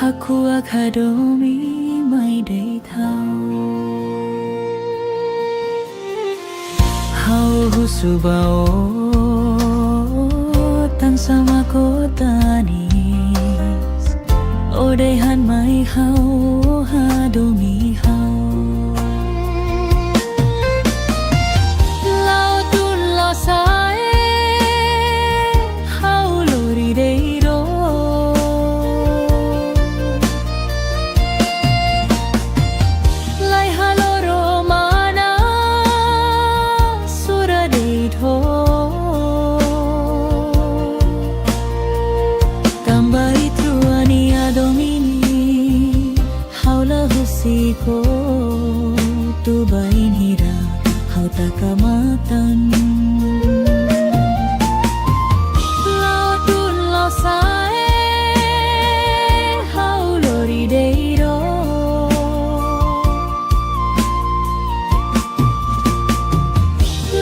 Aku akademiไม่ได้เท่าHau husubao tan sama kotanis Odehan mai hau hadomi hau Lau tun lau sae hau lori deiro Lai haloro mana sura deito Tambah itu ania domini haula husiko tu bain hira hau takamatan Lau tun lau sae hau lori deiro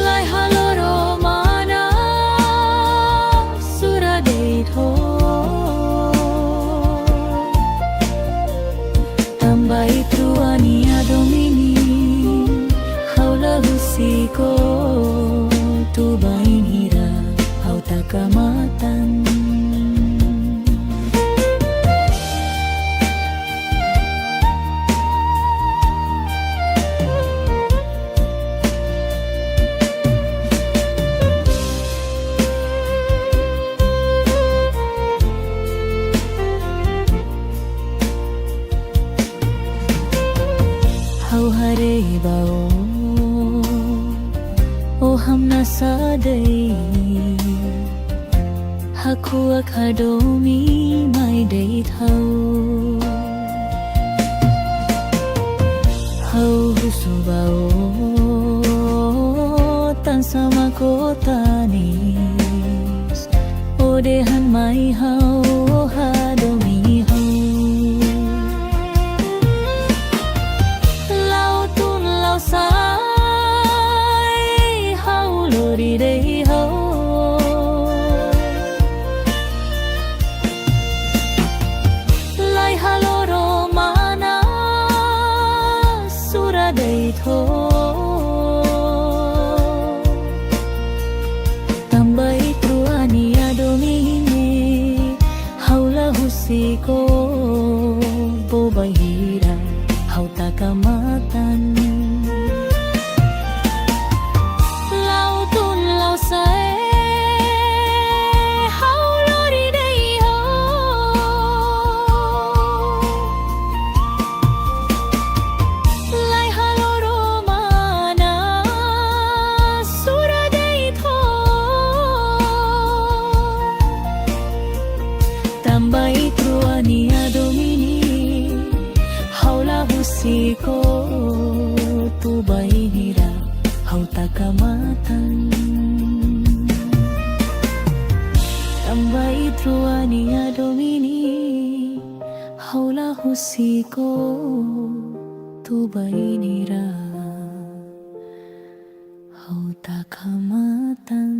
Lai haloro mana sura deito Tambah itu ania domini haula husiko tu bain hira hau takamatan Hau hare bao O hamna sadai Haku akademi mai dei thau Hau husubao tan sama kotanis Odehan mai hau hadomi hau Lau tun lau sai hau lori dei hau Lai haloro mana sura deito Tambah itu ania domini haula husiko bobai hira hau takamatan Lau tun lau sae hau lori dei hau Lai haloro mana sura deito Tambah itu ania domini haula husiko tu bain hira hau takamatan Tambah itu ania domini haula husiko tu bain hira hau takamatan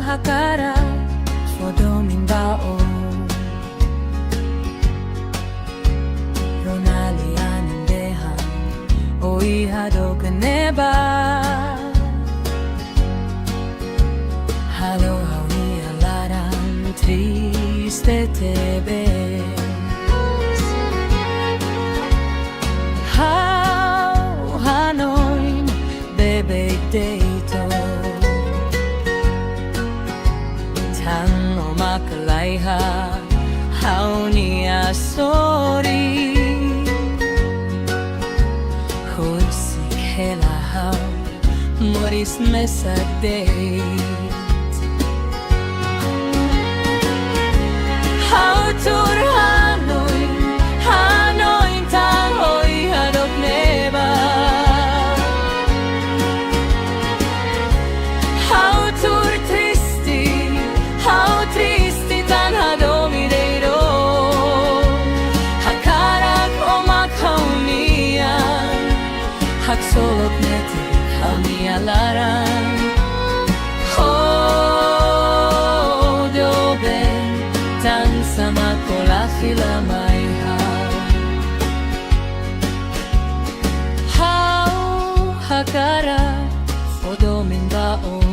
Hakara fodomin bao Ronalian dehan oi hado kaneba Halo hauni alaran triste tebe How Hanoi bebe deito Tang o makalaiha hauni asori Husik hela hau moris mesadeit How tur Hanoi Hanoi tang oi hadok neba nialaran. Hodoben tan sama kola filamay how hakara odomen baon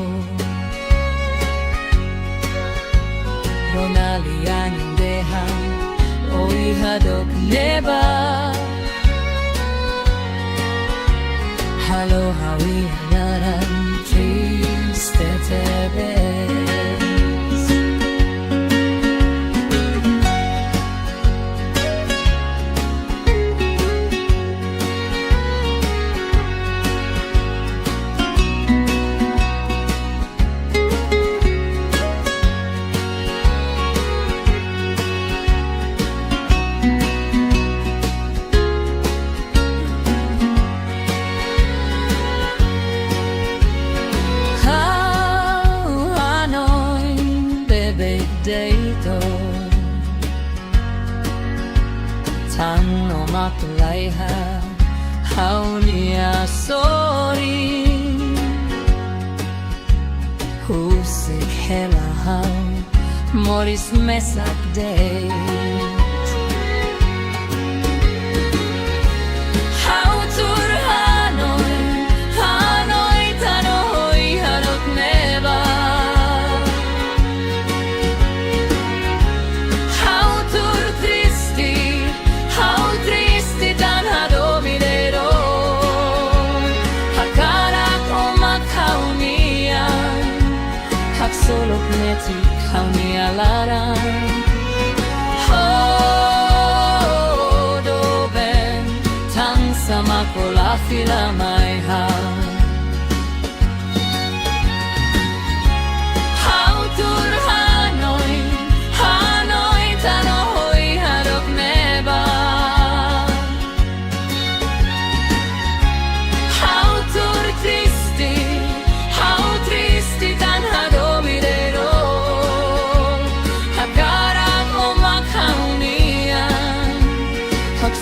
Ronalian dehan oi hadok neba Halo hawi hanaran triste tebes dito Tan no matulay ha How niya sorry Husik hela how Moris mesak day How tur Hanoi Hanoi tanoy harot neba Solo neti kau nialaran Hodoben tan sama kola filamay How tur Hanoi Hanoi tanoy harok neba How tur tristi tan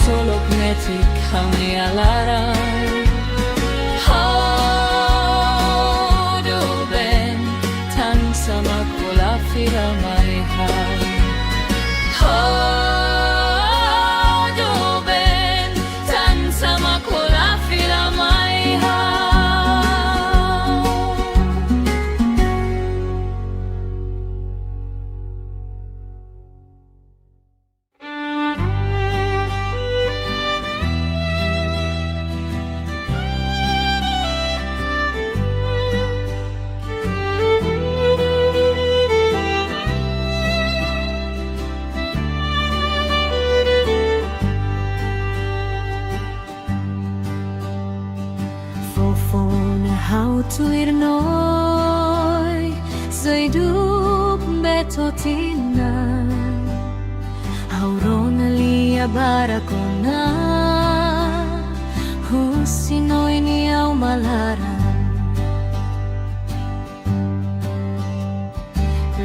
Solo neti kau nialaran Hodoben tan sama kola filamay Hodoben tan sama kola filamay How tuir noi Zai dup betotina Aurona lia barakona Husinoi ni au malaran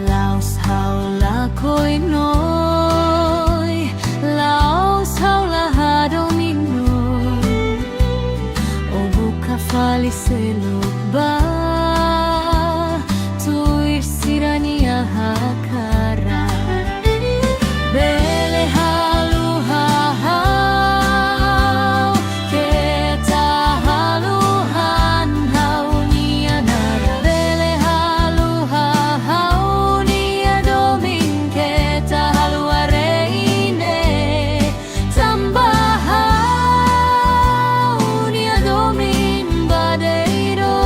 Laos haula koi noi Laos haula hadomino O buka faliselo ba tuir sirania hakara bele halu hau keta halu han hau nia nara bele halu hau nia domin keta halu areine tambah hau nia domin badeiro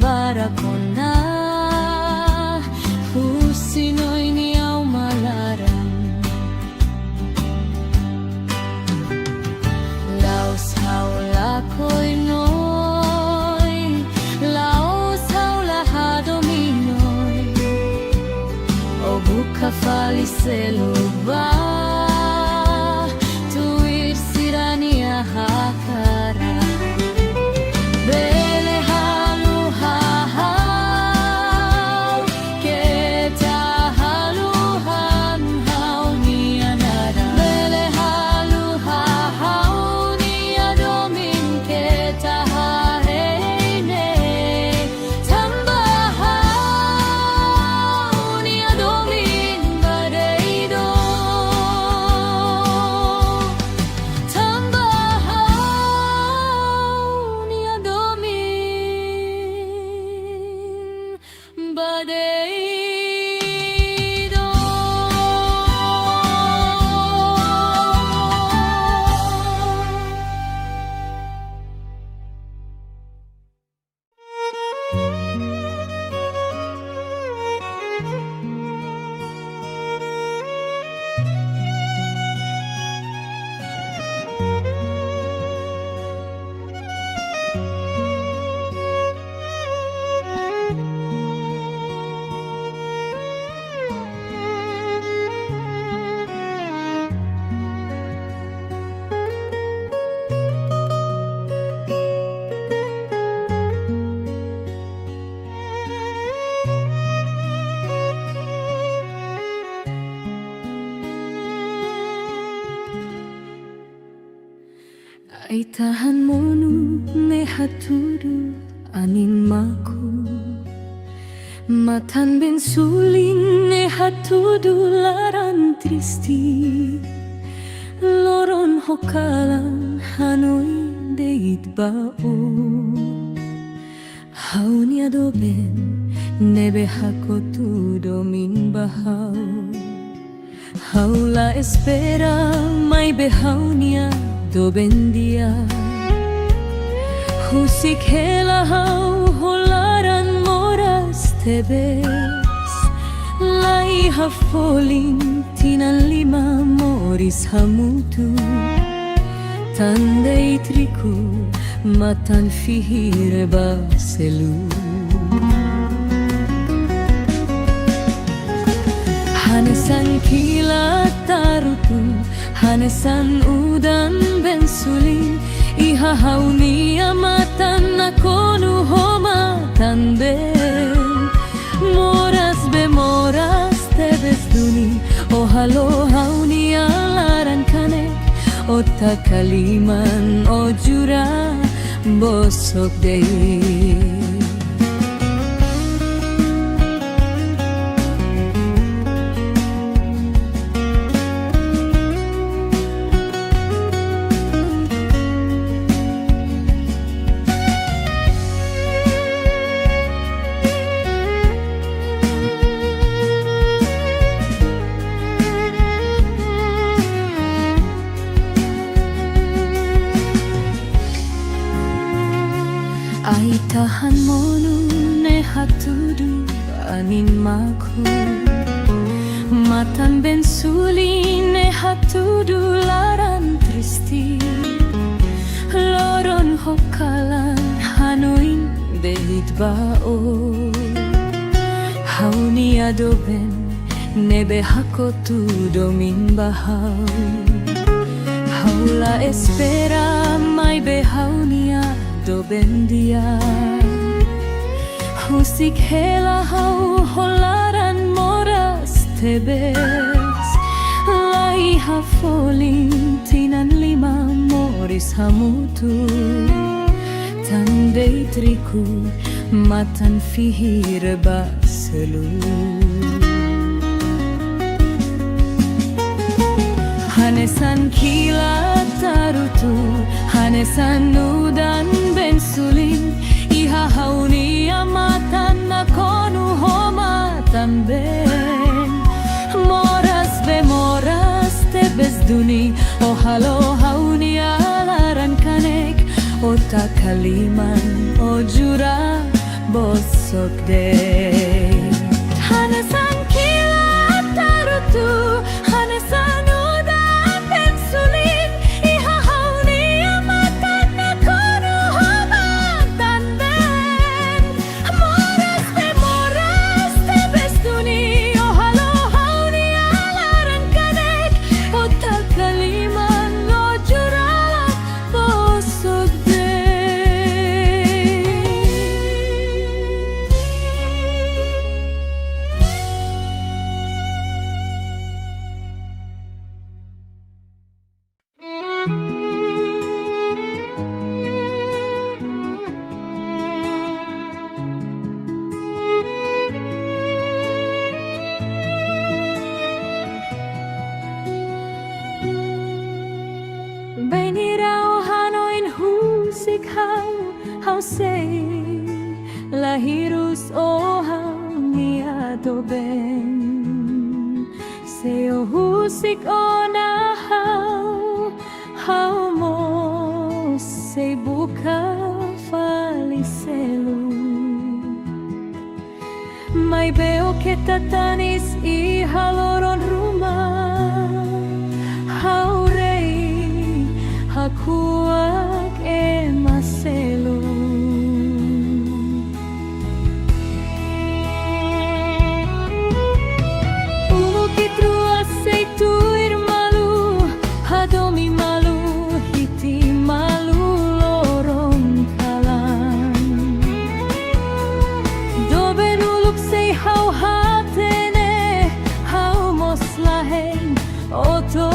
barakona Husinoy ni au malaran seluba tuir sirania hakara bele halu hahau keta halu han hau ni anara bele halu hahau ni adomin keta haene tamba hau ni adomin badeido tamba hau ni adomin badeido. Ay tahan mono ne haturu anin maku matan ben suling ne hatudu laran tristi loron hokalan hanoi deit bao hauni adoben nebe hakotu domin bahau haula espera mai behaunia do bendia husik hela hau holaran moras tebes lai hafolin tinan lima moris hamutu tandei triku matan fihir baselu hanesan kilat tarutu hanesan udan ben sulin iha hauni amatan nakonu homatan ben moras be moras tebes duni ohalo hauni alaran kanek ota kaliman ojura bosok dei. Ay tahan mono ne hatudu anin maku matan ben suli ne hatudu laran tristi loron hokalan hanoin deit bao hauni adoben nebe hakotu domin bahau haula espera mai behaunia do bendia husik hela hau holaran moras tebes lai hafolin tinan lima moris hamutu tandei triku matan fihir baselu hanesan kilat tarutu hanesan udan ben sulin iha hauni amatan nakonu homatan ben moras be moras tebes duni ohalo hauni alaran kanek ota kaliman ojura bosok dei hanesan kilat tarutu hanesan udan ben sulin iha hauni amatan nakonu homatan ben moras be moras tebes duni ohalo hauni hau sei lahirus o hau niado ben se o husik o na hau mo sei buka falicelu mai beo que tatanis I haloron rumah hau rei hakuak e maselu ulukit rua seituir malu hadomi malu hiti malu lorong kalan doben uluk sei hau hatene hau moslahen oto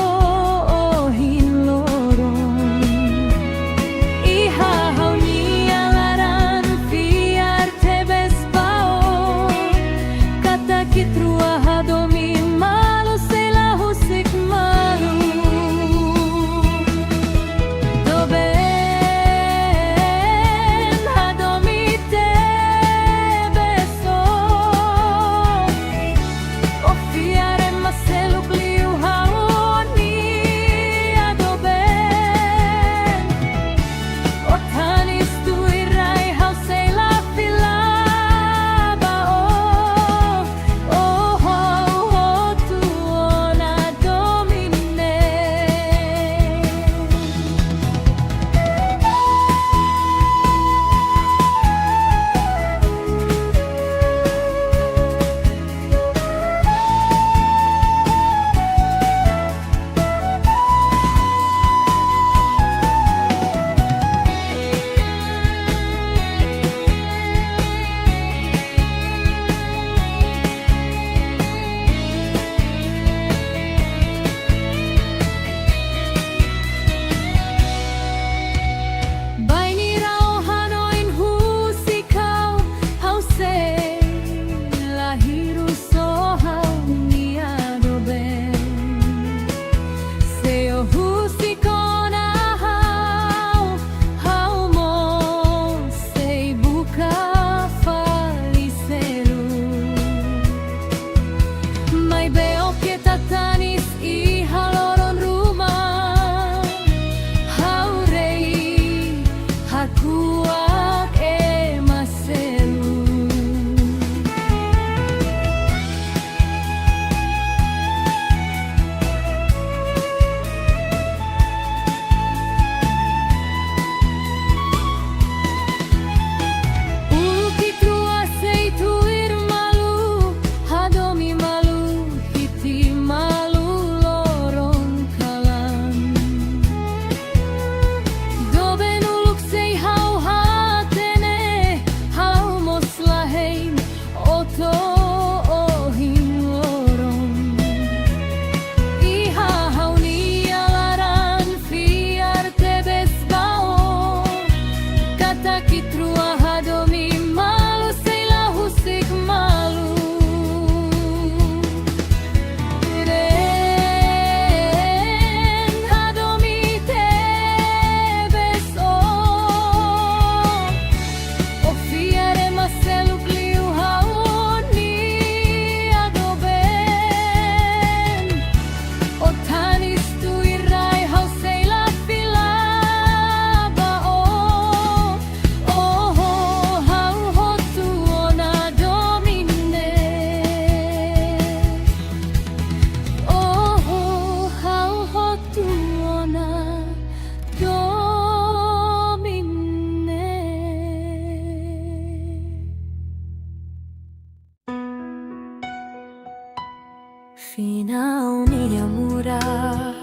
Finaw niya murak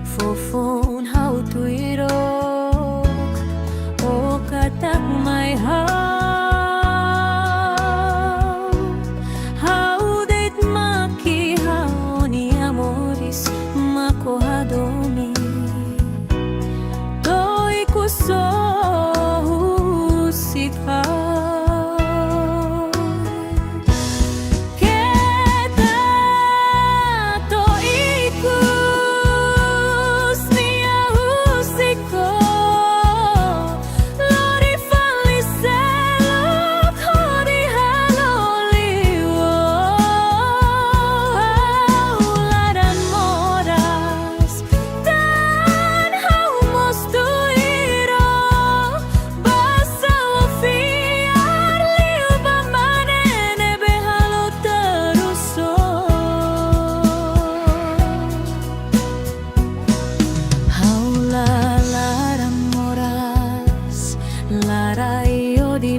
fofon hau tuirok o katak may hau det maki hau ni amoris makohadomi doi kuso husika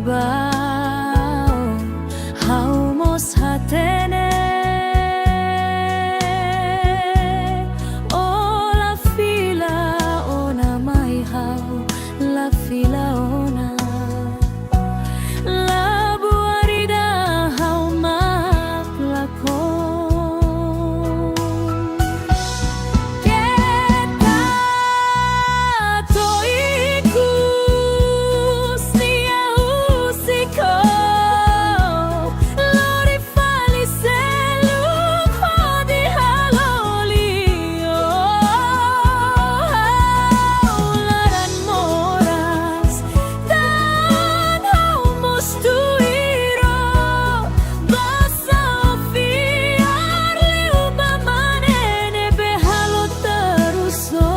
bao hau mos hatene o la fila ona mai hau la fila ona la buarida hau mak lakon kita to ikus nia usiko lori fali seluk hodi halolio laran moras dan hau mostuiro basa fiar liu bamanene behalo teruso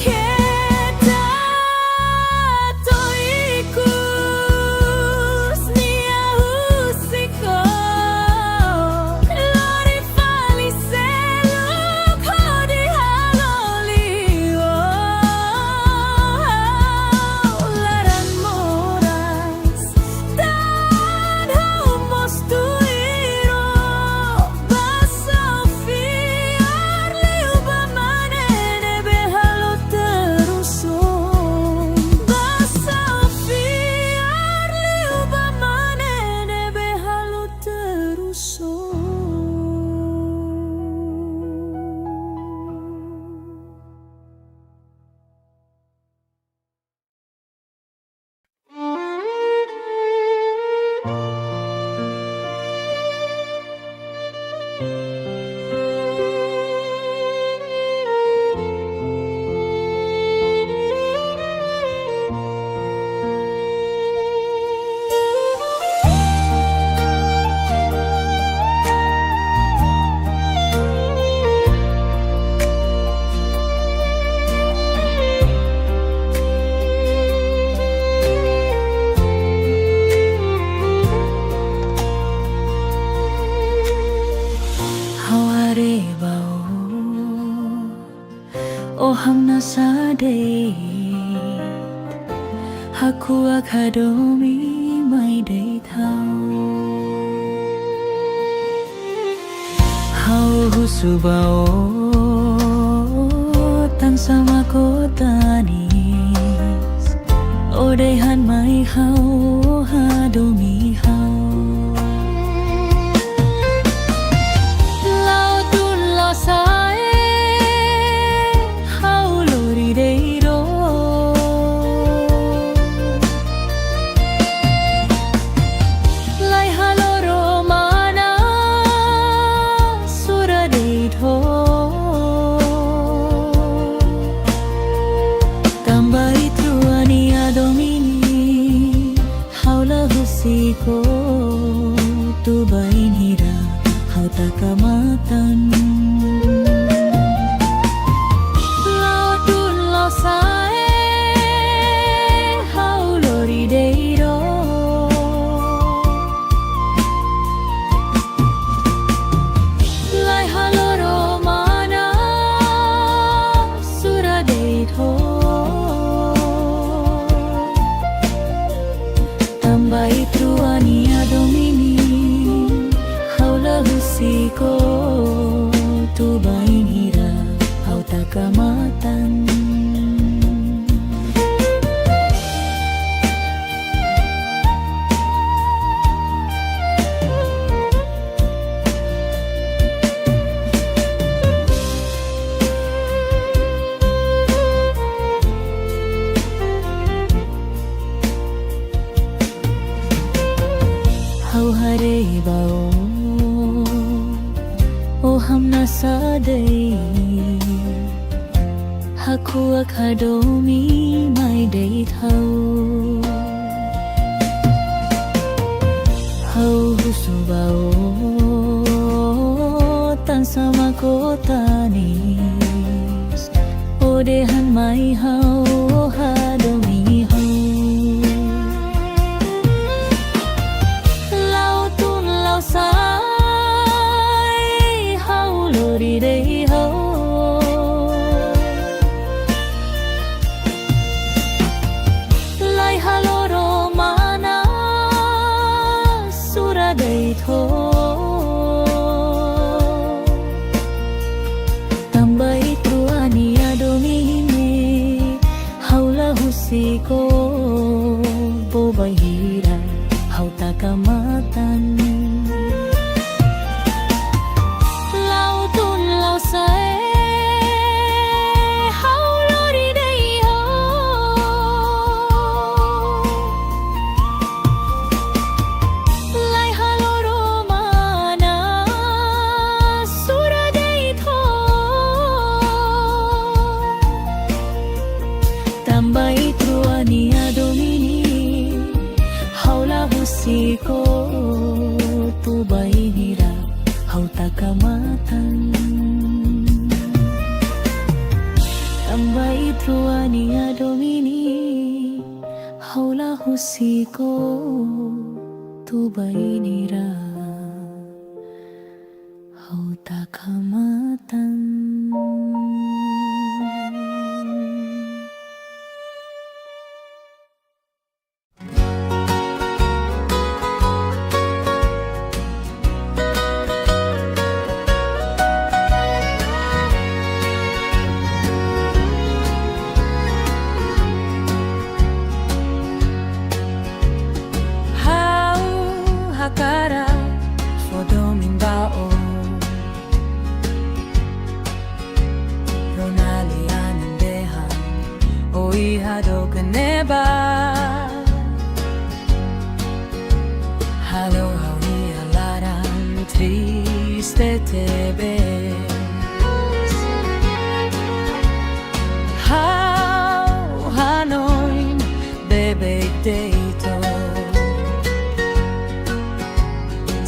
kita to ikus nia usiko lori fali seluk hodi halolio laran moras dan hau mostuiro basa fiar liu bamanene behalo teruso basa fiar liu bamanene behalo teruso haware bao o hamna sade haku akadomi mai dei thau hau husu bao tan sama kotanis o dei han mai hau hadomi hau lautun lo sae hau lori deiro lai haloro mana sura deitho tambai truani adomini haula husiko tu bain hira hau takamatan lautun lo sae hau lori deiro lai haloro mana sura deitho tambai truani adomini haula husiko tu bain hira hau takamatan hau hare bao o hamna sadai Hakua kadomi mai day thâu Hau husu bao tan sama kotanis Odehan mai hau hadomi hau Lau tun lau sai hau lori day hau Lai haloro mana sura day tho Tambai tuani adomine haula husiko bobahira hau takamatan Lau tun lau sae hau lori day ho Lai haloro mana sura day tho Tambai truani adomini haula husiko tu bainira hau takamatan Tambai truani adomini haula husiko tu bainira hau takamatan Hakara fodomin bao Ronali anandehan oi hado kaneba Halo hawi alaran triste tebe How Hanoi bebe deito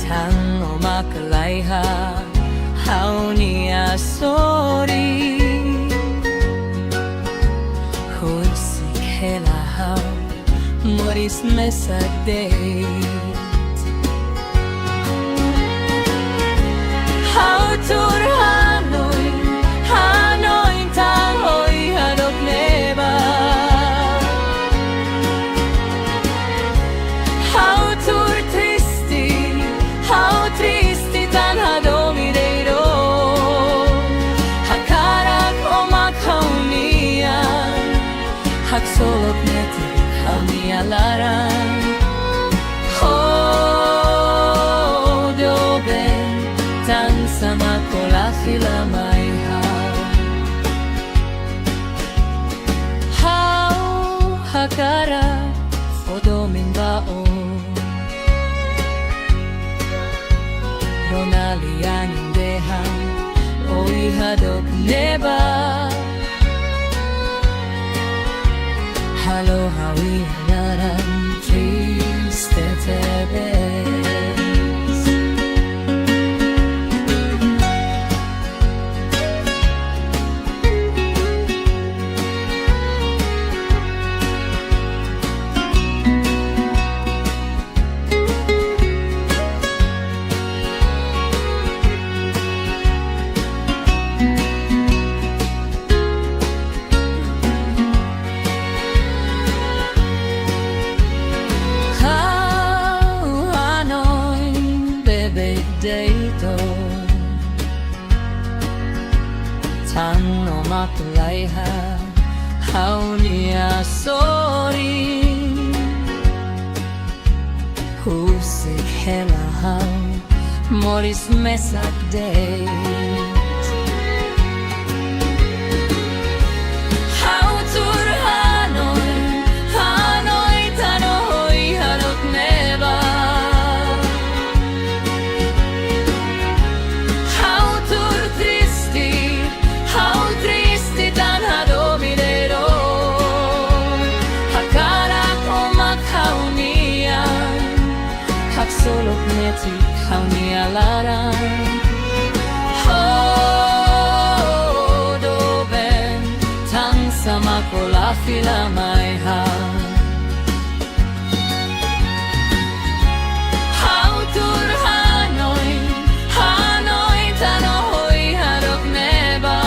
Tang o makalaiha hau ni asori Husik hela hau moris mesak date Hau tur Hanoi Hanoi tang hoi hadok neba Hau tur tristi tan hadomireiro Hakarak o makaunian Haksolok neti hauni alaran Hodoben tan sama kolafila mai hau hakarak fodomin baon Ronali anandehan oi hadok neba Halo hawi hanaran triste tebes Tang o makalaiha hau ni asori Husik hela hau moris mesak date Hau tur Hanoi Hanoi tano hoi hadok neba Hau tur tristi tan hadomi metik hau ni alaran do ben tang sama kola fila mai hau tur Hanoi tano hoi harok neba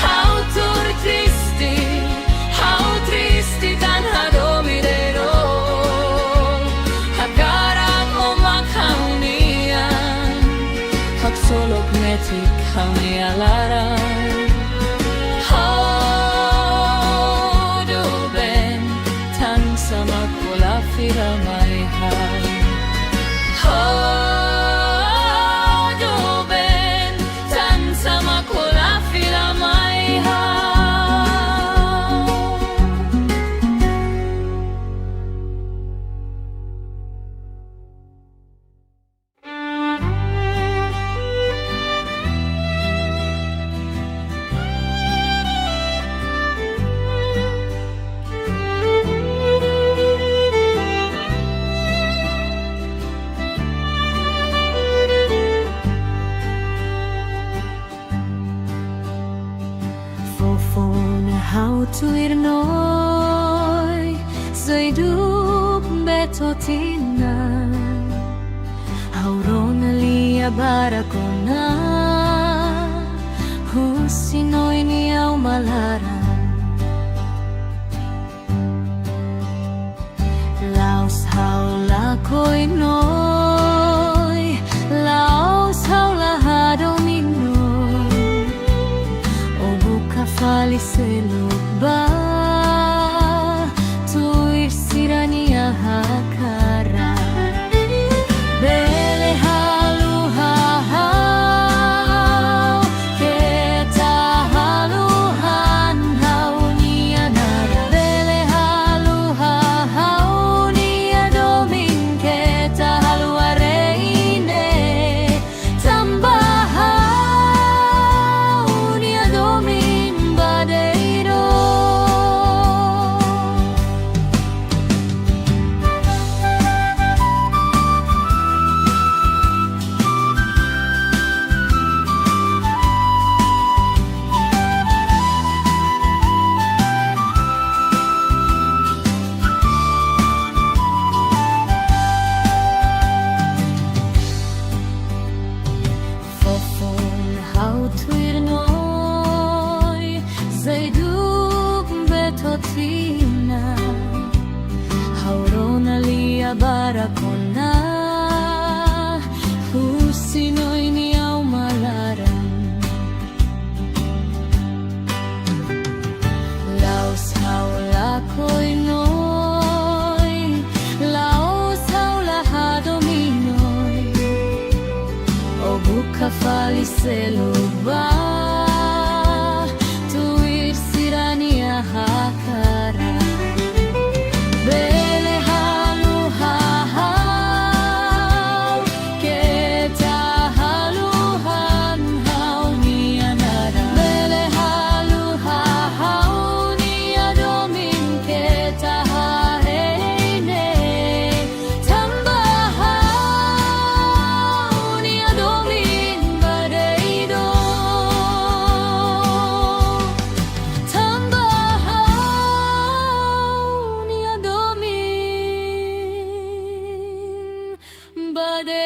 hau tur tristi tan hadomidero hagarang omak haunian hak solok metik hauni alaran do ben tan sama kola fira mai hai do ben tan sama kola fira mai hai. Hau tuir noi zai dup betotina hau rona lia barakona husinoi ni au malara laos hau la koi noi laos hau la hadomino faliselo ba tuir sirania hakara bele halu hau keta halu han hau nia nara bele halu hau nia domin keta halu areine tambah nia domin badeiro fofon hau tuir noi zai dup betotina haurona lia barakona husinoi ni au malaran laos hau la koi noi laos hau la hadominoi o buka faliselo ba tuir sirania hakara bele halu hau keta halu han hau nia nara bele halu hau nia domin keta hareine tambah nia domin badeiro tambah nia domin badeiro.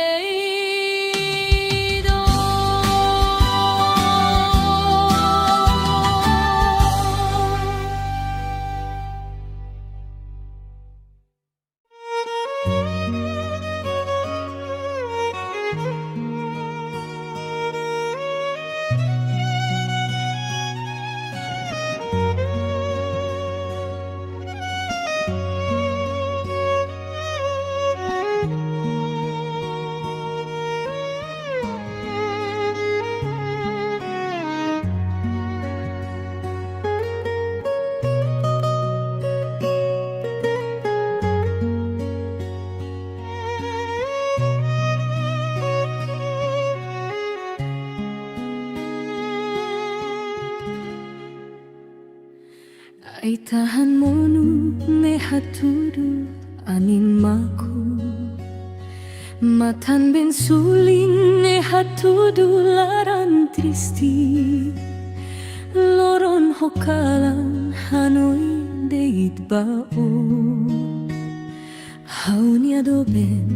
Ai tahan monu me haturu anin maku matan ben suling e hatudularan tristi loron hokalan hanoi deit bao haunia doben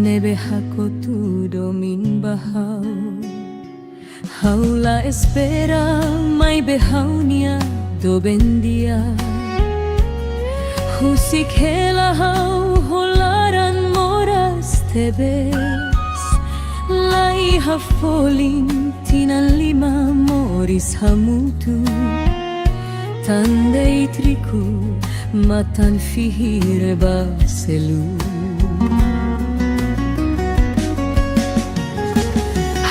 nebe hakotu domin bahau haula espera mai behaunia doben dia husik hela hau holaran moras tebes lai hafolin tinan lima moris hamutu tandei triku matan fihir baselu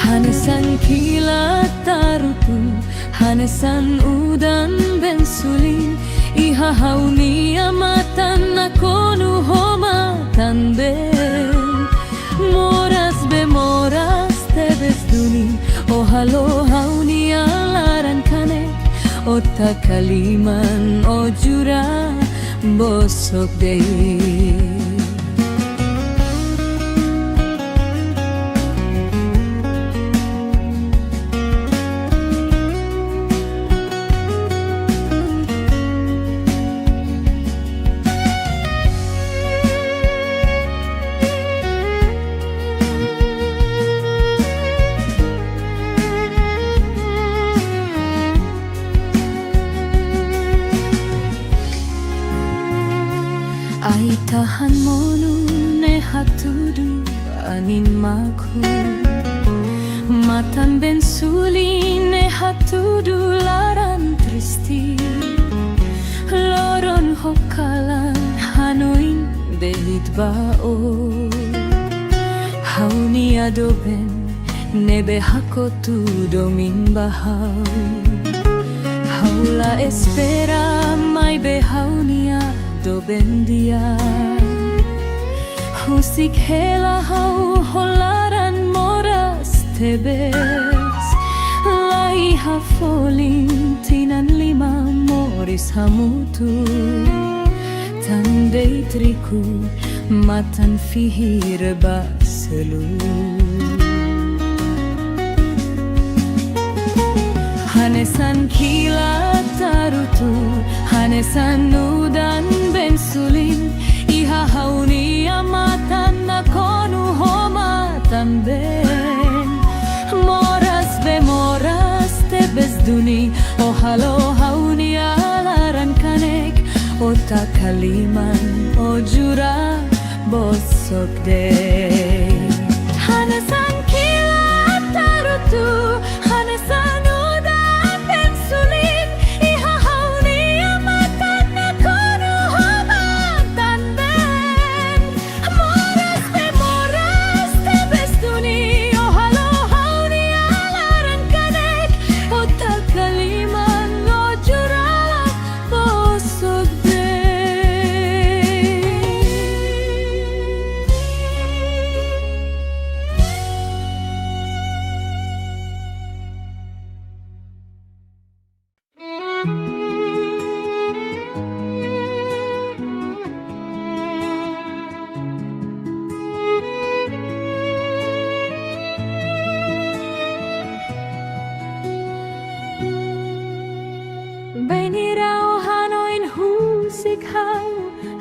hanesan kilat tarutu hanesan udan ben sulin iha haunia matan nakonu homatan ben moras be moras tebes duni o halo haunia laran kanek ota kaliman o jura bosok dei ai tahan monu ne hatudu anin maku matan ben suli ne hatudu laran tristi loron hokalan hanoin delit bao hauni adoben nebe hakotu domin bahau haula espera mai behaunia doben dia husik hela hau holaran moras tebes lai hafolin tinan lima moris hamutu tandei triku matan fihir baselu hanesan kilat tarutu hanesan udan ben sulin iha haunia matan nakonu homatan ben moras be moras tebes duni o halo haunia laran kanek ota kaliman o jura bosok dei hanesan kilat tarutu hanesan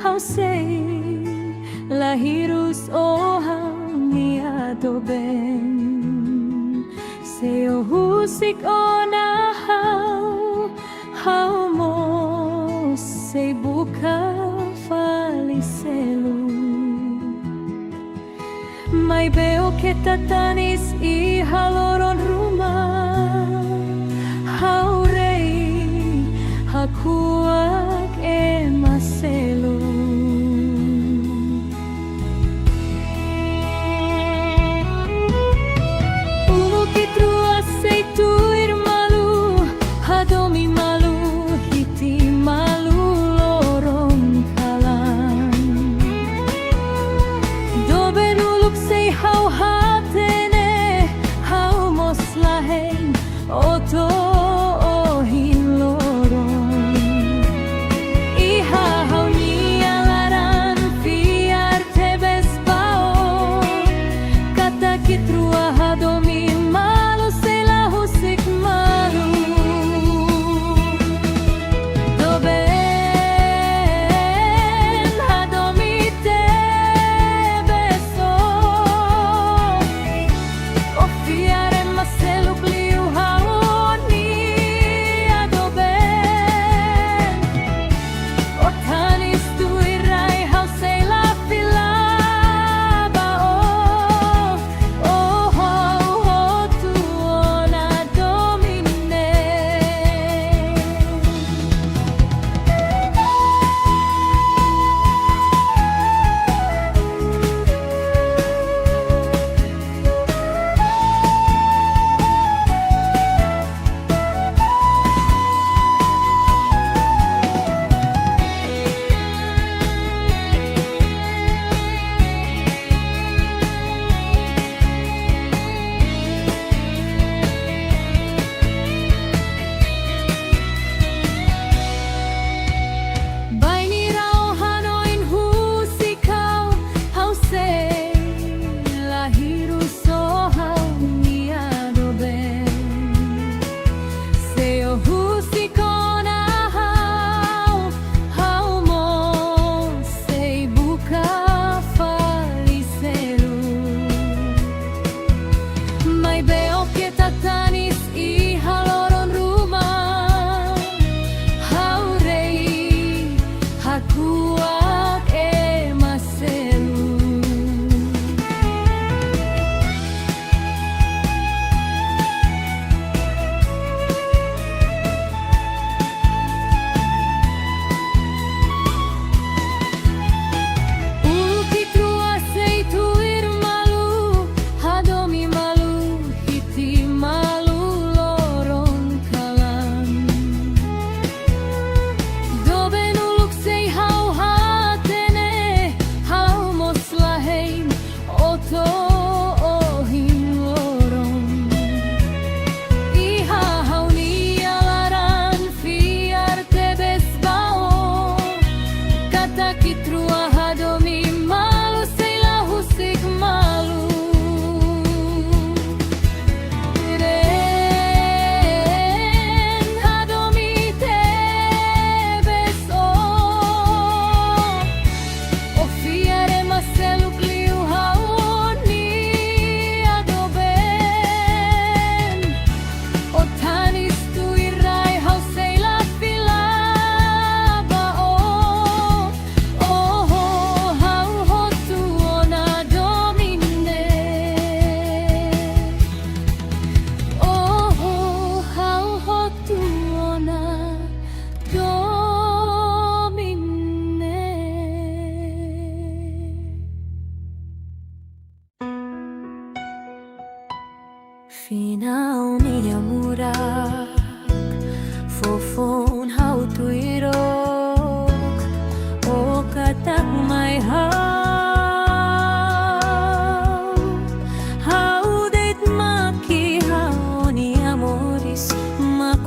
hau sei lahirus o haunia doben seo husik ona hau mo sei buka falicelu mai beo que tatanis i haloron rumah hau rei hakuak e maselu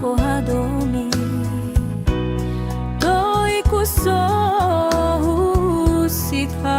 ko hadomi Doi ku so husika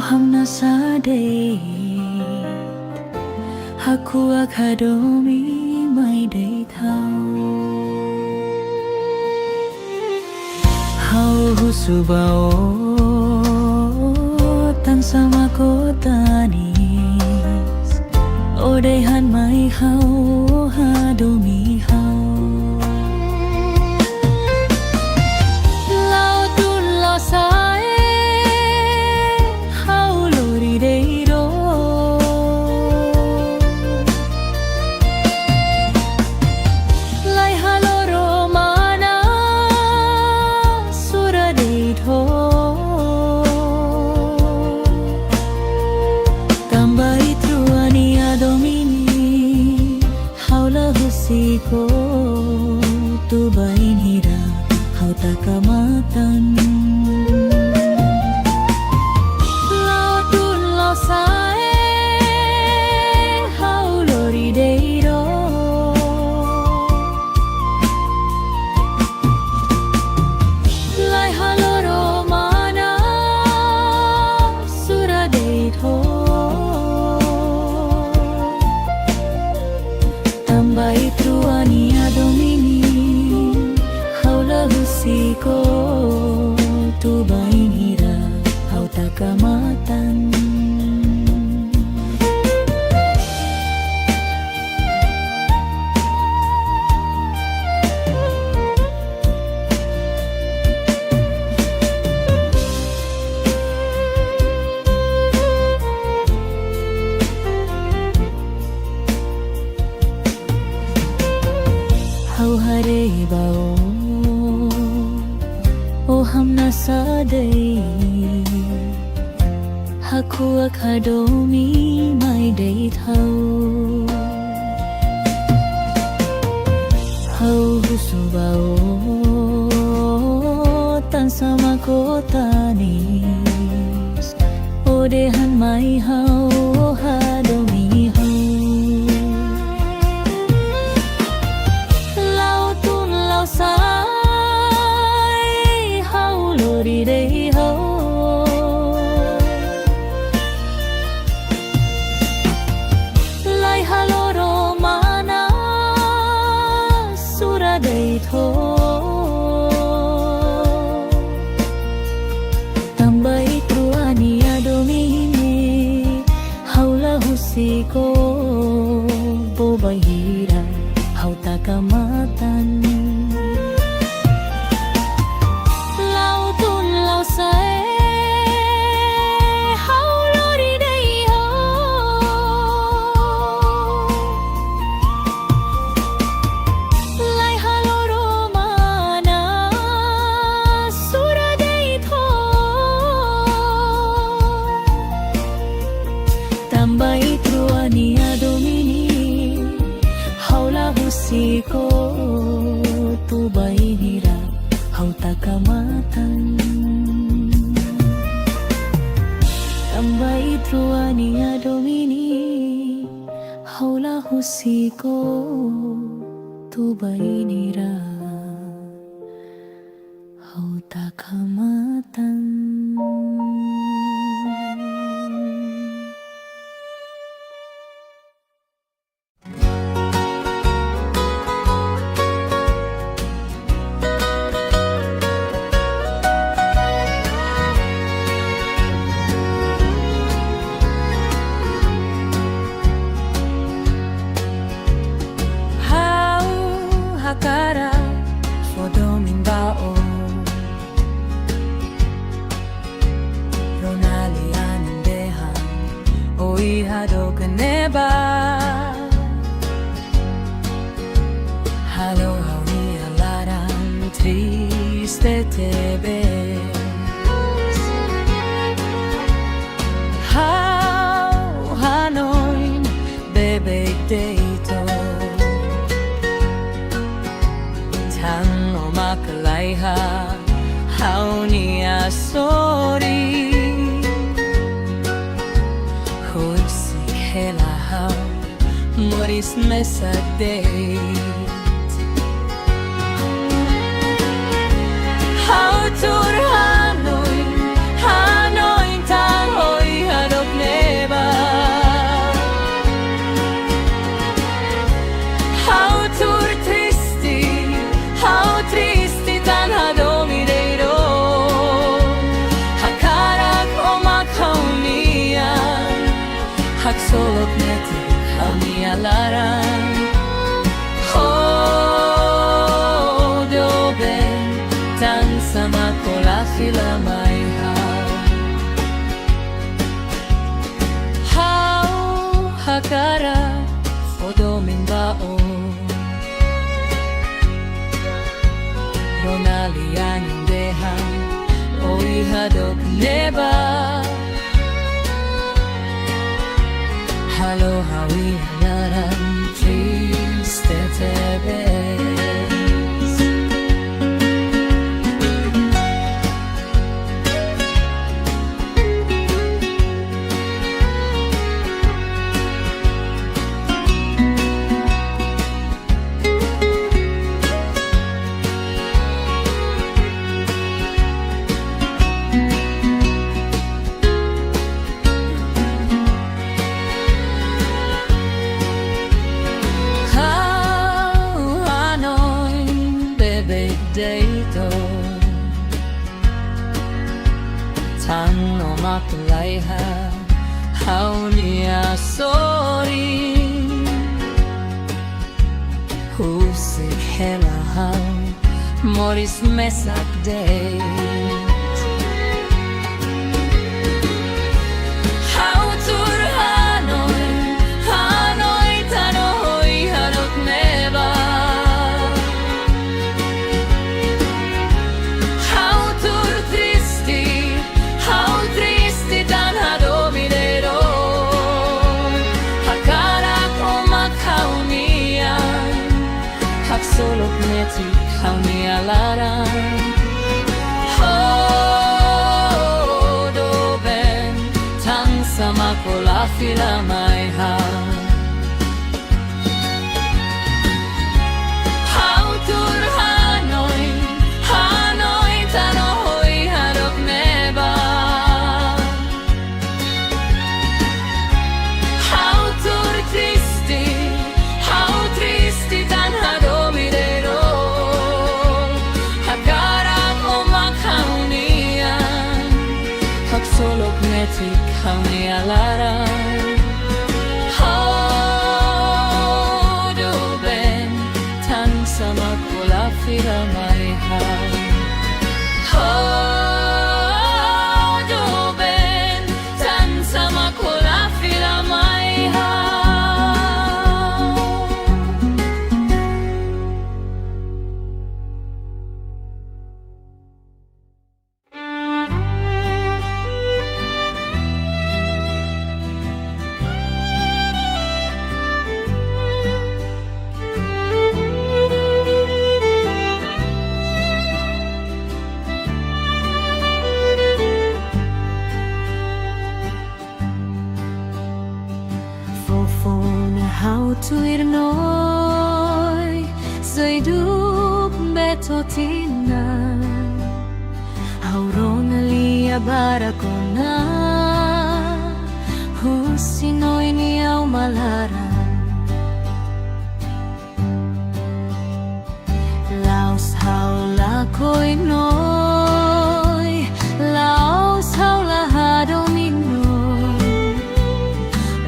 hamna sadait Haku akadomi mai day thao Hau husubao tan sama ko tanis Odehan mai hau hadomi hau Lao tun lo sae hau lori deiro Lai haloro mana sura deito Tambai truani adomini haula husiko tu bain hira hau takamatan Lautun lo sae hau lori deiro Lai husiko tu baing hirap hau takamatan. Hau hare bao o ham na sa day haku akadomi mai day thau hau husu bao tan sama ko tanis o dehan mai hau hadomi sai hau lori dei ho lai haloro mana sura dei tho tambai tuani adomini haula husiko bobahira hau takamatan. Tambai truani adomini haula husiko tu bainira hau takamatan. Tambai truani adomini haula husiko tu bainira hau takamatan. Hakara fodomin bao Ronali anandehan oi hado kaneba Halo hawi alaran triste tebe How Hanoi bebek deito Tang o makalaiha hau ni asori Husik hela hau moris mesadeit Hau tur Hanoi Hanoi tang hoi hadok neba Hau tur tristi tan hadomireiro Hakarak o makaunian Haksolok neti hauni alaran Hodoben tan sama kolafila mai Hau hakarak fodomin baon Ronalian dehan oi hadok neba Halo hawi naran triste tebes deito Tan o makulaiha Haunia sori Husik helahau Moris mesak day Hautur Hanoi Hanoi tanoi hanot neba Hautur tristi tan hadominero Hakarak omak haunian Haksolok netik haunia larang Hodoben tan sama kola fila maiha Hautur Hanoi Hanoi tanoi hanok neba Hautur tristi tan hadominero Hakarang omak haunian Haksolok netik haunia larang Hodoben tan sama kola fira maiha Hodoben tan sama kola fira maiha Hautuir noi Zaiduk betotina Haurona lia barakona Husinoi ni au malaran Laos haula koi noi Laos haula hadominoi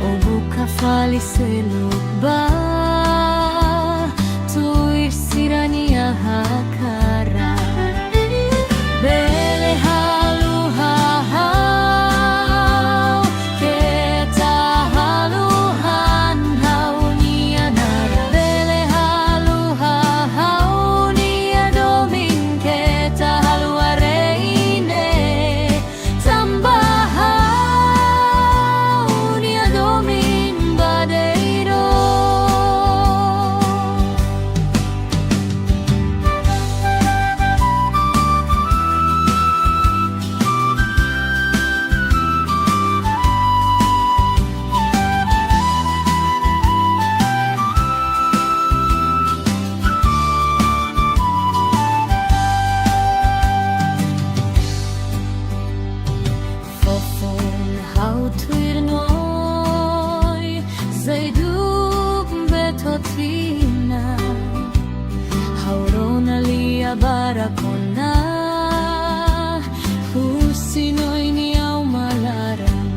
O buka faliselok ba Tuir sirania hakara Bele halu hahau Keta haluhan hau nia nara Bele halu hahau nia domin Keta halu areine Tambahau nia domin badeiro Fofon hautuir noi Zaiduk betotina Haurona lia barakona Husinoi ni au malaran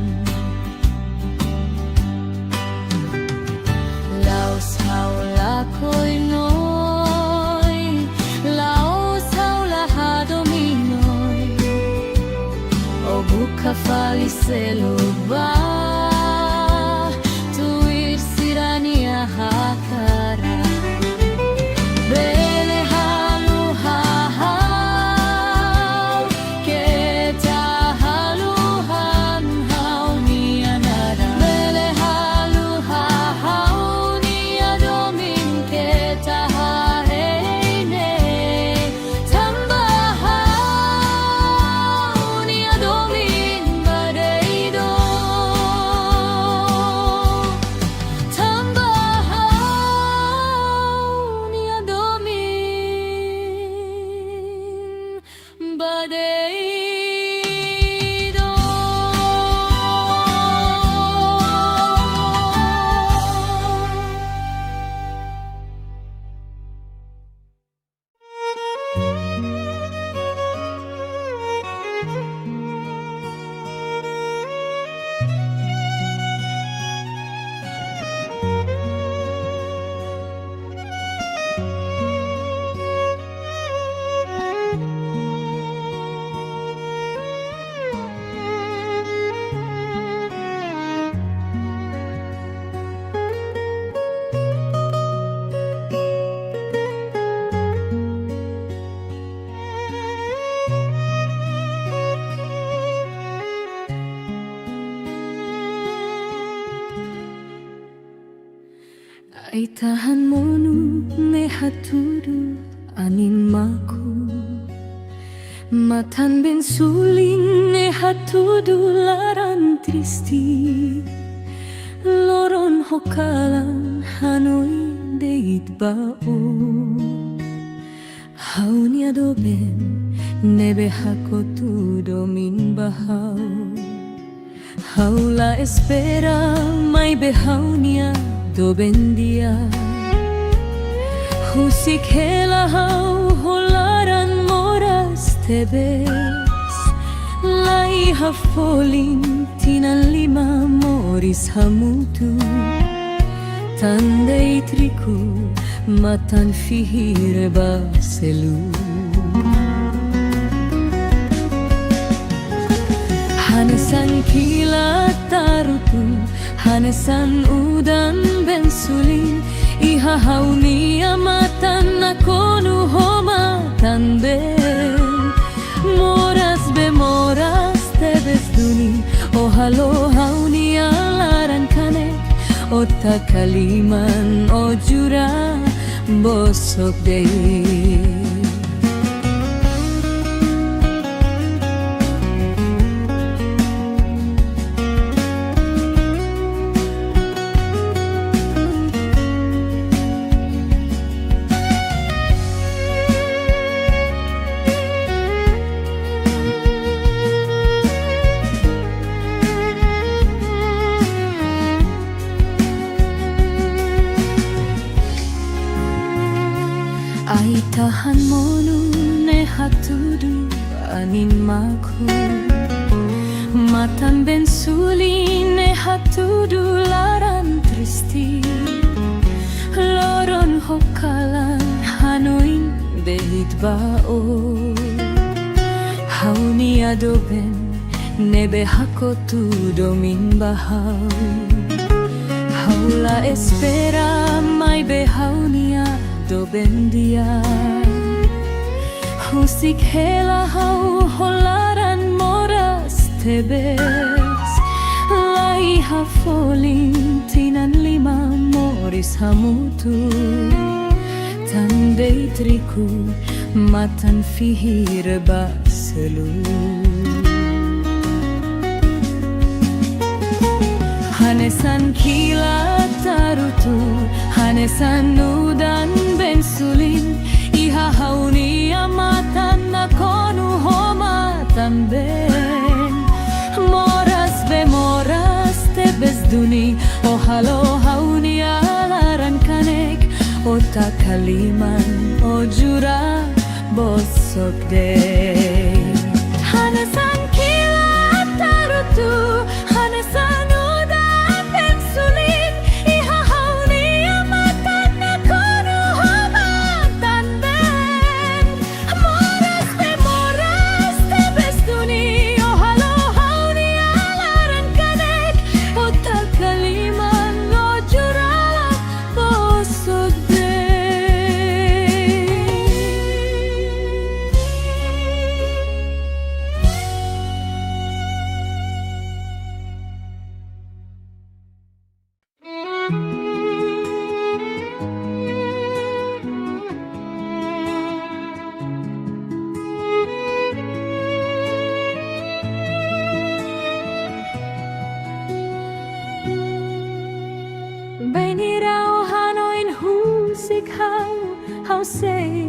Laos haula koi noi Laos haula hadominoi O buka faliseluba Tuir sirania hakara Bele halu hahau Keta haluhan hau nia nara Bele halu hahau nia domin Keta hareine Tambahau nia domin badeido Tambahau nia domin badeido Ay tahan monu ne haturu anin maku Matan ben suling ne hatudu laran tristi Loron hokalan hanoi deit bao Haunia doben nebe hakotu domin bahau Haula espera mai behaunia doben dia Husik hela hau holaran moras tebes Lai hafolin tinan lima moris hamutu Tandai triku matan fihir baselu Hanesan kilat tarutu Hanesan udan bensulin Iha hauni amatan nakonu homatan ben Moras be moras tebes duni Ohalo hauni alaran kanek Ota kaliman ojura bosok dei Ay tahan monu ne hatudu anin maku Matan ben suli ne hatudu laran tristi Loron hokalan hanoin deit bao Hauni adoben nebe hakotu domin bahau Haula espera mai behaunia doben dia Husik hela hau holaran moras tebes Lai hafolin tinan lima moris hamutu Tandai triku matan fihir baselu Hanesan kilat tarutu Hanesan udan bensulin Iha hauni amatan nakonu homatan ben Moras be moras tebes duni Ohalo hauni alaran kanek Ota kaliman ojura bosok dei Hanesan kilat tarutu Hanesan Hau sei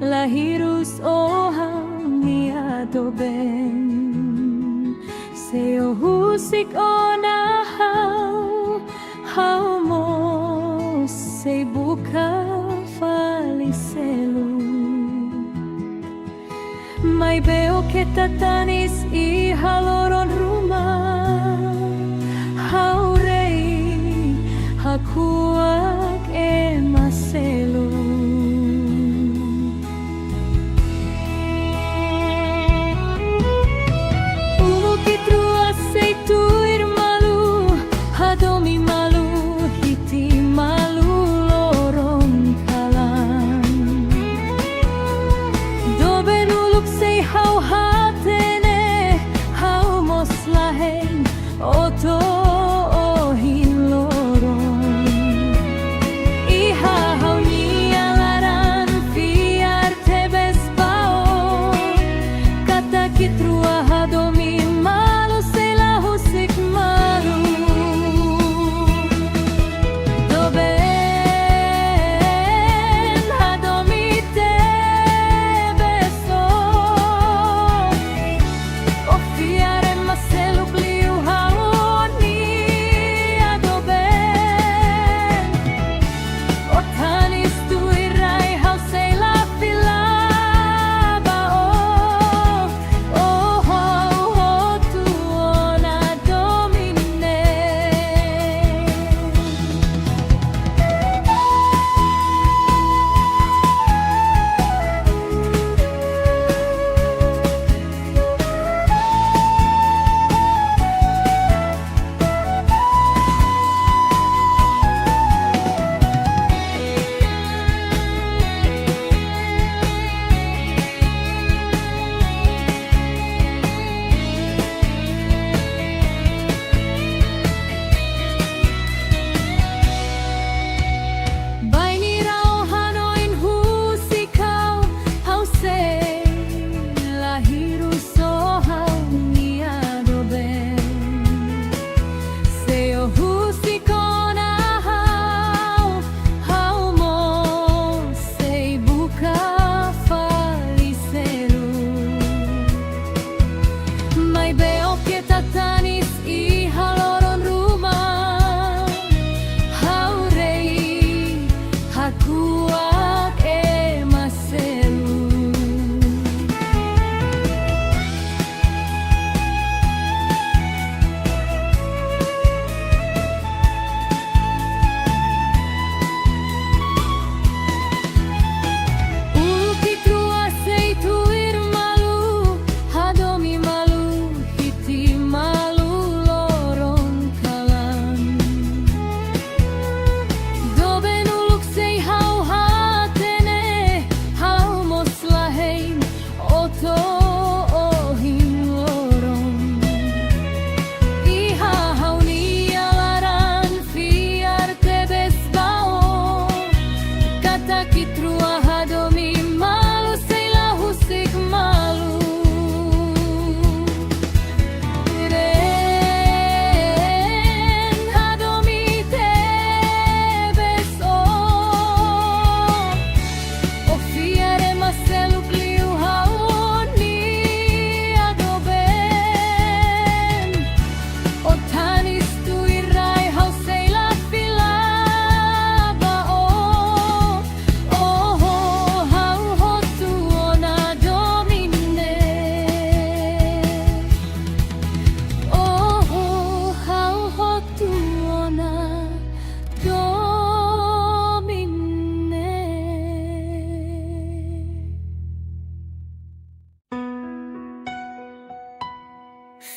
lahirus ohau niado ben Seo husik ona hau mo sei buka faliselu Mai beo que tatanis I haloron rumah Hau rei hakuak emaselu Hadomi malu, hiti malu lorong kalan Doben uluk sei hau hatene Hau mos lahen oto ohin lorong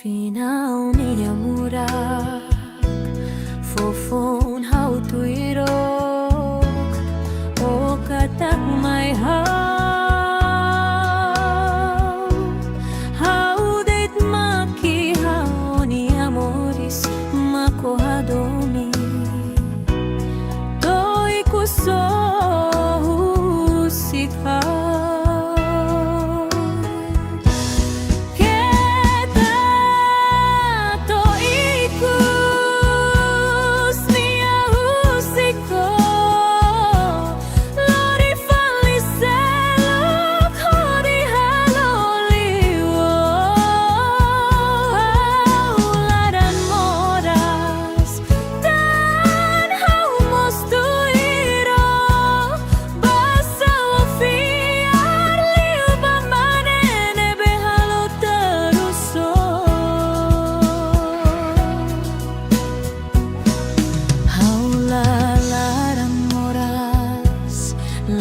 Final minyamurak Fofon hau tuirok O katak may hau deit maki hau ni amoris makohadomi Toi kuso husika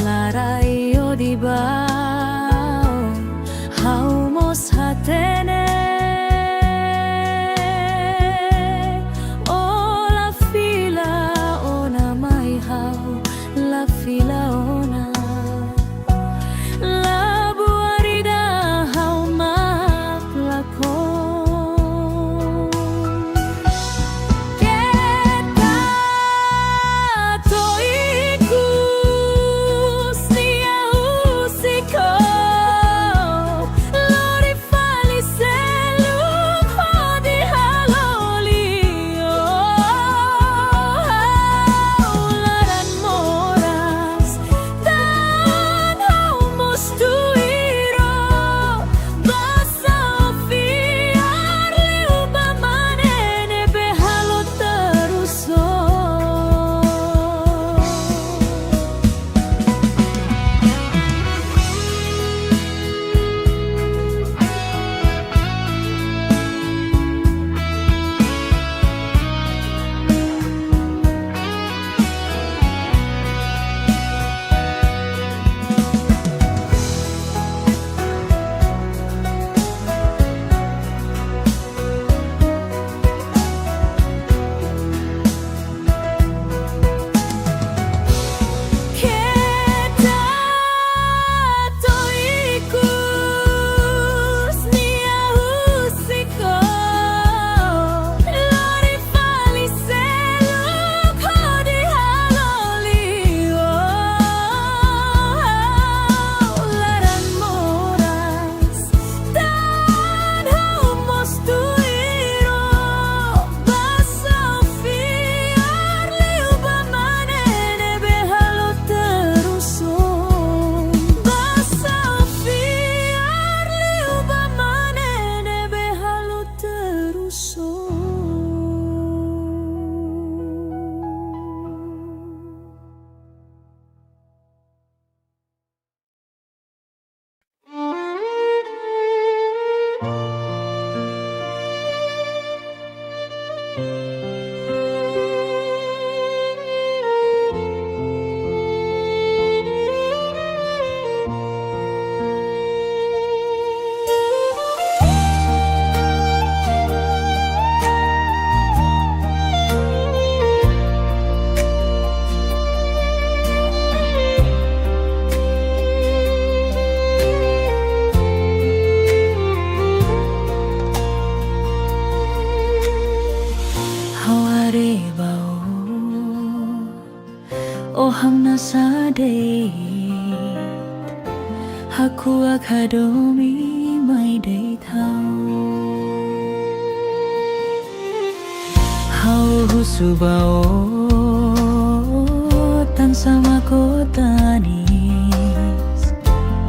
Larayo di bao haumos hatene o la fila ona mai hau la fila ona la buarida hau mak lakon Kita toiku Ohang nasadate Haku akadomi may day tao Hau husubao Tan sama ko tanis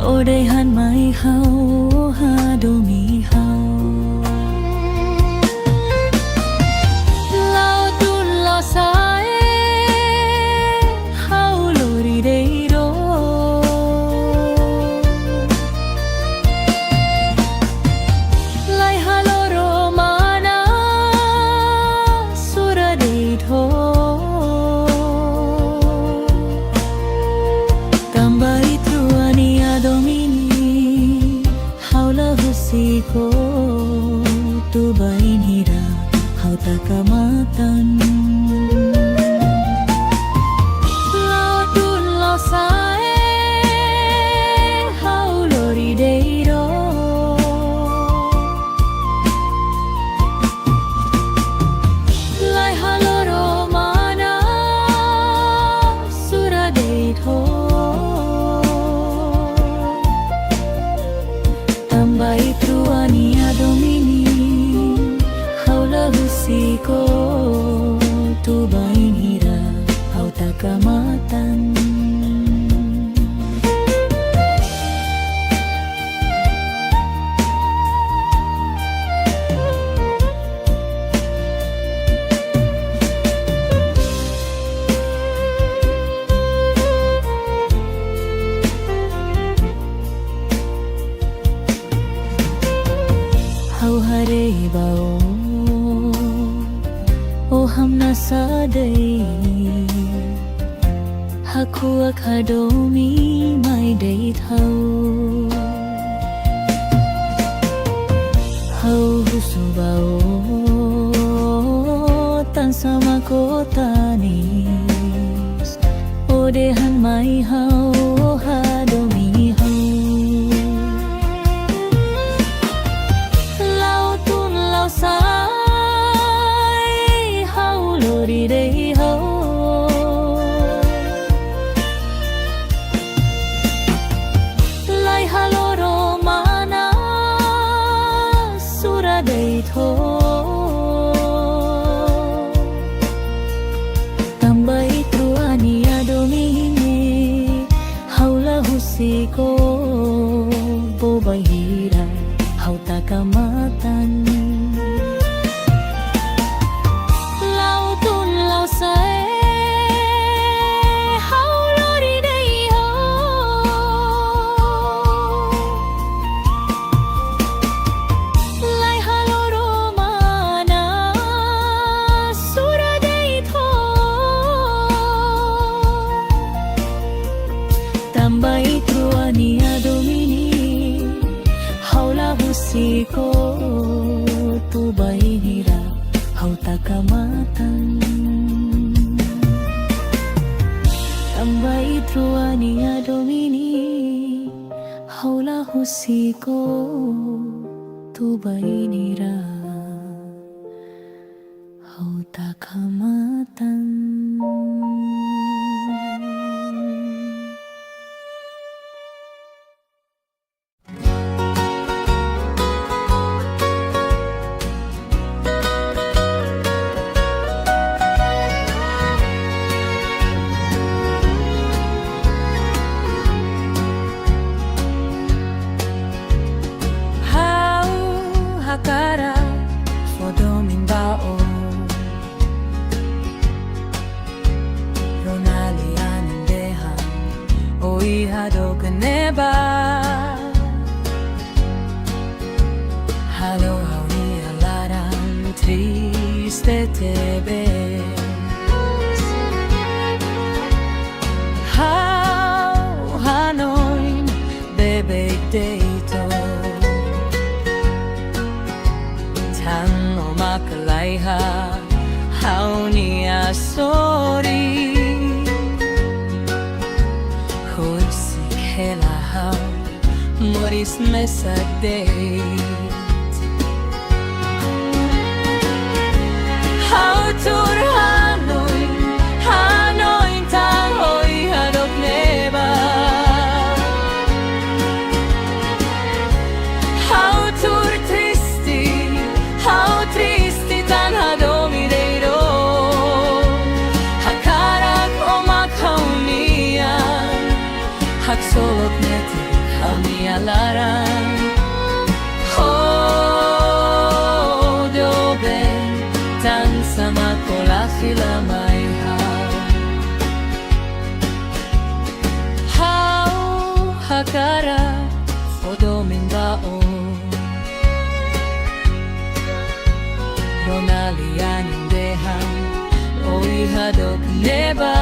Odehan may hau hadomi hau Lautun losa Domini, haula husiko tu bain hira hau takamatan lao tun lao sae hau lori deiro lai haloro mana sura deito tambai truani adomini haula husiko tu bain hira hau takamatan hau hare bao o hamna sadai haku akhadomi mai dei thau hau husu bao tan sama kota nis o dehan mai hau hadomi hau lao tun lao sai hau lori dei hau lai haloro mana sura dei tho tambai truani adomini haula husiko bobai hira hau takamatan lao tun lao sae hau lori dei ho lai haloro mana sura dei tho tambai truani adomini haula husiko tu bain hira hau takamatan tambai truani adomini haula husiko tu bain hira hau takamatan hakara fodomin bao ronali anendeha oi hadok neba halo hawi alaran triste tebe how hanoin bebe deito tang o makalaiha hau ni asori husik hela hau moris mesadeit hau tur hanoi hanoi tang oi hadok neba hau tur tristi tan hadomi deiro hakarak o makaunia haksolok neti hami alaran ho dobe tan sama kolachila mai hau hakarak odomin baon ronalian indehan oi hadok neba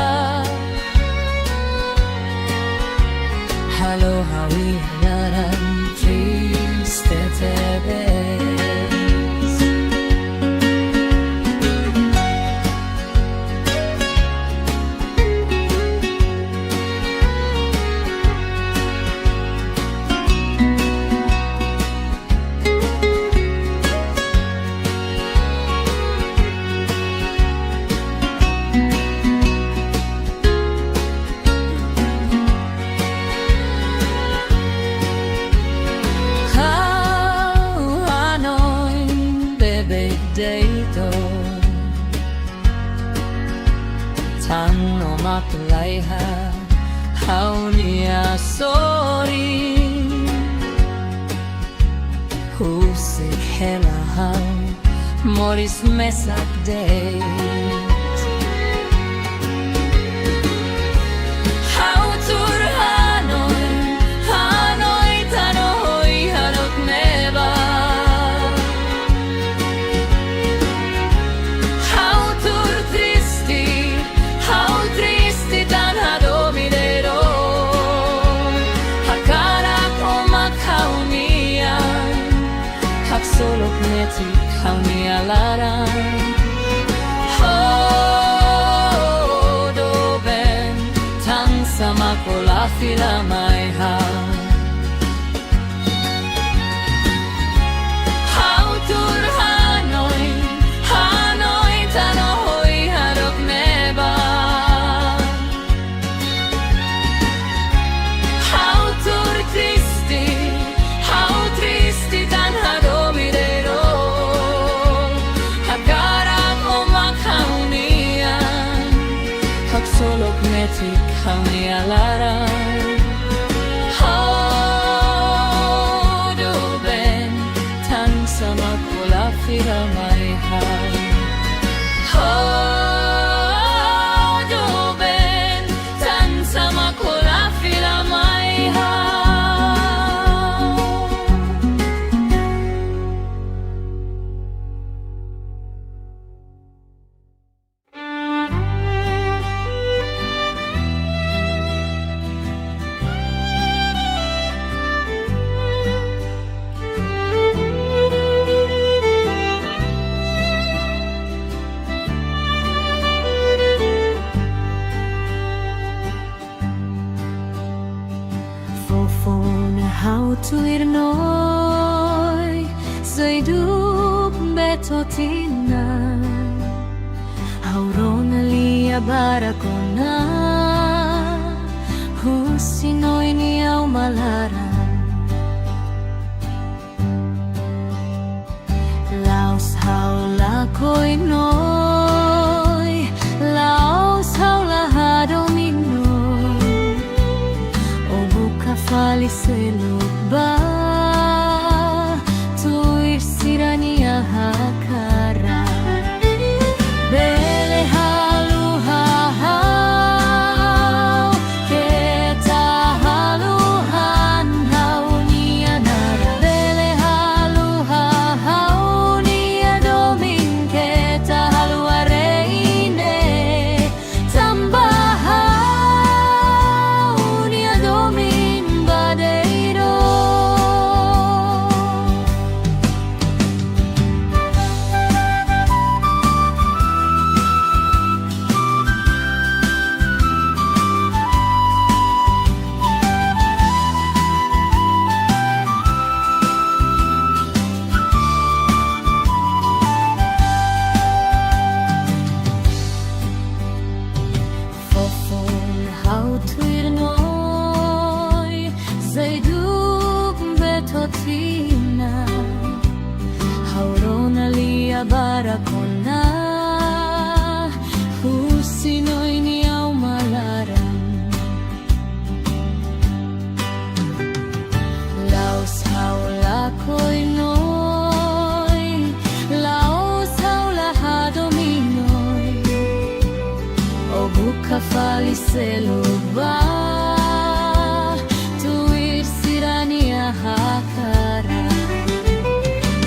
halo hawi hanaran triste tebes deito Tanno maklaiha Haunia sori Husik hela hau Moris mesak deit Hau tur Hanoi Hanoi tanoi hanok neba Hau tur tristi tan hadomidero Hakarak omak haunian Hak solok netik haunia larang Hodo ben tang sama kola fila mai hau Hau tur Hanoi Hanoi tanoi hanok neba Hau tur tristi tan hadomidero Hakarak omak haunian Hak solok metik haunia larang Hodo ben tan sama kola fila mai hau Hodo ben tan sama kola fila mai hau Fofona hau tuir noi Zaiduk betotina Haurona lia barakona Husinoi ni au malaran Laos hau lakoi noi Laos hau lahadominoi O buka fali seluba Tuir sirania hakara Bele halu hahau Keta halu hanhau nia nara Bele halu hahau nia domin Keta halu areine Tambahau nia domin badeiro Fofon hau tuir noi Zaiduk betotina Haurona lia barakona Husinoi ni au malaran Laos hau lakoi noi Laos hau lahadominoi O buka fali seluba Tuir sirania hakara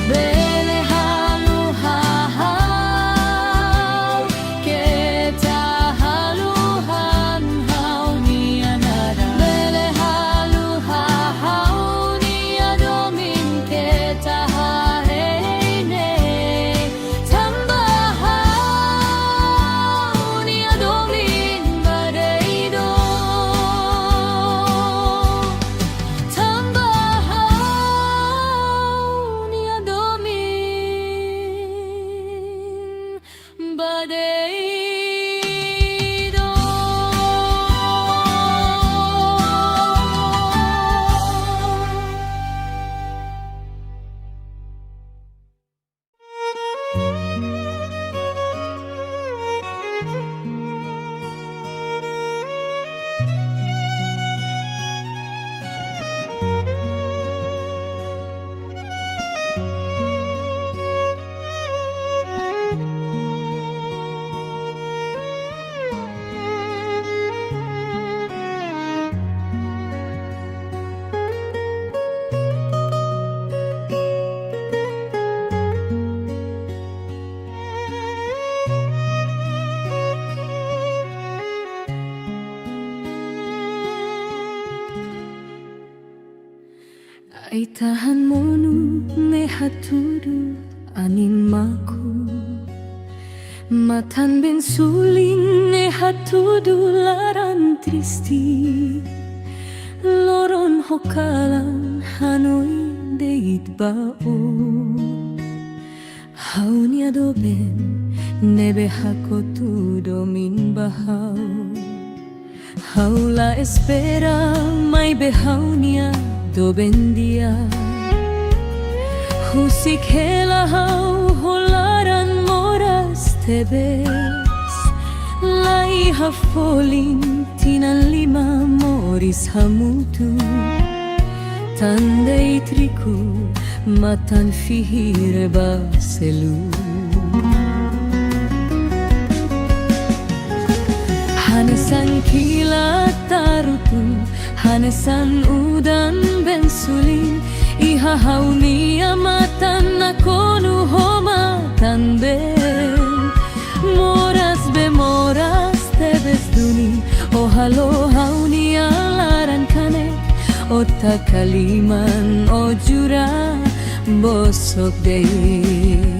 Bele halu hahau Keta halu hanhau nia nara Bele halu hahau nia domin Keta hareine Tambahau nia domin badeiro hatudu animaku Matan ben suling hatudu laran tristi Loron hokalan hanoi deit bao Haunia doben nebe hakotu domin bahau Haula espera mai behaunia doben dia Husik hela hau holaran moras tebes Lai hafolin tinan lima moris hamutu Tandai triku matan fihir baselu Hanesan kilat tarutu Hanesan udan bensulin Iha hauni amatan nakonu homatan ben Moras be moras tebes duni O halo hauni alaran kanek Ota kaliman o jura bosok deh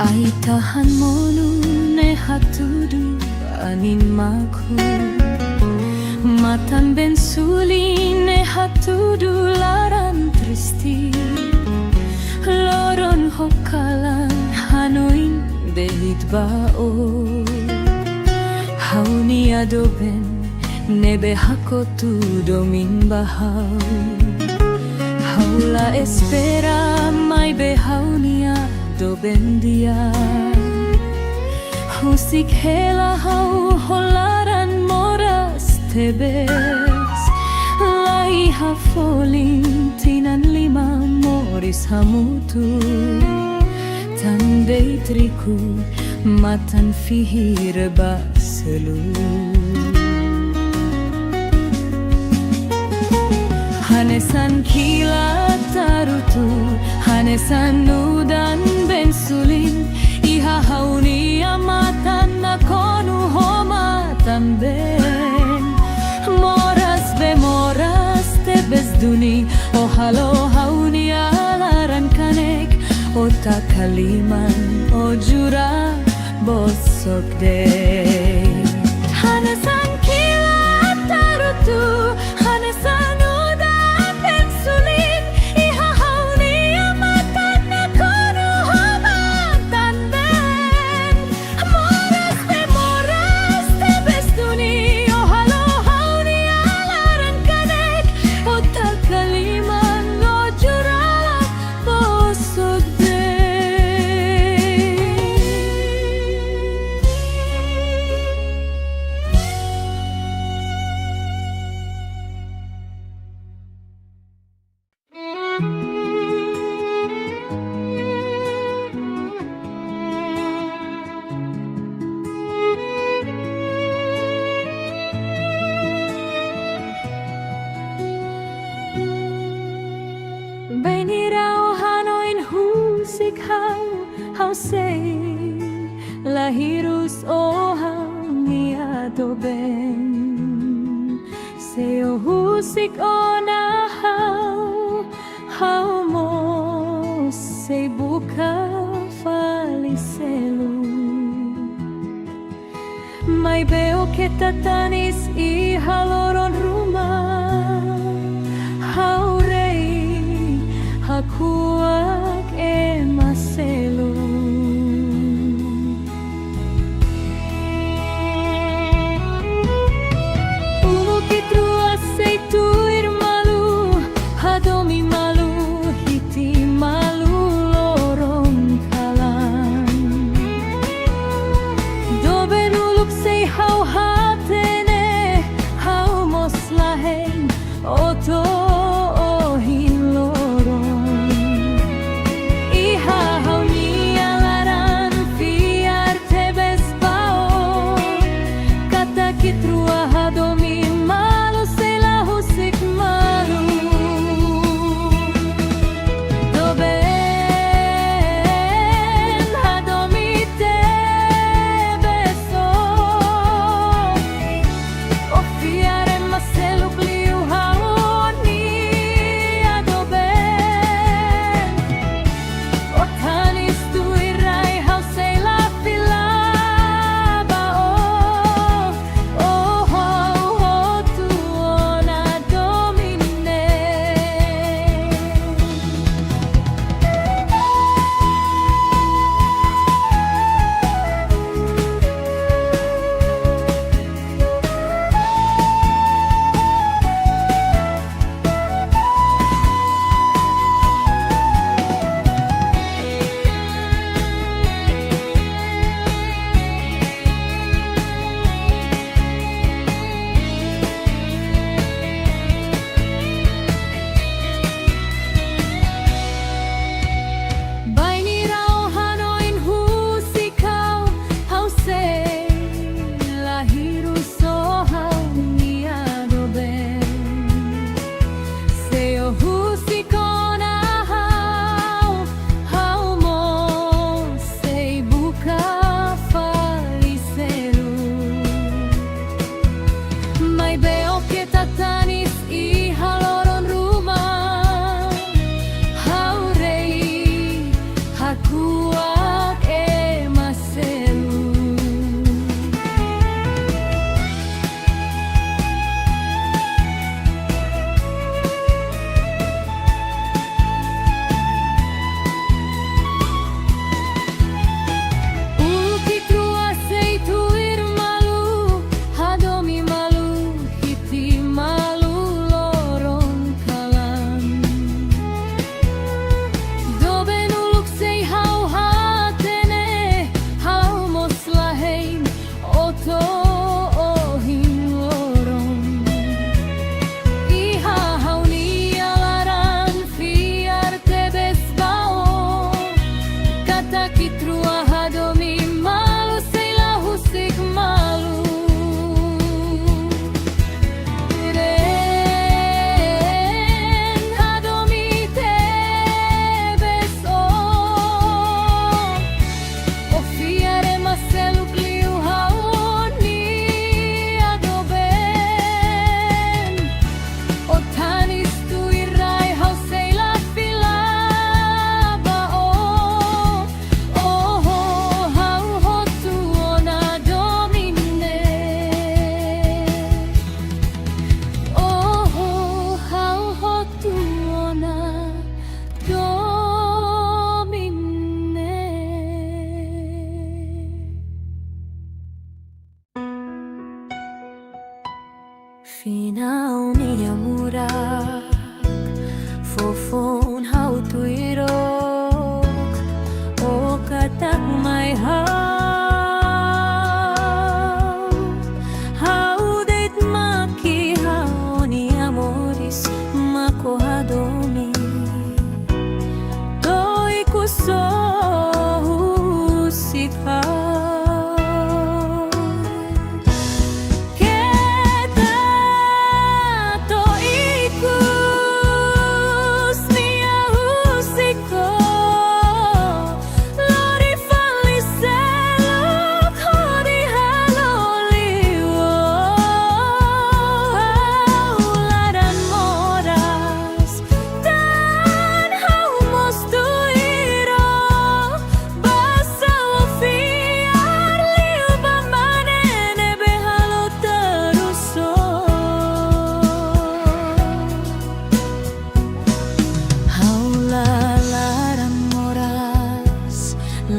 Ai tahan monu ne hatudu animaku Matan ben suli ne hatudu laran tristi Loron hokalan hanoin deit bao Hauni adoben nebe hakotu domin bahau Haula espera mai behaunia doben dia Husik hela hau holaran moras tebes Lai hafolin tinan lima moris hamutu Tandai triku matan fihir baselu Hanesan kilat tarutu Hanesan udan bensulin Iha hauni amatan nakonu homatan ben Moras be moras tebes duni O halo hauni alaran kanek Ota kaliman o jura bosok deh Hanesan kilat tarutu Hanesan Hau sei lahirus o haunia doben Seo husik o na hau mo sei buka faliselu Mai beo que tatanis I haloron rumah Hau rei hakuak emaselu sakit ruah hadomi malu seila husik malu ren hadomi tebes o fiare maselu kliu haoni adoben o tanis tu irai hau seila fila ba o hau hotu ona domine hau hotu ona domine. Finaw niya murak fofon hau tuirok o katak may hau date maki hau ni amoris makohadomi toi kuso husipau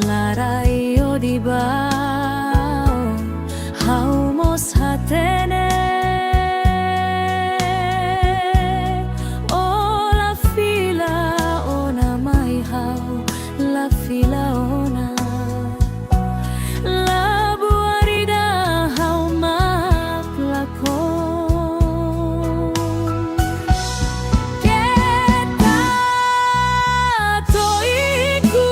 Laraio di bao haumos hatene o la fila ona mai hau la fila ona la buarida hau mak lakon Keta toiku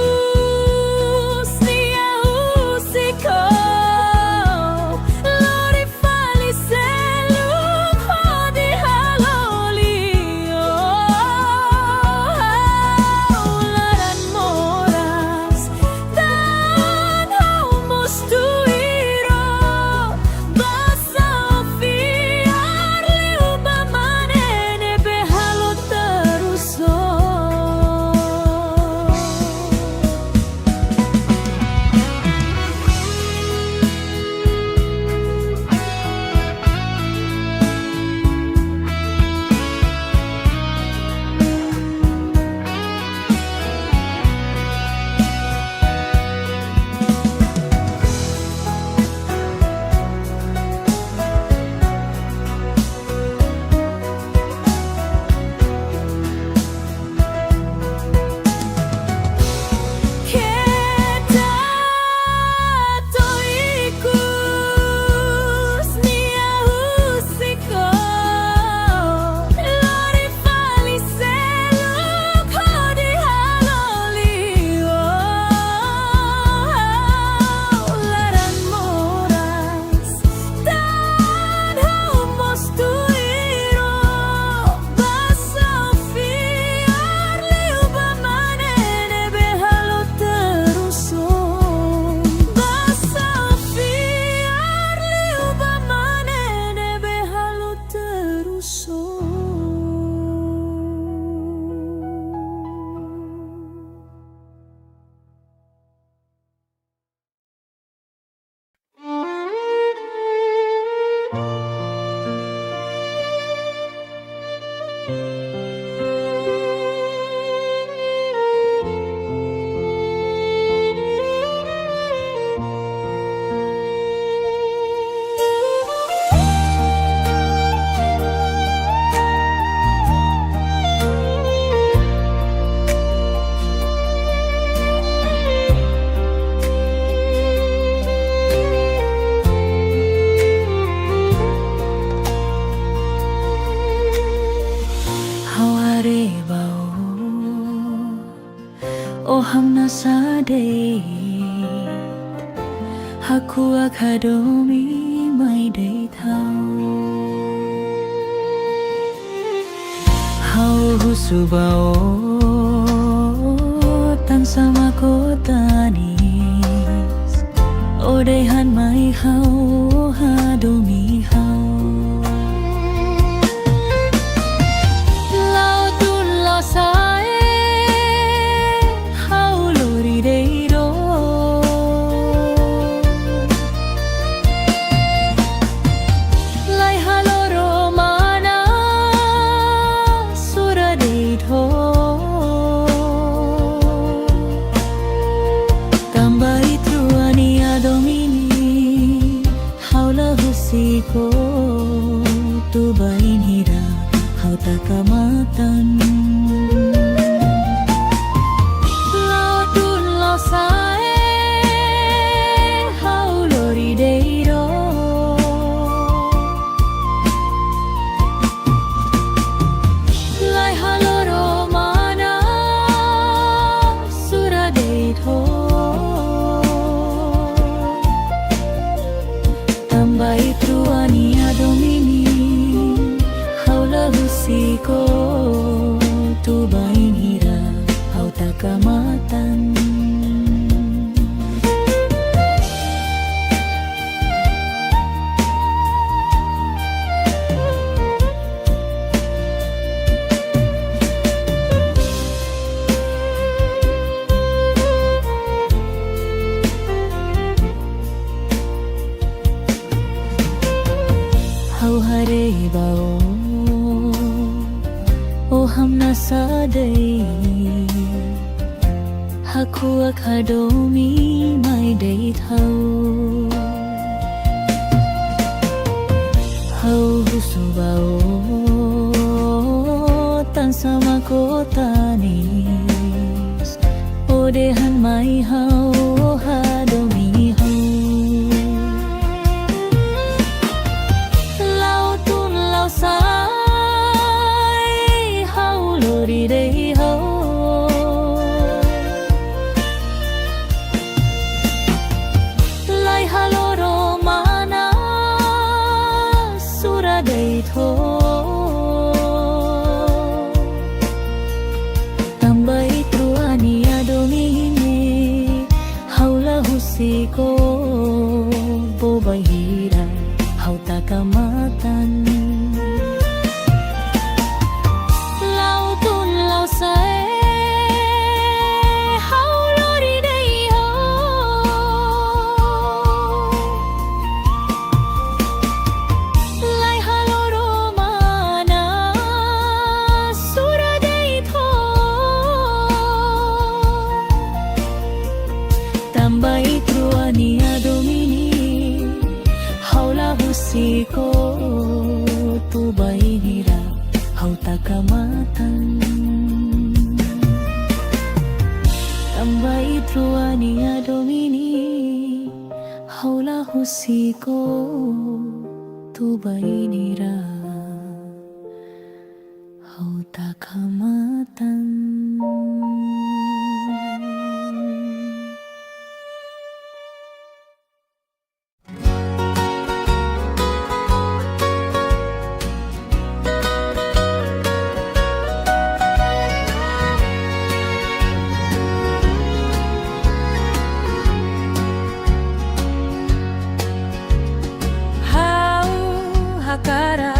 Aku akademiไม่ได้เท่าเฮารู้สึกว่าตั้งสมาโกตานีโอได้หันไม่เฮาหาดูมีเฮาเราตุนเราสายเฮาโลดีได้โดไลฮาโลโรมานาสุระได้โทKo tu bain hira hau takamatan lao tun lao sae hau lori deiro lai haloro mana sura deito tambai truani adomini haula husiko tu bain hira hau takamatan hau hare bao o hamna sadai haku akademi mai dai thau hau husu bao tan sama kota ni o de han mai hau hadomi hau sai hau lori dei ho lai haloro mana sura dei tho tambai truani adomini haula husiko bobai hira hau takamatan tambai truani adomini haula husiko tu bainira hau takamatan tambai truani adomini haula husiko tu bainira hau takamatan Cara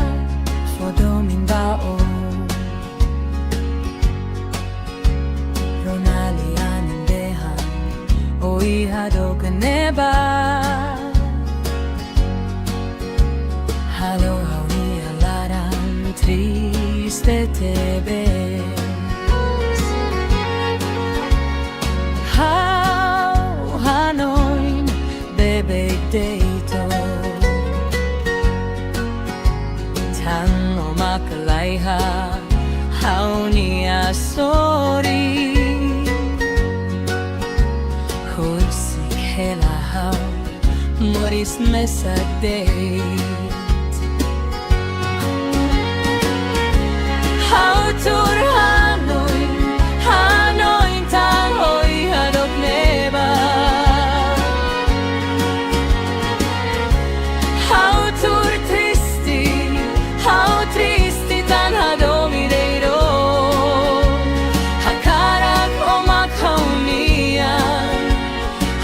fodomin bao Ronali anindehan Oi hado kaneba Halo hawi alaran triste tebe How hanoin bebe deito Tango makalaiha hau ni asori Husik hela hau moris mesadeit Hau tur hanoi hanoi tang hoi hadok neba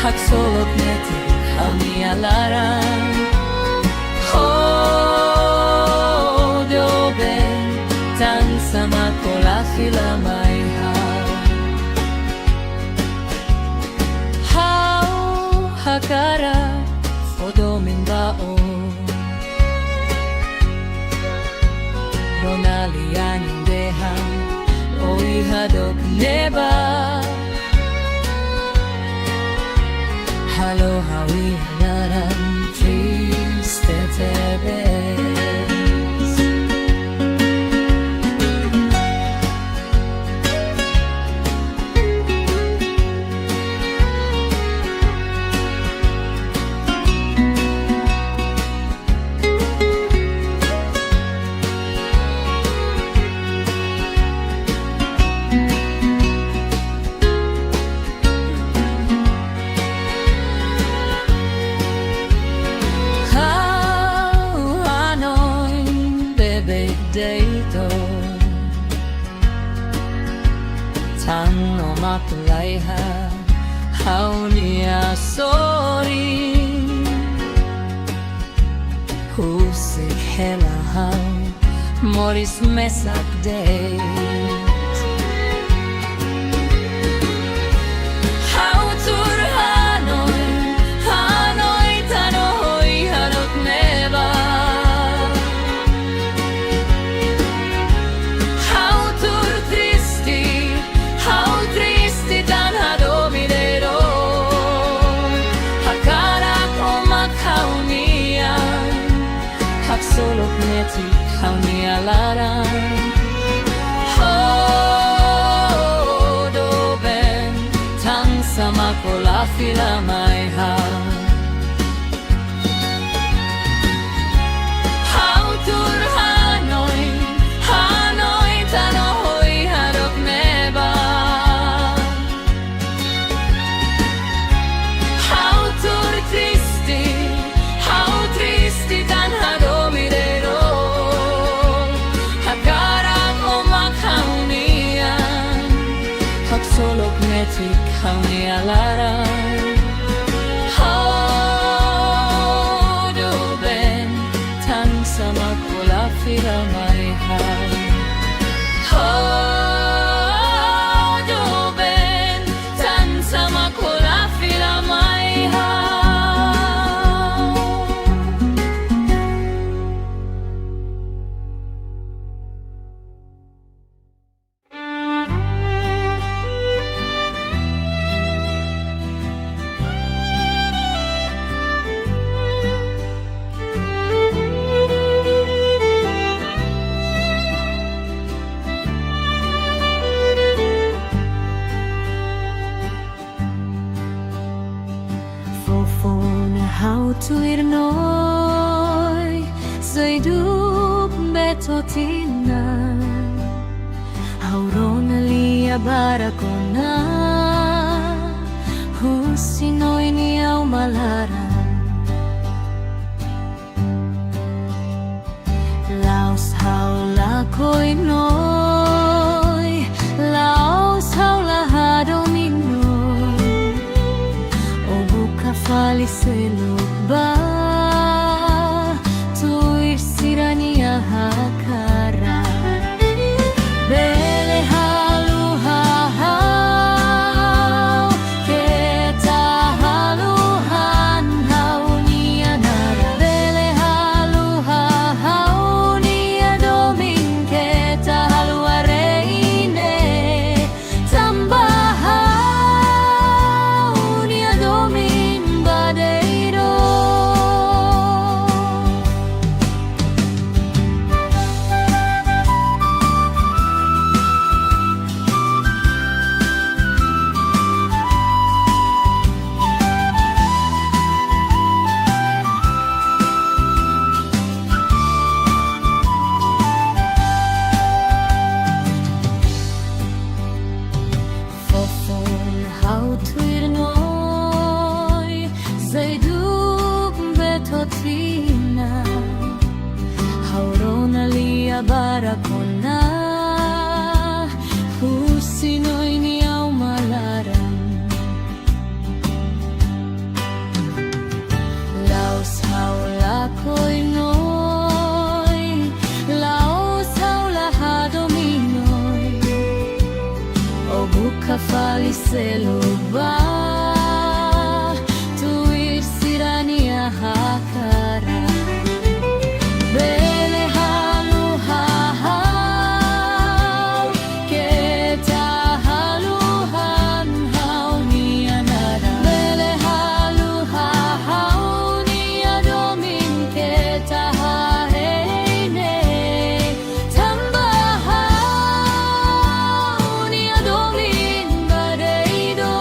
Haksolok neti kami alarang Hodoben tan sama kola fila mai hau hakara odomin baon Ronalian indeham oi hadok neba Halo hawi hanaran triste tebes Dito Tan no matulaiha Haunia sorry Husik hela hau Moris mesak date Hau tur Hanoi Hanoi tanoi hanok neba Solok neti kami alarang Hodoben tan sama kola fila mai Hau tur Hanoi Hanoi tanoi hadok neba Hau tur tristi tan hadok Solok neti kami alarang Hodoben tan sama kola fila mai Hodoben tan sama kola fila mai Hau tuir noi Zai dup betotina Hau rona lia barakona Husinoi ni au malaran Laos hau lakoi noi Laos hau lahado minoi O buka faliselok ba Tuir sirania hakara Bele halu hahau Keta haluhan hau nianara Bele halu hahau nia domin Keta halu areine Tambahau nia domin badeiro seluba tuir sirania hakara bele halu hahau keta haluhan hau ni anara bele halu hahau ni adomin keta haene tambahau ni adomin badaido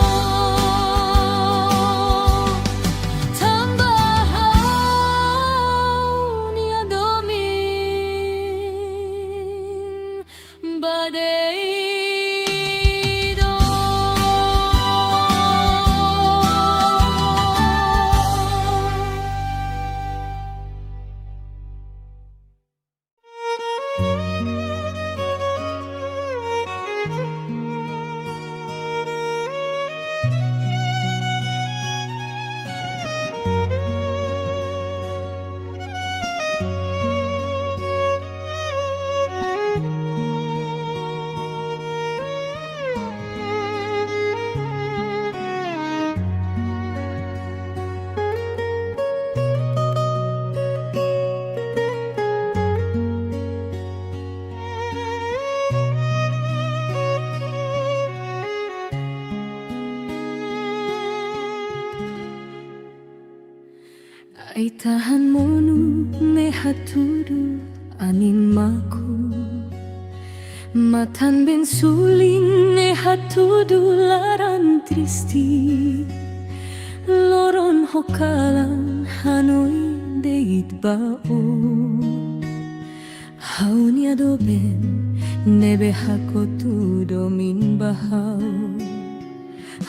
tambahau ni adomin badaido. Ay tahan monu ne haturu animaku matan ben suling ne hatudu laran tristi loron hokalan hanoi deit bao haunia doben nebe hakotu domin bahau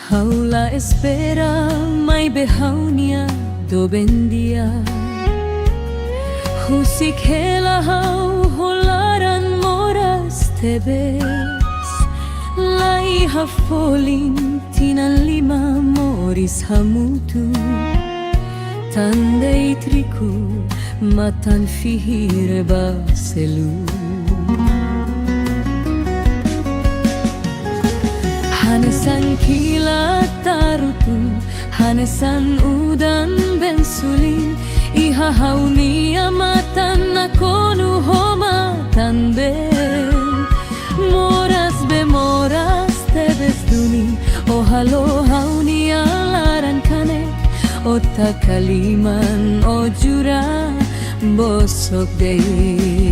haula espera mai behaunia doben dia husik hela hau holaran moras tebes lai hafolin tinan lima moris hamutu tandei triku matan fihir baselu hanesan kilat tarutu hanesan udan bensulin iha hauni amatan nakonu homatan ben moras bemoras tebes duni ohalo hauni alaran kane ota kaliman ojura bosok dei.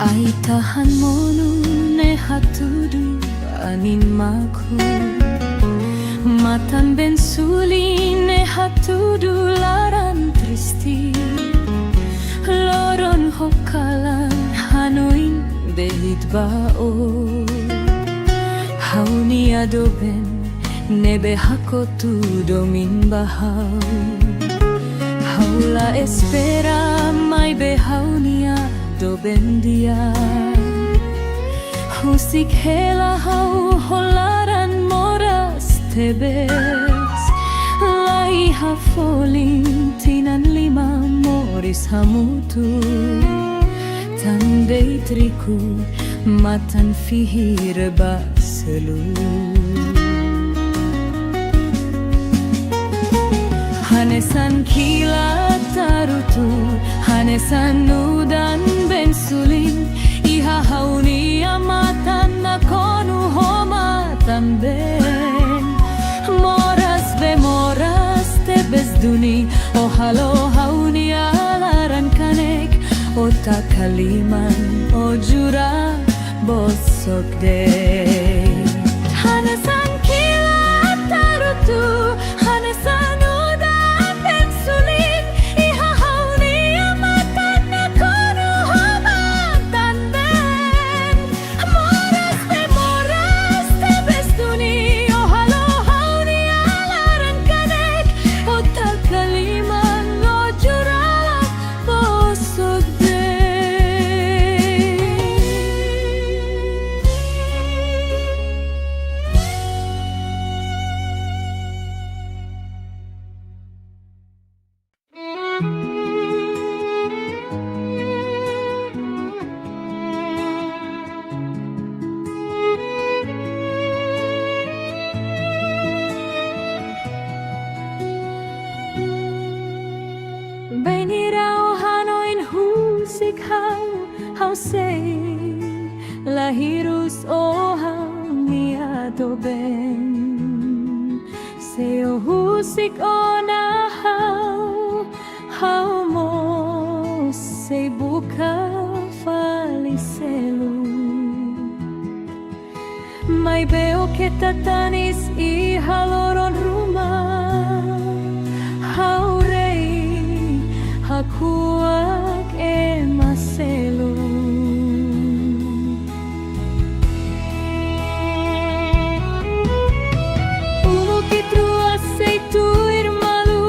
Ay tahan monu ne hatudu animaku matan ben suli ne hatudu laran tristi loron hokalan hanoin deit bao hauni adoben nebe hakotu domin bahau haula espera mai behaunia doben dia husik hela hau holaran moras tebes lai hafolin tinan lima moris hamutu tandei triku matan fihir baselu hanesan kilat tarutu hanesan udan bensulin iha hauni amatan nakonu homatan ben moras bemoras tebes duni ohalo hauni alaran kanek ota kaliman ojura bosok dei hanesan kilat tarutu hanesan udan bensulin iha hauni amatan nakonu homatan ben moras bemoras tebes duni ohalo hauni Baini rao hanoin husik hau sei lahirus o hau niado ben seo husik o na hau mo sei buka falicelu mai beo que tatanis I haloron rumah hau hakuak emaselu Ulu kitrua seituir malu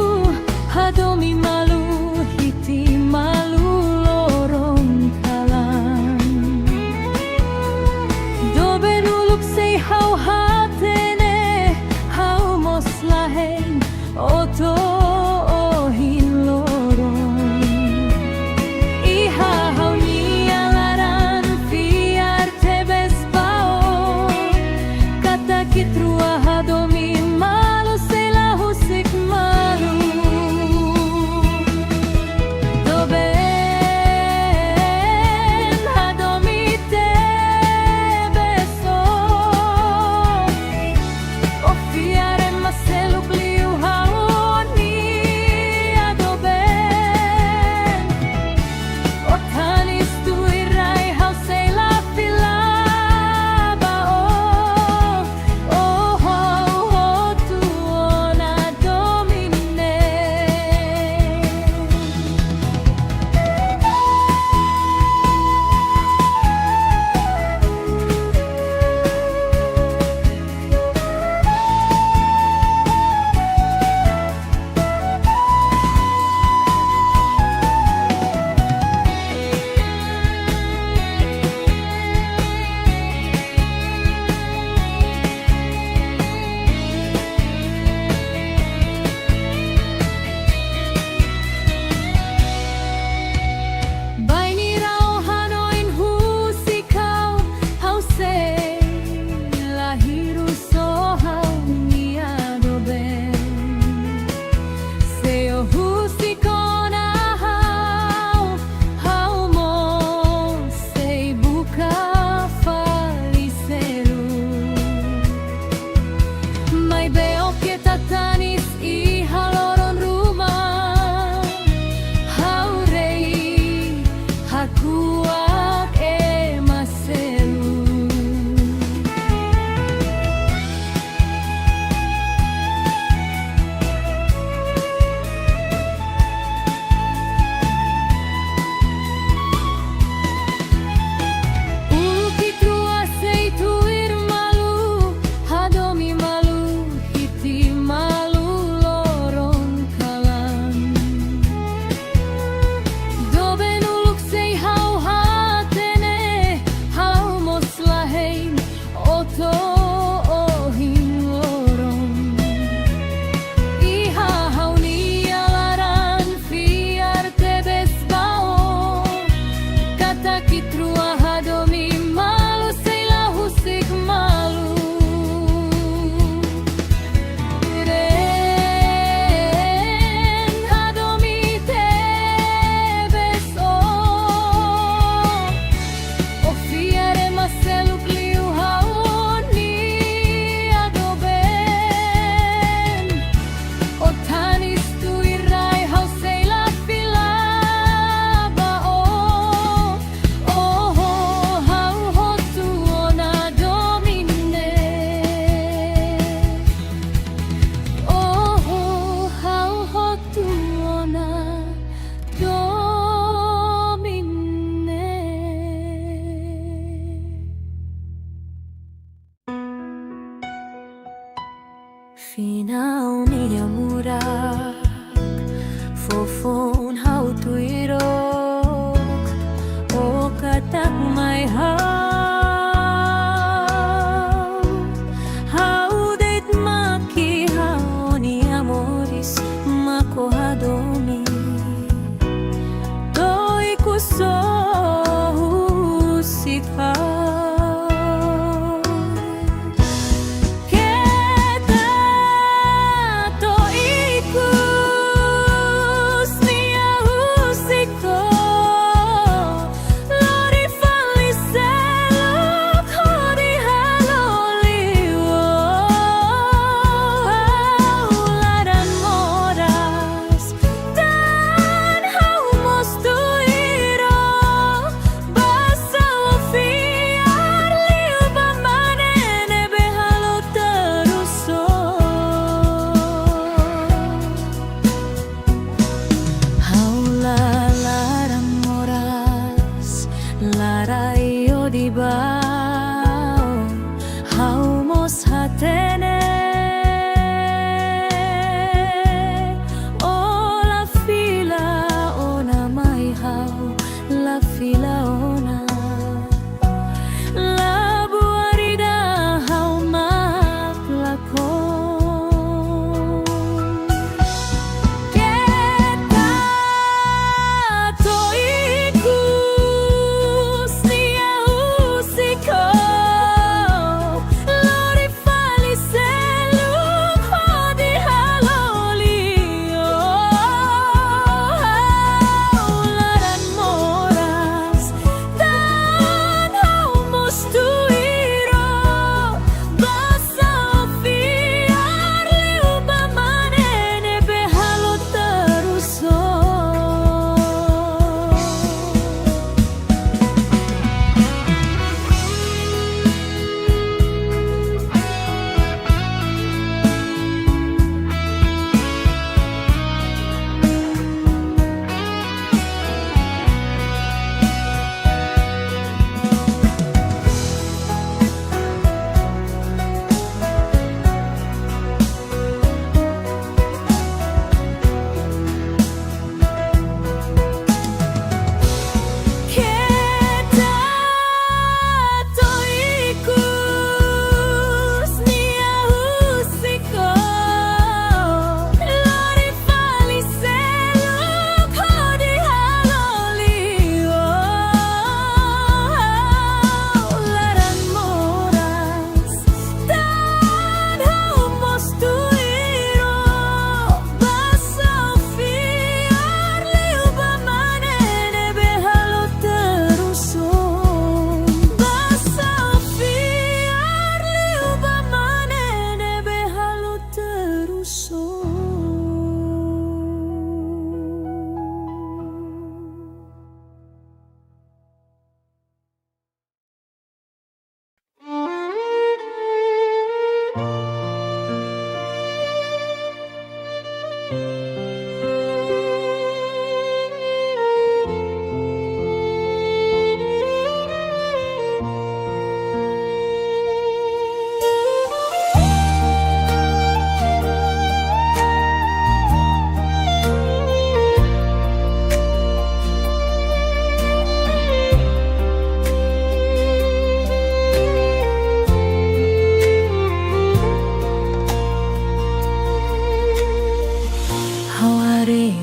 hadomi malu hiti malu lorong talan doben uluk sei hau hatene hau mosla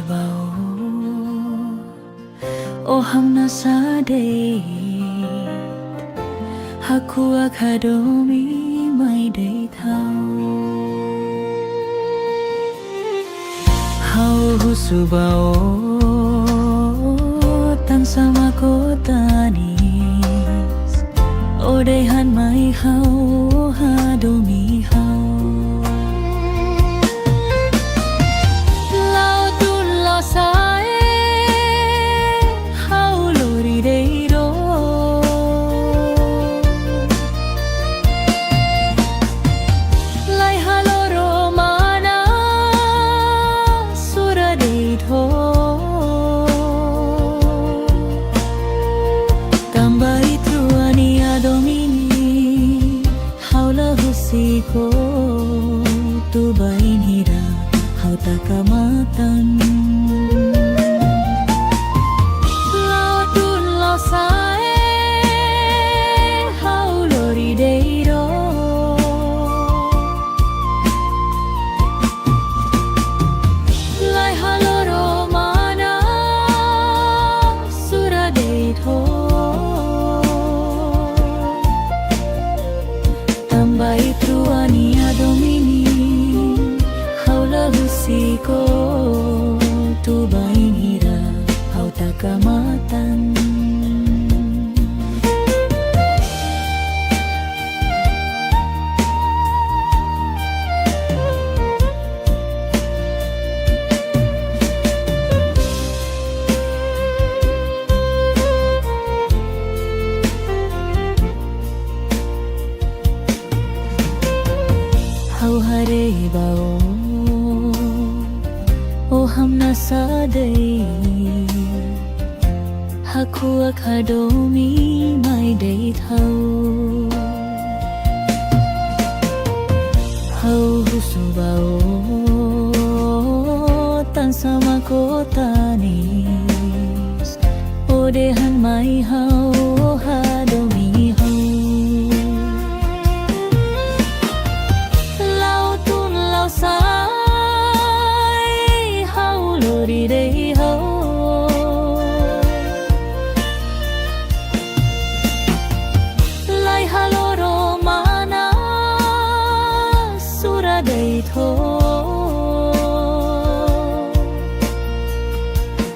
bao o ham na sa day haku akadomi mai day thao hau husu bao tan sama ko tanis o day han mai hau hadomi hau lao tun lo sai hau lori day do lai halo romana sura day tho tambai truani adomini haula husiko tu bain hira hau takamatan lao tun lo sae hau lori deiro lai halo romana sura deito tambai truani adomini haula husiko tu bain hira hau takamatan hau hare bao o ham na sa day haku akadomi mai day thao hau husu bao tan sama ko tanis o de han mai hau hadomi hau lao tun lao sai hau lori day hau lai halo romana sura day tho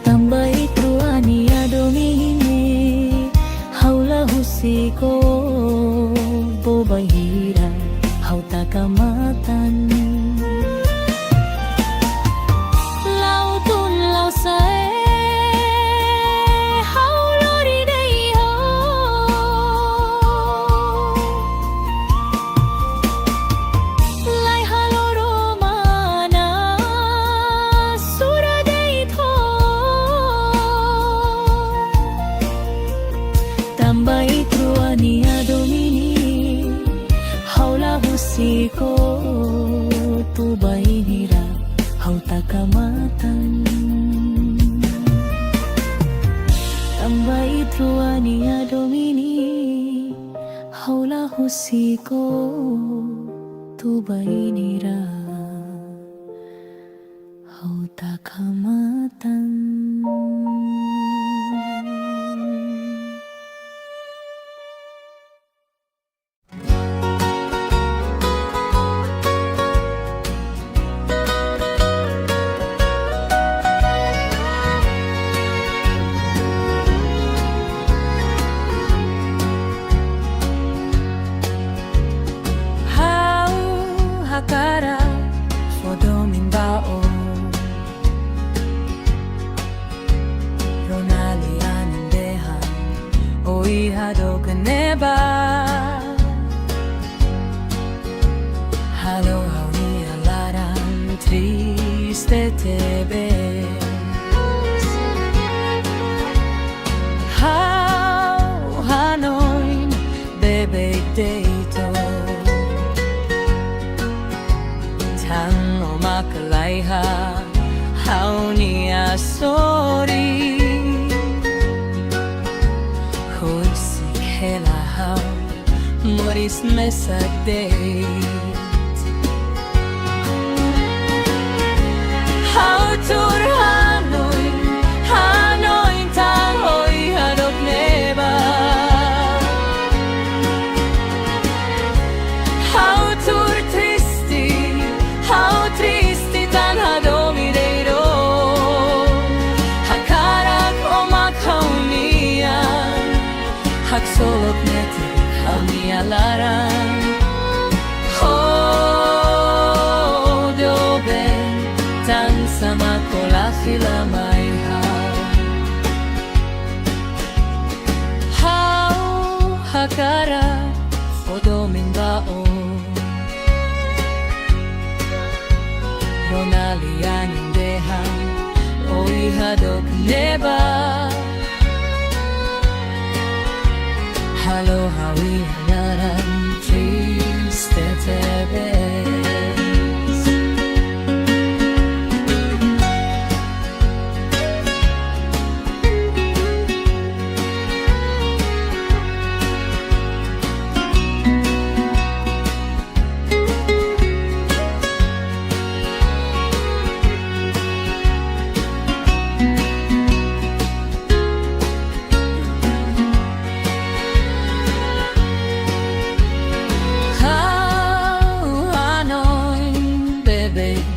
tambai truani adomini haula husiko bobai hira hau takamatan lao tun lao sae hau lori day ho lai halo romana sura day tho tambai truani adomini haula husiko tu bain hira hau takamatan tambai truani adomini haula husiko tu bain hira hau takamatan Hakara fodomin bao Ronali anandehan Oi hado kaneba Halo hauni alaran triste tebe How hanoin bebe deito Tango makalaiha hauni asori Husik hela hau moris mesagdeit How turhan Hagsolok neked, ha mi alaran. Odoben, tan sama kolafila mai hau. Hau hakara, odomin baon. Ronalian indehan, oi hadok neba. Halo hawi hanaran, triste tebes.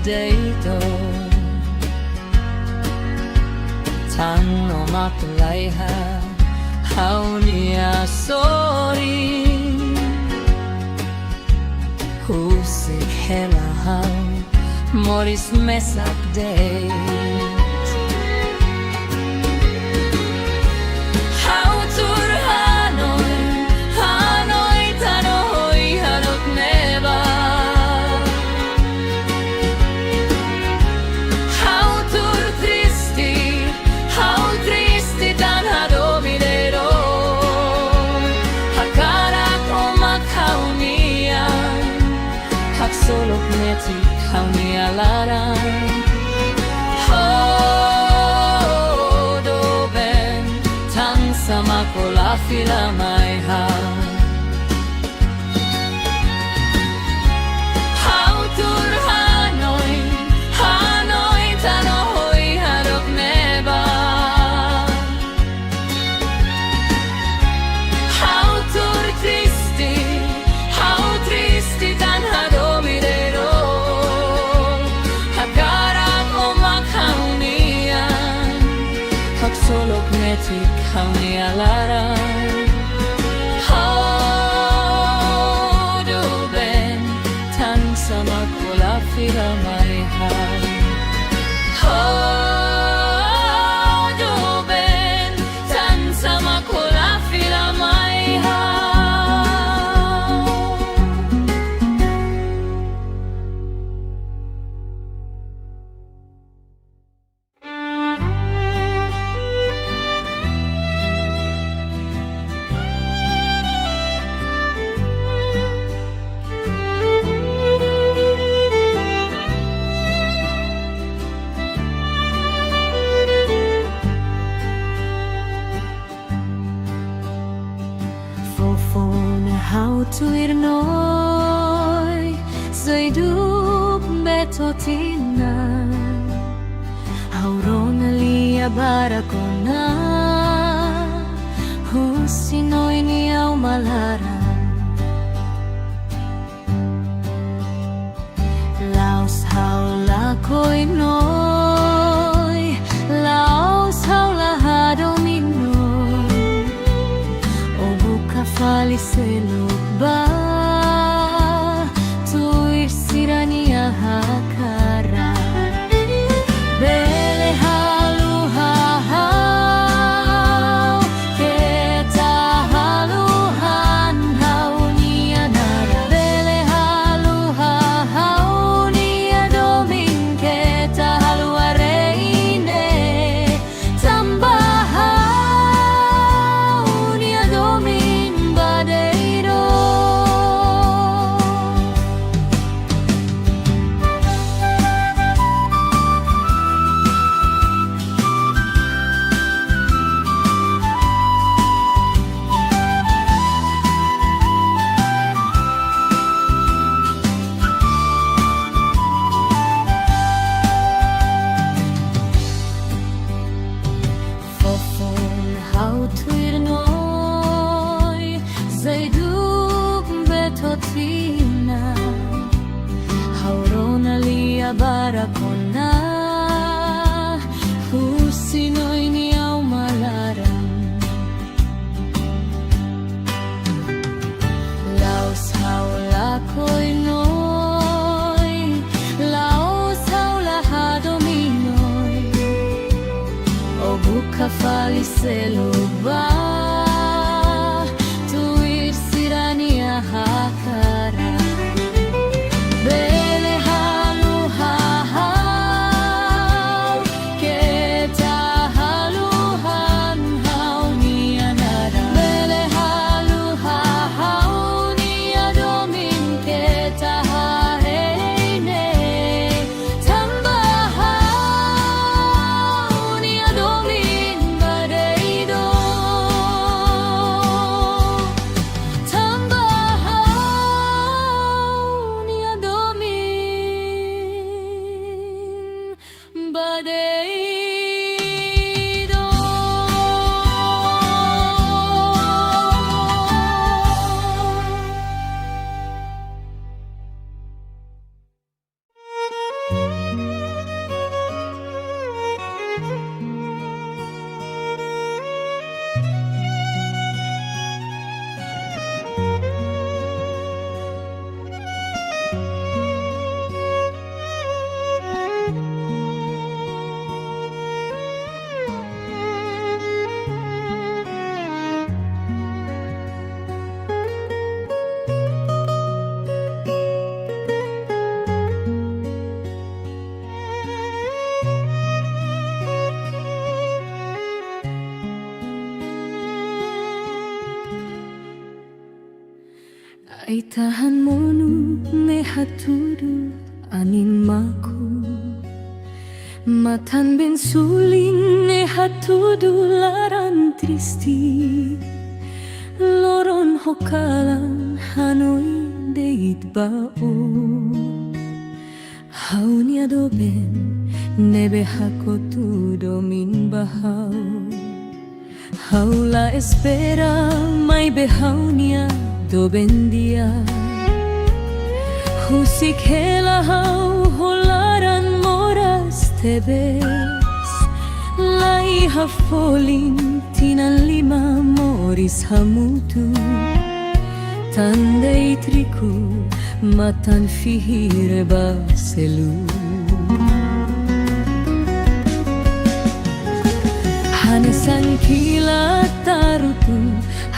Dito Tan no matulaiha Hau niya sorry Husik hela hau Moris mesak date Hau tur Hanoi Hanoi tanohoi hanok neba Hagsolok neked, ha mi alaran. Odoben, tan sama kolafila mai hau. Hau tur Hanoi, Hanoi tanohoi hadok neba. Hau tur tristi tan hadok Hagsolok neked, ha mi alaran. Odoben, tan sama kolafila mai hau. Odoben, tan sama kolafila mai hau. Hau tuir noi Zaidub betotina Hau ronalia barakona Husinoi ni au malaran Laos hau lakoi noi Laos hau lahado minoi O buka faliselok ba Tuir sirania hakara Bele halu hahau Keta haluhan hau nianara Bele halu hahau niadomin Keta halu areine Tambahau niadomin badeiro barakona Husinoy ni au malaran ukafali seluba tuir sirania hakara bele halu hahau keta halu han hau ni anara bele halu hahau ni adomin keta haene tamba hau ni adomin badeido tamba hau ni adomin badeido. Ay tahan monu ne haturu anin maku matan ben suling ne hatudu laran tristi loron hokalan hanoi deit bao haunia doben nebe hakotu domin bahau haula espera mai behaunia do bendia husik hela hau holaran moras tebes lai hafolin tinan lima moris hamutu tandei triku matan fihire baselu hanesan kila tarutu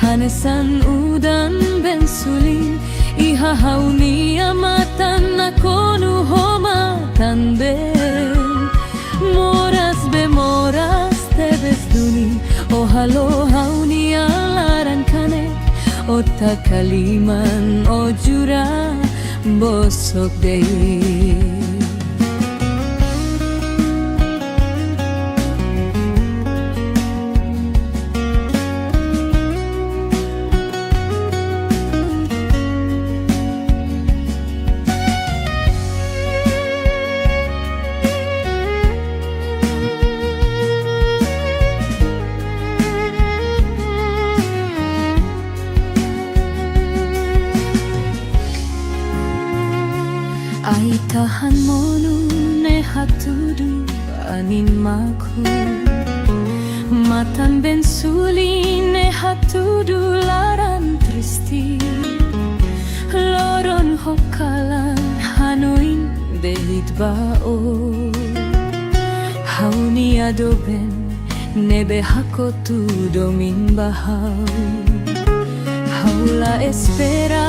hanesan udan bensulin iha hauni amatan nakonu homa tamben moras bemoras tebes duni ohalo hauni alaran kane ota kaliman ojura bosok dei. Ay tahan monu ne hatudu anin maku matan ben suli ne hatudu laran tristi loron hokalan hanoin deit bao hauni adoben nebe hakotu domin bahau haula espera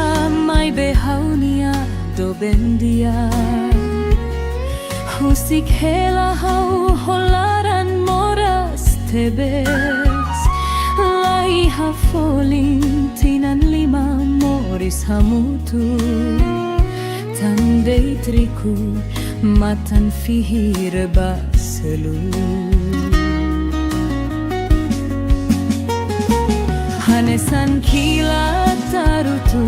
mai behaunia do bendia husik hela hau holaran moras tebes lai hafolin tinan lima moris hamutu tandei triku matan fihir baselu hanesan kila tarutu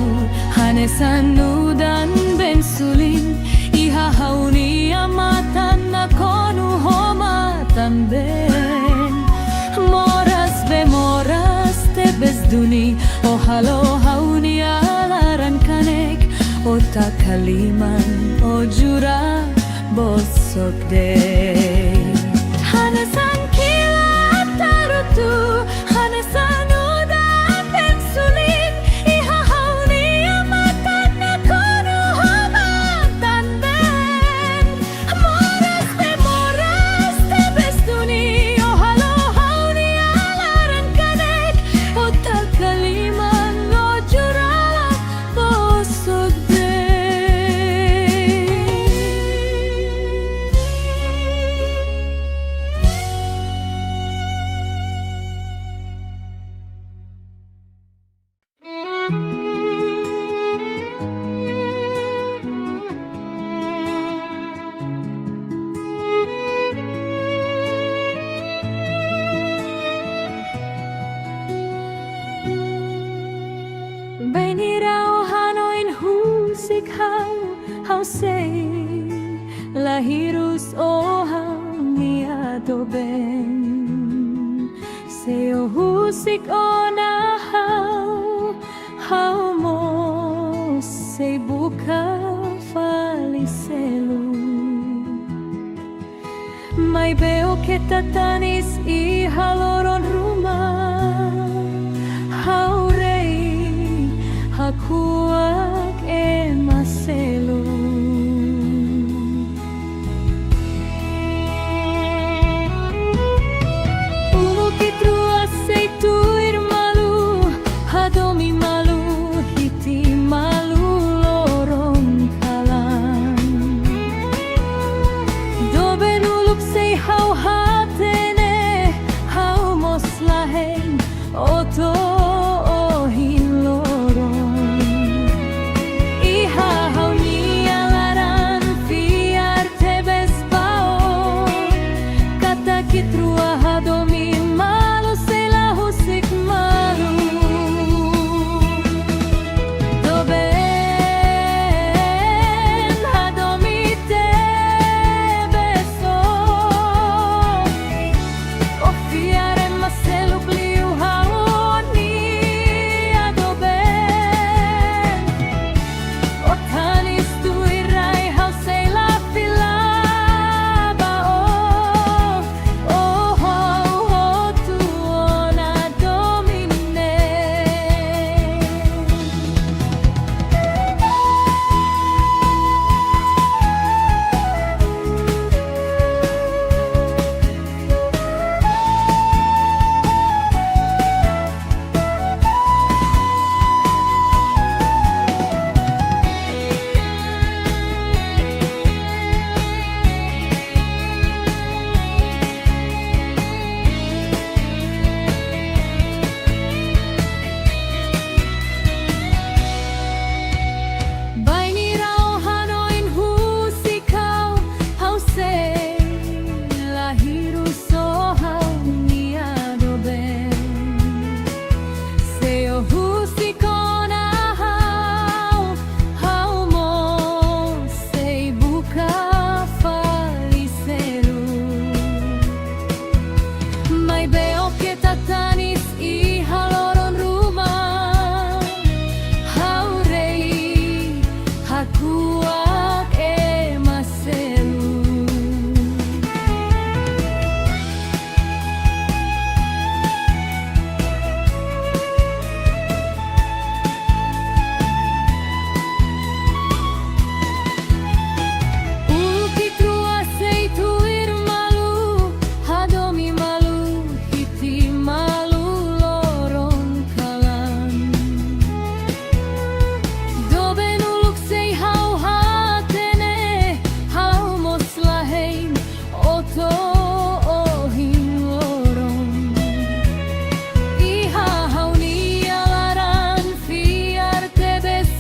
hanesan udan bensulin iha hauni amatan nakonu homa tamben moras bemoras tebes duni ohalo hauni alaran kanek ota kaliman ojura bosok dei hanesan kila tarutu hanesan udan bensulin iha hauni amatan nakonu homa tamben moras bemoras tebes duni ohalo Hau sei lahirus o hau niado ben se o husik o na hau mo se buka falicelu mai beo que tatanis I haloron rumah hau rei hakuak e maselu Hadomi malu, hiti malu lorong kalan Dobe nuluk sei hau hatene Hau mos laheng oto ohin lorong Iha hau nialaran fiar tebes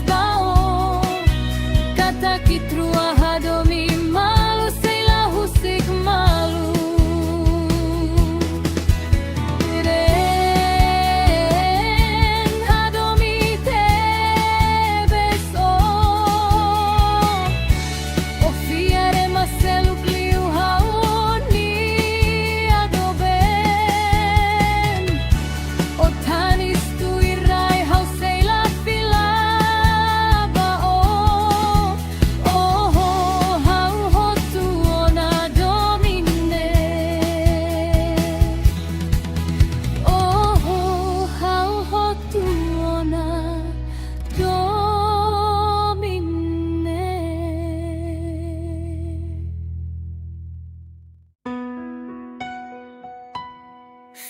bao Kata kitrua hadomi malu sei lahusik malu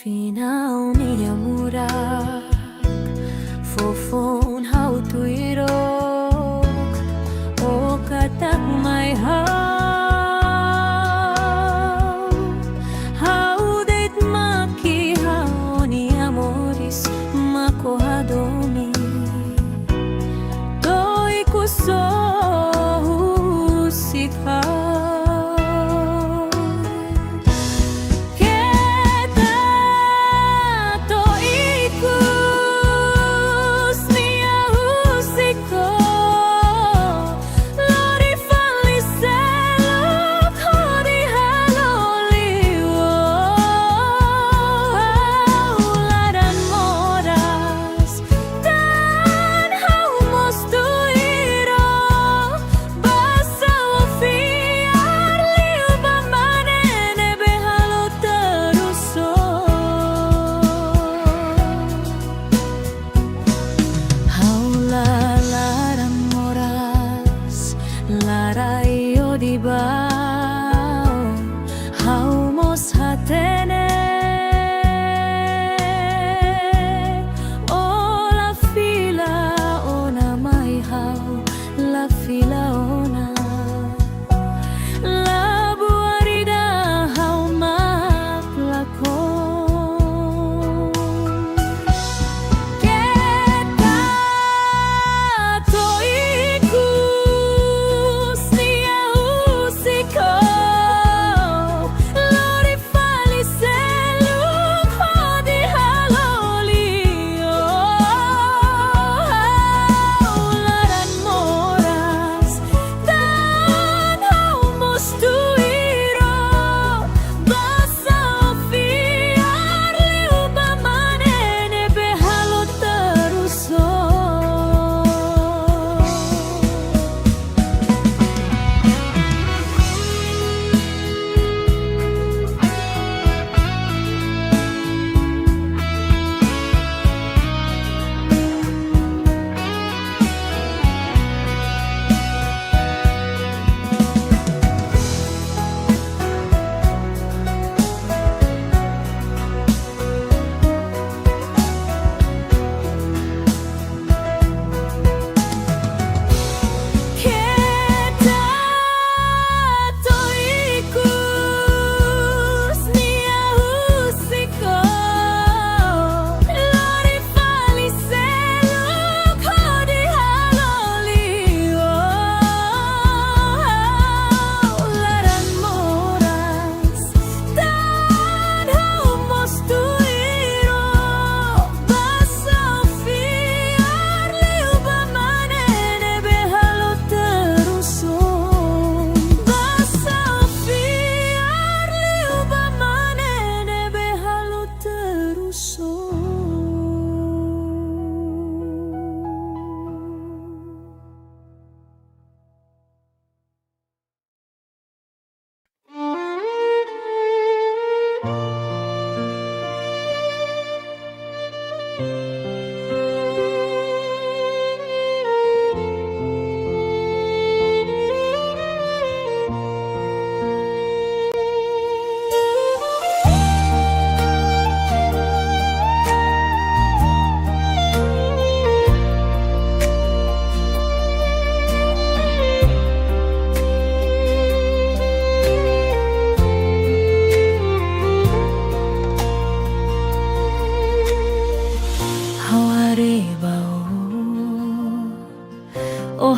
Finaw niya murak Fofon hau tuirok O katak may Hau det maki hau ni amoris Mako hadomi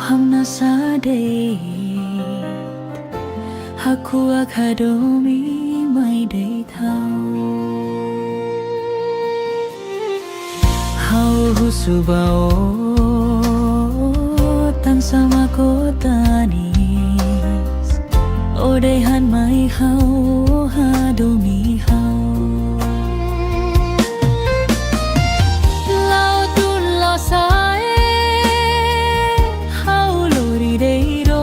hamna sade haku akadomi mai dei thau hau husubao tan sama kotanis ode han mai hau hadomi hau lao tun lo sai hau lori dei ro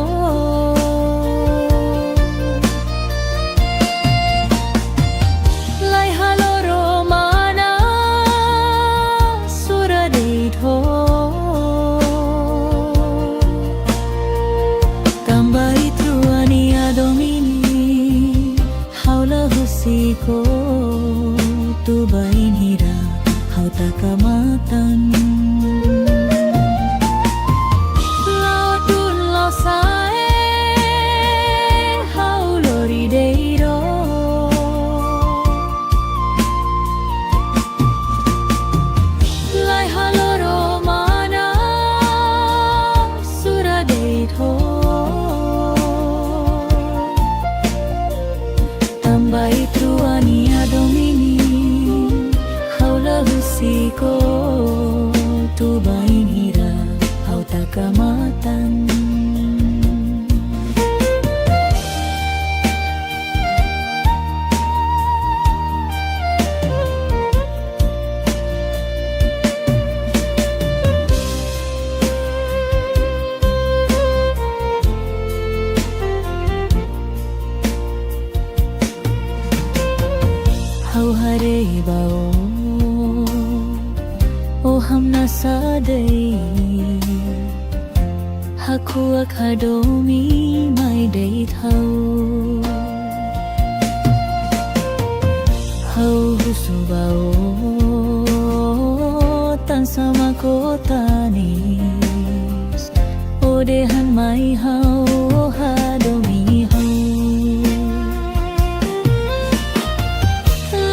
lai halo romana sura dei tho tambai truani adomini haula husiko tu bainira hau takamatan lao tun lo sae hau lori dei ro lai halo romana sura dei tho tambai truani adomini haula husiko tu bainira hau takamatan hau hare bao o hamna sadai haku akadomi mai dei thau hau husubao tan sama kotanis ode han mai hau hadomi hau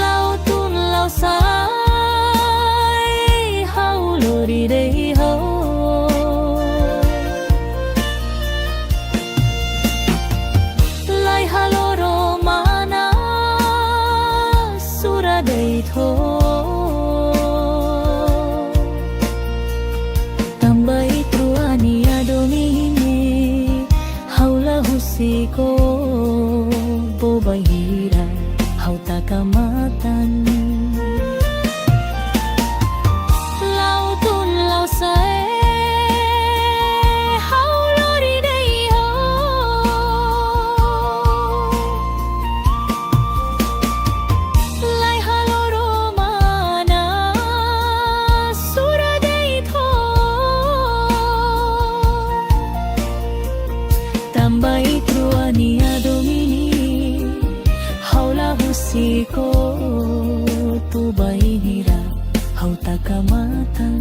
lao tun lao sai hau lori dei hau lai halo romana sura dei tho tambai truani adomini haula husiko bobaira hau takamatan lao tun lao sae hau lori dei ho lai halo romana sura dei tho tambai truani adomini haula husiko tu bainira hau takamatan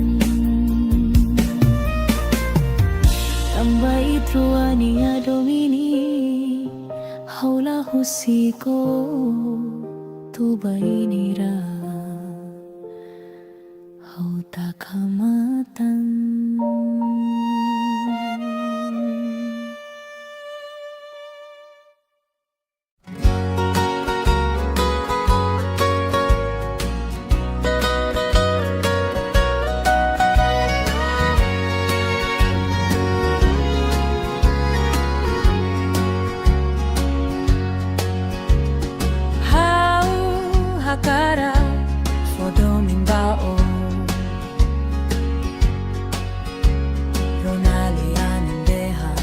tambai truani adomini haula husiko tu bainira hau takamatan Hakara fodomin bao Ronali anandehan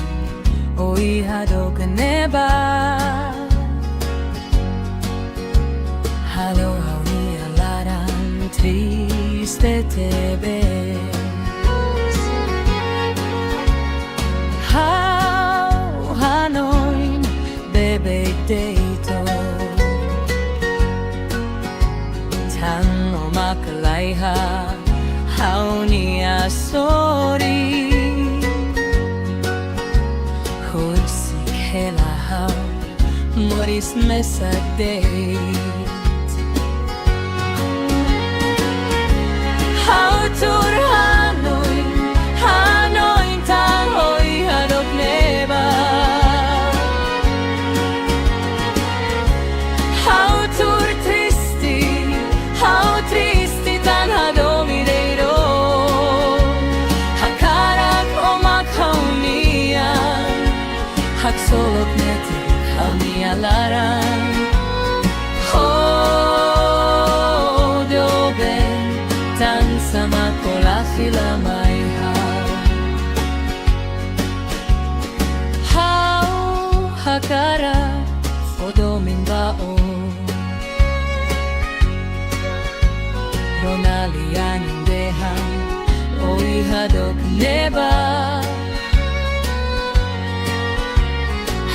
oi hado kaneba Halo hauni alaran triste tebe How hanoin bebe deito Tango makalaiha hauni asori Husik hela hau moris mesadeit How tur Hanoi Hanoi tang hoi Hagsulok neti kami alaran Doben tan sama kola fila mai hau hakara odomin baon Ronalian dehan oi hadok neba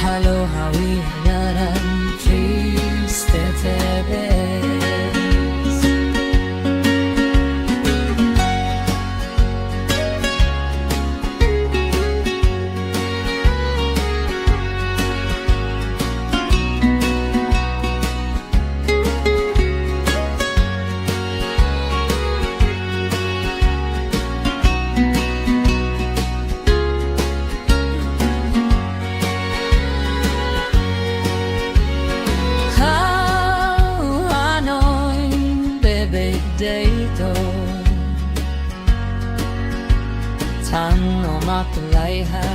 Halo hawi naran triste tebes dito Tan o makulaiha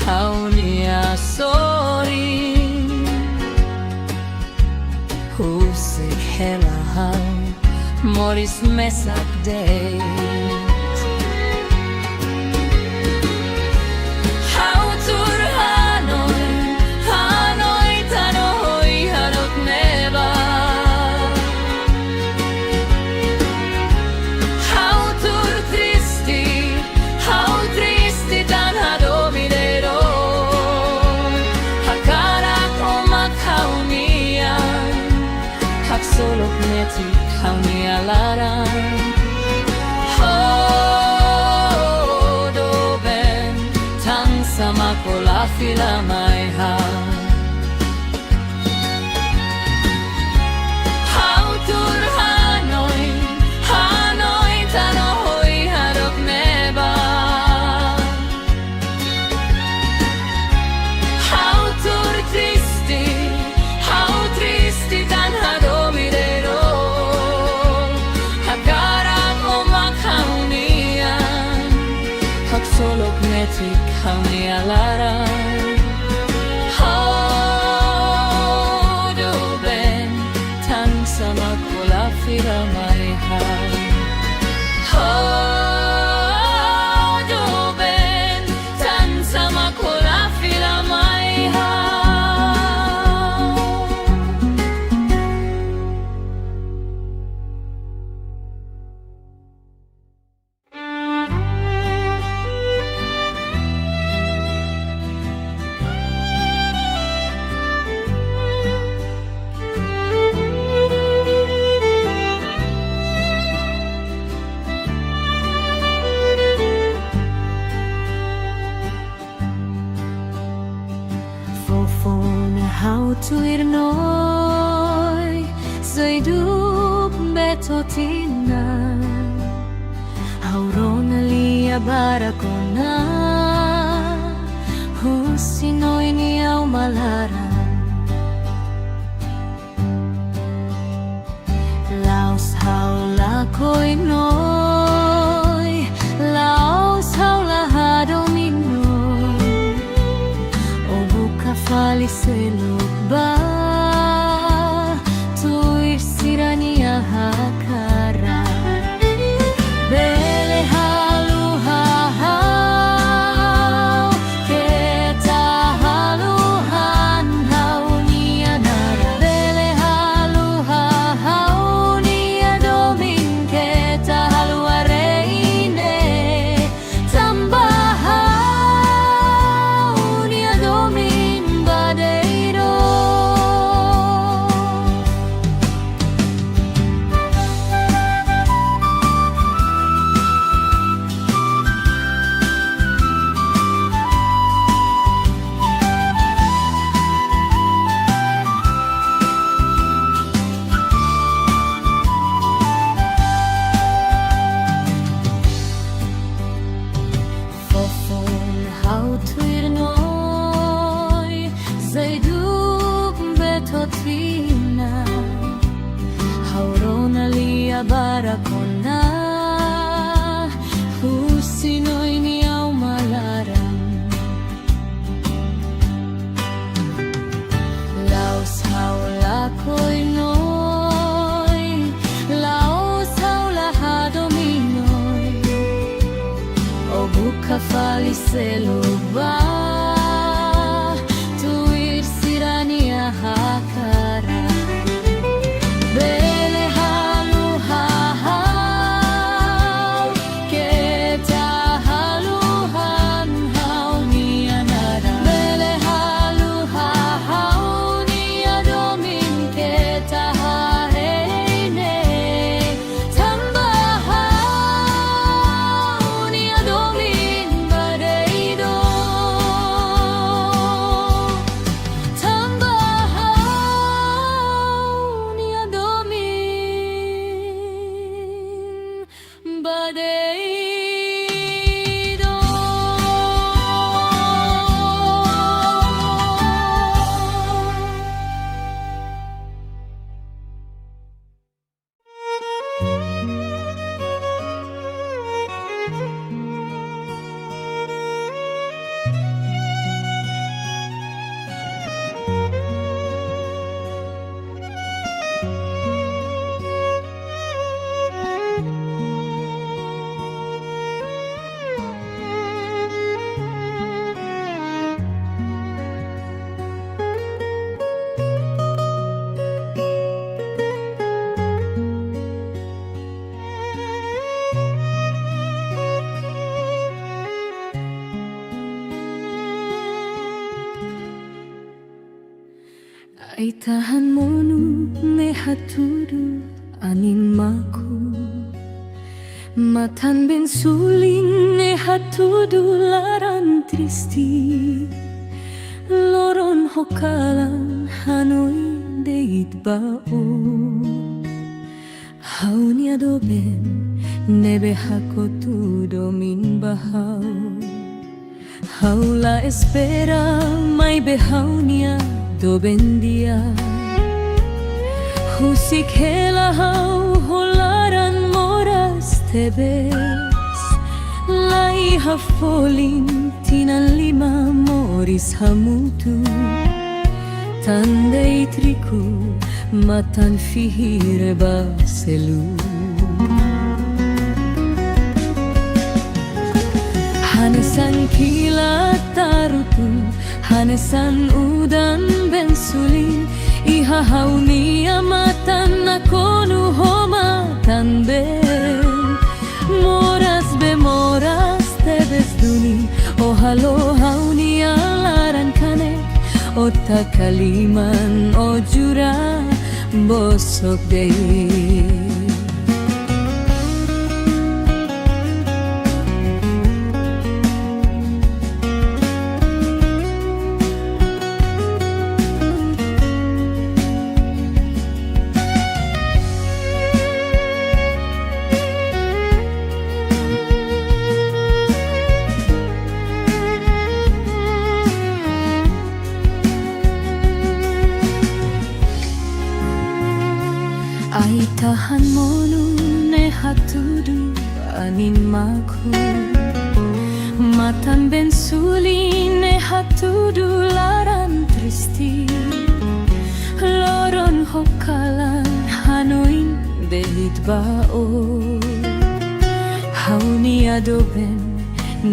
Hau niya sorry Husik helahau Moris mesak date Hau tur Hanoi Hanoi tanohoi hanok neba Hagsulok neti kami alaran Doben tan sama kola fila mai Hau tur Hanoi Hanoi tanohoi hadok neba Hau tur tristi tan hadomidero Hagaran o makaunian Hagsulok neti kami alaran Doben tan sama kola fila mai Doben tan sama kola fila mai Hau tuir noi Zaiduk betotina Hau ronalia barakona Husinoi ni au malaran Laos hau lakoi noi Laos hau lahadong faliselok ba tuir sirania hakara bele halu hau keta haluhan hau nianara bele halu hau nia domin keta halu areine tambah nia domin badeiro Fofon hau tuir noi Zaiduk betotina Hau ronalia barakona Husinoi ni au malaran seluba tuir sirania hakara bele halu hahau keta haluhan hau nianara bele halu hahau niadomin keta hareine tambahau niadomin badeido tambahau niadomin badeido. Ay tahan monu ne haturu anin maku matan ben suling ne hatudu laran tristi loron hokalan hanoi deit bao haunia doben nebe hakotu domin bahau haula espera mai behaunia doben dia husik hela hau holaran moras tebes lai hafolin tinan lima moris hamutu tandei triku matan fihir baselu hanesan kilat tarutu hanesan udan bensulin iha hauni amatan nakonu homatan ben moras be moras tebes duni ohalo hauni alaran kane ota kaliman ojura bosok dei. Ay tahan monu ne hatudu anin maku matan ben sulin ne hatudu laran tristi loron hokalan hanoin deit bao hauni adoben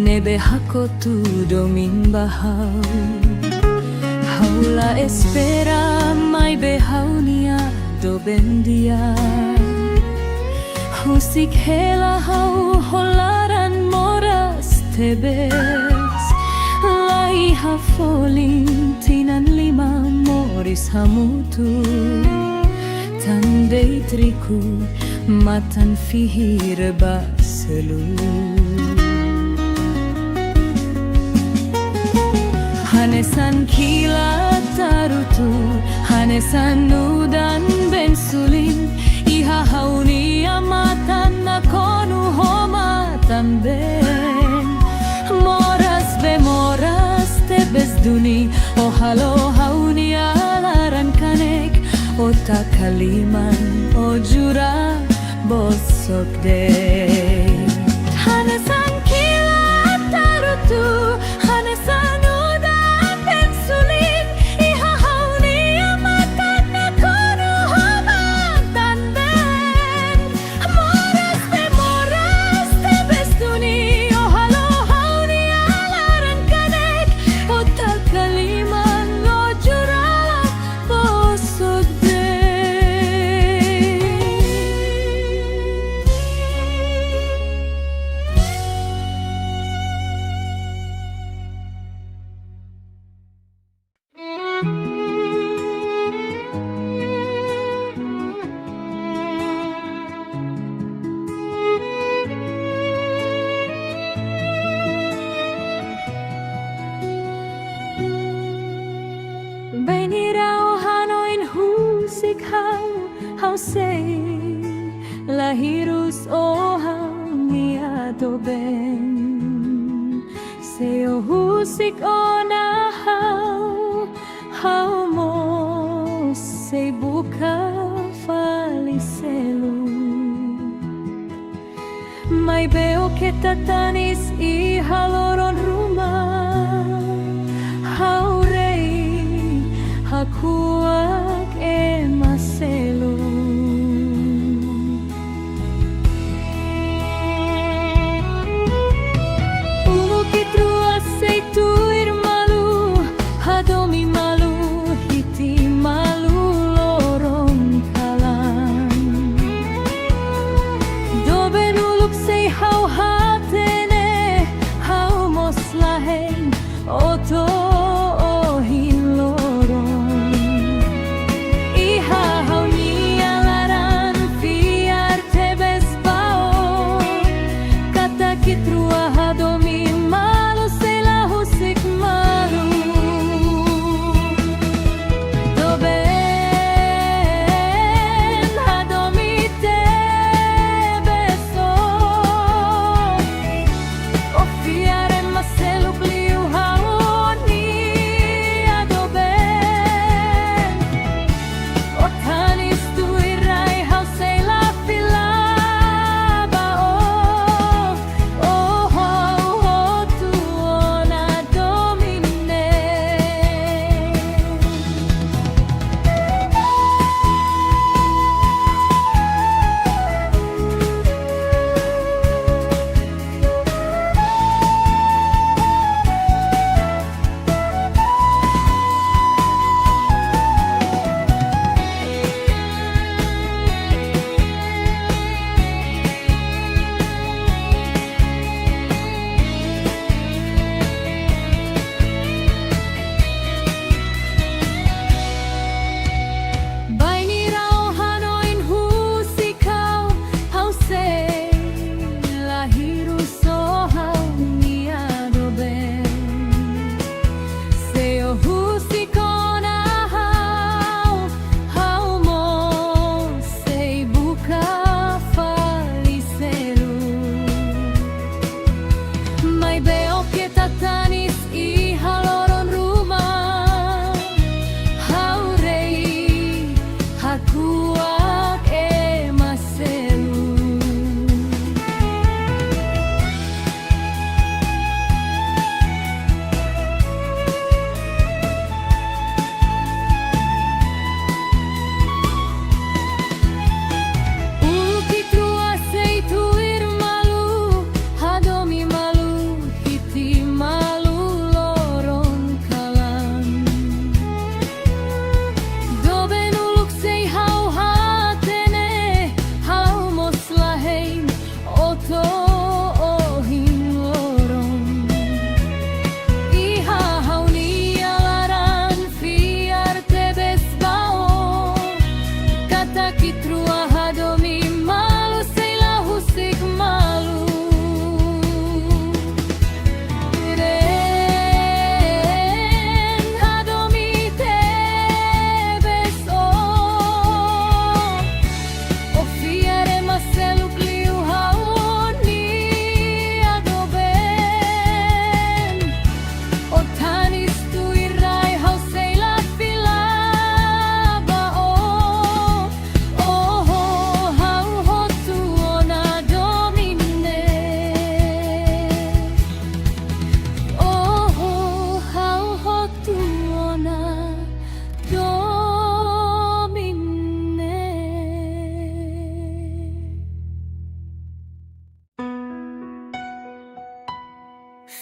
nebe hakotu domin bahau haula espera mai behaunia doben dia husik hela hau holaran moras tebes lai hafolin tinan lima moris hamutu tandei triku matan fihir baselu hanesan kilat tarutu hanesan udan bensulin iha hauni amatan nakonu homatan ben moras be moras tebes duni ohalo hauni alaran kanek ota kaliman ojura bosok dei hanesan kilat tarutu hanesan udan bensulin iha hauni amatan nakonu homatan ben moras be moras tebes duni ohalo hauni alaran sei lahirus ohang niadoben Seo husik ona hau mo sei buka falicelu Mai veo que tatanis y haloron rumah hau rei hakuak emaselu Tuir malu, hadomi malu, hiti malu lorong kalan Doben uluk sei hau hatene, hau mos lahen, oto ohin lorong Iha hau nialaran, fiar tebes bao Kata kitrua hadomi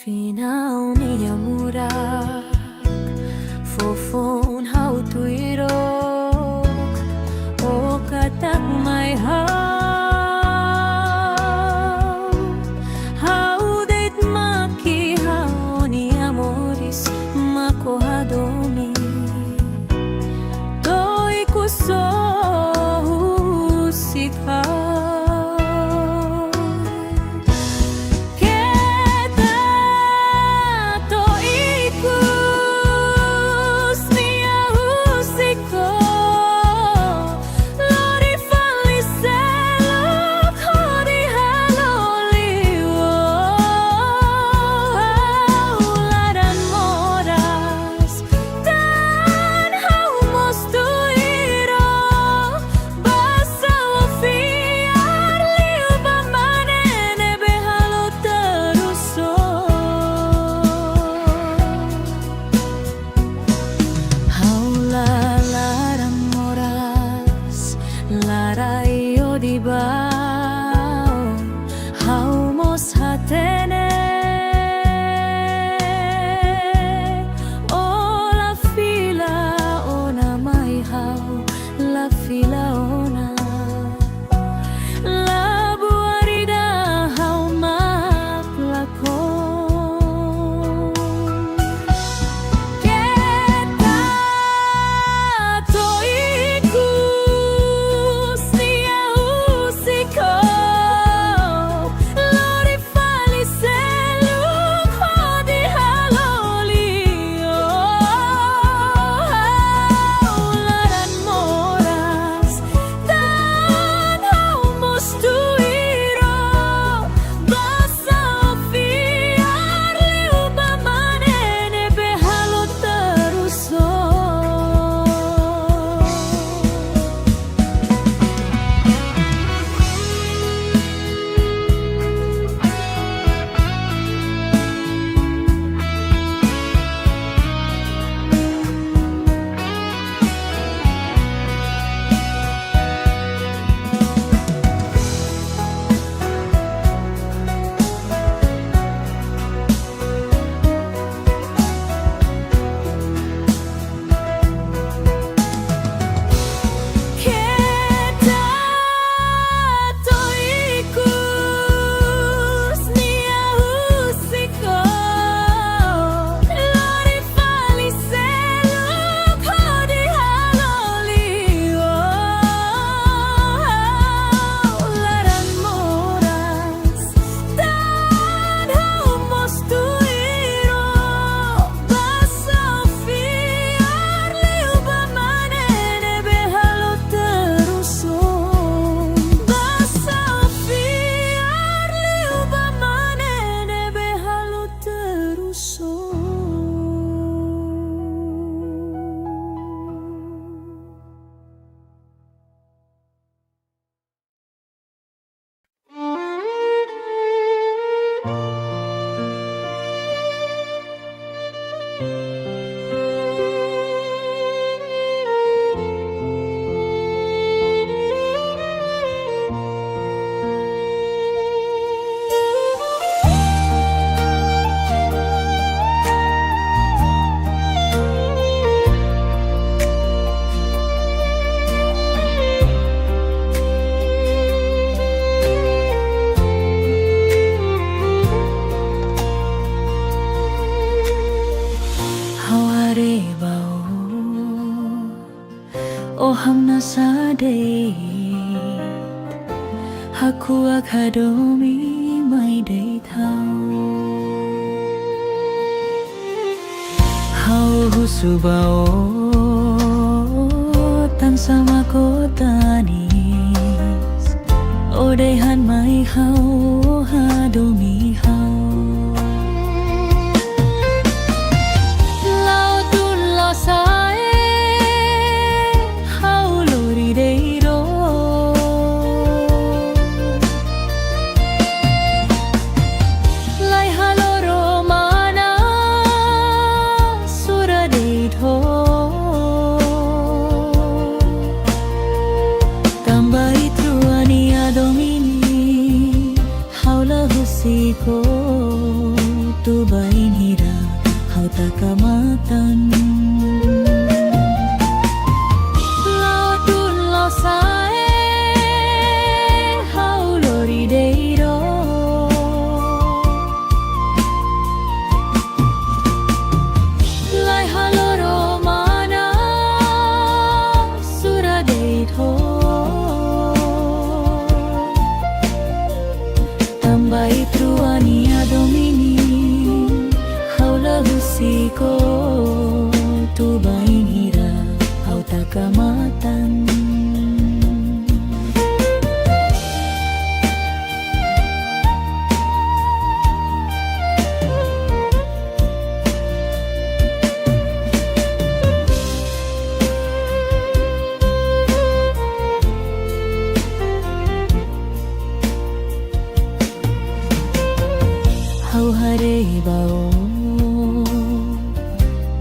Finaw niya murak Fofon hau tuirok O katak may Hau date maki hau ni amoris Makohadomi Toi kuso husika Ku hau mos hatene o la fila ona mai hau la fila ona la buarida hau map lakon kita to ikus nia usiko lori fali seluk hodi halolio laran moras dan hau mustuiro basa fiar liu bamanene behalo teruso kita to ikus nia usiko lori fali seluk hodi halolio laran moras dan hau mustuiro basa fiar liu bamanene behalo teruso basa fiar liu bamanene behalo teruso haware bau o hamna sade haku akadomi mai dei thau hau husu bau tan sama kotanis o dehan mai hau hadomi hau lautun lo sae hau lori deiro lai haloro mana sura deitho tambai truani adomini haula husiko tu bainira hau takamatan lautun lo sae hau lori deiro lai haloro mana sura deitho tambai truani adomini haula husiko tu bainira hau takamatan hau hare bao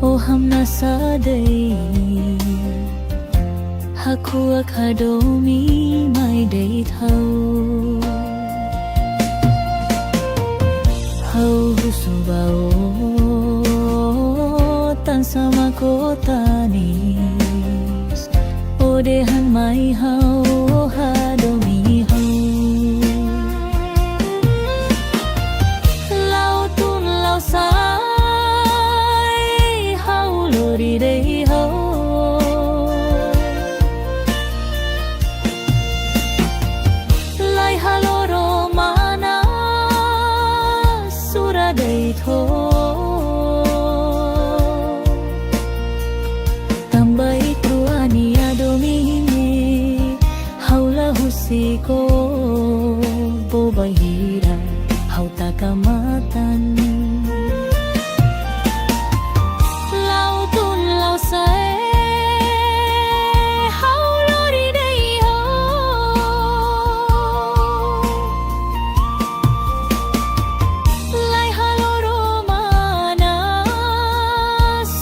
o hamna sadai หัวคาโดมีไม่ได้เท่าเฮาสุบาโอตันสมาโกตานิสโอเดหันไม่เฮาฮาโดมีเฮาเราตุนเราสายเฮาโลดีได้เฮาTambay truania domini haula husiko bobahira hauta kamatan lau tun lau sae haulo di dei ho lai halo romana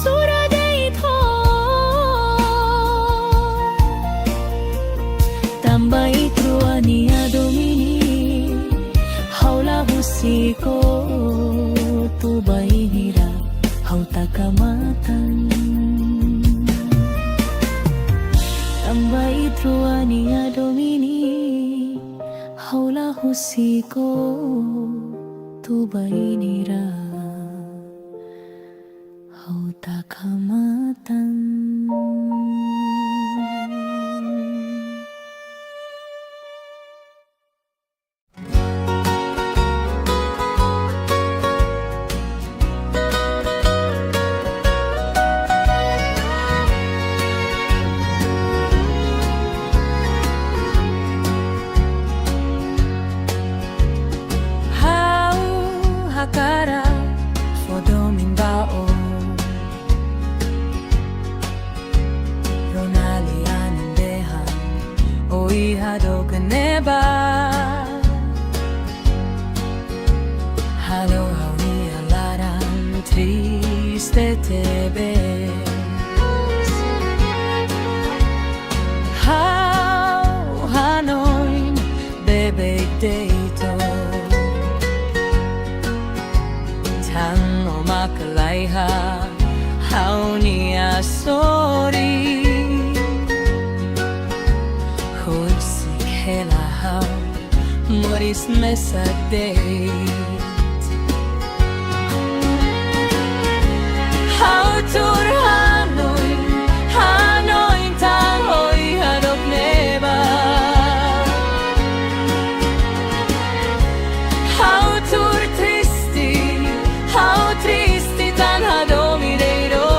sura dei tho tambay truania domini haula husiko tubay hira hauta kamatan tambay truania domini haula husiko tubay hira hauta kamatan Hakara Sodomin bao Ronalian dehan Oi hado kaneba Halo hawi alaran triste tebe How Hanoi bebe deito Tango makalaiha haunia sorry Husik hela hau moris mesak date Hau tur Hanoi Hanoi tang hoi hadok neba Hau tur tristi How triste tan hadomireiro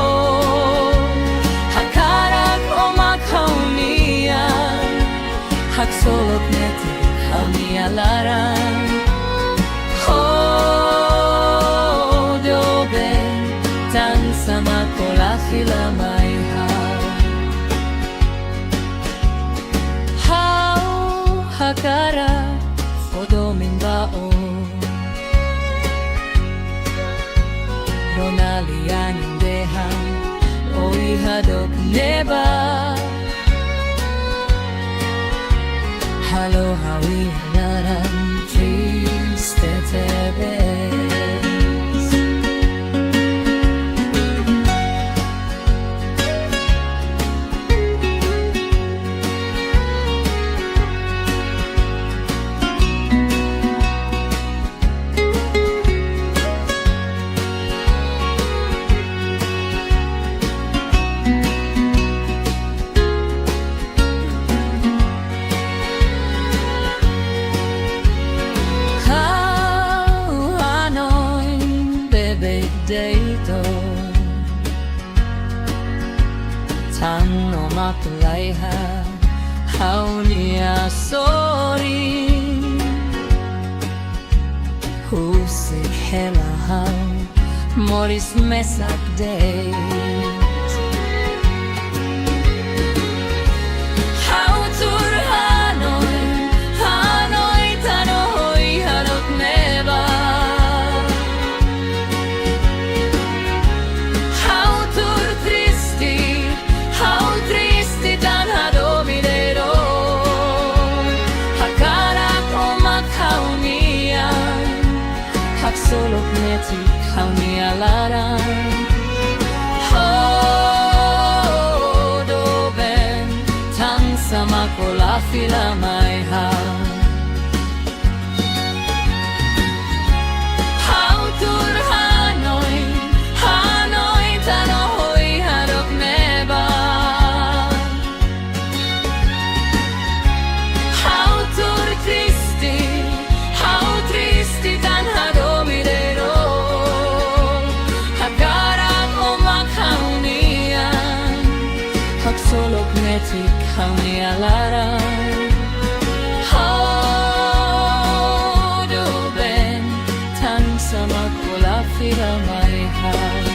Hakarak o makaunia Hak solok neti haunia laran Ho dobe tan sama kolafila mai How hakarak o domin baon Ronalian dehan Oi hadok neba Halo hawi hanaran triste tebes Deito Tango makalaiha haunia sorry Husik hela hau moris mesak date Hau tur Hanoi Hanoi tano hoi hadok neba How triste tan hado sulok metik hau ni alaran do ben tang sama kola fila mai ha hau tur Hanoi Hanoi tano hoi harok neba hau tur tristi tan hadomidero hagarang omak haunian hak solok metik hauni alaran do ben tan sama kola fila mai hai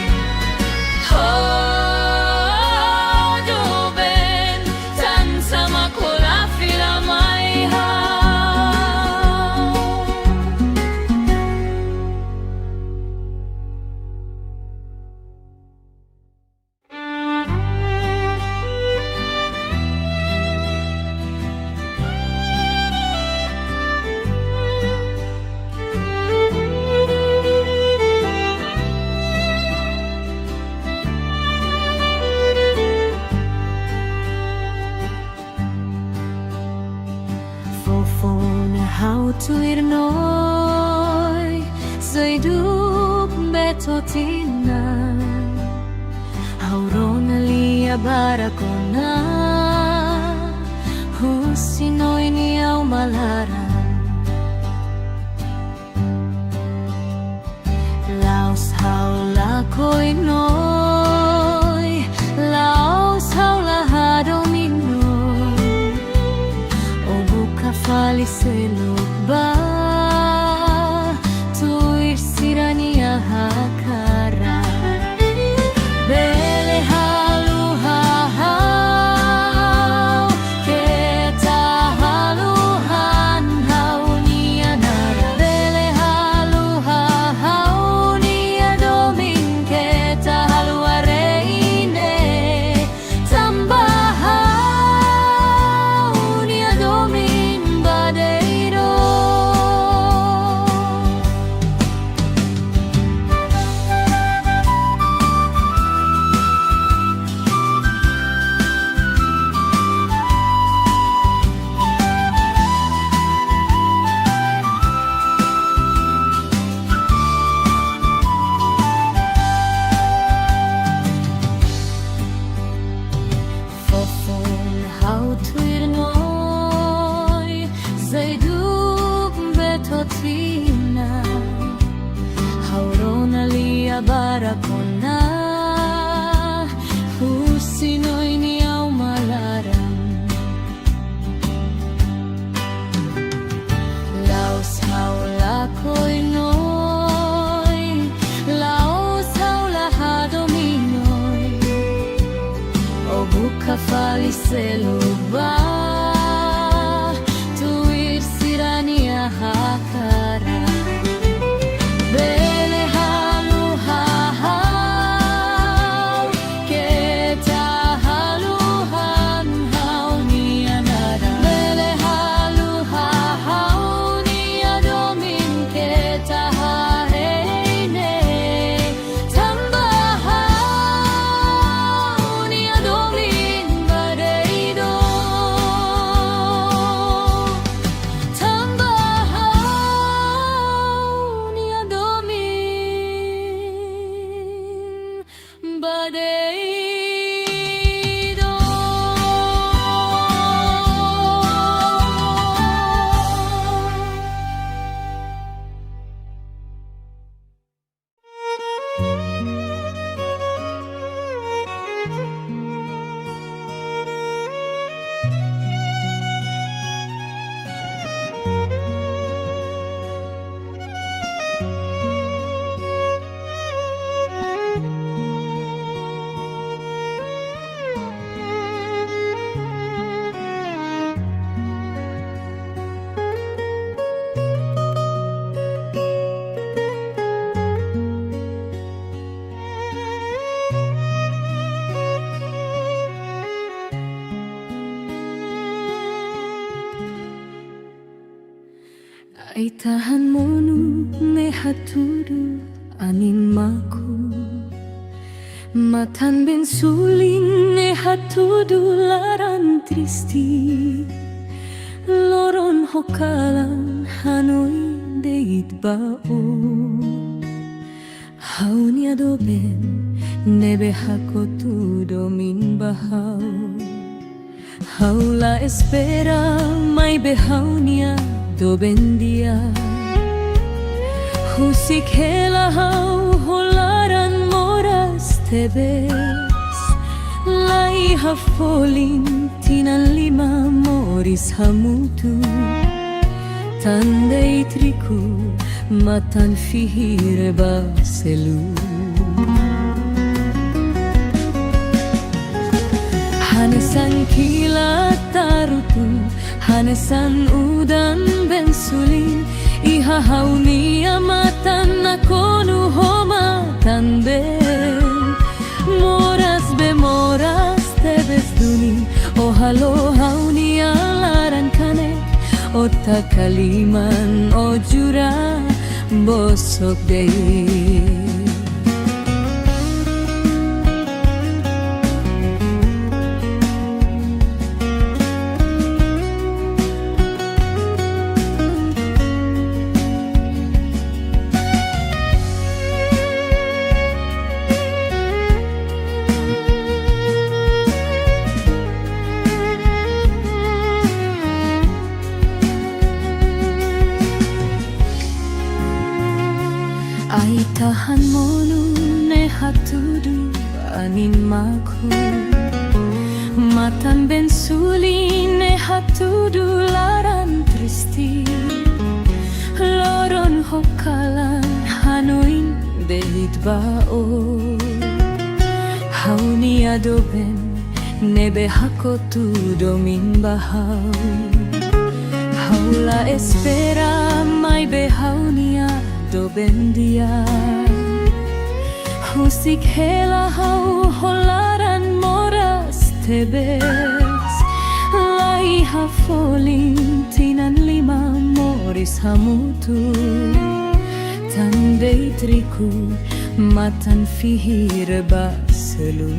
do ben tan sama kola fila mai hai Hau tuir noi Zai duk betotina Hau rona lia barakona Husinoi ni au malaran Laos hau la koi noi Laos hau la hado minoi O buka fali selok ba Tuir sirania hakara Bele halu hau Keta halu han hau nia nara Bele halu hau nia domin Keta halu areine Tambah hau nia domin badeiro Fofon hau tuir noi Zai duk betotina Hau rona lia barakona Husinoi ni au malaran Laos hau la koi noi Laos hau la hadominoi O buka fali seluba Tuir sirania hakara Bele halu hau Keta halu han hau nia nara Bele halu hau nia domin Keta hareine Tambah hau nia domin badeiro Tambah hau Ay tahan mo nun hatudu anin maku Matan ben suling hatudu laran tristi Loron hokalan hanoi deit bao Haunia doben nebe hakotu domin bahau Haula espera mai behaunia doben dia Husik hela hau holaran moras tebes Lai hafolin tinan lima moris hamutu Tandei triku matan fihire baselu Hanesan kilat tarutu Hanesan udan bensulin Iha hauni amatan nakonu homatan ben Moras bemoras tebes duni O halo hauni alaran kane O takaliman o jura bosok dei Ay tahan mo nun hatudu anin maku Matan ben sulin hatudu laran tristi Loron hokalan hanoin deit bao Hauni adoben nebe hakotu domin bahau Haula espera mai behaunia doben dia Husik hela hau holaran moras tebes Lai hafolin tinan lima moris hamutu Tandei triku matan fihir baselu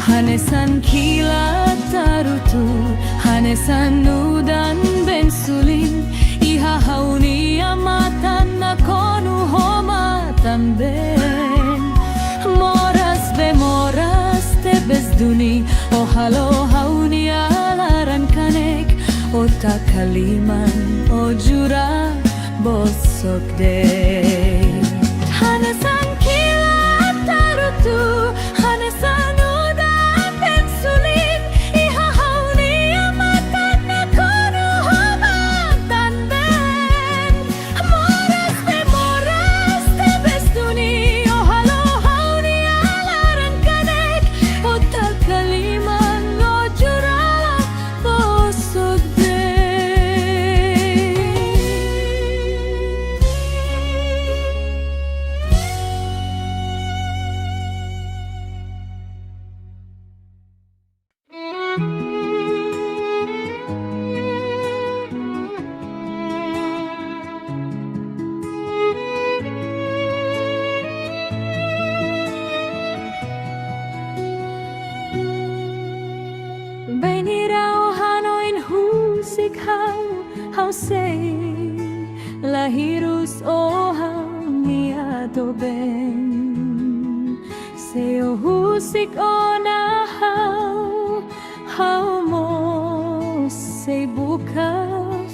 Hanesan kilat tarutu Hanesan udan bensulin Iha hauni amatan nakonu homatan ben Moras bemoras tebes duni O halo hauni alaran kanek O takaliman o jura bosok dei Hanesan kilat tarutu Hanesan udan bensulin Iha hauni amatan nakonu homatan ben Moras bemoras tebes duni O halo hauni alaran kanek O takaliman o jura bosok dei Benirao hanoin husik hau sei lahirus o hau niado ben Seo husik o na hau mo sei buka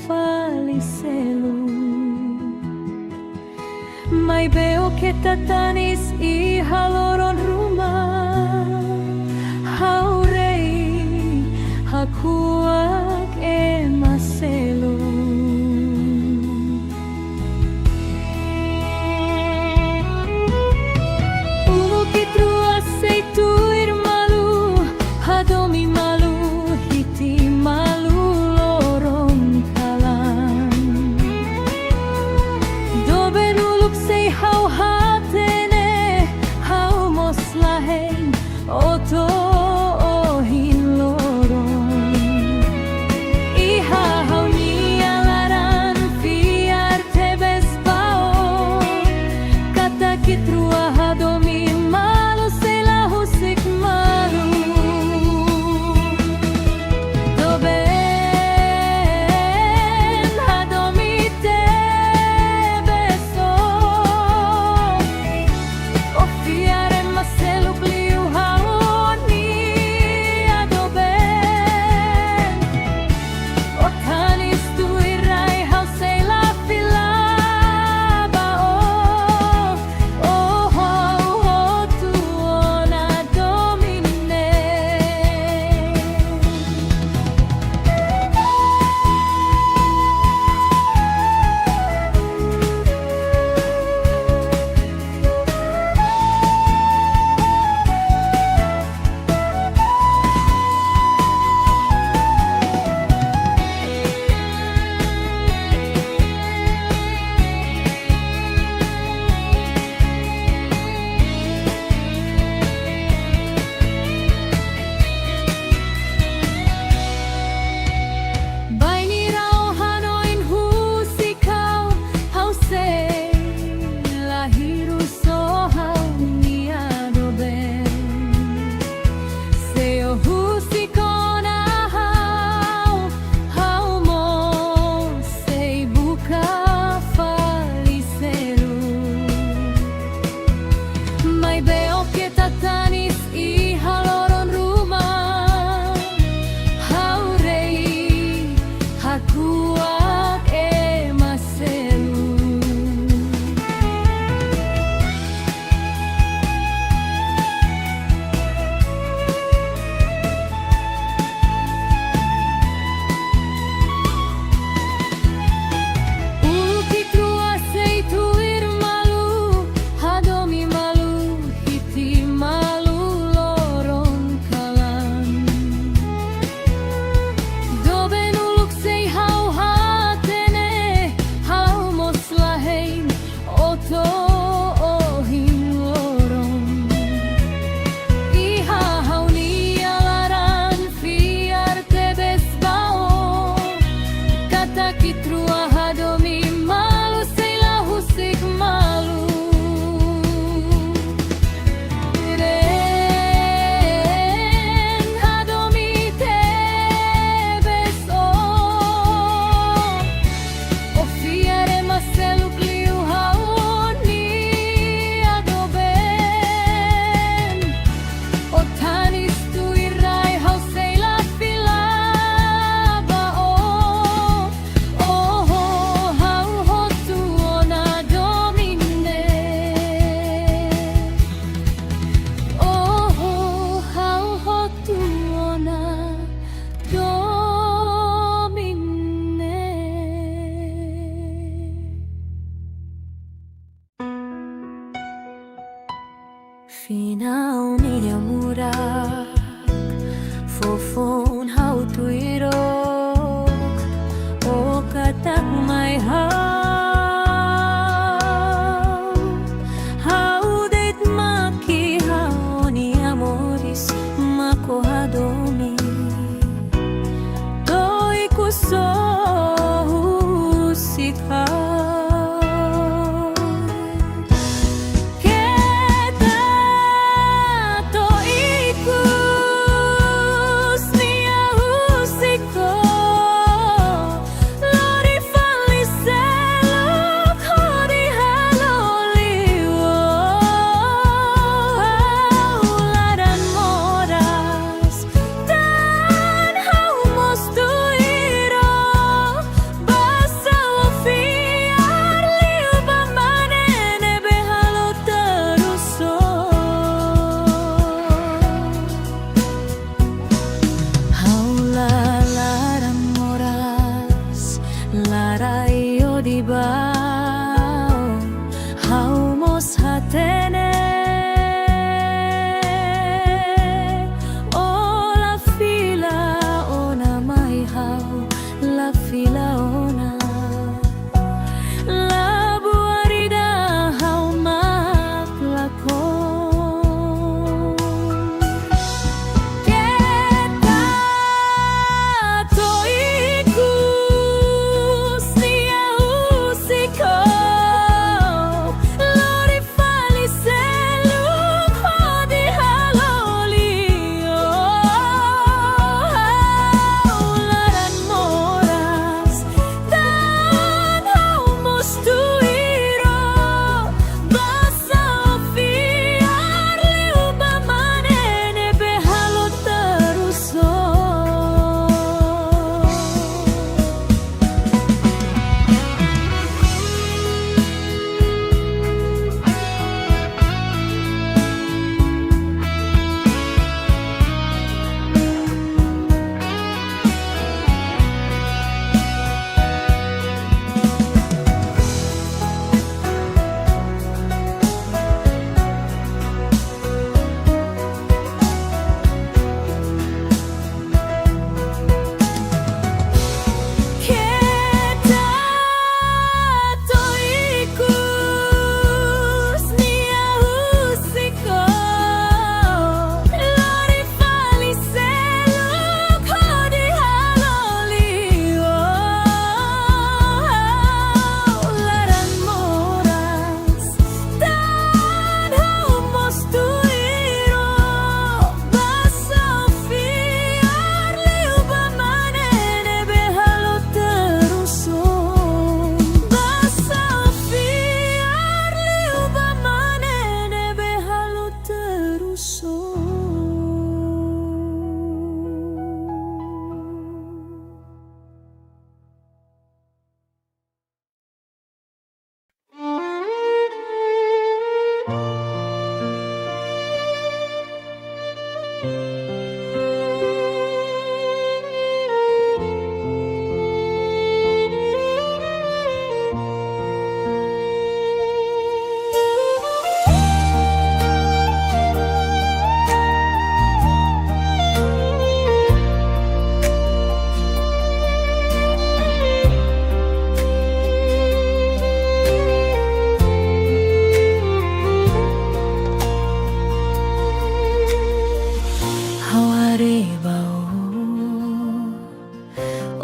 faliselu Mai beo que tatanis I haloron rumah Hau rei hakuak emaselu Ulukitru aceitu irmalu Hadomi malu hiti malu loron kalan Doben uluk sei hau hatene Hau moslahen oto ohin loron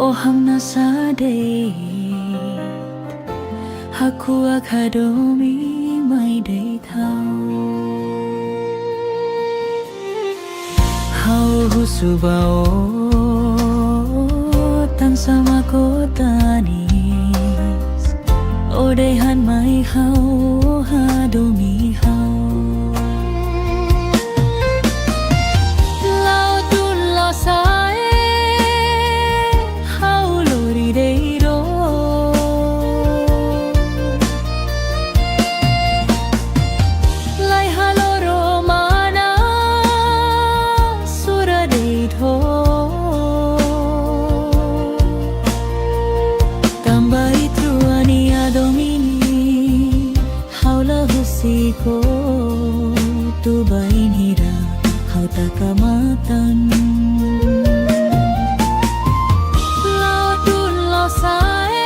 O hamna sade Haku akadomi mai day thao Hau husubao Tan sama kotanis O day han mai hau hadomi hau Lao tun lao sae Hau lori day do Lai haloro mana Sura day tho Tambai truani adomini Haula husiko Tu bainira Hau takamatan Lao tun lao sae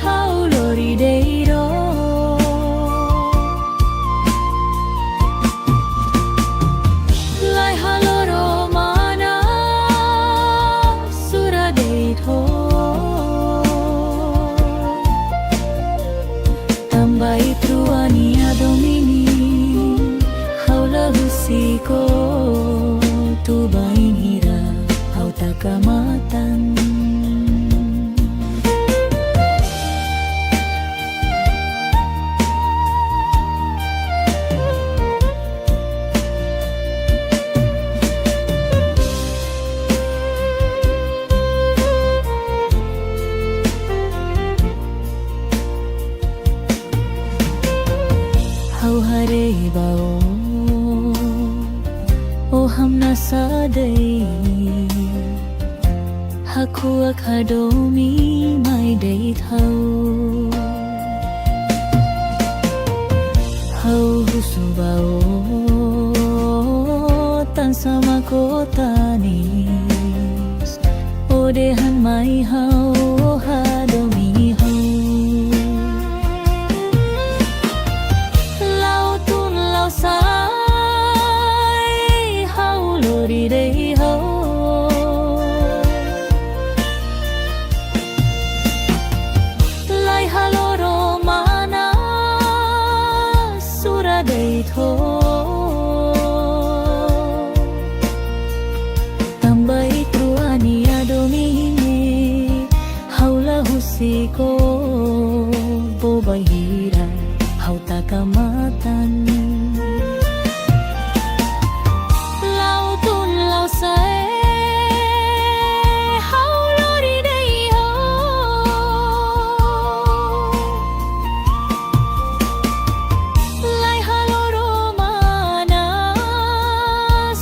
Hau lori day do Lai haloro mana Sura day tho Tambai truani adomini Haula husiko Tu bainira Hau takamatan Hau hare bao O hamna sadai Haku akadomi mai day thao Hau husubao Tan sama kotanis O dehan mai hau hadomi hau Lao tun lao sai Hau lori day ho Lai haloro mana Sura day tho Tambai truani adomini Haula husiko Bobahira Hau takamatan Lao tun lao sae Hau lori day ho Lai haloro mana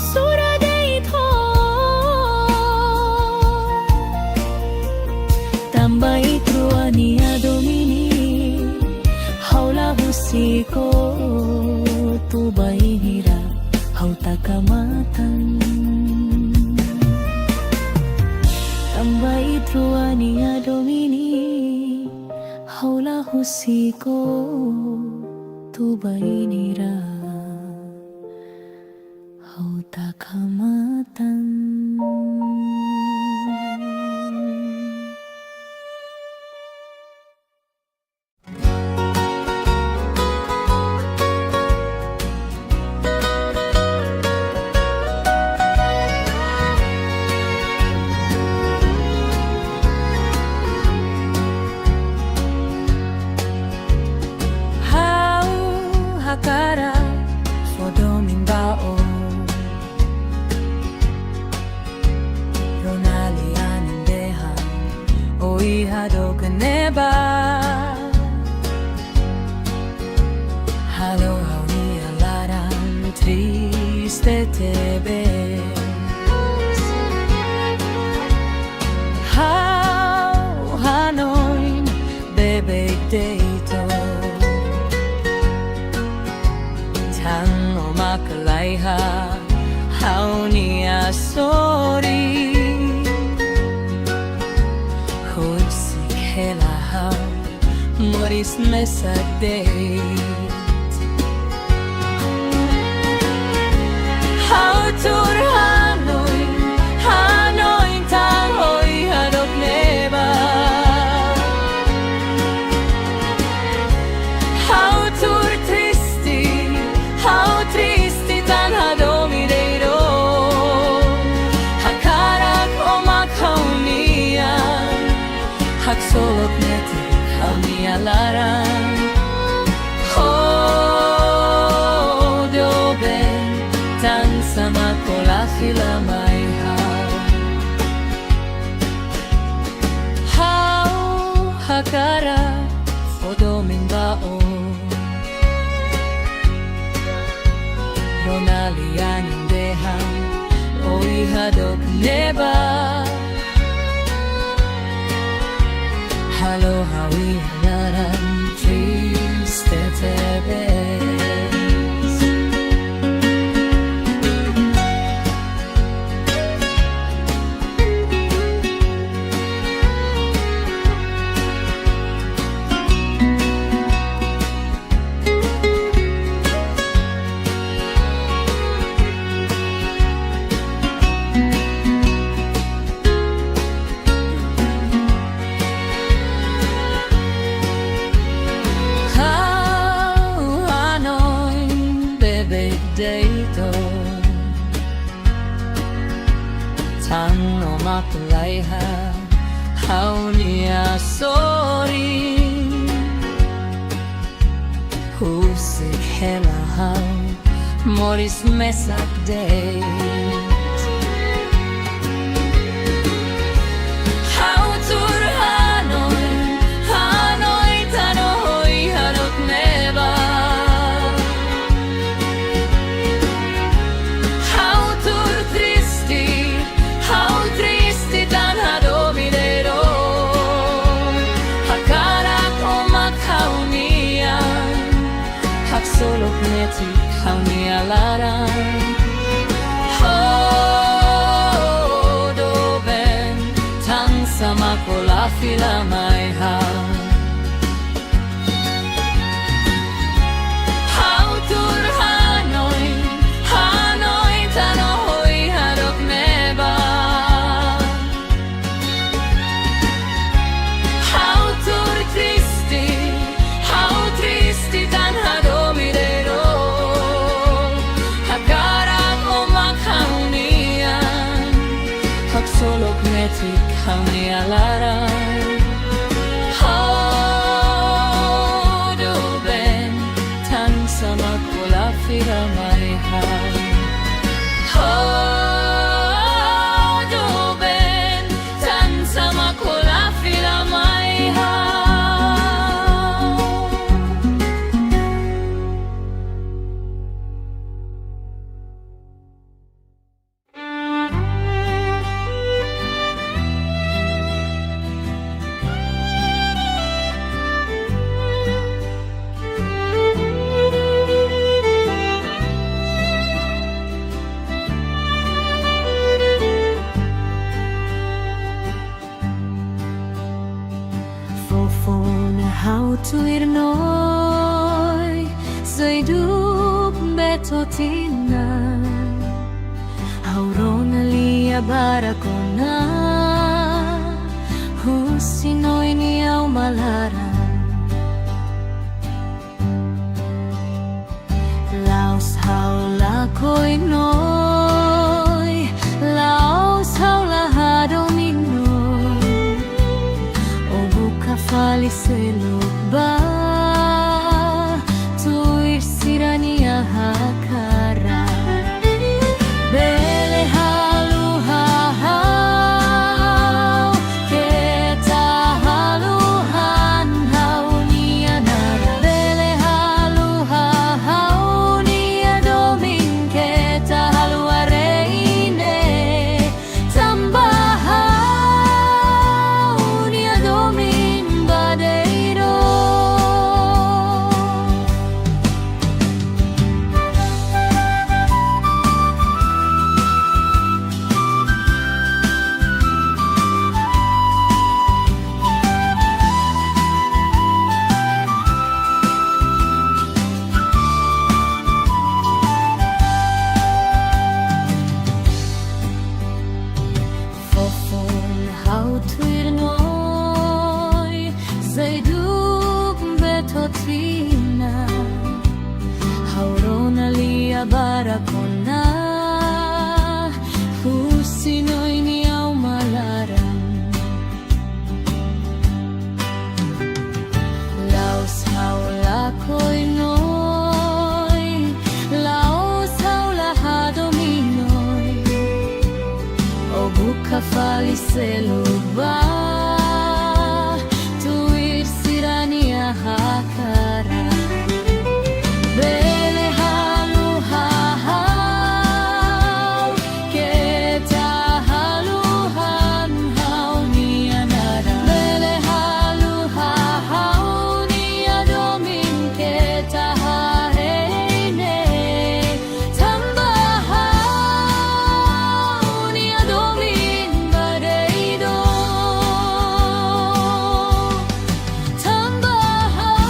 Sura day tho Tambai truani adomini Haula husiko Tu bainira Hau takamatan Tambai truani adomini Haula husiko Tu bainira Hau takamatan Hakara Sodomin bao Ronali anindehan Oi hado kaneba Halo hauni alaran Triste tebe How hanoin Bebe deito Tango makalaiha Hauni asori Hudsik hela hau Moris mesadeit How tur Hanoi Hanoi tang hoi fila mai hau hakara odoming bao Ronalian dehang oi hadok neba Halo hawi hanaran triste tebes dito Tang no makulaiha Hau niya sorry Husik hela hau Moris mesak date Hau tur Hanoi Hanoi tanohoi harot neba Solo kneti hauni alaran Hodo ben Tang sama kola fila mai Hau tur Hanoi Hanoi tanohoi harok neba Hau tur tristi tan Solo knetik hauni alaran Hodo ben Tang sama kola fila mai Hodo ben Tang sama kola fila mai Hau tuir noi Zaiduk betotina Hau ronalia barakona Husinoi ni au malaran Laos hau lakoi noi Laos hau lahado minoi O buka faliselo ba tuir sirania hakara bele halu hau keta halu han hau nia nara bele halu hau nia domin keta halu areine tambah hau nia domin badeiro Fofon hau tuir noi Zaiduk betotina Hau ronalia barakona Husinoi ni au malaran Laos hau lakoi noi Laos hau lahado minoi selubah tuir sirania hakara bele halu hahau keta halu han hau ni anara bele halu hahau ni adomin keta haene tambahau ni adomin badeido tambahau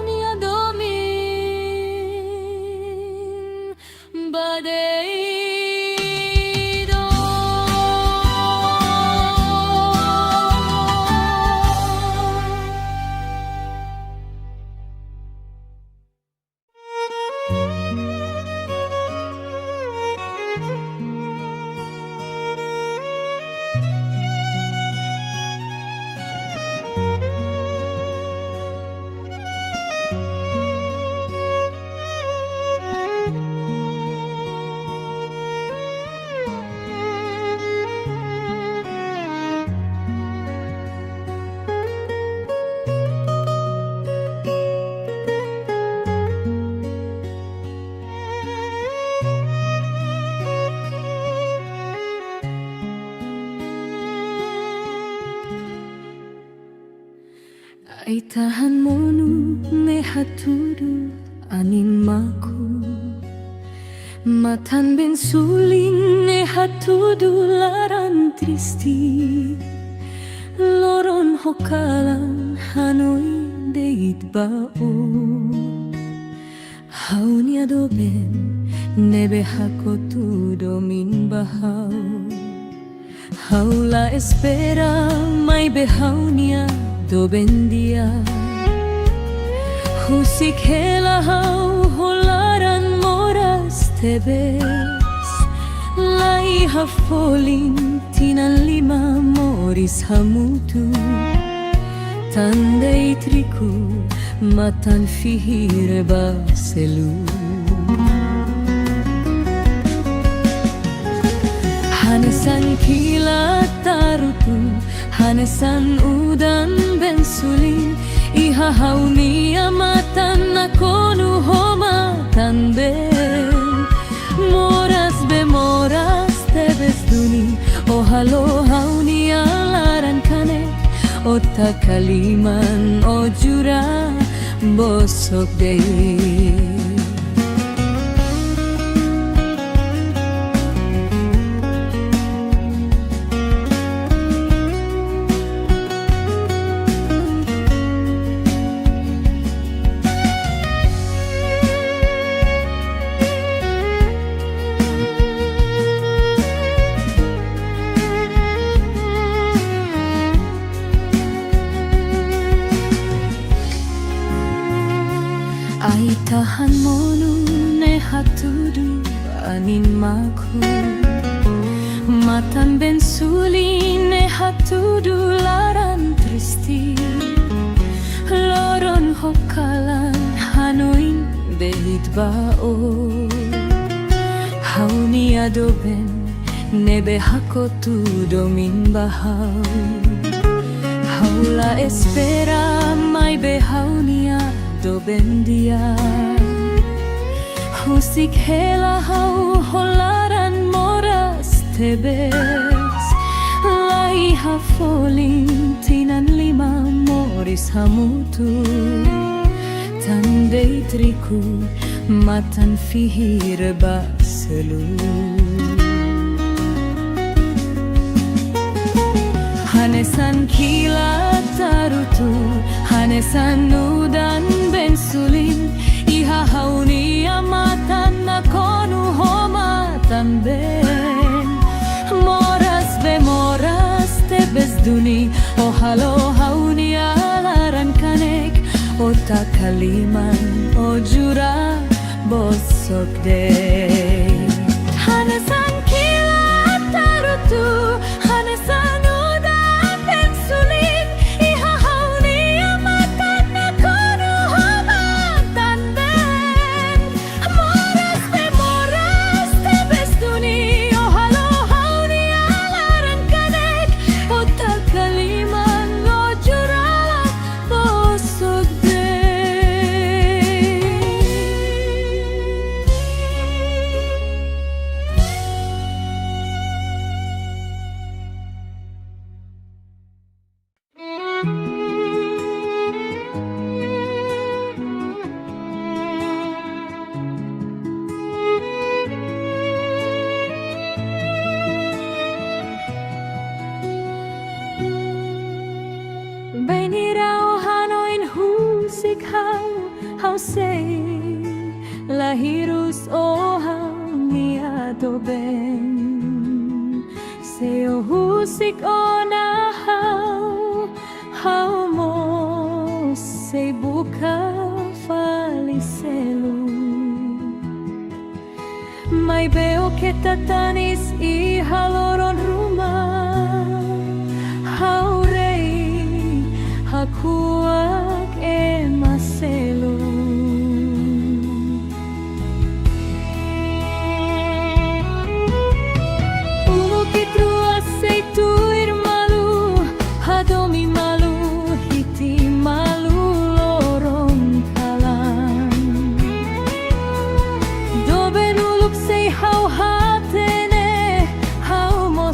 ni adomin badeido. Ay tahan monu ne haturu animaku matan ben suling ne hatudu laran tristi loron hokalan hanoi deit bao hauni adoben nebe hakotu domin bahau haula espera mai behaunia do bendia husik hela hau holaran moras tebes lai hafolin tinan lima moris hamutu tandei triku matan fihire baselu hanesan kila tarutu hanesan udan bensulin iha hauni amatan nakonu homa tamben moras bemoras tebes duni ohalo hauni alaran kane ota kaliman ojura bosok dei. Ay tahan monu ne hatudu anin maku matan ben suli ne hatudu laran tristi loron hokalan hanoin deit bao hauni adoben nebe hakotu domin bahau haula espera mai behaunia do bendia husik hela hau holaran moras tebes lai hafolin tinan lima moris hamutu tandei triku matan fihir baselu hanesan kila tarutu hanesan udan bensulin iha hauni amatan nakonu homa tamben moras bemoras tebes duni ohalo hauni alaran kanek ota kaliman ojura bosok dei hanesan kila tarutu hanesan udan bensulin iha hauni amatan nakonu homa tamben moras bemoras tebes duni ohalo hauni alaran Baini rao hanoin husik hau sei lahirus o hau niado ben seo husik o na hau mo sei buka faliselu mai beo que tatanis I haloron rumah hau hakuak e maselu Ulu kitrua seituir malu hadomi malu hiti malu lorong kalan Doben uluk sei hau hatene hau mo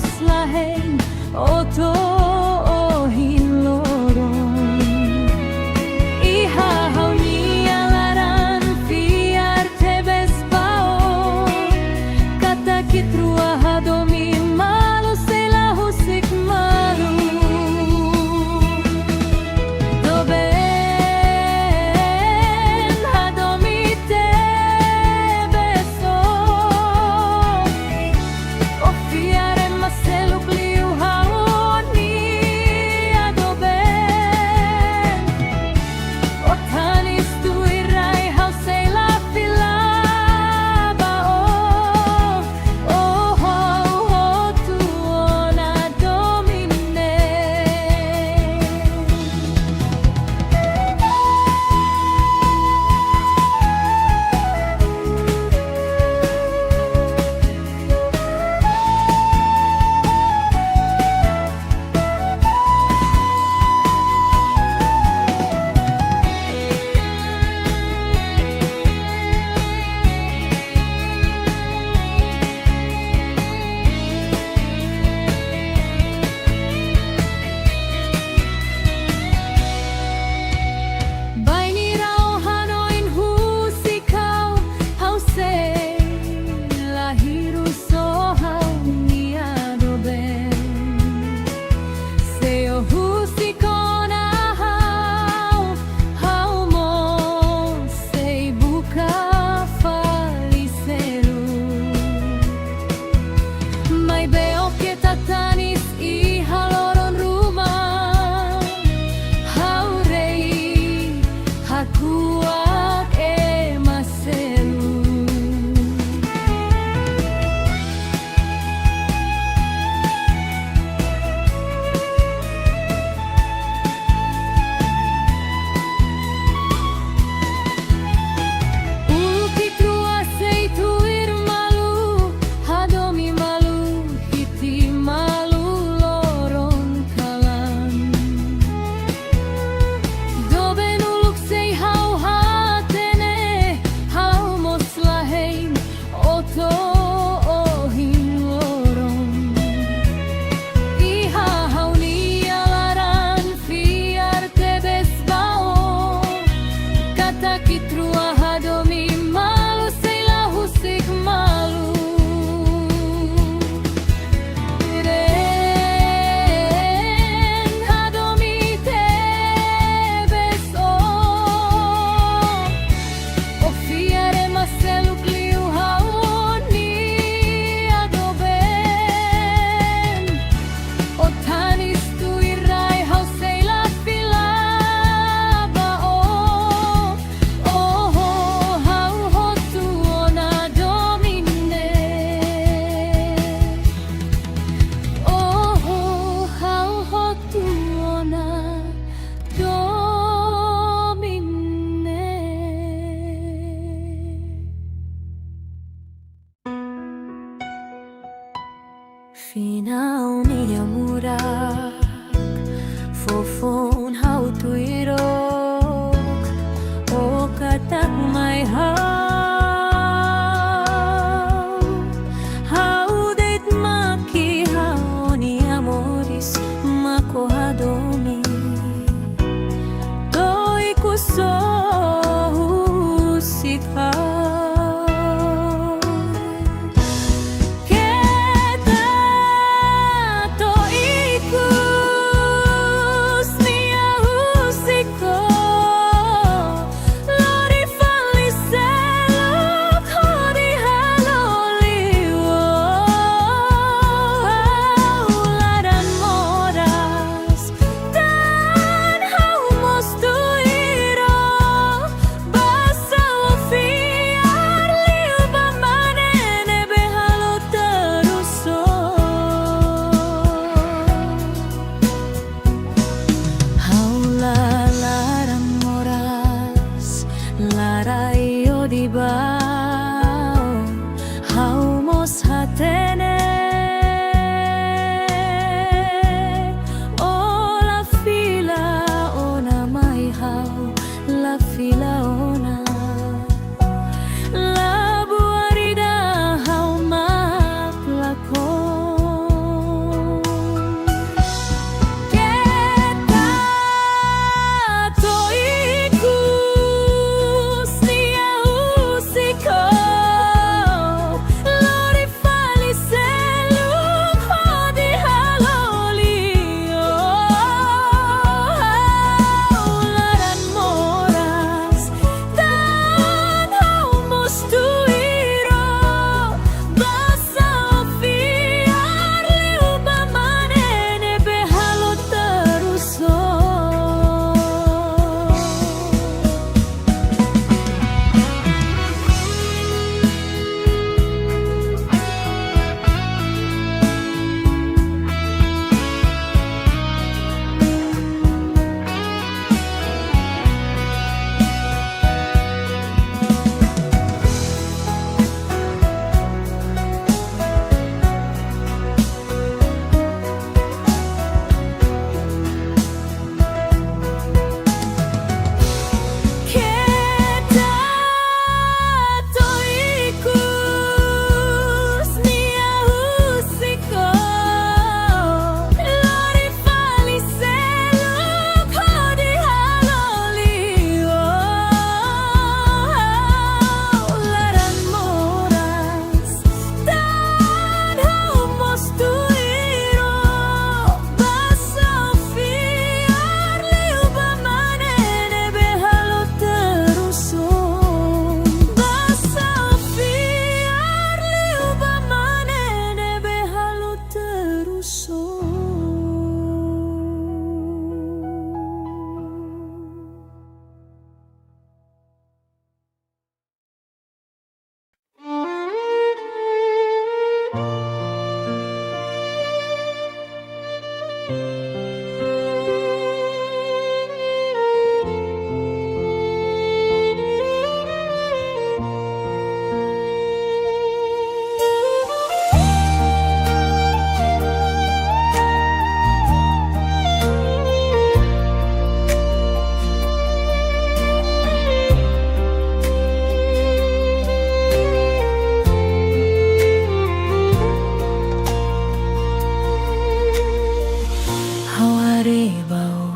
harebao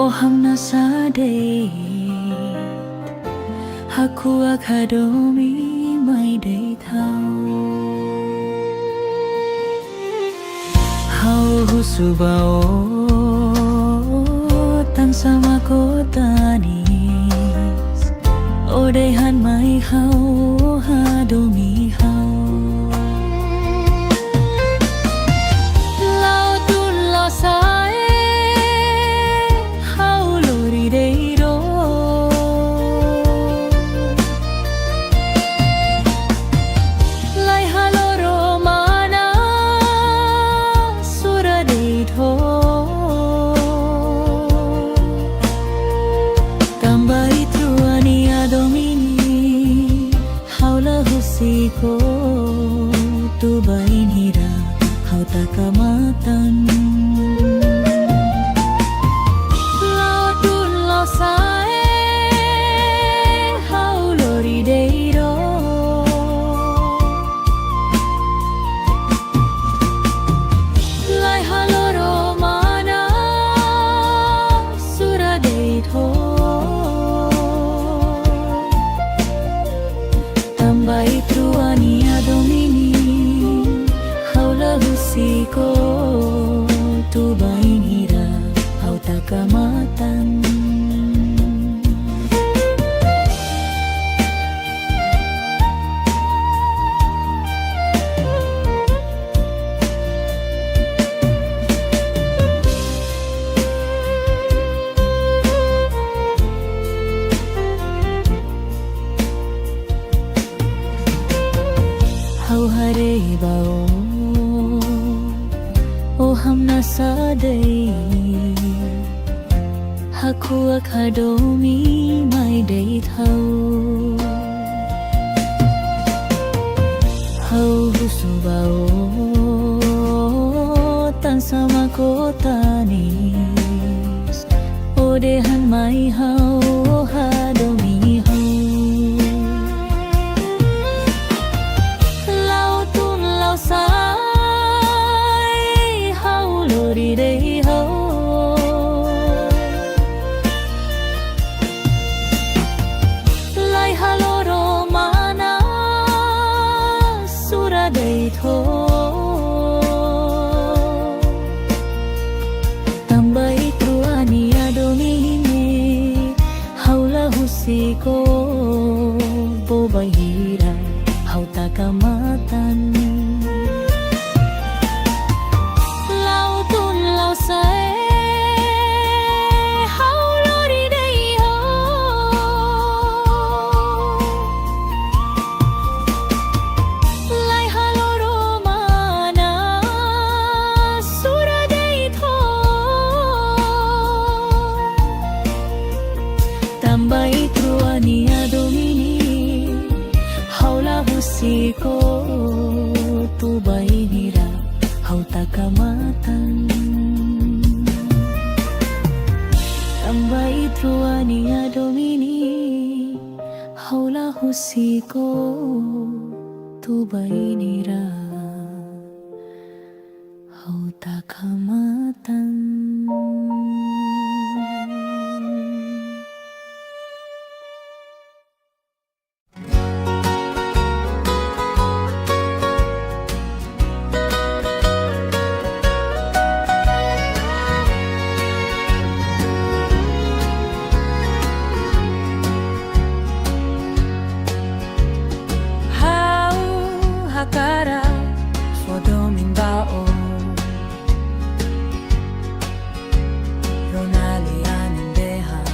o hamna sade haku akadomi mai dei thau hau husubao tan sama kotanis o dei han mai hau hadomi hau Siko tu bain hira hau takamatan lao dun lao sae hau lori deiro lai haloro mana sura deito tambai truania domini haula husiko tu bain hira hau takamatan hau harebao o hamna sadei haku akadomi mai dei thau hau husubao tan sama kotanis o dehan mai hau hadomi hau sai hau lori dei ho lai haloro mana sura dei tho tambai truania domine haula husiko bobai hira hau takamatan tambai truania domini haula husiko tu bain hira hau takamatan tambai truania domini haula husiko tu bain hira hau takamatan Hakara fodomin bao Ronalianin dehan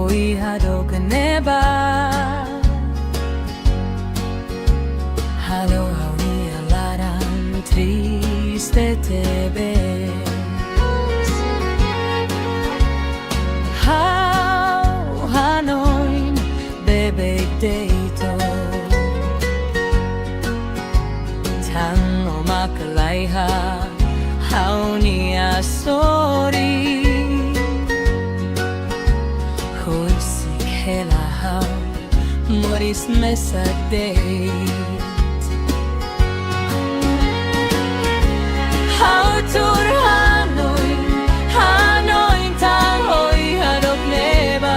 oi hado kaneba Halo hawi alaran triste tebe How hanoin bebe deito Tango makalaiha hau ni asori Husik hela hau moris mesadeit How tur Hanoi tang oi hadok neba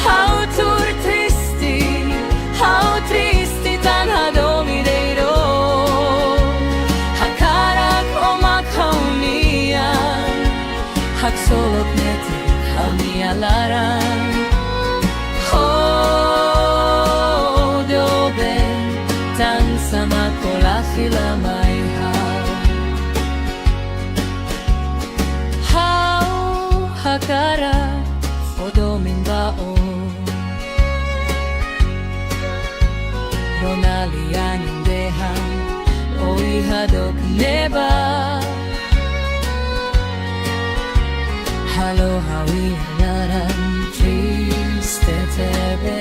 How tur tristi tan hadomideiro Hakarak o makaunian Haksolok neti haunialaran Sama kola sila may how hakara odomin bao Ronalian indehan oi hadok neba Halo hawi hanaran triste tebe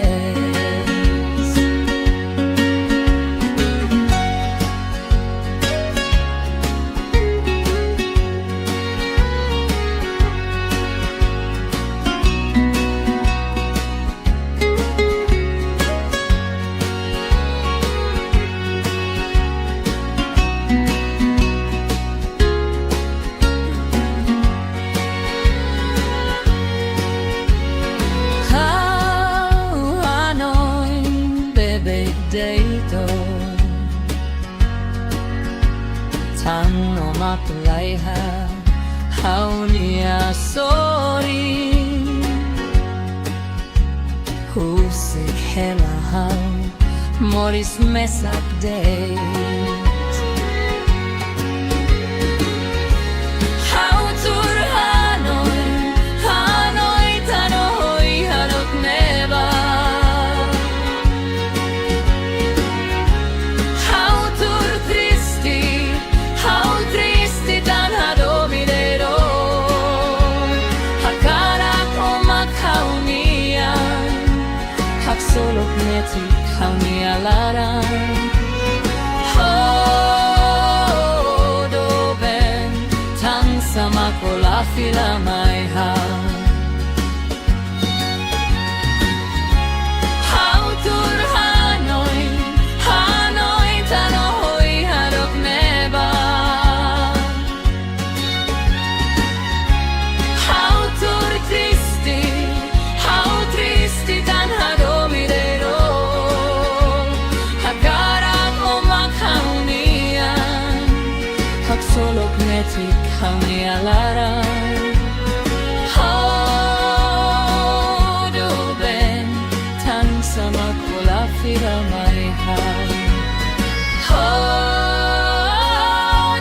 dito Tang no matulaiha Haunia sorry Husik hela hau Moris mesak date How tur Hanoi tanoi hadok neba Solo neti haunialaran do ben tan sama kola fila mai ha How tur Hanoi tanoi hadok neba How tur tristi tan hadomideiro Hakarak o makaunian Haksolok netik haunialaran do ben tan sama kola fila mai ha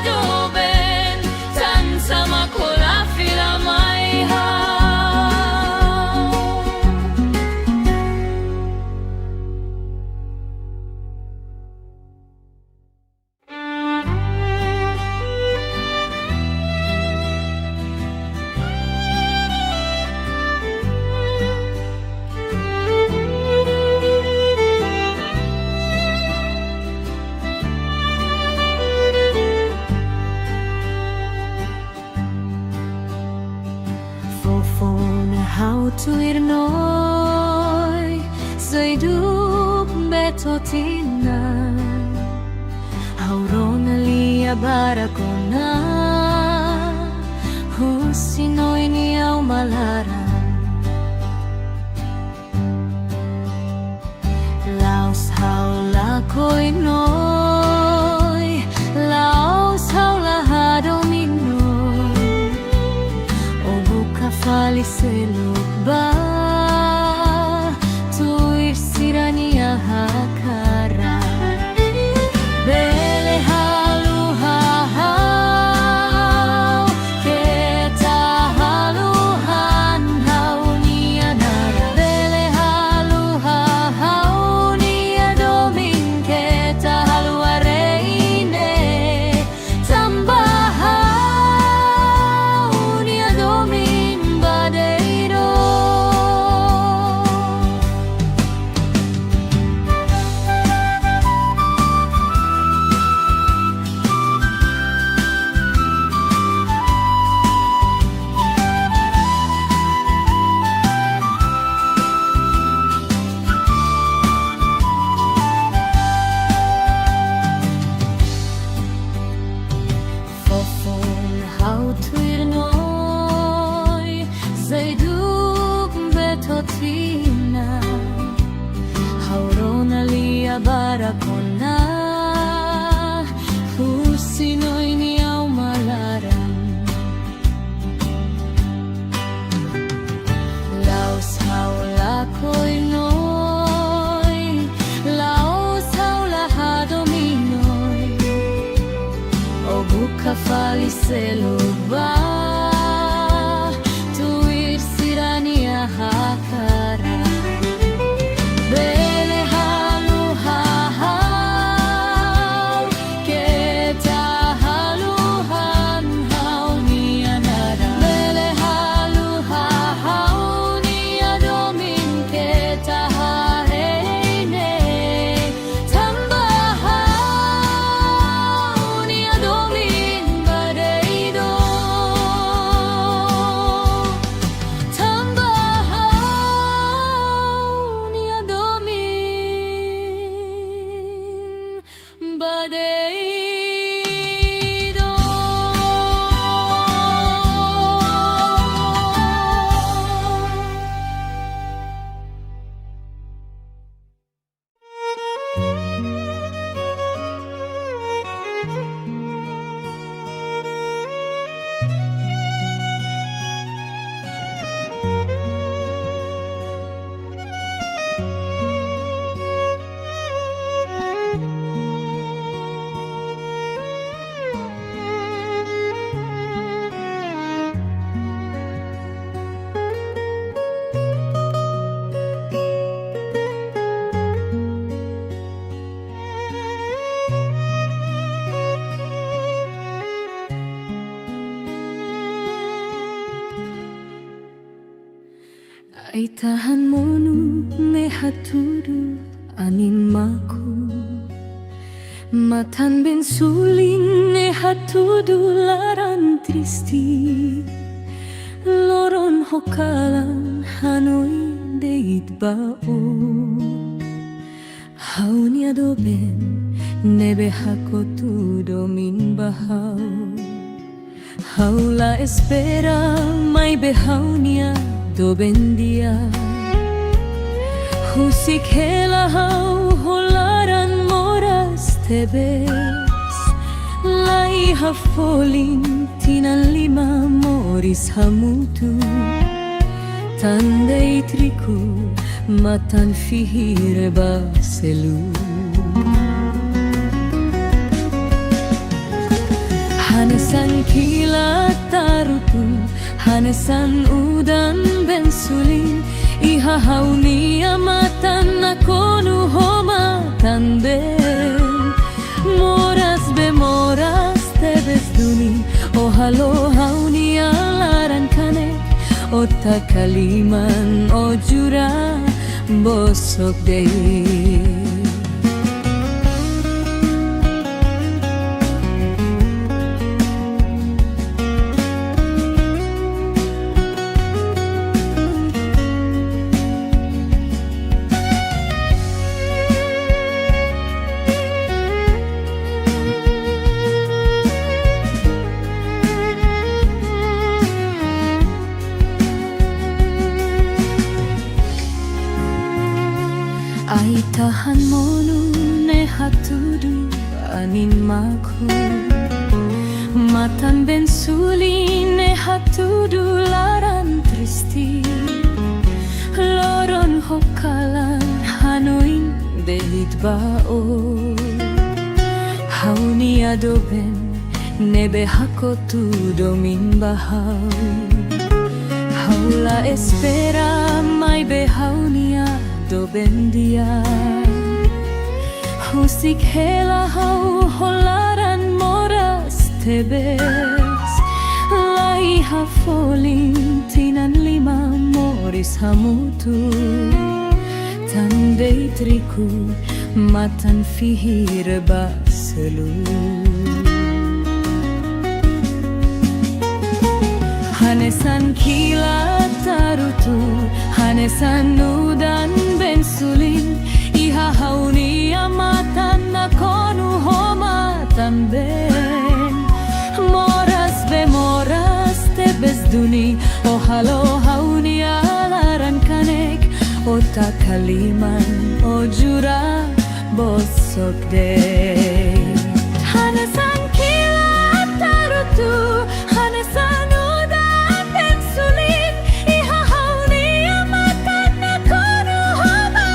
do ben tan sama kola fila mai ha How to irnoi Zaiduk betotina Aurona lia barakona Husinoi ni au malara Laos haula koinoi Laos haula hadominoi O buka faliselok ba Tuir sirania hakara Bele halu hahau Keta halu han kembali selubah tuir sirania hakara bele halu hahau kita haluhan hau nianara bele halu hahau nia domin kita haene tambah hau nia domin badaido tambah hau nia domin badaido. Ay tahan monu ne haturu animaku matan ben sulin ne hatudu laran tristi loron hokalan hanoi deit bao haunia doben nebe hakotu domin bahau haula espera mai behaunia doben dia husik hela hau holaran moras tebes lai hafolin tinan lima moris hamutu tandei triku matan fihir baselu hanesan kilat tarutu hanesan udan bensulin iha haunia matan nakonu homa tamben moras bemoras tebes duni ohalo haunia laran kane ota kaliman ojura bosok dei. Ay tahan monu ne hatudu anin maku matan ben sulin ne hatudu laran tristi loron hokalan hanoin deit bao haunia doben nebe hakotu domin bahau haula espera mai behaunia doben dia husik hela hau holaran moras tebes lai hafolin tinan lima moris hamutu tandei triku matan fihir baselu hanesan kilat tarutu hanesan udan bensulin iha haunia matan nakonu homa tamben moras bemoras tebes duni ohalo haunia laran kanek ota kaliman ojura bosok dei hanesan kilat tarutu hanesan udan bensulin iha haunia matan nakonu homa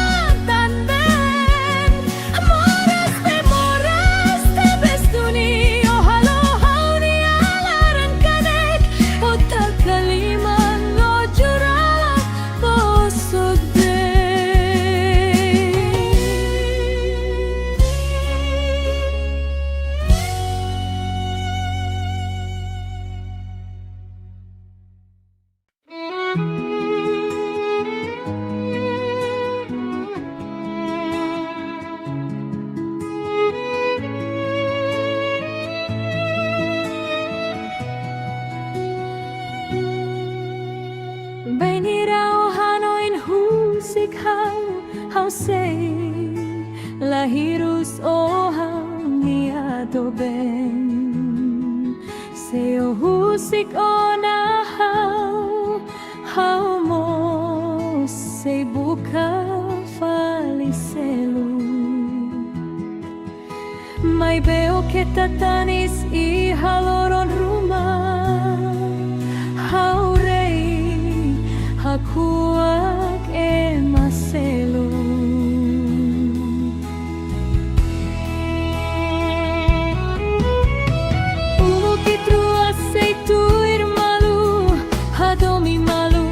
tamben moras bemoras tebes duni ohalo haunia lahirus ohang niado ben seo husik onahau hau mo se buka falicelu mai beo kita tanis I haloron rumah hau rei hakuak emaselu Hadomi malu,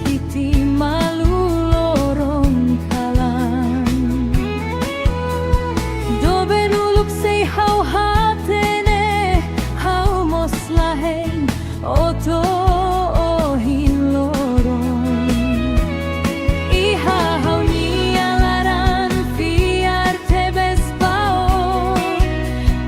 hiti malu lorong kalan Dobe nuluk say hau hatene Hau mos laheng oto ohin lorong Iha hau ni alaran fiar tebes bao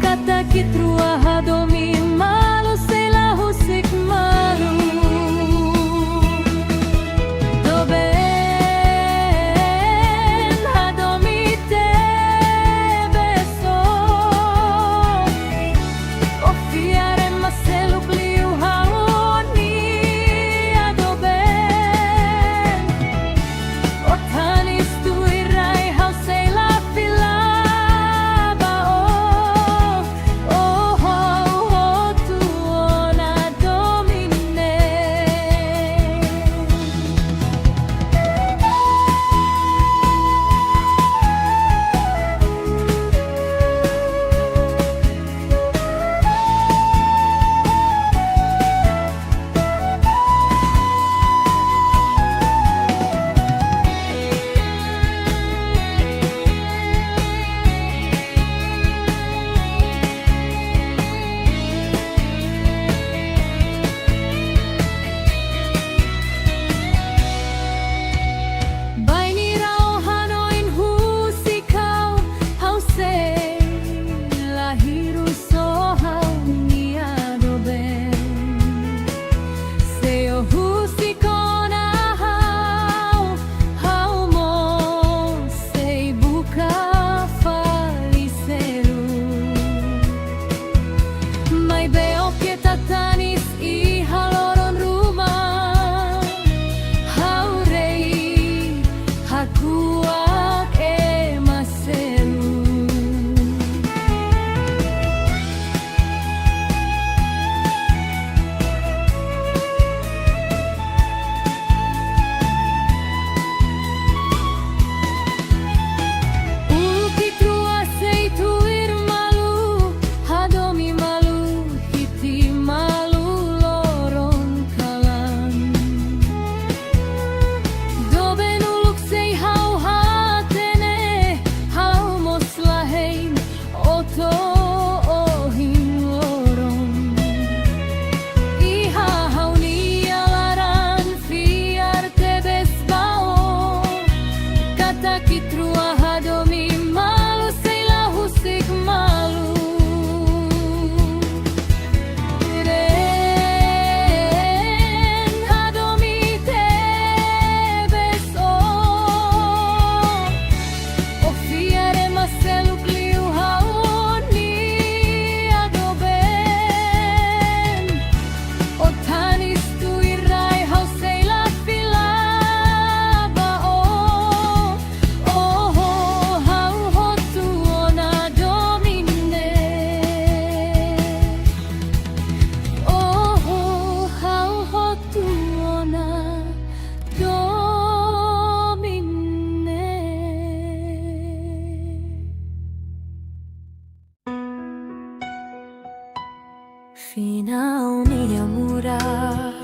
Kata kitrua hadomi malu say lahusik malu Finaw niya murak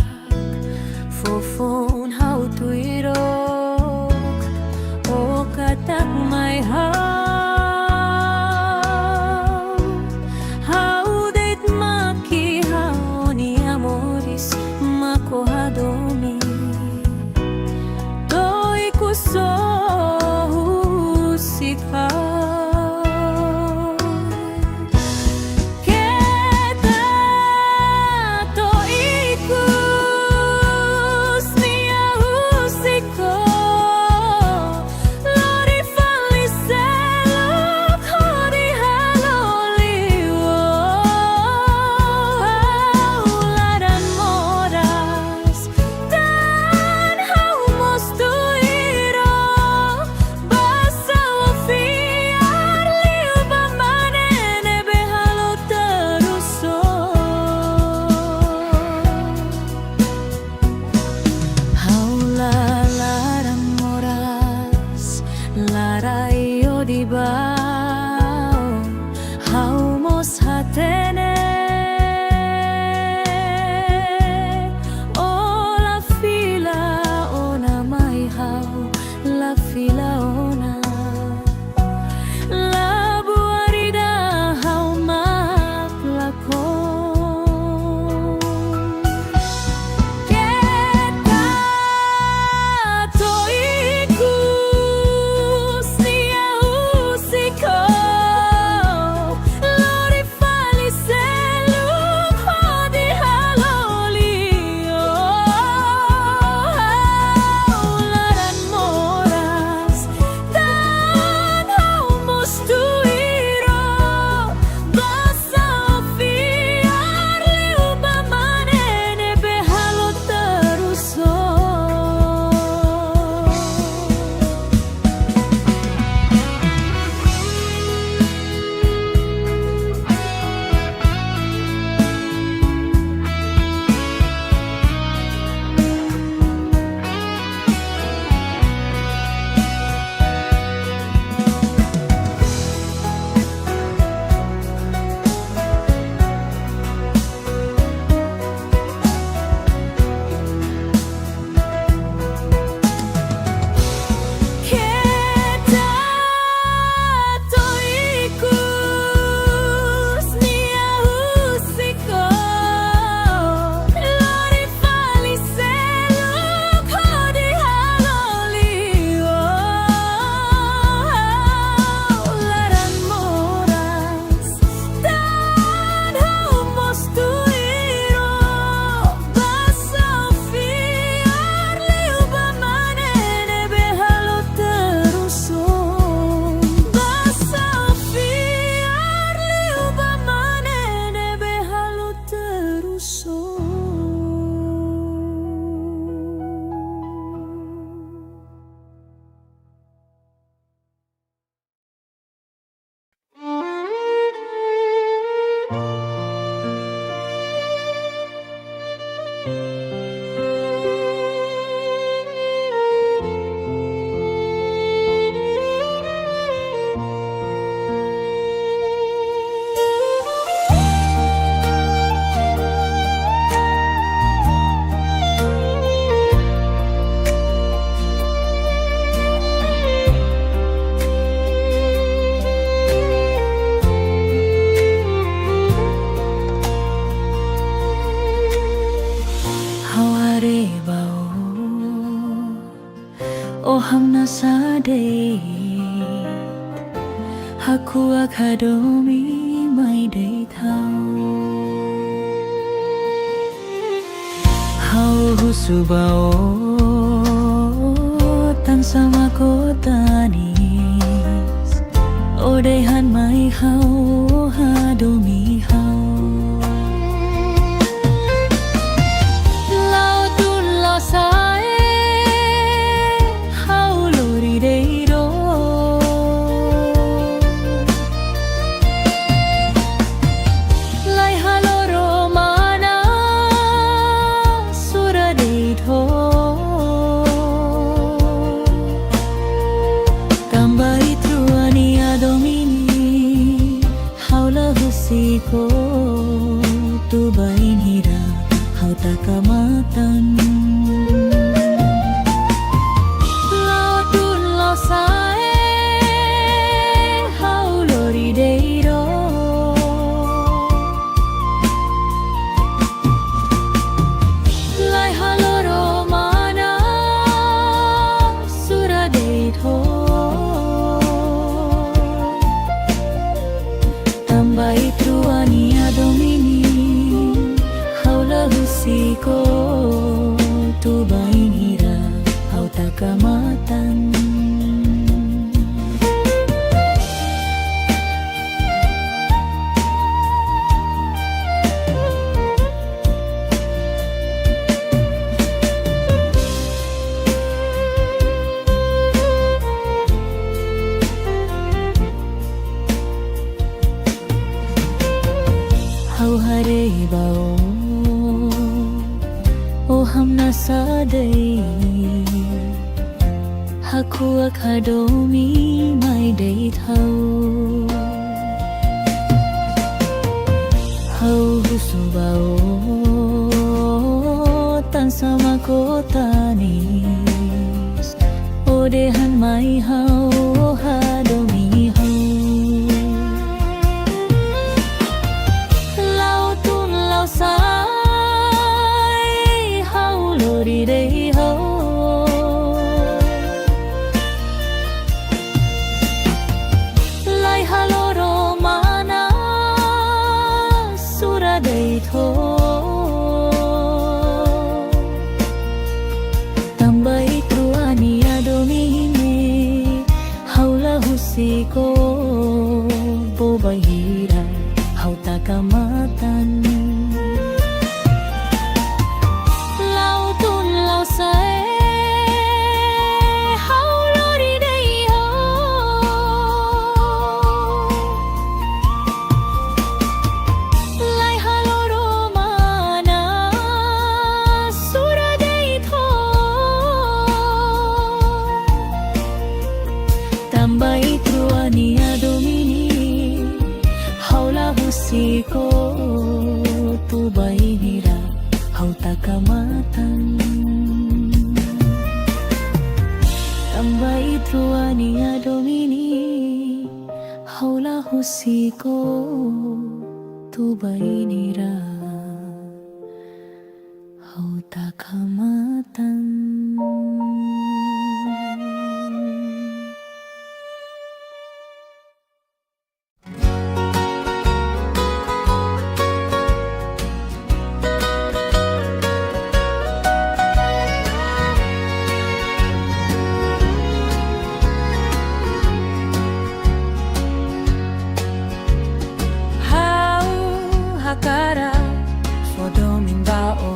Fofon hau tuirok O katak may Hau date makihao ni amoris Makohadomi To'y kuso husika Kiss me Sadade Haku akadomi mai day thao Hau husubao Tan sama kotanis Odehan mai hau hadomi hau Lao tun lao sae Hau lori deiro Lai haloro mana Sura deito Tambai truani adomini Haula husiko Tu bain hira Hau takamatan Lao tun lao sae Hau lori deiro Lai haloro mana Sura deito Tambai truani adomini Haula husiko Tu bain hira Hau takamatan Hau hare bao O hamna sadai Haku akadomi mai day thao Hau husubao Tan sama kotanis Odehan mai hau hadomi hau Lao tun lao sai Hau lori day ho Lai haloro mana Sura day tho Tambai truani adomine Haula husiko Bobai hira Hau takamatan Lao tun lao sae Hau lori day ho Lai haloro mana Sura day tho Tambai truani adomini Haula husiko Tu bain hira Hau takamatan Tambai truani adomini Haula husiko Tu bain hira Hau takamatan Hakara fodomin bao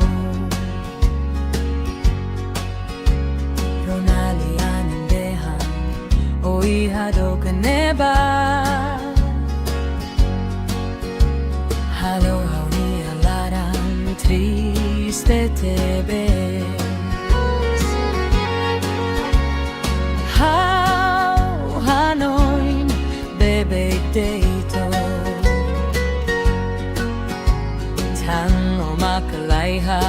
Ronali anindehan Oi hado kaneba Halo hauni alaran triste tebe How hanoin bebe deito Tang o makalaiha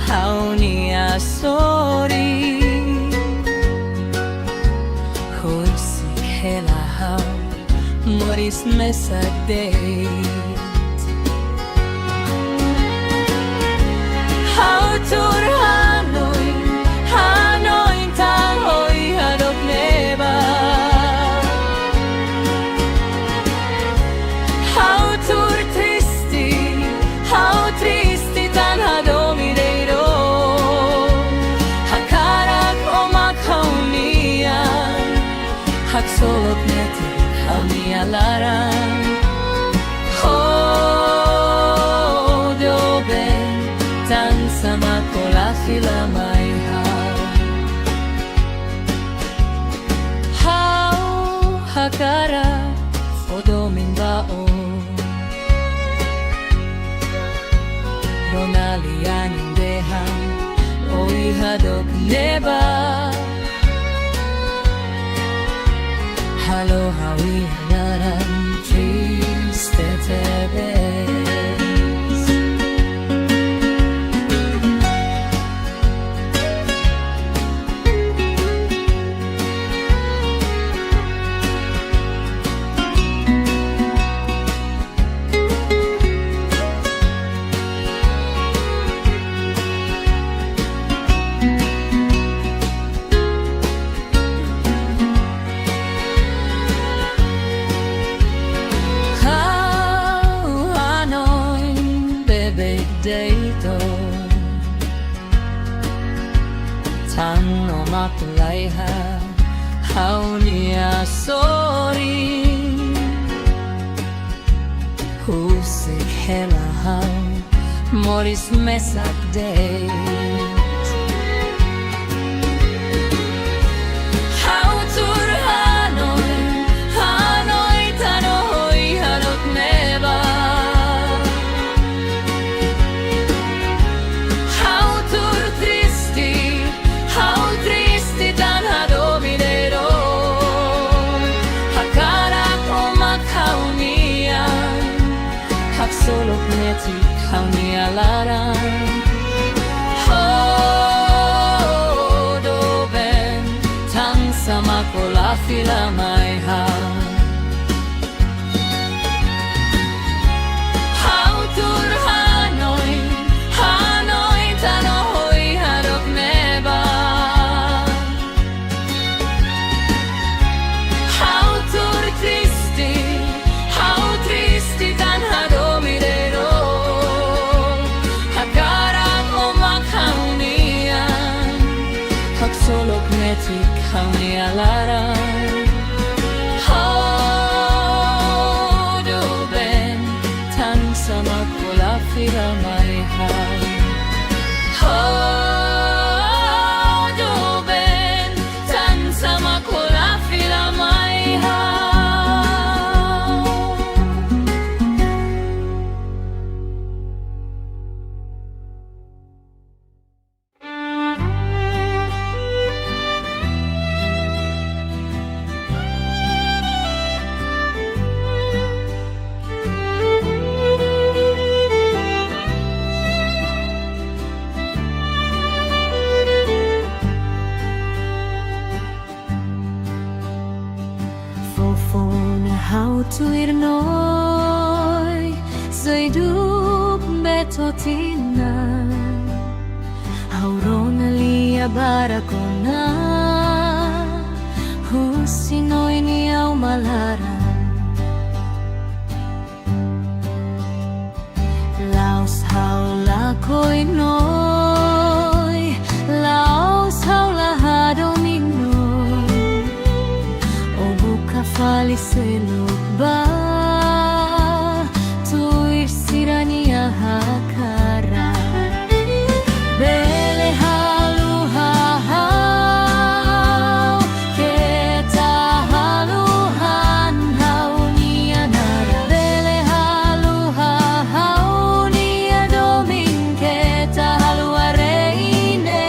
Hauni asori Hudsik hela hau Moris mesadeit How tur Hanoi Hanoi tang oi hado fila mai hau hakara o domin bao Ronali angin dehan o ihadok neba Halo hawi hanaran triste tebes dito Tang no matulaiha Hau niya sorry Husik hela hau Moris mesak date Hau tur Hanoi Hanoi tanohoi harot neba Solo neti kau ni alaran Hodo ben Tang sama kola fila mai Hau tur Hanoi Hanoi tanohoi harok neba Hau tur tristi tan hado Solo knetik kau ni alaran Hodo ben Tan sama kola fila mai Hodo ben Tan sama kola fila mai Hau tuir noi Zai dup betotina Hau rona lia barakona Husinoi ni au malara Laos hau la koi noi Laos hau la hadominoi O buka fali selok ba Tuir sirania hakara Bele halu hau Keta halu han hau nianara Bele halu hau nia domin Keta halu areine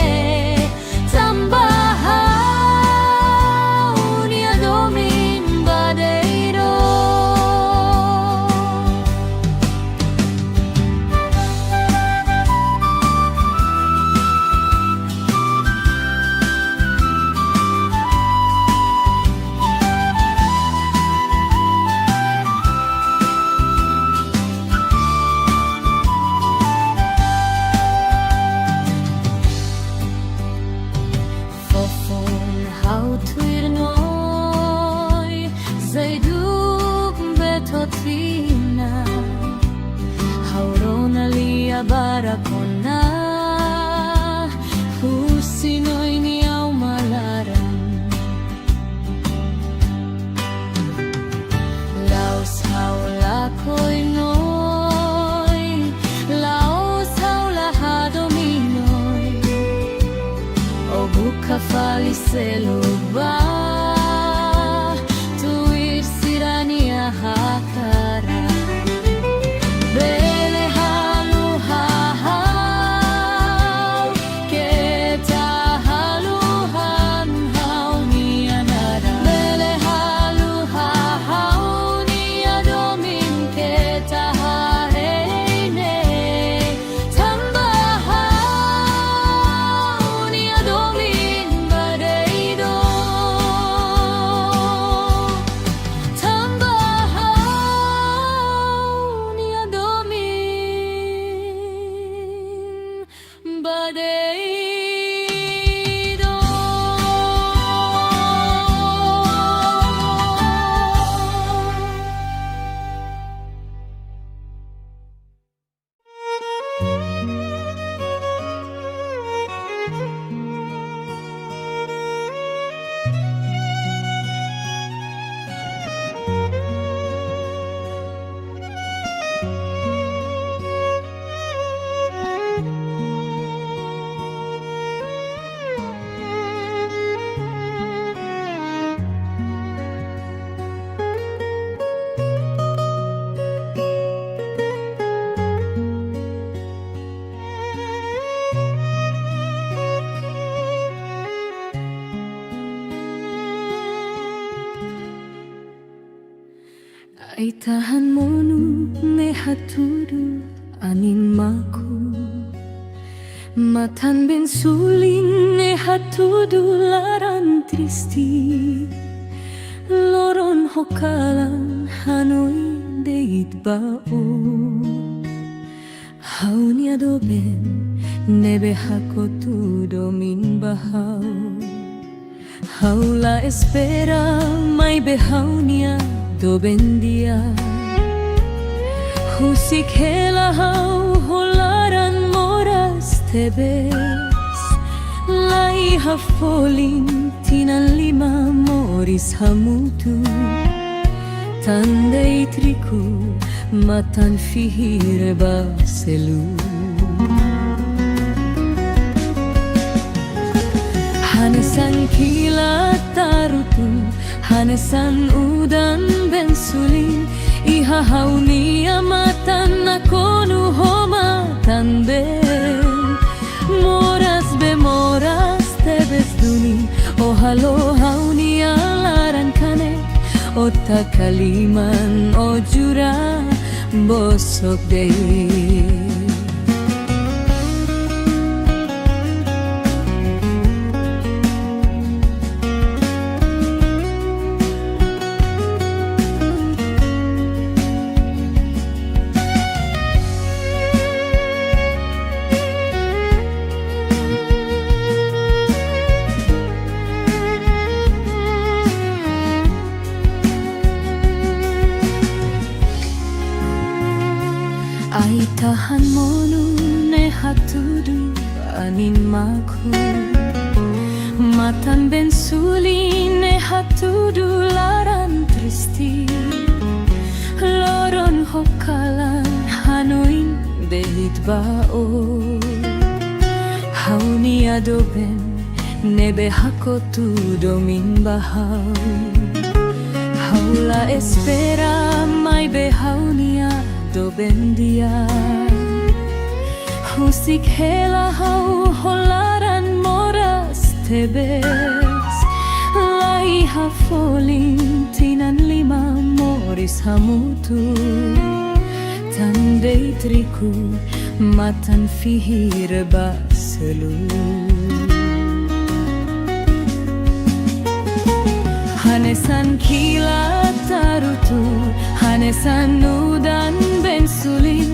Tambah hau nia domin badeiro Fofon hau tuir noi Zai dup betotina Hau rona lia barakona Husinoi ni au malaran Laos hau la koi noi Laos hau la hadominoi seluba tuir sirania hakara bele halu hahau keta haluhan hau ni anara bele halu hahau ni adomin keta hareine tambahau ni adomin badeido tambahau ni adomin badeido. Ay tahan monu ne haturu anin maku matan ben suling ne hatudu laran tristi loron hokalan hanoi deit bao hauni adoben nebe hakotu domin bahau haula espera mai behaunia do bendia husik hela hau holaran moras tebes lai hafolin tinan lima moris hamutu tandei triku matan fihir baselu hanesan kilat tarutu hanesan udan bensulin iha hauni amatan nakonu homatan ben moras bemoras tebes duni ohalo hauni alaran kane ota kaliman ojura bosok dei. Ay tahan monu ne hatudu anin maku matan ben suli ne hatudu laran tristi loron hokalan hanoin deit bao hauni adoben nebe hakotu domin bahau haula espera mai behaunia do bendia husik hela hau holaran moras tebes lai hafolin tinan lima moris hamutu tandei triku matan fihir baselu hanesan kilat tarutu hanesan udan bensulin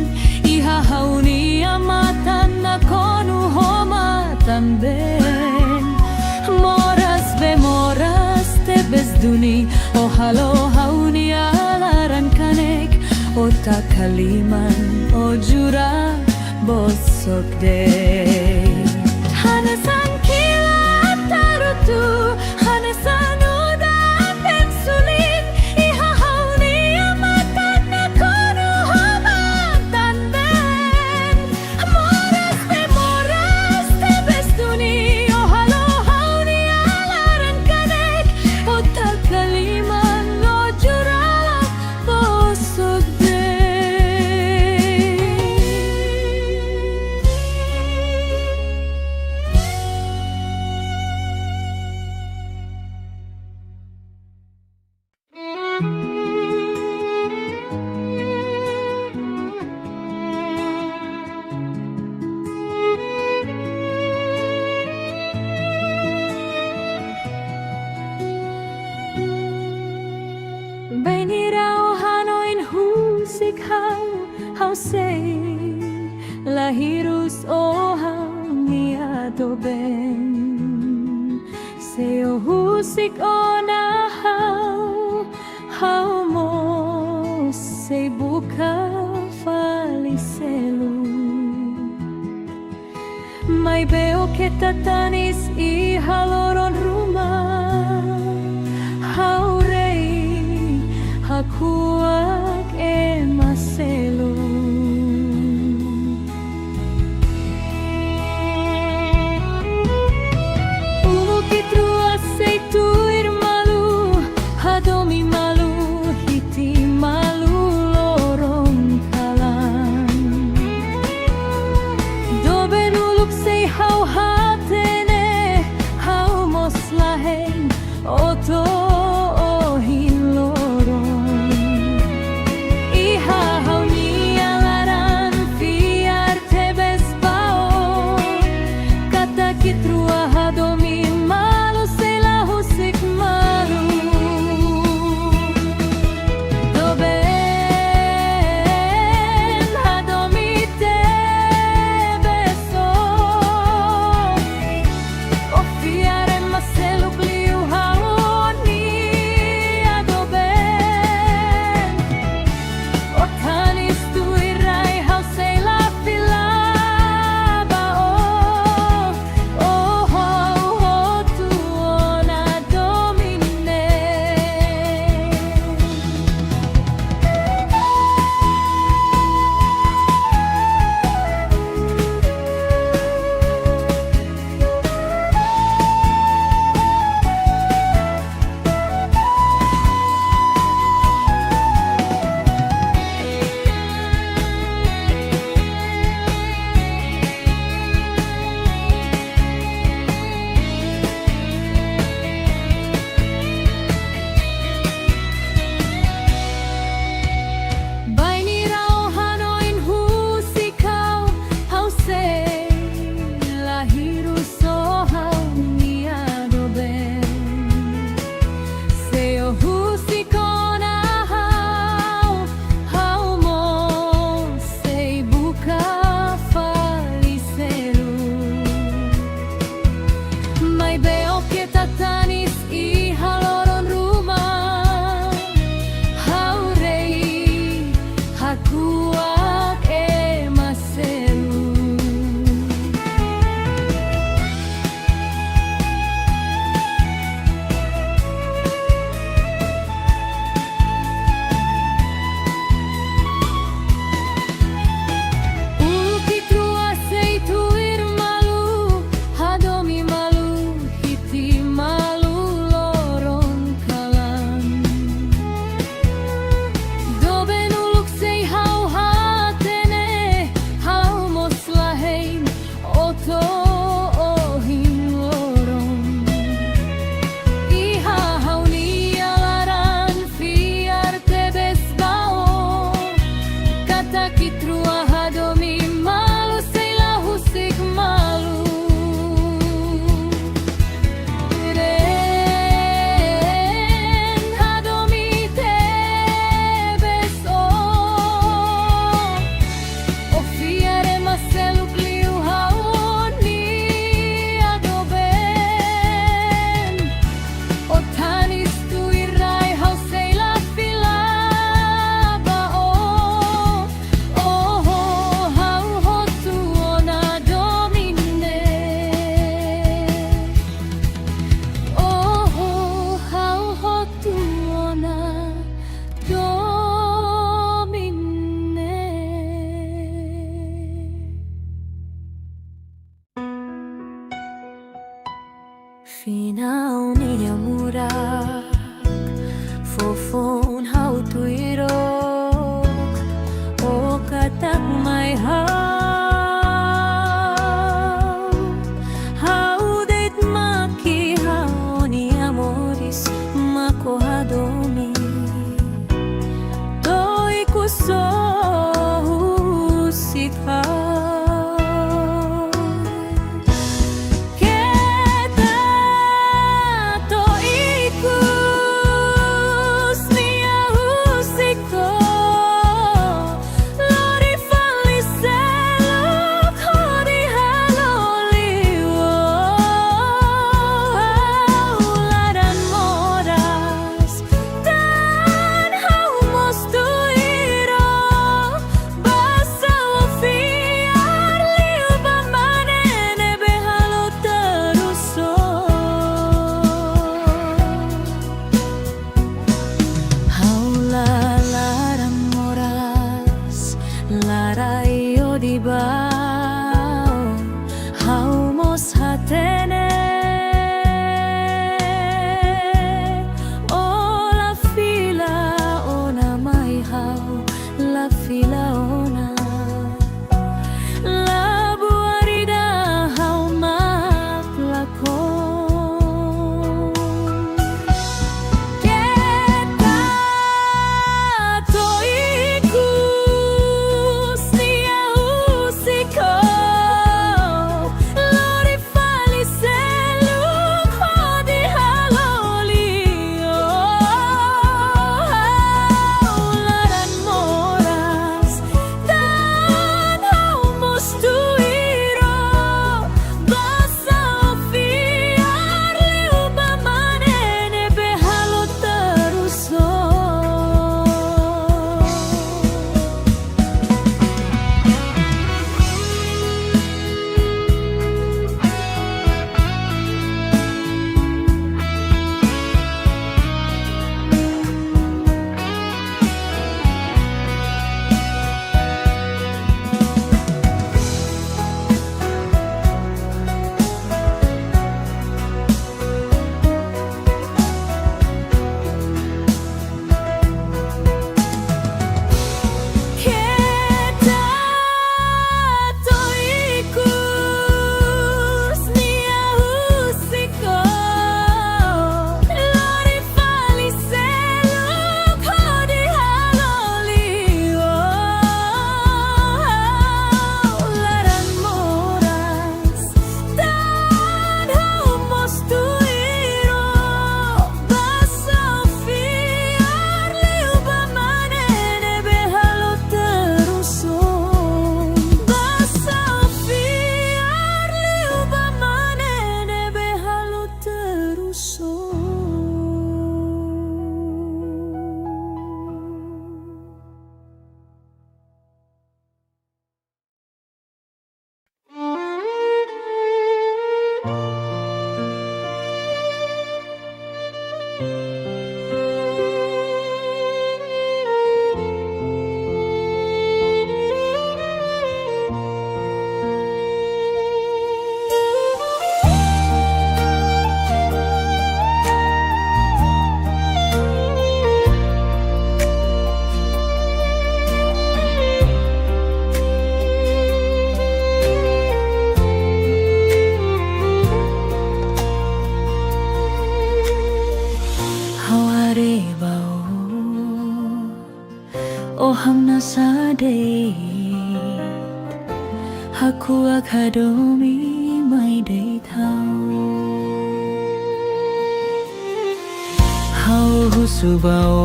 iha hauni amatan nakonu homatan ben moras bemoras tebes duni ohalo hauni alaran kanek ota kaliman ojura bosok dei hanesan kilat tarutu hanesan udan bensulin iha hauni amatan nakonu homatan ben moras bemoras tebes duni ohalo hauni alaran hau sei lahirus o hau niado ben seo husik ona hau mo sei buka falicelu mai beo que tatanis I haloron rumah hau rei hakuak e maselu ulu kitrua seituir malu hadomi malu hiti malu lorong kalan doben uluk sei hau hatene hau moslahen oto ohin lorong iha hau nialaran fiar tebes bao kata kitrua hadomi malu sela husik malu doben hadomi tebeso o fiare maselu pliu haoni adoben o tanis tu irai hau sela filaba o ho tu ona domine Baini rau hanoin husikau hau sei lahirus o hau niado ben seo husikona hau mo sei buka falicelu mai beo que tatanis I haloron rumah hau rei hakuak e maselu ulu kitrua seituir malu hadomi malu hiti malu lorong kalan doben uluk sei hau hatene hau moslahein oto ohin lorong iha hau nialaran fiar tebes bao kata kitrua hadomi malu sela husik malu ren hadomi tebes o fiare maselu pliu haoni adoben o tanis tu irai hau sela filaba hau hotu ona domine hau hotu ona domine Finau niya murak fofon hau tuirok o katak mai hau det maki hau ni amoris mako hadomi toi kuso husikau Larai o di bao haumos hatene o la fila ona mai hau la fila ona la buarida hau maplakon Kita toiku sia usiko lori fali selu khodi halolio laran moras dan hau mustuiro basa fiar liu bamanene behalo teruso Kita toikus nia usiko lori fali selu khodi halolio laran moras dan hau mustuiro basa fiar liu bamanene behalo teruso basa fiar liu bamanene behalo teruso Haware bao o hamna sade haku akadomi mai dei thau hau husu bao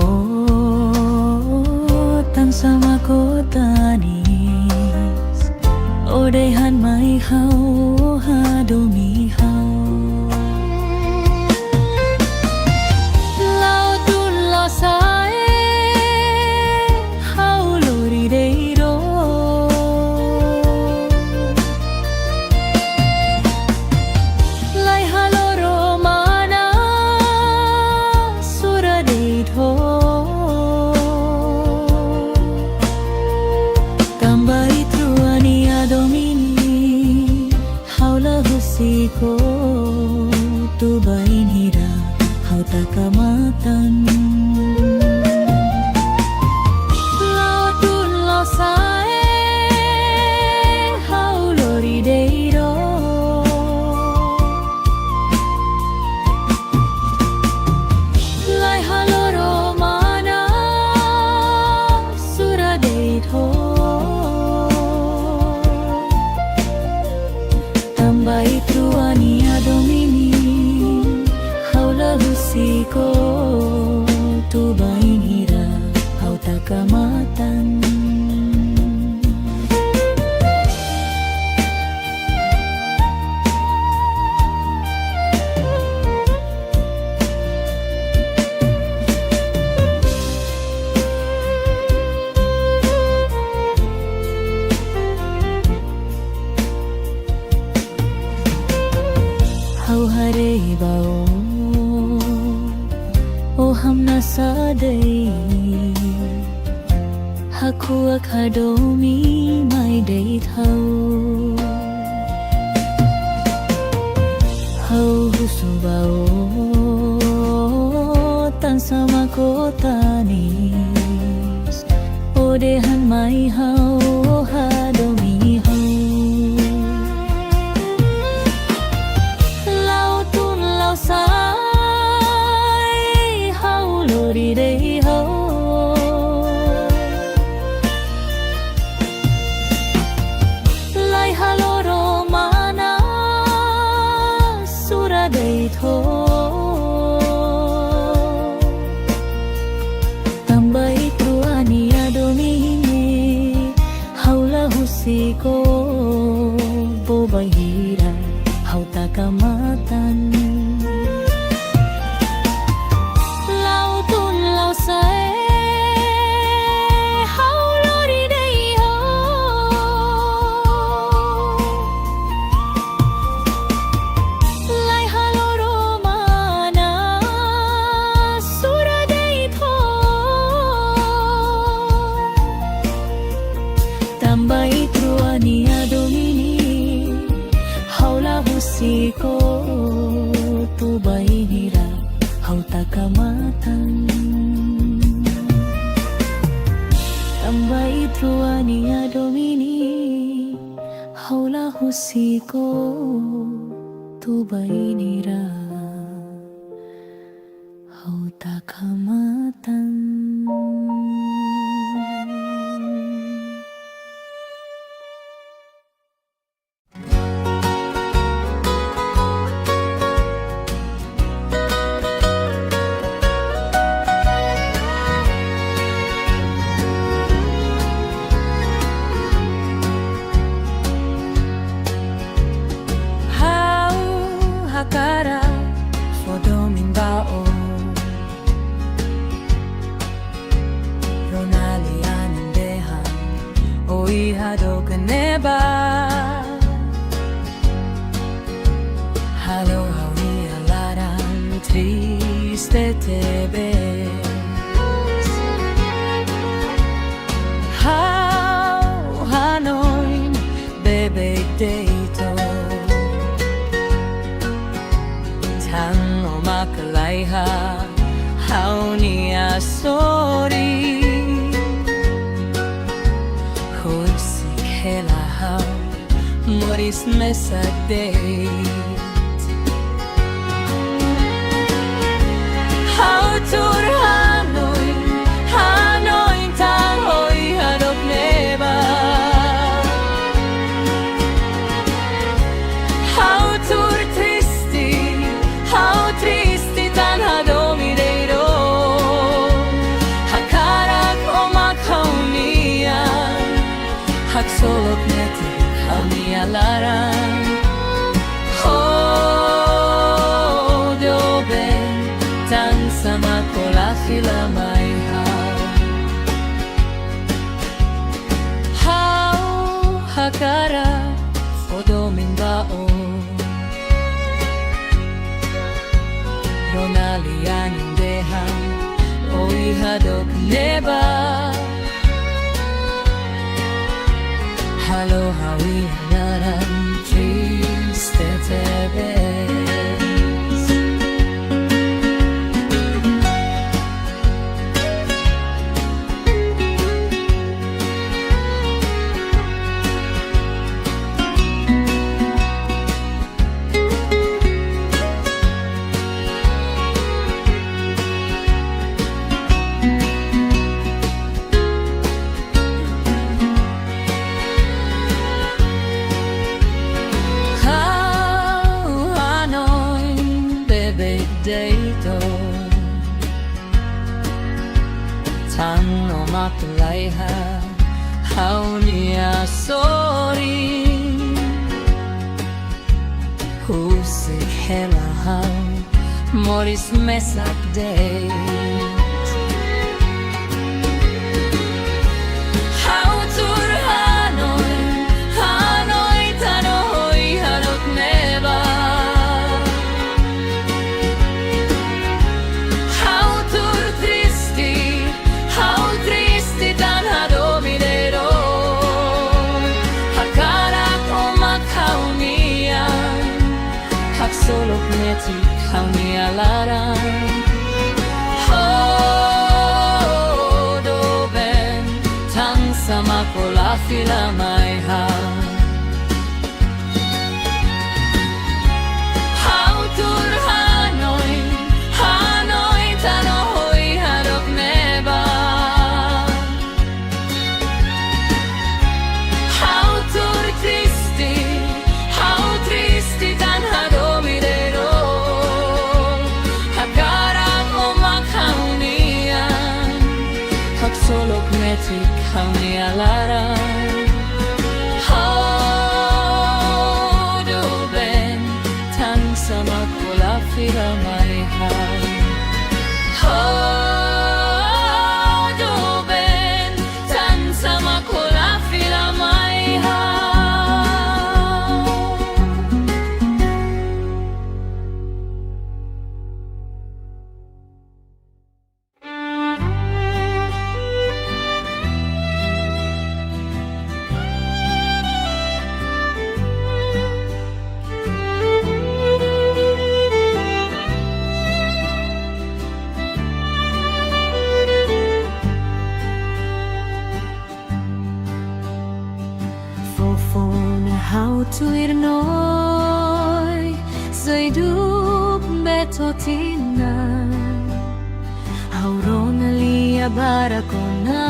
tan sama kotanis o dei han mai hau hadomi hau Sae hau lori deiro lai haloro mana sura deitho tambai truani adomini haula husiko tu bain hira hau takamatan Tambai truani adomini haula husiko ว่าคาโดมีไม่ได้เท่าเฮาสุบาโอตันสมาโกตานิสโอเดหันไม่เฮาฮาโดมีเฮาเราตุนเราสายเฮาโลดีเดเฮาไลฮาโลโรมานาสุราเดโทSiko bobahira hau takamatan lau tun lau sae hau lori dei ho lai halo romana sura dei tho tambay Nia domini haula husiko tu bahira hau takamatan tambai truania domini haula husiko tu bahira hau takamatan Hakara fodomin bao Ronalian dehan oi hadok neba Halo hawi alaran triste tebe How Hanoi bebe deito Makalaiha haunia sorry Husik hela hau moris mesadeit Hau tur Hanoi Hanoi tang oi hadok neba Hau tur tristi Hau tristi tan hadomireiro Hakarak o makaunia Hak solok neti haunia laran Oh dobe tan sama kola fila mai Hau hakarak fodomin baon Ronalian dehan oi hadok neba Halo hawi hanaran triste tebes Deito Tan o makalaiha haunia sorry Husik hela hau moris mesak deit Hau tur Hanoi Hanoi tano hoi hadok neba How tristi tan hadominero metik hau ni alaran do ben tang sama kola fila mai ha hau tur Hanoi Hanoi tano hoi harap meba hau tur tristi tan hadomidero hakarang omakhaunian hagsolok metik hauni alaran do ben tan sama kola fira mai ha do ben tan sama kola fira mai ha Hau tuir noi Zai dup betotina Hau rona lia barakona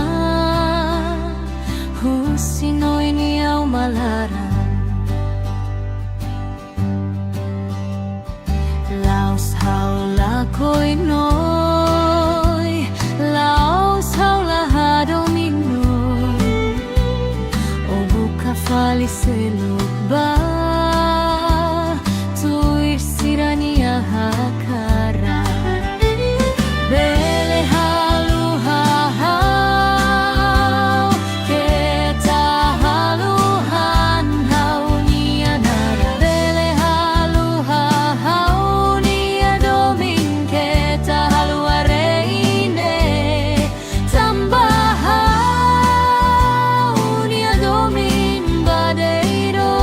Husinoi ni au malaran Laos hau la koi noi Laos hau la hadominoi O buka fali seluba Tuir sirania hakara Bele halu hahau Keta haluhan hau nianara Bele halu hahau niadomin Keta halu areine Tambahau niadomin badeiro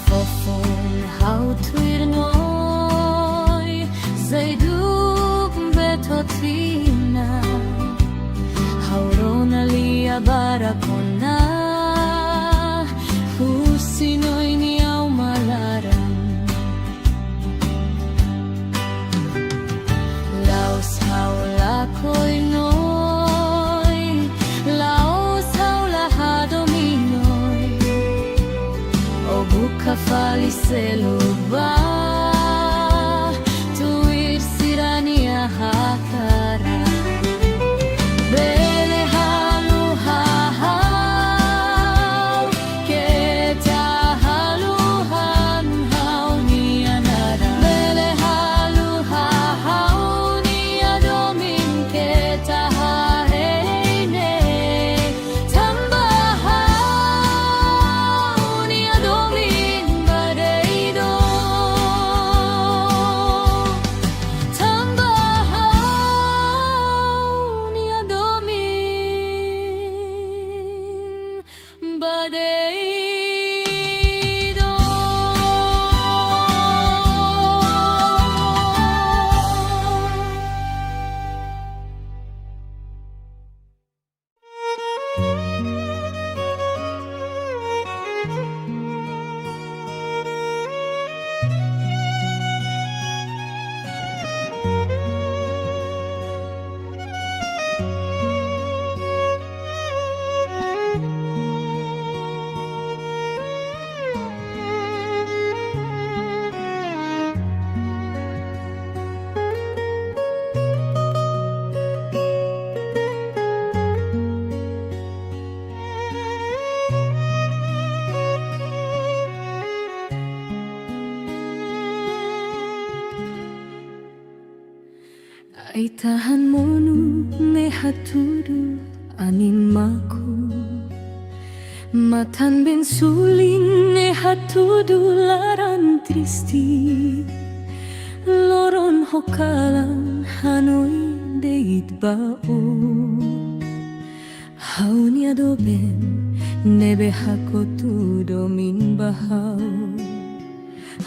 Fofon hau tuir noi Zai dup betotina Hau rona lia barakona Husinoi ni au malaran Laos hau la koi noi Laos hau la hadominoi O buka fali seluba Tuir sirania hakara Bele halu hahau Keta haluhan hau nianara Bele halu hahau niadomin Keta hareine Tambahau niadomin badeiro Tambahau niadomin badeiro Ay tahan mo no ne haturu animaku matan ben suling e hatudu laran tristi loron hokalan hanoi deit bao haunia doben nebe hakotu domin bahau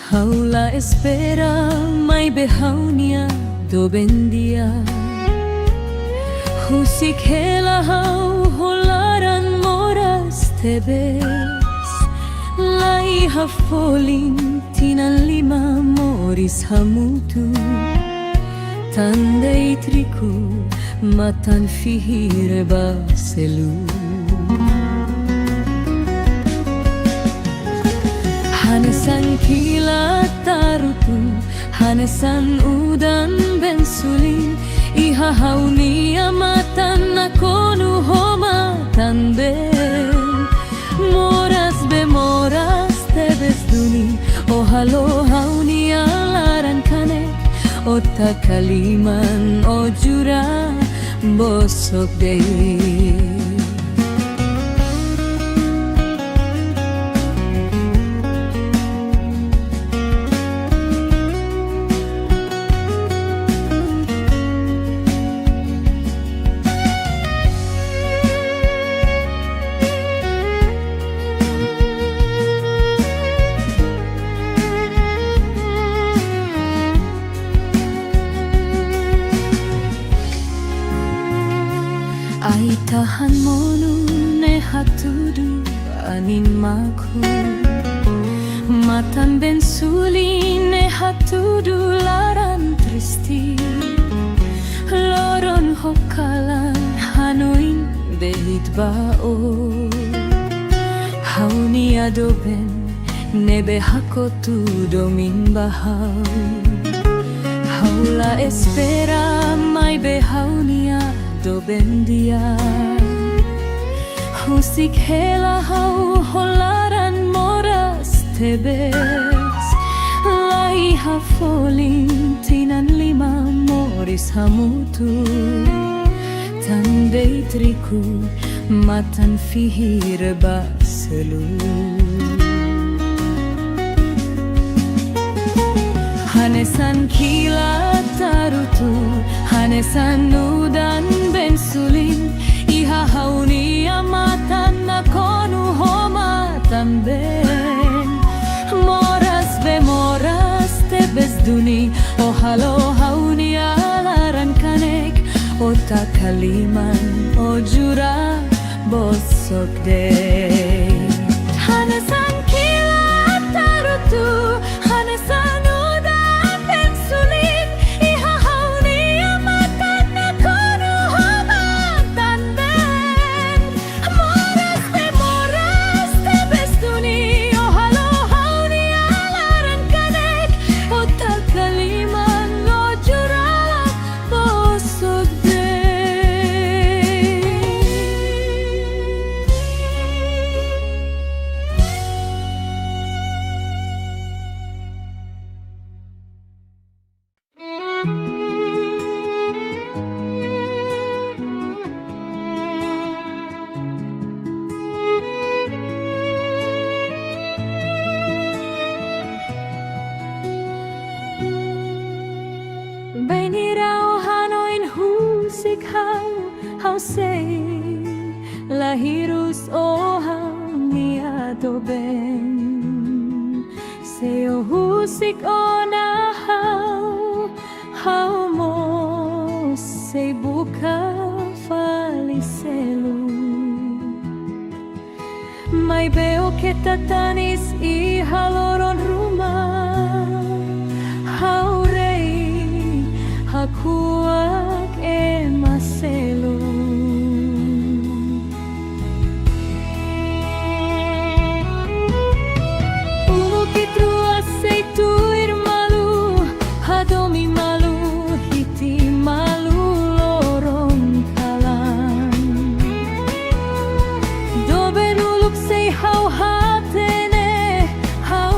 haula espera mai behaunia doben dia husik hela hau holaran moras tebes lai hafolin tinan lima moris hamutu tandai triku matan fihir baselu hanesan kilat tarutu hanesan udan bensulin iha haunia matan nakonu homatan ben moras bemoras tebes duni ohalo haunia laran kanek ota kaliman ojura bosok dei ai tahan monu ne hatudu anin maku matan ben suli ne hatudu laran tristi loron hokalan hanoin deit bao hauni adoben nebe hakotu domin bahau haula espera mai behaunia doben dia husik hela hau holaran moras tebes lai hafolin tinan lima moris hamutu tandei triku matan fihir baselu hanesan kilat tarutu hanesan udan bensulin iha haunia matan nakonu homatan ben moras bemoras tebes duni ohalo haunia laran kanek ota kaliman ojura bosok dei hanesan kilat tarutu hanesan hau sei lahirus o haunia doben seo husik ona hau mo sei buka falicelu mai veo que tatanis i haloron rumah hau rei hakuak e maselu domi malu hiti malu loron kalan doben uluk sei hau hatene hau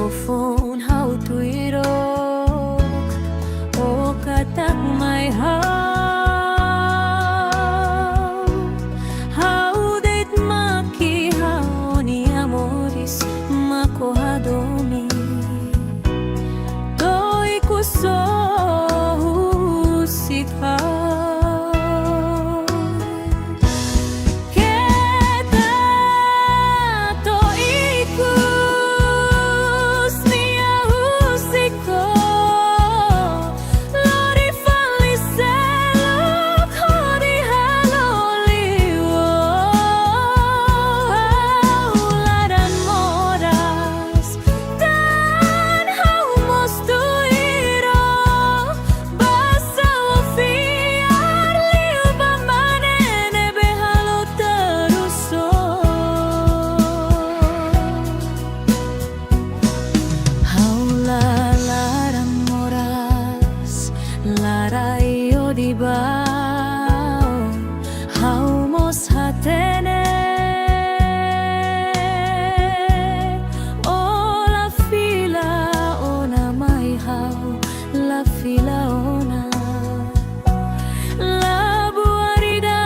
phone how tuirok o katak may how date makihao ni amoris makohadomi toy kuso husika Haumos hatene o la fila ona mai hau la fila ona la buarida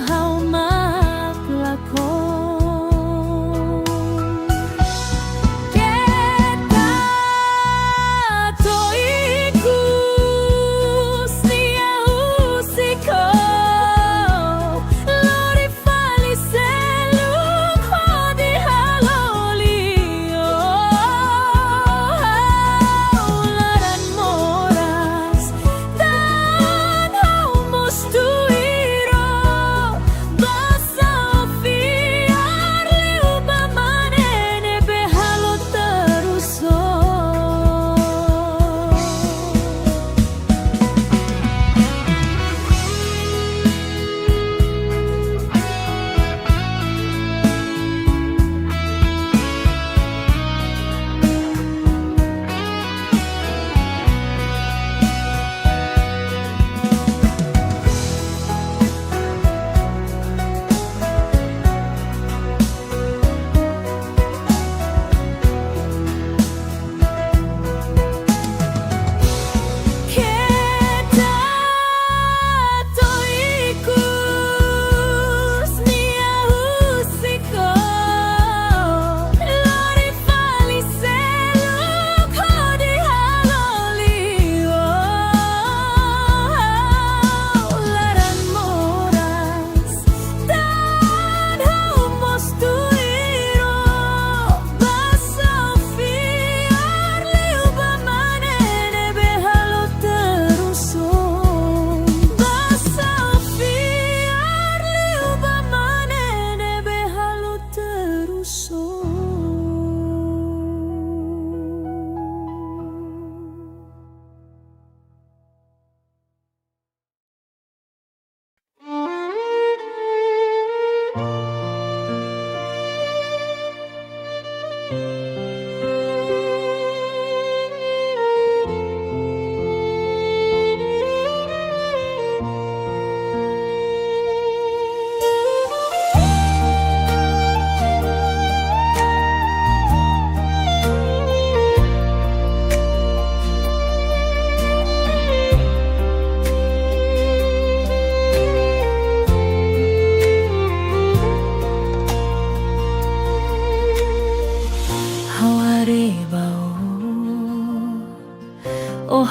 hau mak lakon kita toikus nia usiko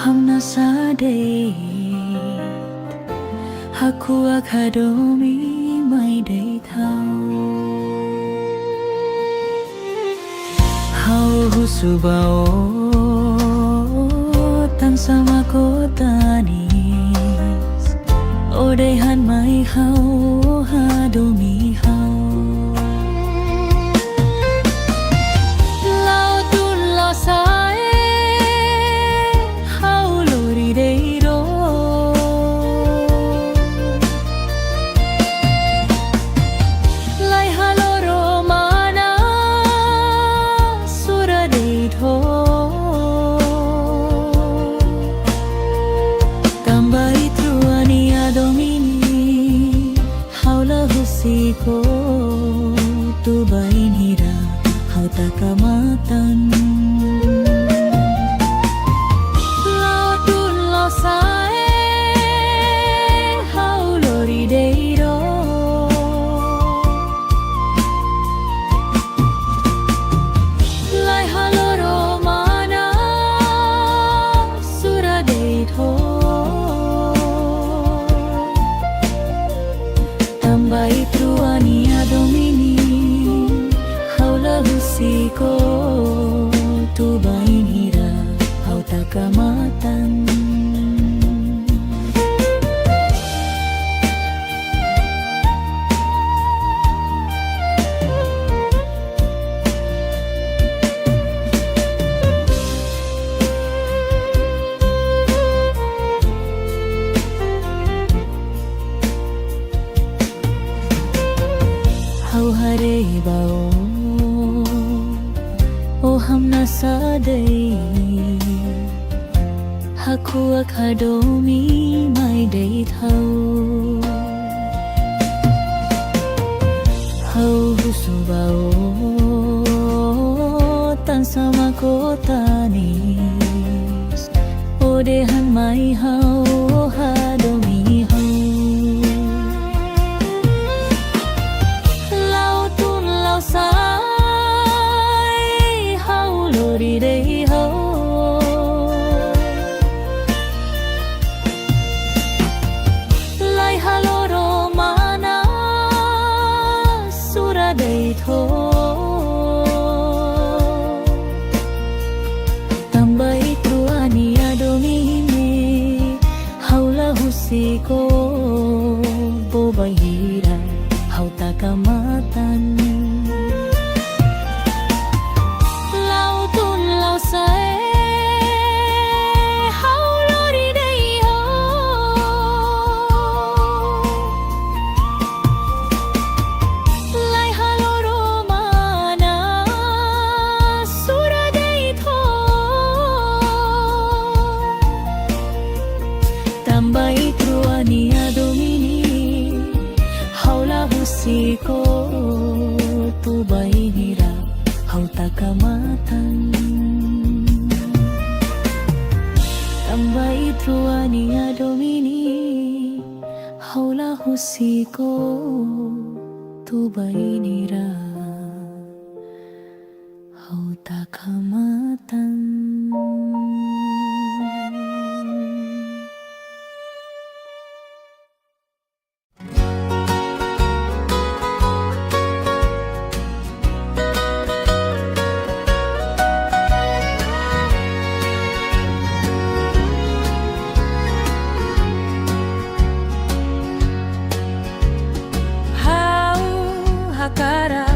Hamna sade haku akadomi mai day thao hau husubao tan sama kotanis odehan mai hau hadomi hau lao tun lao sa ko tu bain hira hau takamatan sa day Hakua kadomi may day thâu Hau husu bao tan sama kotanis Odehan may hau hadomi hau Lau tun lau sai hau lori day hau Lai haloro mana sura day tho Tambay truani adomine haula husiko bobay hira hau takamatan Lau tun lau sae hau lori day ho Lai haloro mana sura day tho Tambay truani adomini haula husiko tubay hira hau takamatan Tambay truani adomini haula husiko tubay hira hau takamatan Hakara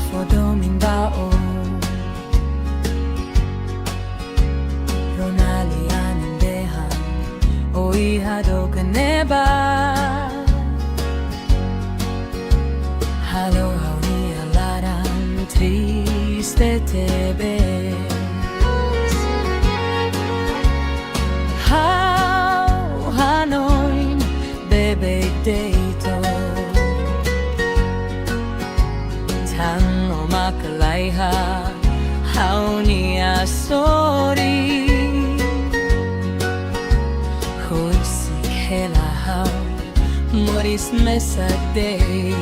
fodomin bao Ronali anandehan oi hado kaneba Halo hauni alaran triste tebe Hau hanoin bebe deito Tango makalaiha hauni asori Husik hela hau moris mesak date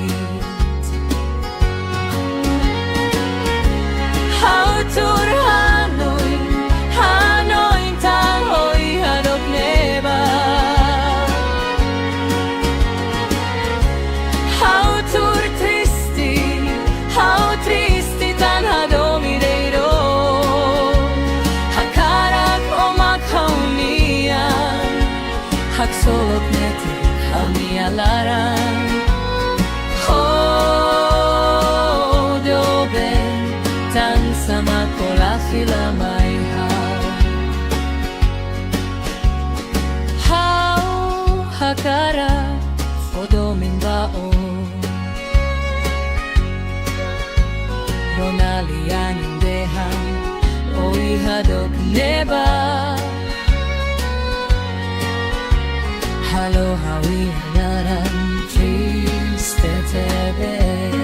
Hau tur hanoi hanoi tanghoi hadok neba Hau tur tristi tan hadomi deiro Hakarak o makaunian Haksolok neti hauni alaran Hodobe tan sama kola sila may hau hakarak fodomin baon Ronalian dehan oi hadok neba Halo hawi naran triste tebes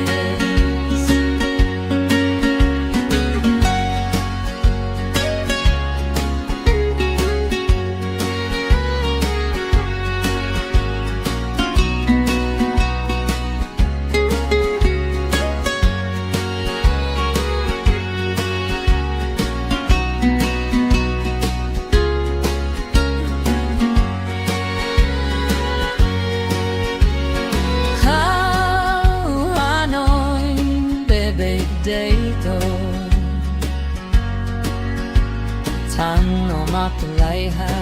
deito Tango mapalaiha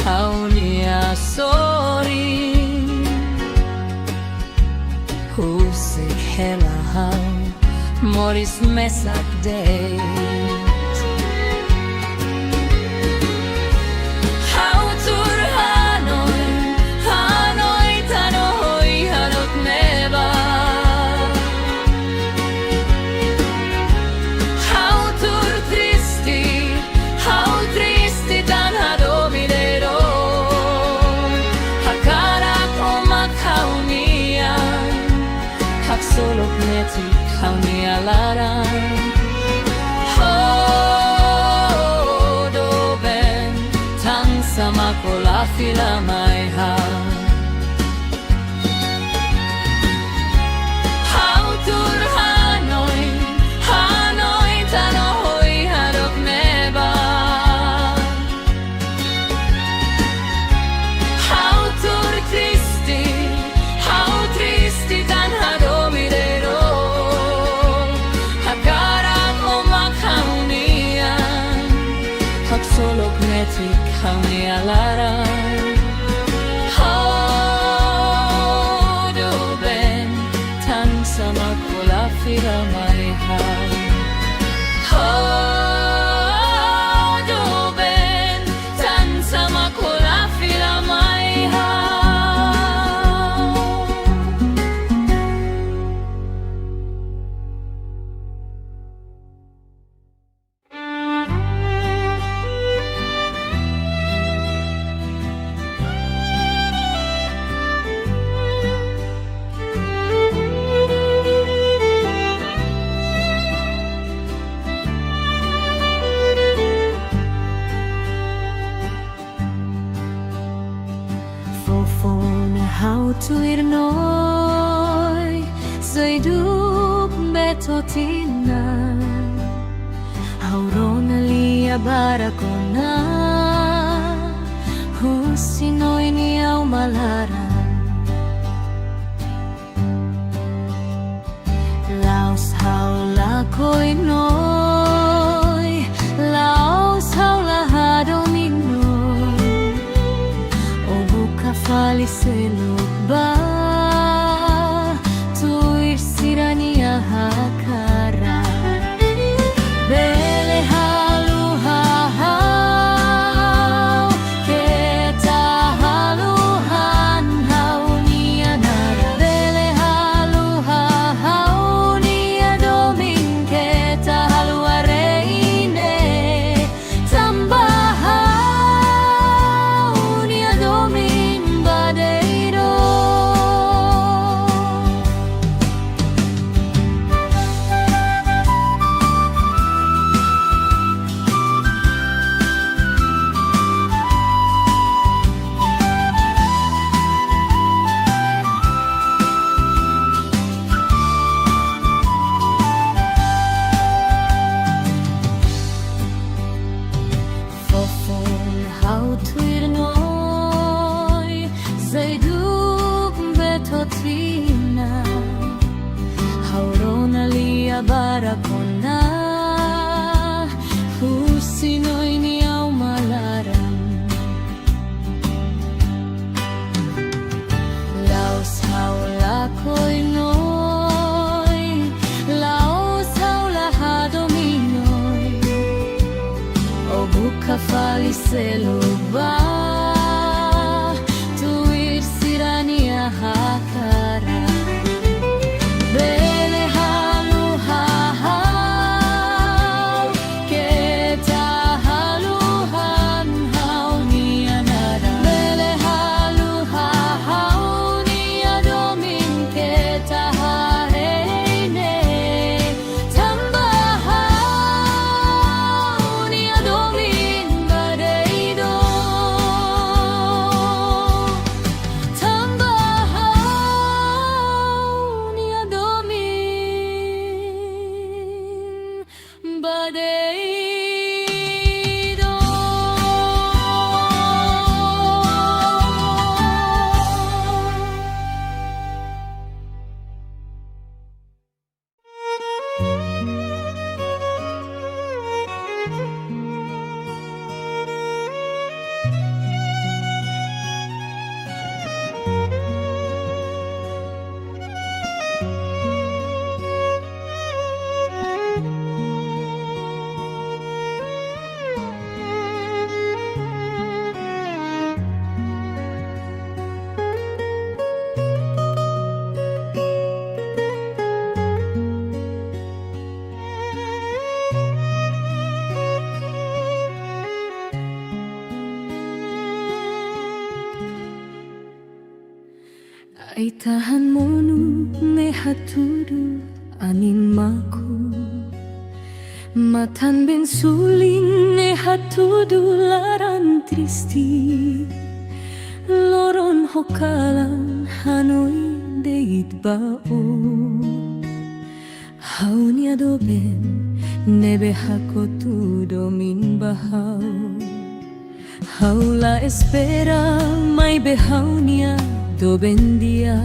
hauni asori Husik hela hau moris mesak date Hau tur hanoi hanoi tanoi hadok neba Hau tur tris fila mai hau Hau tur Hanoi Hanoi tano hoi hadok neba Hau tur tristi tan hadomidero Hakarang omakhaunian Hagsolok netik hauni alaran Hodo ben tan sama kula fira mai hau Hodo ben tan sama kula fira mai hau Hau tuir noi Zai duk betotina Hau rona lia barakona Husinoi ni au malaran Laos hau la koi noi Laos hau la hadominoi O buka faliselok ba Tuir sirania hakara Bele halu hahau Keta haluhan hau nianara Bele halu hahau niadomin Keta halu areine Tambahau niadomin badeiro Fofon hau tuir noi Zai duk betotina Hau rona lia barakona Husinoi ni au malaran Laos hau la koi noi Laos hau la hadominoi O buka faliselok ba Tuir sirania hakara Bele halu hahau Keta haluhan hau nianara Bele halu hahau niadomin Keta hareine Tambahau niadomin badeiro Tambahau niadomin badeiro Ay tahan mono ne haturu anin maku Matan ben suling ne hatudu laran tristi loron hokalan hanoi deit bao haunia doben nebe hakotu domin bahau haula espera mai behaunia doben dia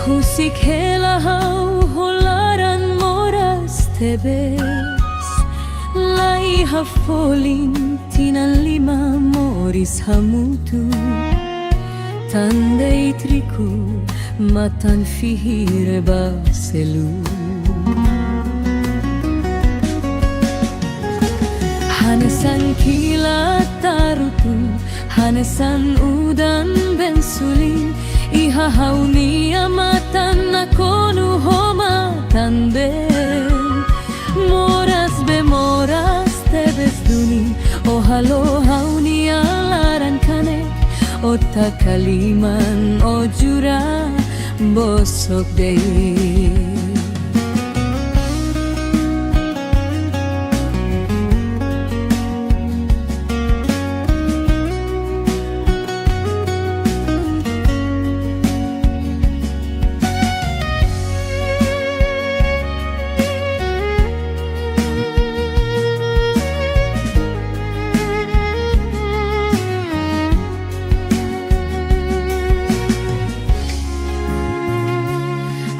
husik hela hau holaran moras tebes lai hafolin tinan lima moris hamutu tandei triku matan fihir baselu hanesan kilat tarutu hanesan udan bensulin iha haunia matan nakonu homa tanben moras be moras tebes duni ohalo haunia laran kanek ota kaliman ojura bosok dei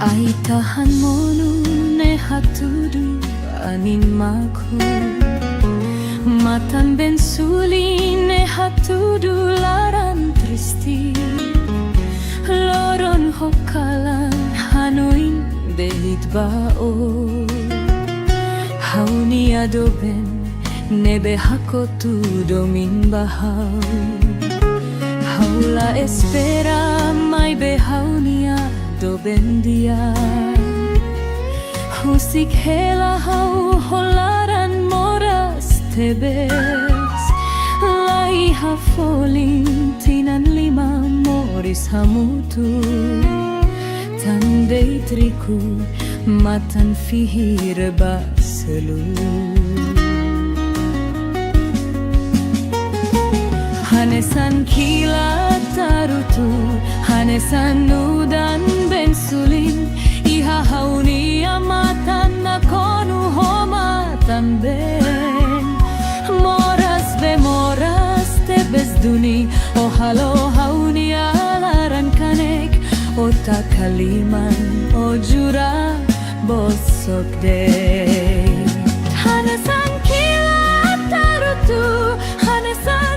ai tahan monu ne hatudu anin maku matan bensuli ne hatudu laran tristi loron hokalan hanoin deit bao hauni adoben nebe hakotu domin bahau haula espera mai behaunia doben dia husik hela hau holaran moras tebes lai hafolin tinan lima moris hamutu tandei triku matan fihir baselu hanesan kilat tarutu hanesan udan bensulin iha haunia matan nakonu homa tanben moras be moras tebes duni ohalo haunia laran kanek ota kaliman ojura bosok dei hanesan kilat tarutu hanesan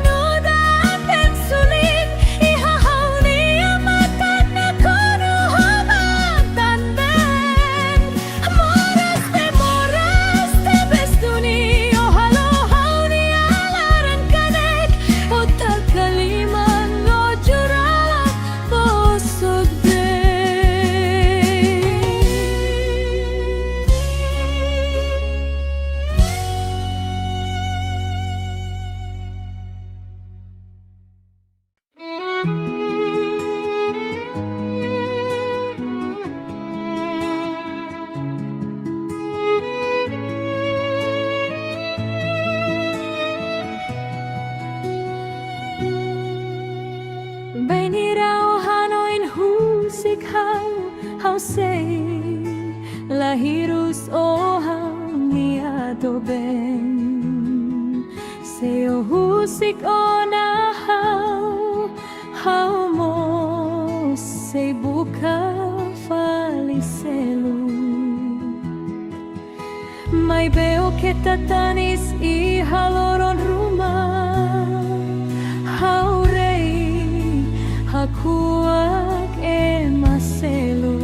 hau sei lahirus o haunia doben seo husik ona hau mo sei buka falicelu mai beo que tatanis i haloron rumah hau rei hakuak e maselu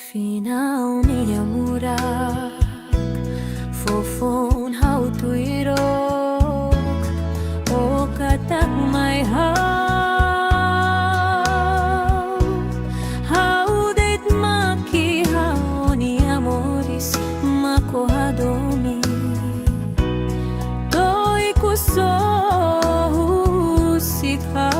Finaw niya murak Fofon how tuirok O katak may how date makihaw ni amoris makohadomi To'y kuso husika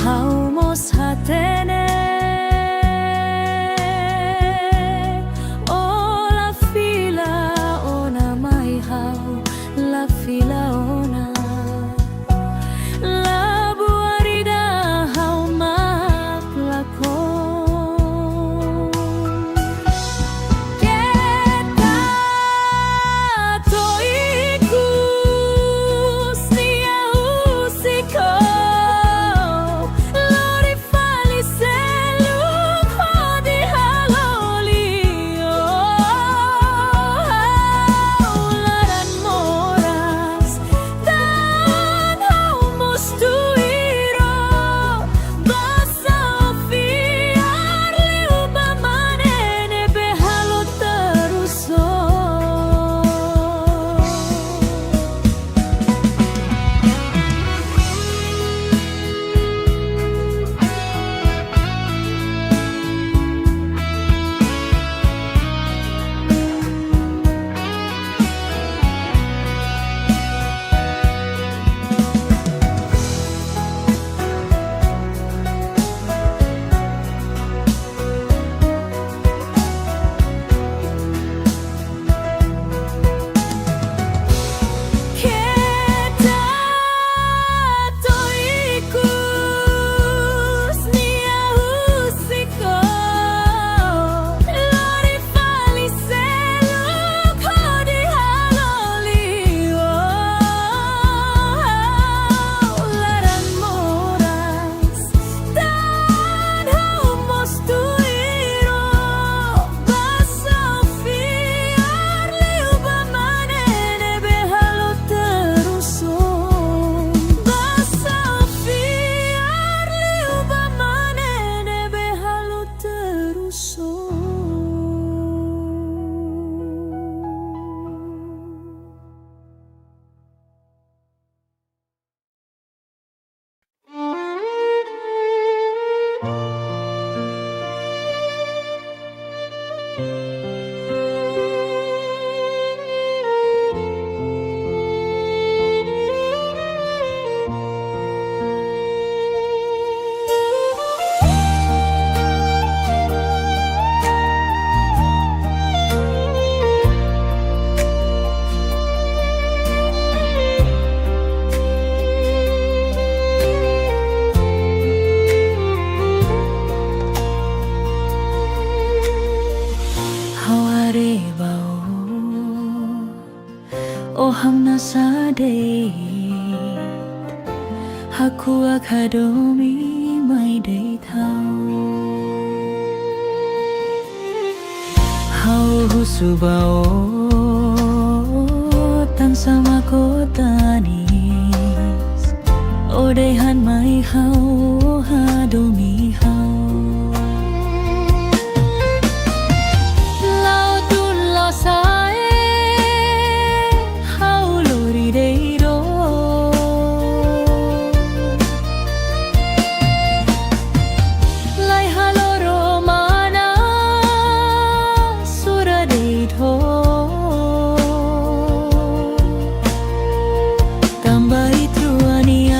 Haumos hatene O la fila ona mai hau La fila ona La buarida hau maplakon Kita toikus nia usiko Hamna sade Haku akadomi mai day thao Hau husubao Tan sama kotanis Odehan mai hau hadomi hau Lautun lo sa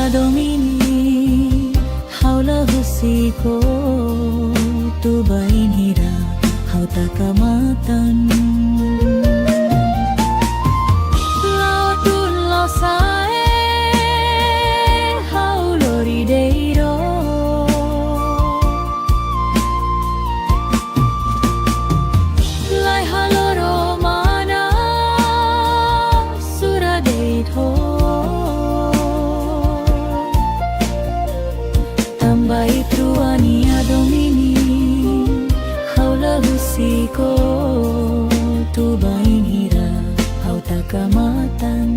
Domini, haula husi tu bain hira hau takamatan. Lao tun lao sae hau lori deiro. Lai haloro mana sura deito. Tambai truania domini haula husiko tu bain hira hau takamatan.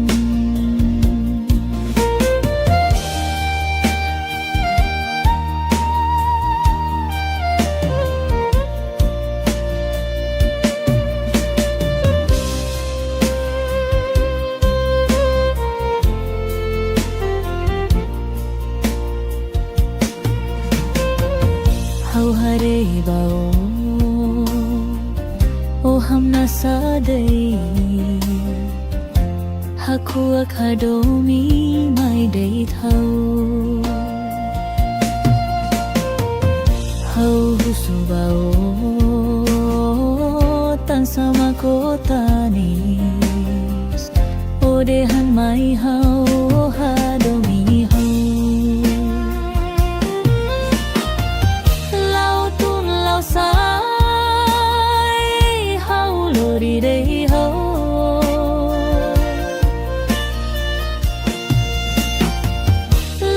Hau hare bao o hamna sadai haku akhadomi mai dei thau hau husu bao tan sama kotanis o dehan mai hau hadomi hau. Sai hau lori dei ho.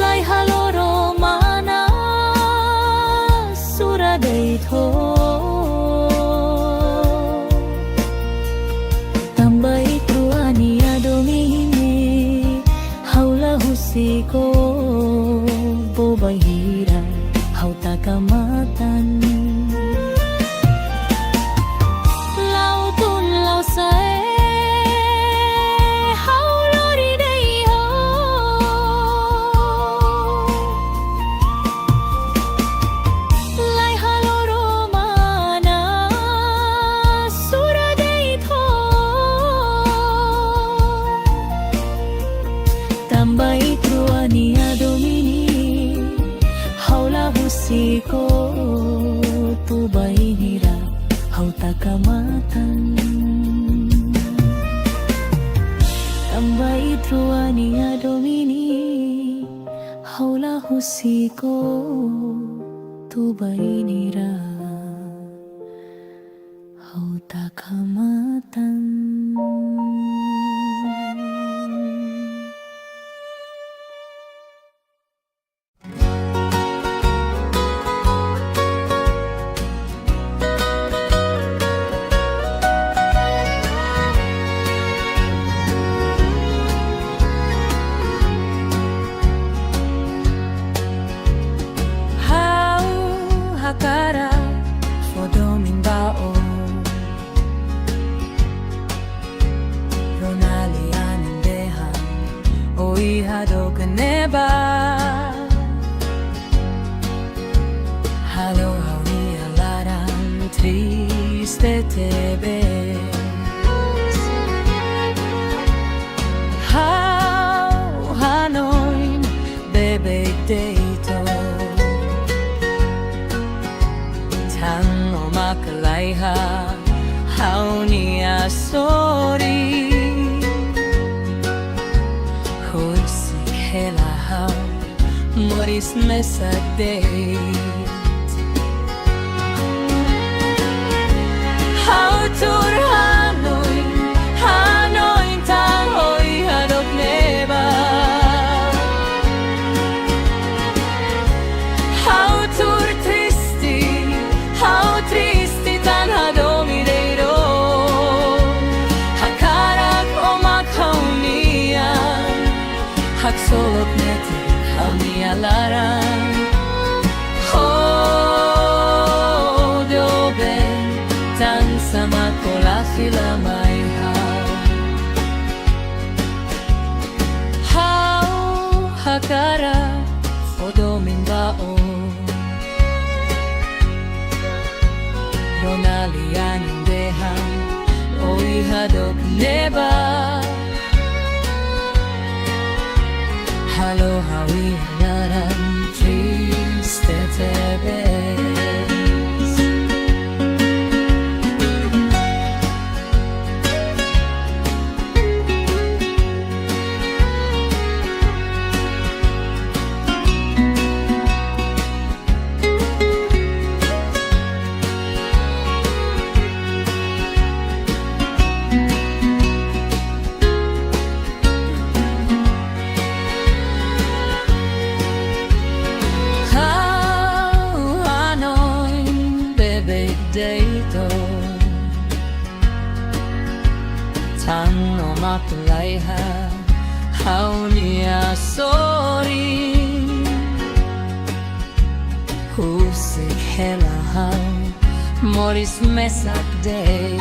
Lai haloro mana sura dei tho. Tambai truania domini haula husiko bobai hira hau takamatan. Tambai truania domini haula husiko tu bain hira hau takamatan. Tambai truania domini haula husiko tu bain hira hau takamatan. Hakara fodomin bao Ronalian dehan oi hadok neba Halo hauni alaran triste tebe How Hanoi bebe deito Tang o makalaiha hauni asori Husik hela hau moris mesadeit How tur Hanoi Hanoi tang oi hadok neba How tur tristi tan hadomi deiro Hakarak o makaunian Haksolok neti hauni alaran Hodobe tan sama kola sila mai How hakarak fodomin bao Ronalian dehan oi hadok neba Halo hawi naran triste tebes makulaiha haunia sorry husik hela hau moris mesak day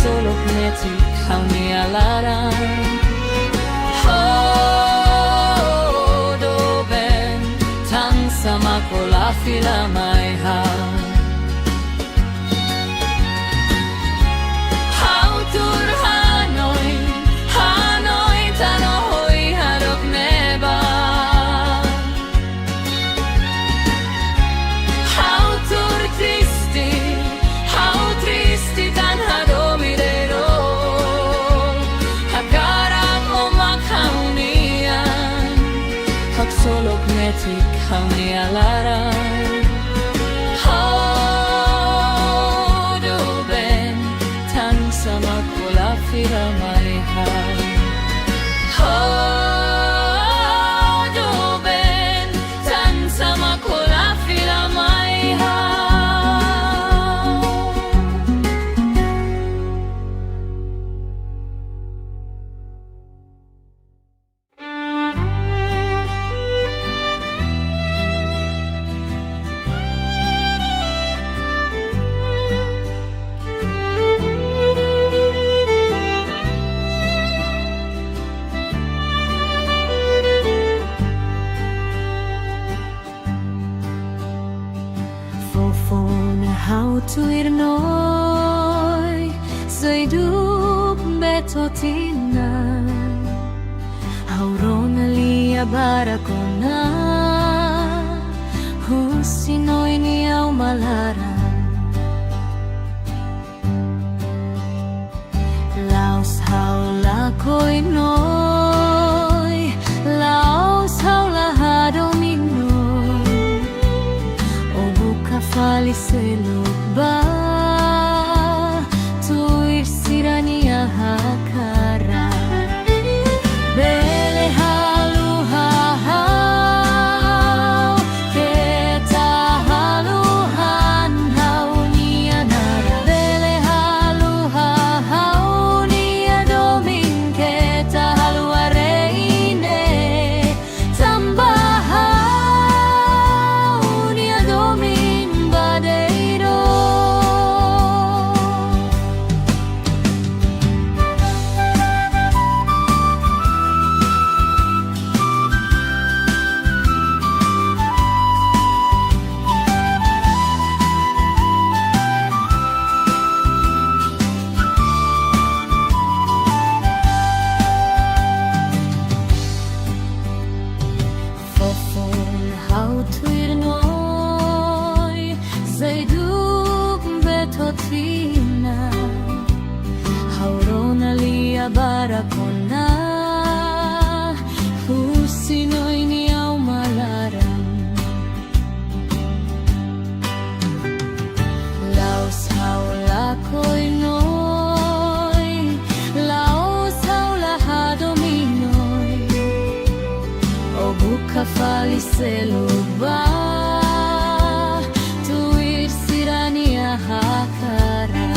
solo neti kauni alarang do ben tang sama kola fila mai ha how tur Hanoi Hanoi tano hoi harok neba how tur tristi tan hado solo neti kauni alarang do ben tan sama kola fira mai ha do ben tan sama kola fira mai ha how to ir noi sei du betotina aurona lia barakona husinoi ni au malara laos haula koi noi laos haula hadominoi o buka faliselo ba tuir sirania hakara bele halu hau keta halu han hau nia nara bele halu hau nia domin keta halu areine tambah hau nia domin badeiro fofon hau tuir noi sei du betotina haurona lia barakona husinoi ni au malarang laos haula koi noi laos haula hadominoi o buka faliselo ba tuir sirania hakara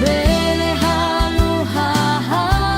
bele halu hau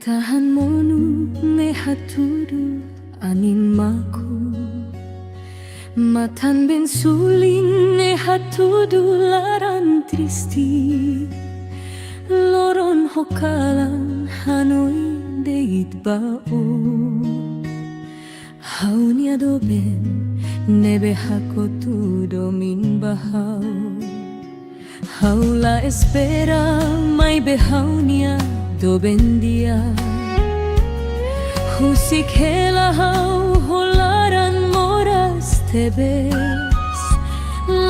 tahan monu ne hatudu animaku matan ben suling ne hatudu laran tristi loron hokalan hanoi deit bao haunia doben nebe hakotu domin bahau haula espera mai behaunia doben dia husik hela hau holaran moras tebes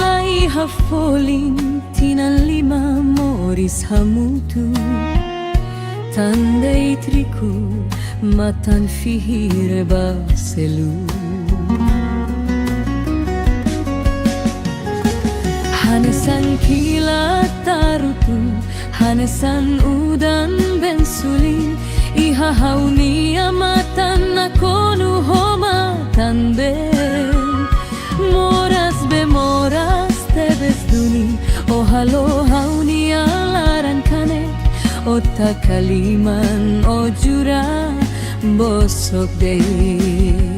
lai hafolin tinan lima moris hamutu tandai triku matan fihir baselu hanesan kila tarutu hanesan udan ben sulin iha haunia matan nakonu homa ben moras be moras tebes duni o halo haunia laran kanek ota kaliman o jura bosok dei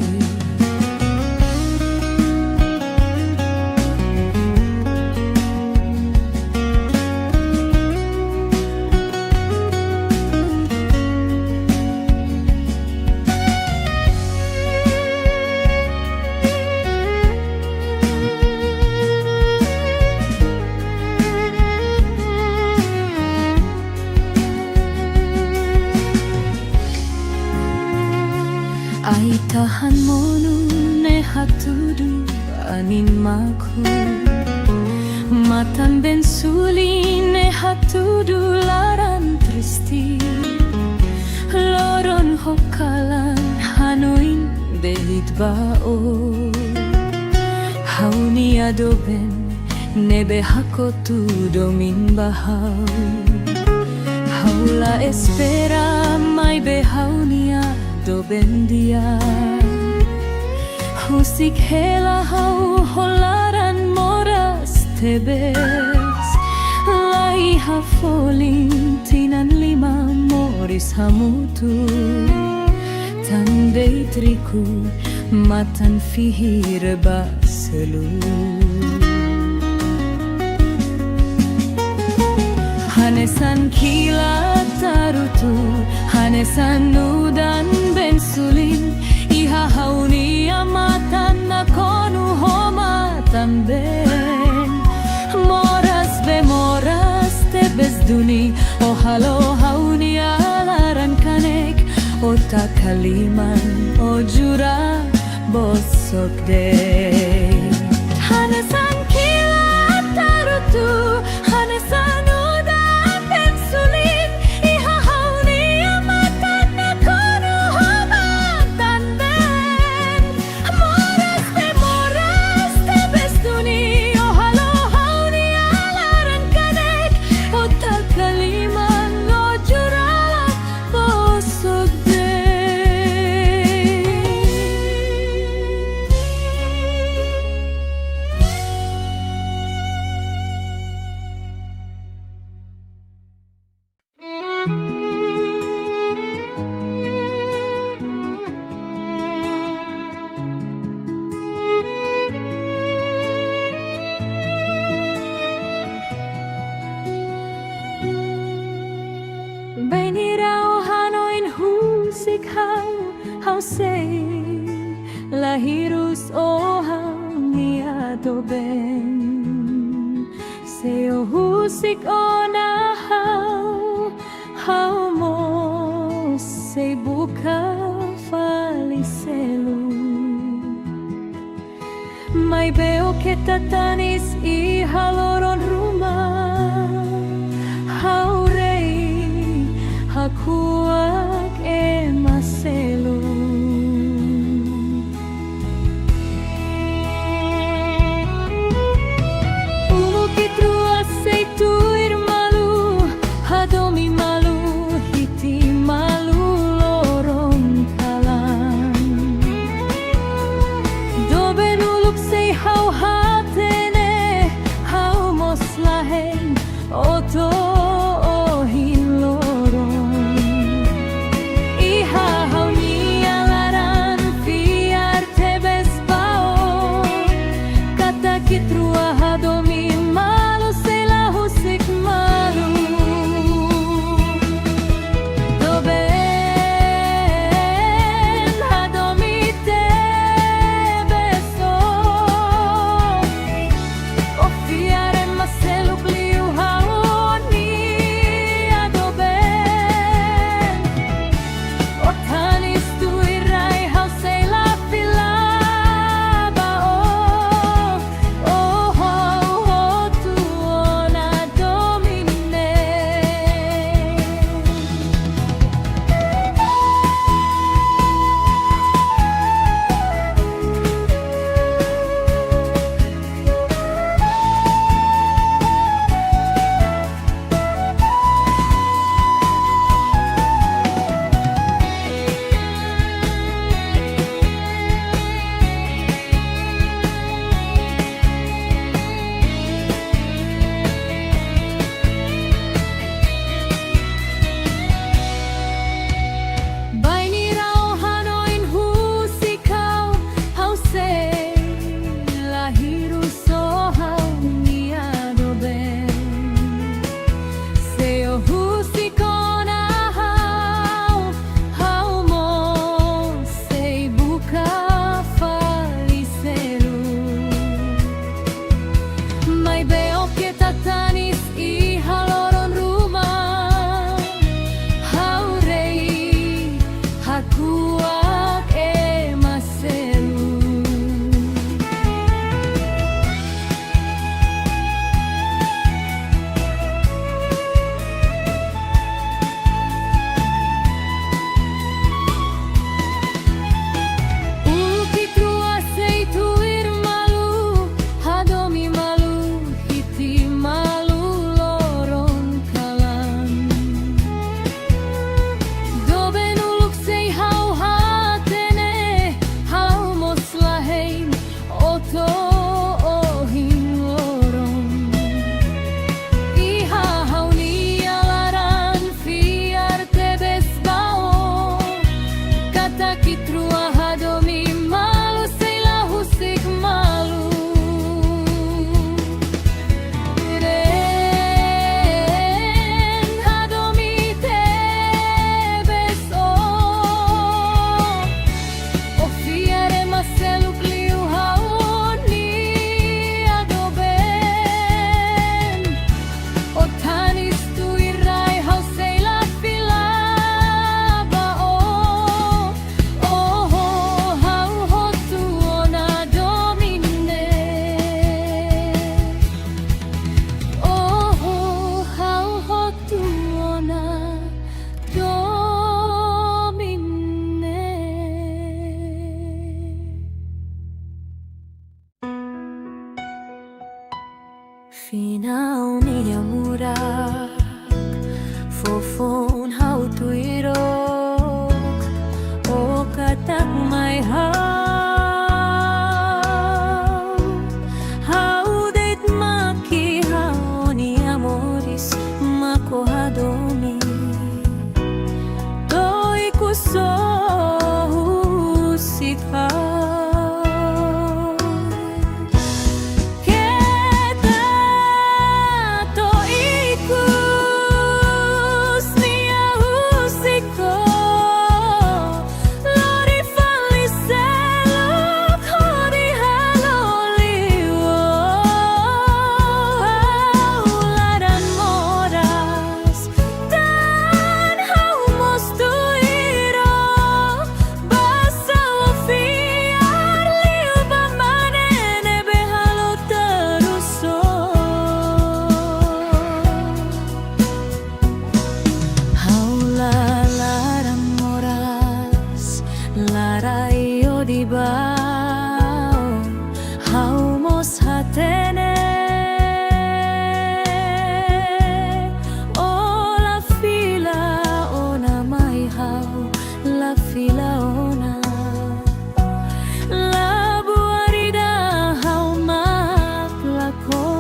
ai tahan monu ne hatudu animaku matan ben suli ne hatudu laran tristi loron hokalan hanoin deit bao hauni adoben nebe hakotu domin bahau haula espera mai behaunia doben dia husik hela hau holaran moras tebes lai hafolin tinan lima moris hamutu tandei triku matan fihir baselu hanesan kila tarutu hanesan udan ben sulin iha haunia matan nakonu homa ben moras be moras tebes duni o halo haunia laran kanek ota kaliman o jura bosok dei hanesan kila tarutu hanesan hau sei lahirus o hau nia doben seo husik ona hau mo sei buka faliselu mai beo que tatanis i haloron rumah hau rei hakuak emaselu Hadomi malu, hiti malu, lorong kalan Doben uluk sei hau hatene, hau mos lahen, oto ohin lorong Finaw niya murag Fofon how tuirok O katak may how date makihaw ni amoris makohadomi To'y kuso husikaw Larayo di bao haumos hatene o la fila ona mai hau la fila ona la buarida hau maklakon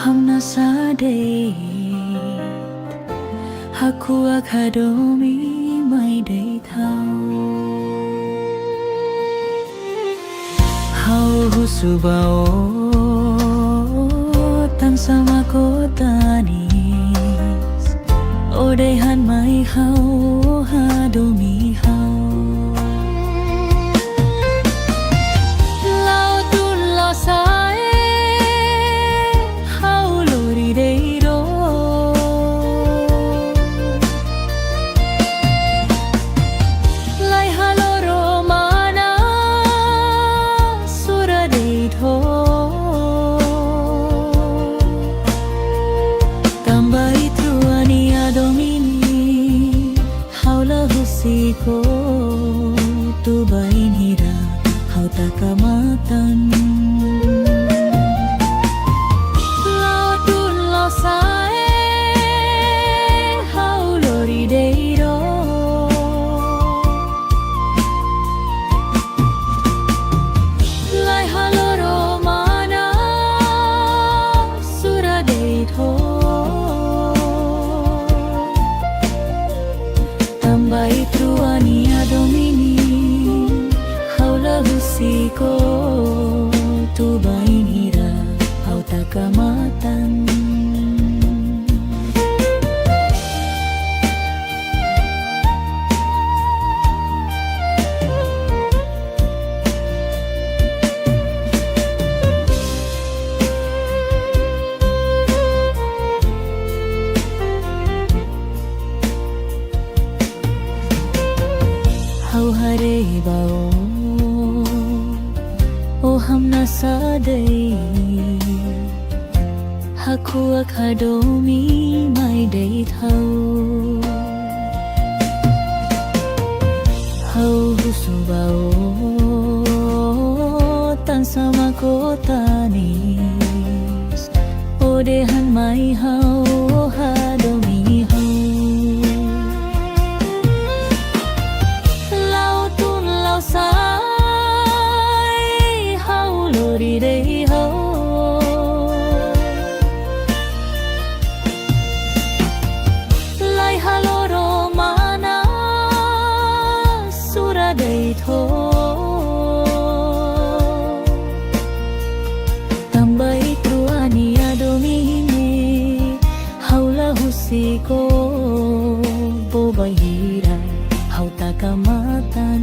Hamna sadait Haku akadomi may date How husubao Tan sama ko tanis Odehan may how hadomi how Lao tun lao sa Domini, haula husiko tubain hirap hau takamatan. Lao tun lao sae hau lori deiro. Lai haloro mana sura deito. Tambai truania domini haula husiko tubain hirap hau takamatan. Hau hare bao o hamna sadai hakua khadomi mai dei thau hau husu bao tan sama kotanis o dehan mai hau hadomi hau. Sai hau lori dei ho. Lai haloro mana sura dei tho. Tambai truania domini haula husiko bobai hira hau takamatan.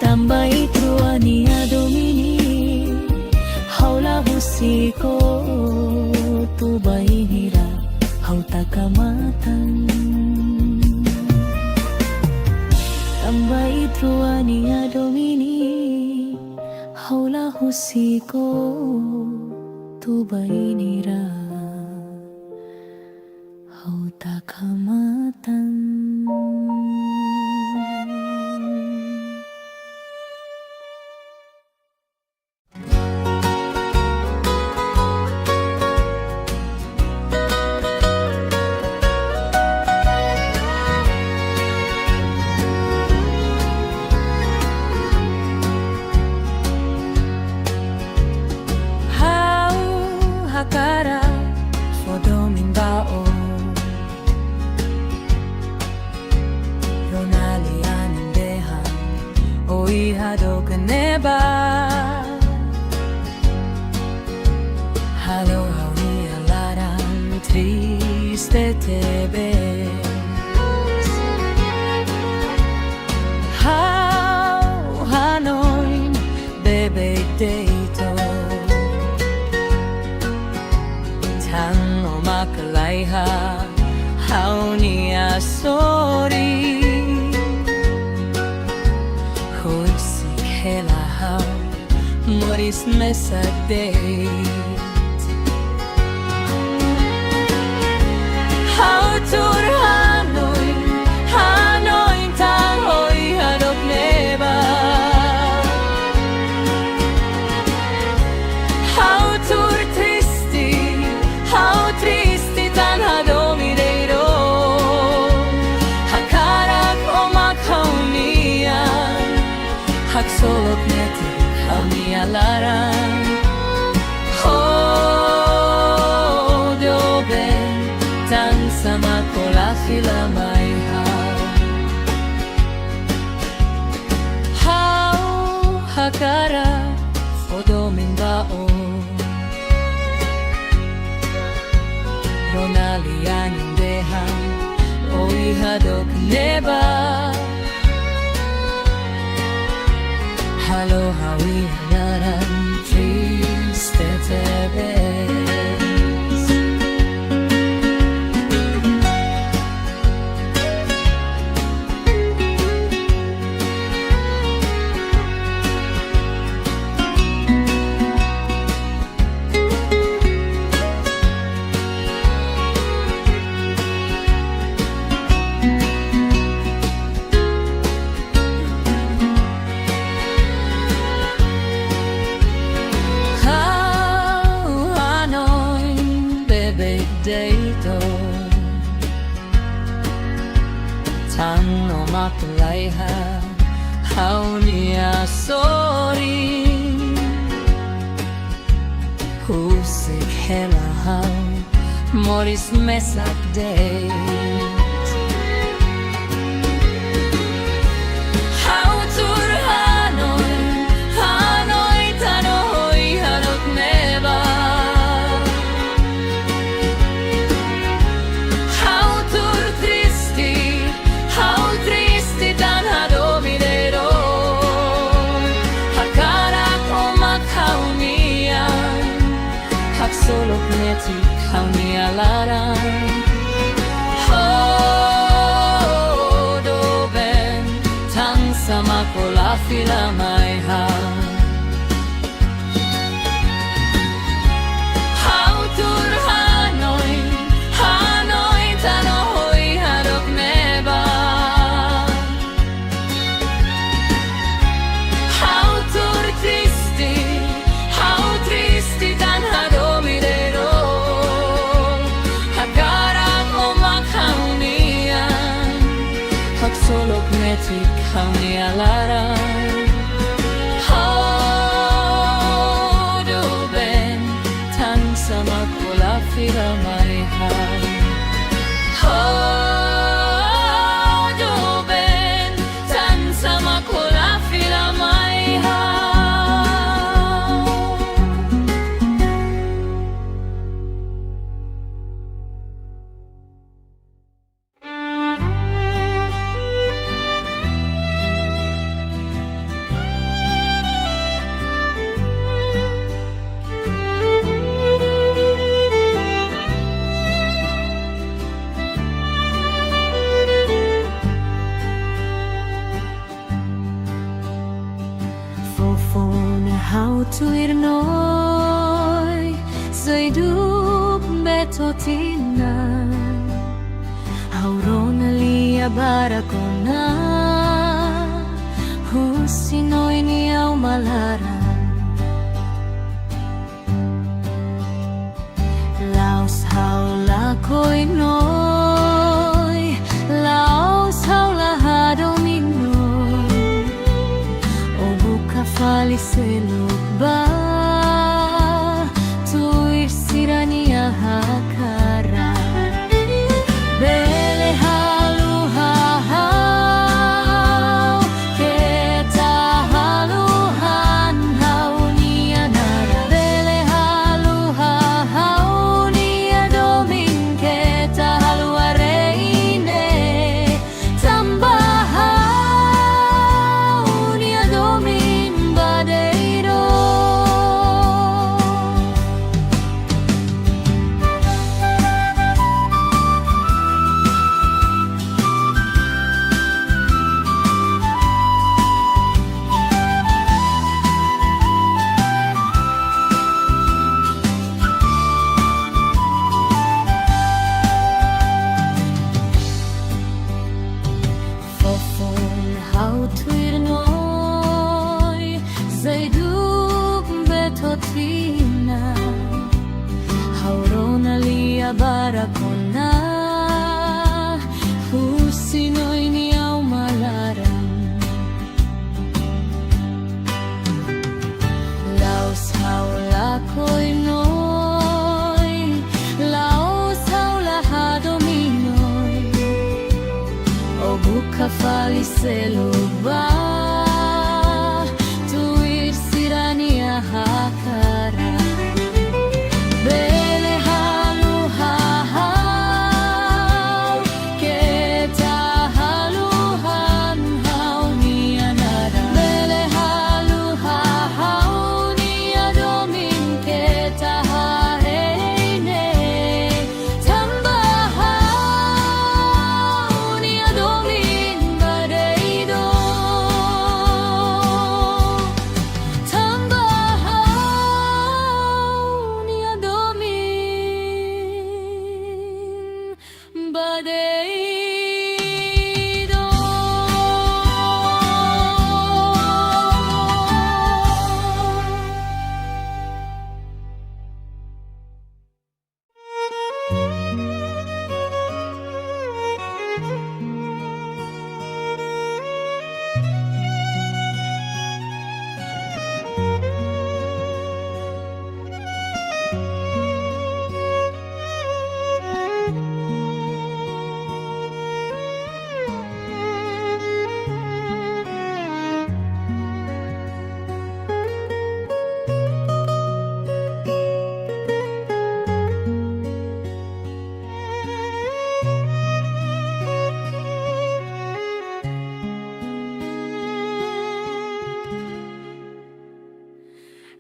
Tambai truania domini haula husiko tubai hira hau takamatan. Tambai truania domini haula husiko tubai hira hau takamatan. Hakara fodomin bao Ronalian dehan oi hadok neba Halo hawi alaran triste tebe How Hanoi bebe deito Tang o makalaiha hau niya sorry Huisik hela hau moris mesadeit Hau tur Hanoi Hanoi tang oi hadok neba Hau tur tristi tan hadomi deiro Hakarak o makaunian Haksolok neti hauni alaran Hodo ben tan sama kolahila mai hau Hakarak fodomin baon Ronalian dehan oi hadok neba Halo hawi naran triste tebes dito Tanno matulaiha Haunia sorry Husik hela hau Moris mesak day Solo neti kauni alaran do ben tan sama kola fila mai ha How tur Hanoi tano hoi harok neba How tur tristi dan hado Solo kneti kauni alaran do ben tan sama kola fila mai ha do ben tan sama kola fila mai ha How to irnoi Zaiduk betotina Haurona lia barakona Husinoi ni au malaran Laos haula koinoi Laos haula hadominoi Obuka faliseluk ba Tuir sirania hakara Bele halu hahau Keta halu hanhau nia nara Bele halu hahau nia domin Keta halu areine Tambahau nia domin badeiro Fofon hau tuir noi Zaiduk betotina Haurona lia barakona Husinoi ni au malaran Laos haula koinoi Laos haula hadominoi Obuka faliseluba Tuir sirania hakara Bele halu hahau Keta halu hanhau nia nara Bele halu hahau nia domin Keta hareine Tambahau nia domin badeiro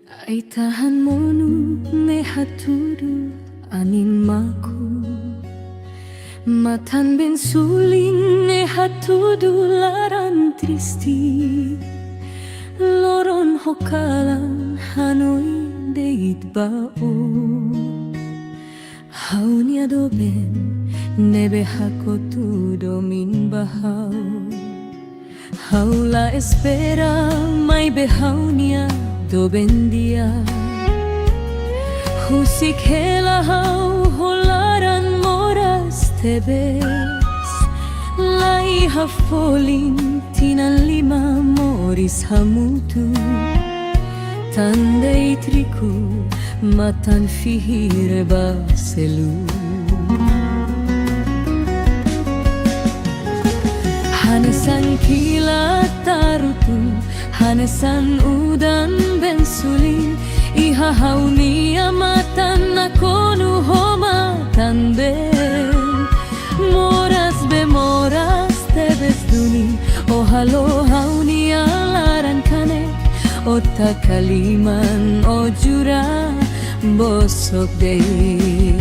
Ay tahan mo nu ne hatudu anin maku Matan ben suling ne hatudu laran tristi Loron hokalan hanoi deit bao Haunia doben nebe hakotu domin bahau Haula espera mai behaunia doben dia Husik hela hau holaran moras tebes Lai hafolin tinan lima moris hamutu Tandei triku matan fihir baselu Hanesan kilat tarutu Hanesan udan ben sulin Iha haunia matan nakonu homatan ben Moras be moras tebes duni O halo haunia laran kanek Ota kaliman o jura bosok dei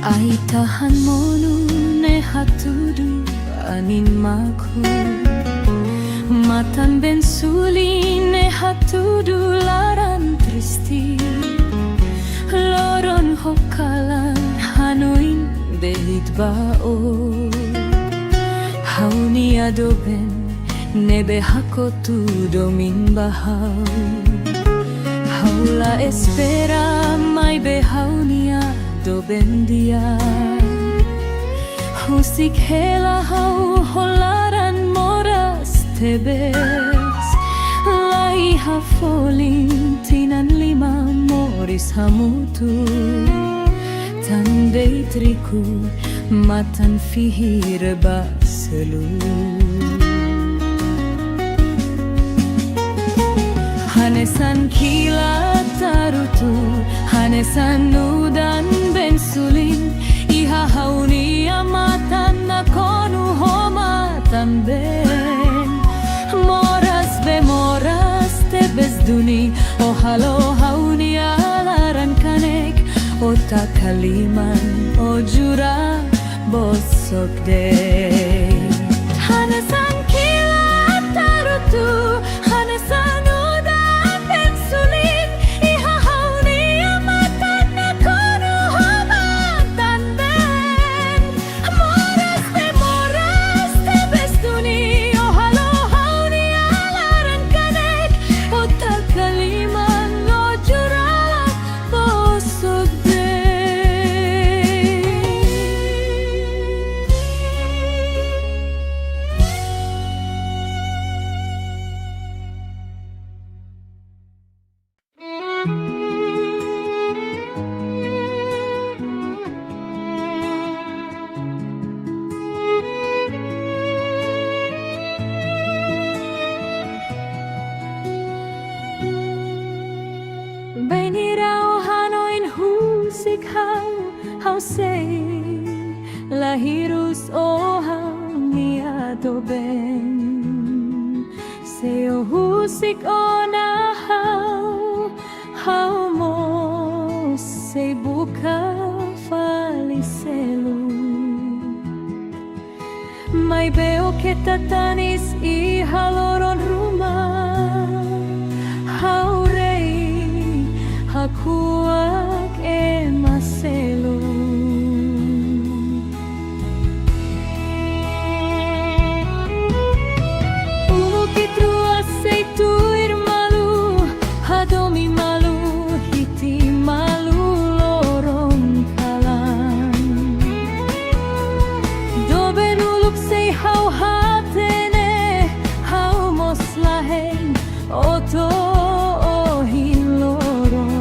Ay tahan mo nu ne hatudu anin maku Matan ben suli ne hatudu laran tristi Loron hokalan hanoin deit bao Hauni adoben nebe hakotu domin bahau Haula espera mai behaunia doben dia Husik hela hau holaran moras tebes Lai hafolin tinan lima moris hamutu Tandei triku matan fihir baselu Hanesan kilat tarutu Hanesan udan ben sulin Iha haunia matan nakonu homatan ben Moras be moras tebes duni O halo haunia laran kanek Ota kaliman o jura bosok dei Hanesan kilat tarutu Hanesan udan ben sulin Iha haunia matan nakonu homatan ben Moras be moras tebes duni O halo haunia laran kanek Ota kaliman o jura bosok Benirao hanoin husik hau sei lahirus o hau niado ben Seo husik o na hau mo sei buka faliselu Mai beo que tatanis I haloron rumah Hau rei hakuak e maselu Ulukitru aceitu irmalu Hadomi malu hiti malu loron kalan Doben uluk sei hau hatene Hau moslahen oto ohin loron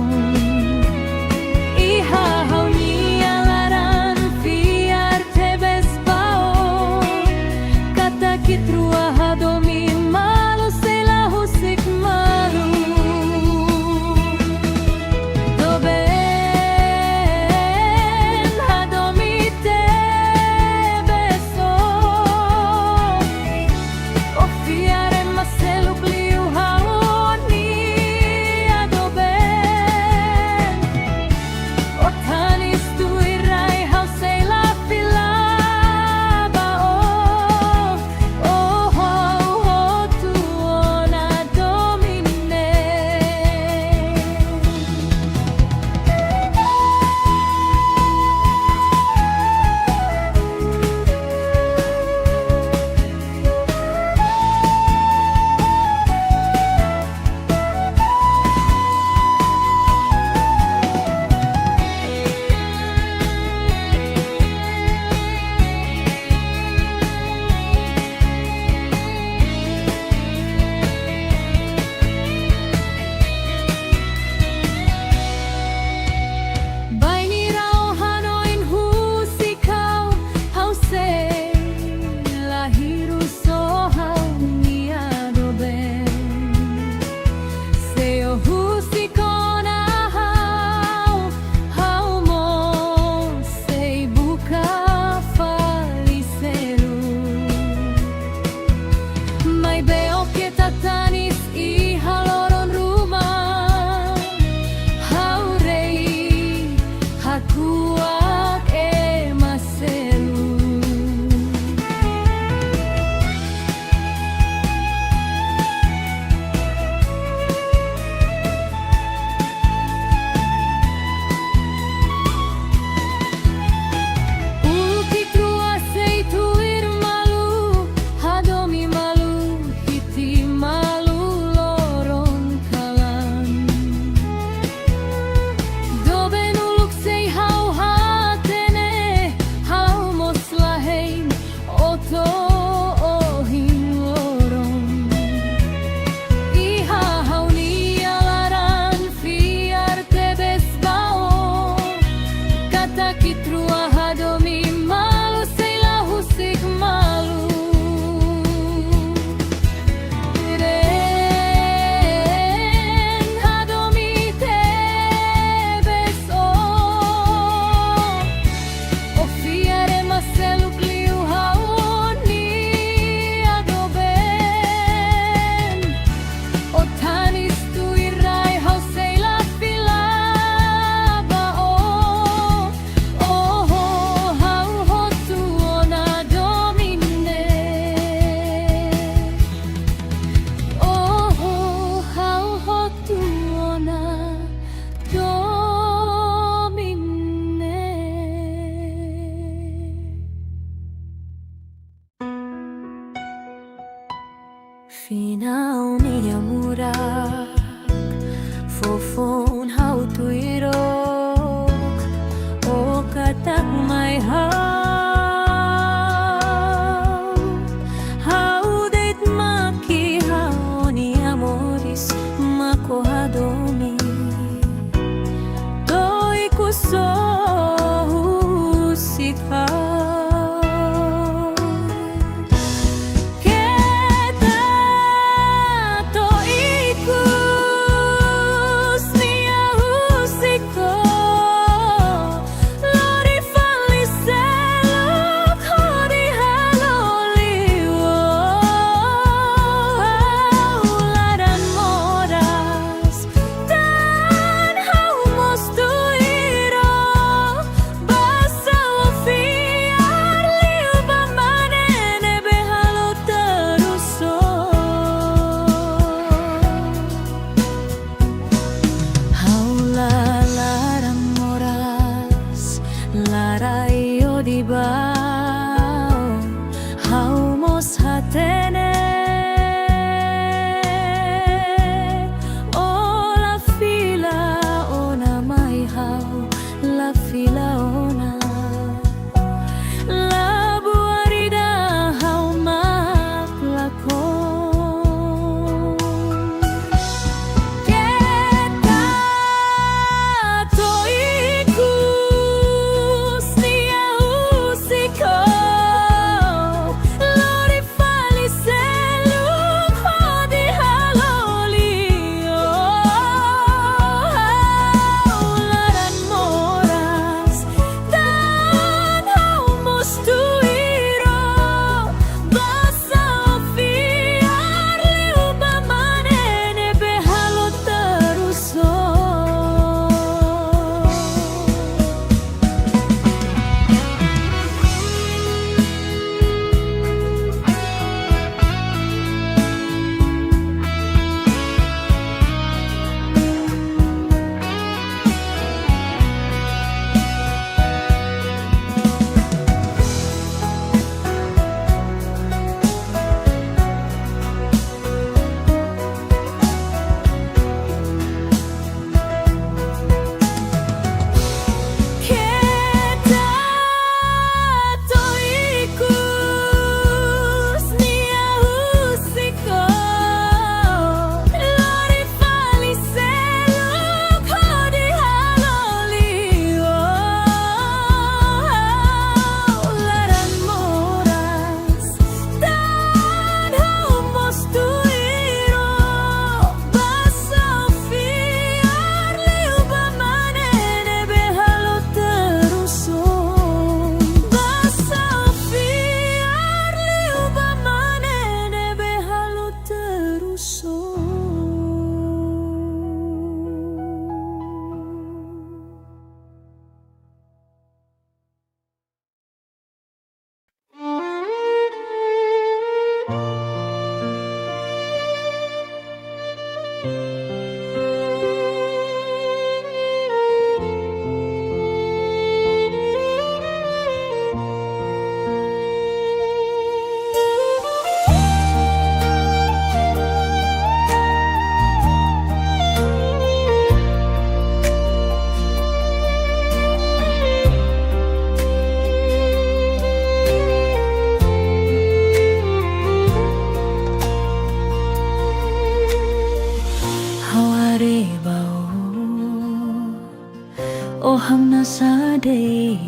hamna sadait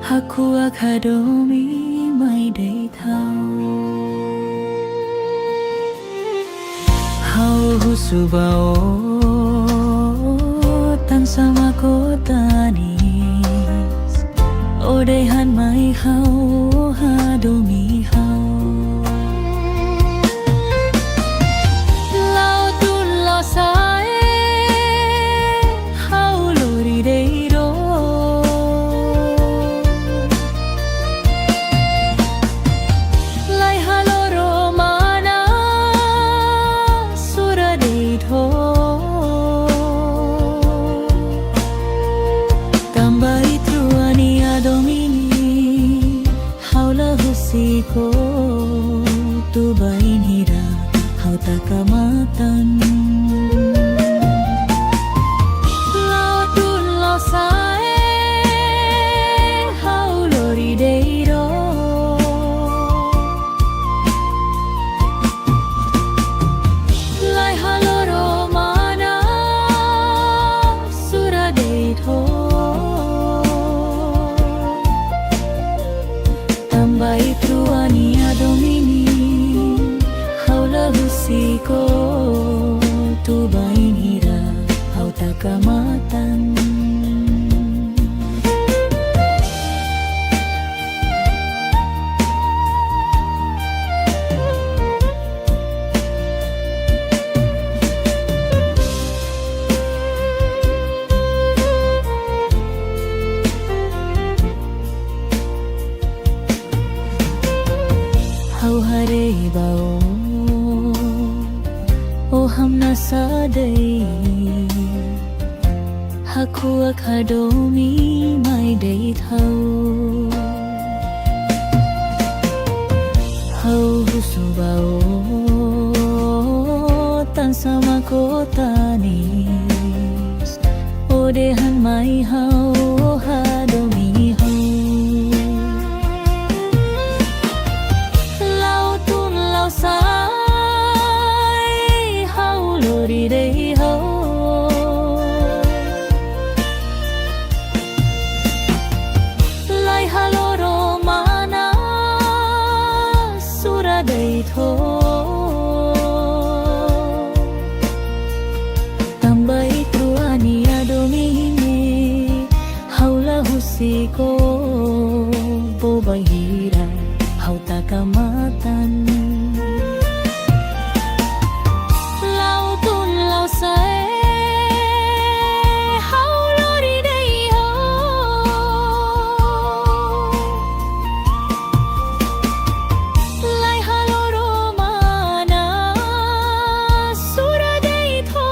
Haku akadomi mai day thao Hau husubao tan sama kotanis Odehan mai hau hadomi hau Lau tun lo sae hau lori deiro Lai haloro mana sura deito Tambai truani adomini haula husiko tu bain hira hau takamatan Lau tun lo sae hau lori deiro Lai haloro mana sura deito Tambai truani adomini haula husiko tu bain hira hau takamatan Hau hare bao hamna sadai Haku akadomi mai day thao Hau husubao tan sama kotanis Odehan mai hau hadomi hau Lau tun lau sai hau lori day ho Lai haloro mana sura day tho Tambai truani adomini haula husiko bobai hira hau takamatan Lau tun lau sae hau lori day ho Lai haloro mana sura day tho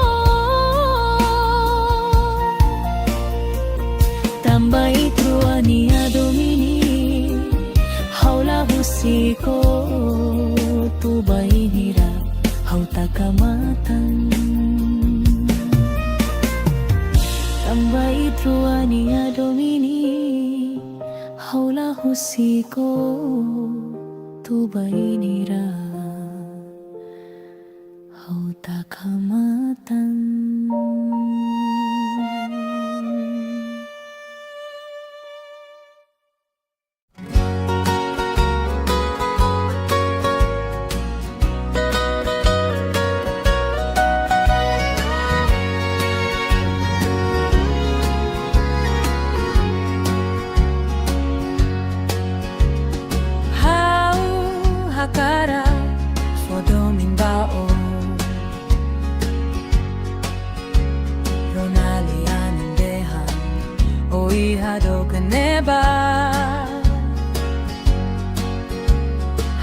Tambai truani adomini haula husiko tu bain hira hau takamatan Tambai truani adomini haula husiko tu bain hira hau takamatan Hakara fodomin bao Ronali anindehan oi hado kaneba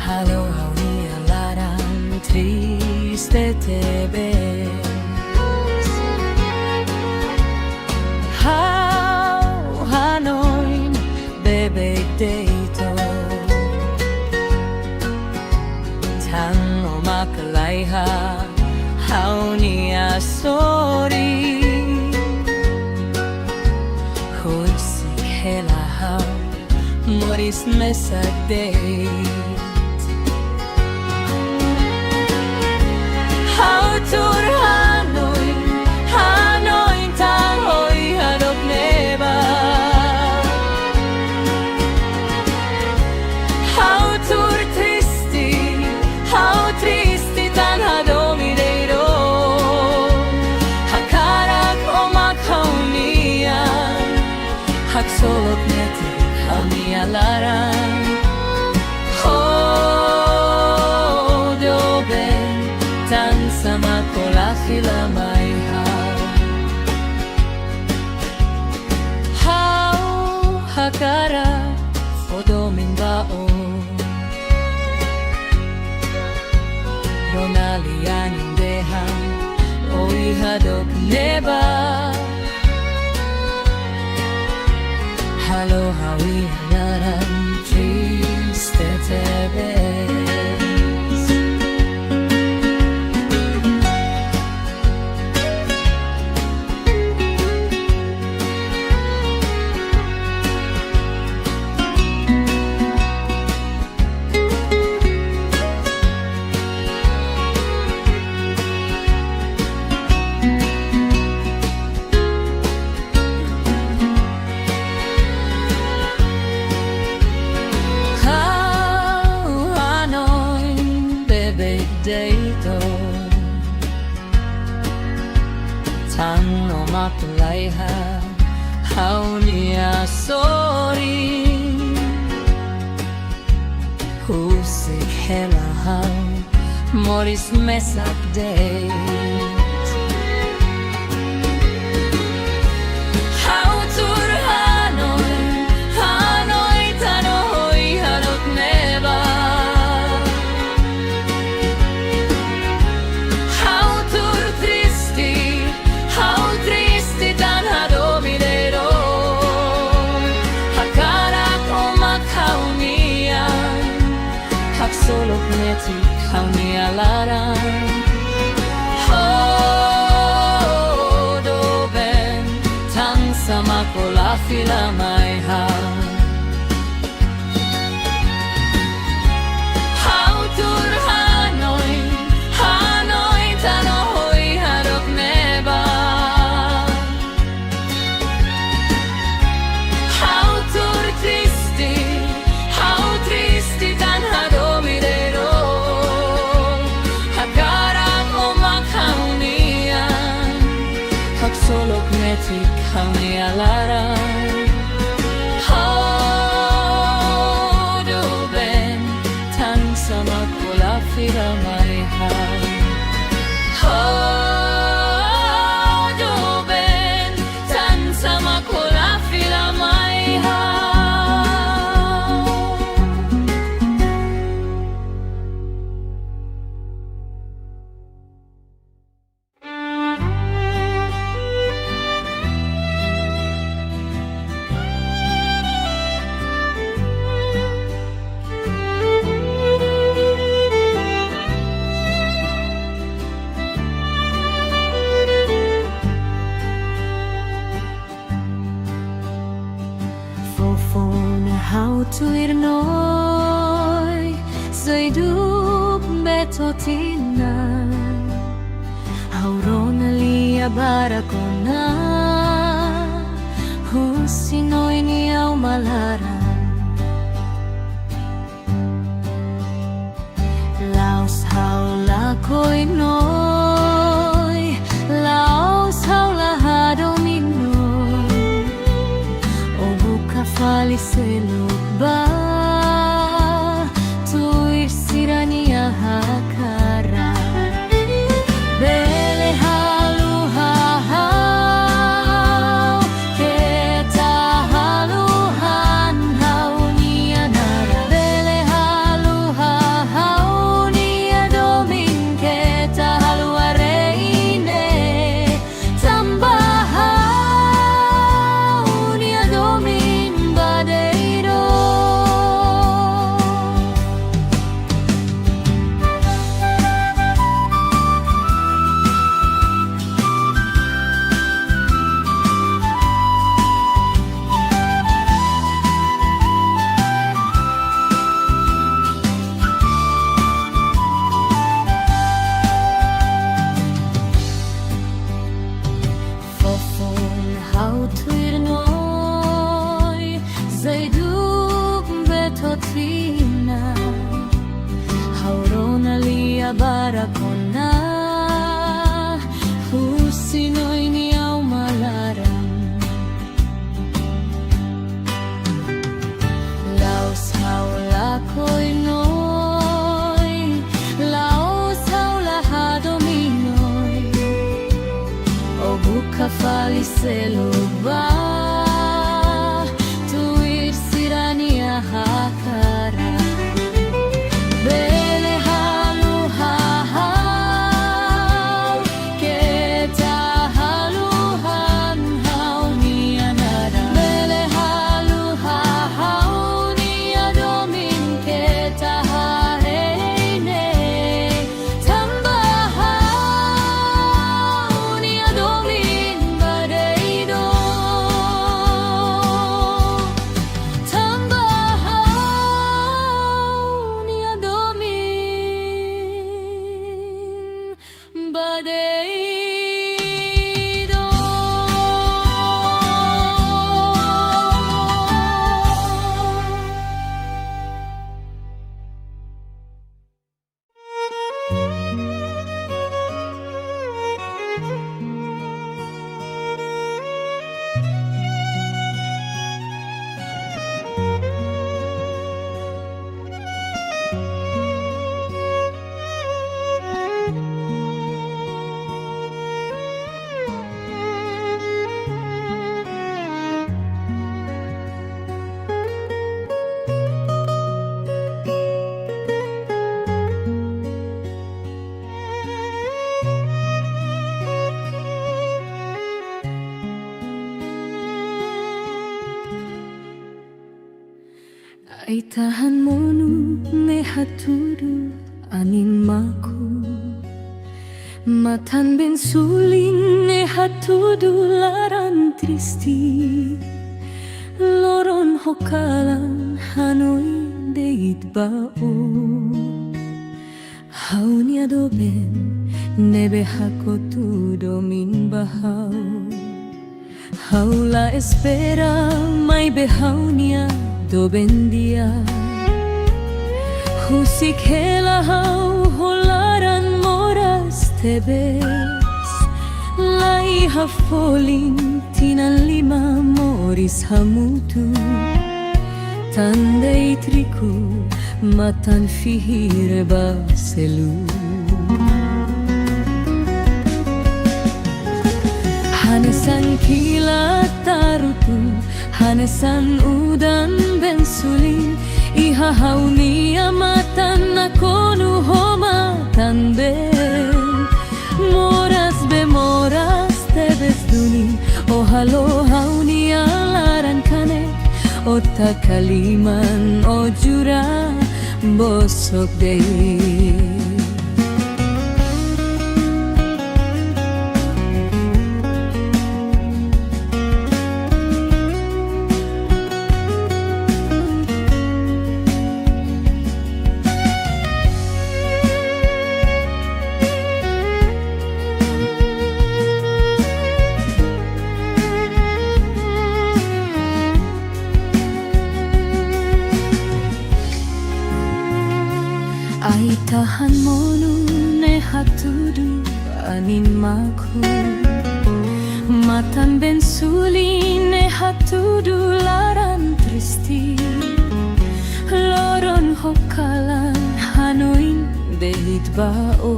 Halo hauni alaran triste tebe How hanoin bebe deito Tang o makalaiha hauni asori Hutsi hela hau moris mesadeit How tur Hanoi, Hanoi tang hoi fila mai hau hakara odo min bao Ronalian deha oi hadok neba Halo hawi naran triste tebes Dito Tang no mapulay ha How niya sorry Husik hela how Moris mesak days How tur Hanoi Hanoi tanoy hanot neba Solo neti kauni alaran do ben tang sama kola fila mai How tur Hanoi Hanoi tanoy harok neba How tur tristi tan Solo kneti kauni alaran do ben tan sama kola fira mai do ben tan sama kola fira mai How to ir noi Say dup betotina How ronalia barakona Husinoi ni au malaran Laos how la koi noi Laos how la hadominoi O buka faliselo ba tuir sirania hakara bele halu hau keta halu han hau nia nara bele halu hau nia domin keta halu areine tambah nia domin badeiro barakona husinoy ni au malaram laos haula koi noi laos haula hadominoy selubah tuir sirania hakara bele halu hahau keta haluhan hau nianara bele halu hahau niadomin keta haene tambahau niadomin badaido tambahau niadomin badaido. Ay tahan monu ne haturu anin maku matan ben suling ne hatudu laran tristi loron hokalan hanoi deit bao haunia doben nebe hakotu domin bahau haula espera mai behaunia doben dia husik hela hau holaran moras tebes lai hafolin tinan lima moris hamutu tandei triku matan fihir baselu hanesan kilat tarutu hanesan udan ben sulin iha haunia matan nakonu homatan ben moras be moras tebes duni ohalo haunia laran kanek ota kaliman ojura bosok dei. Ay tahan monu ne hatudu anin maku matan ben suli ne hatudu laran tristi loron hokalan hanoin deit bao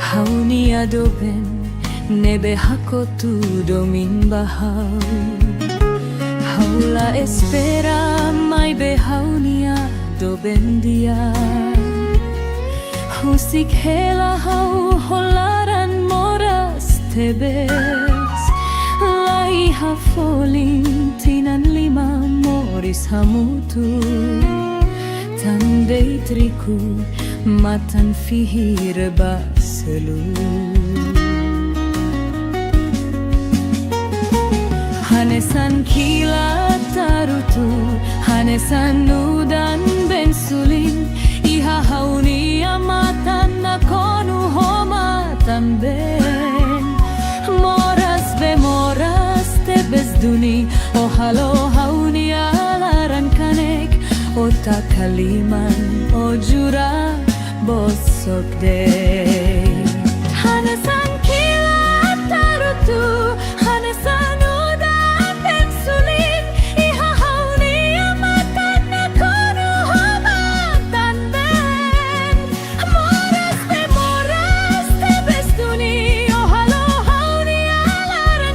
hauni adoben nebe hakotu domin bahau haula espera mai behaunia doben dia husik hela hau holaran moras tebes lai hafolin tinan lima moris hamutu tandei triku matan fihir baselu hanesan kilat tarutu hanesan udan ben sulin iha haunia matan nakonu homatan ben moras be moras tebes duni ohalo haunia laran kanek ota kaliman ojura bosok dei hanesan kilat tarutu hanesan udan ben sulin iha haunia matan nakonu homatan ben moras be moras tebes duni ohalo haunia laran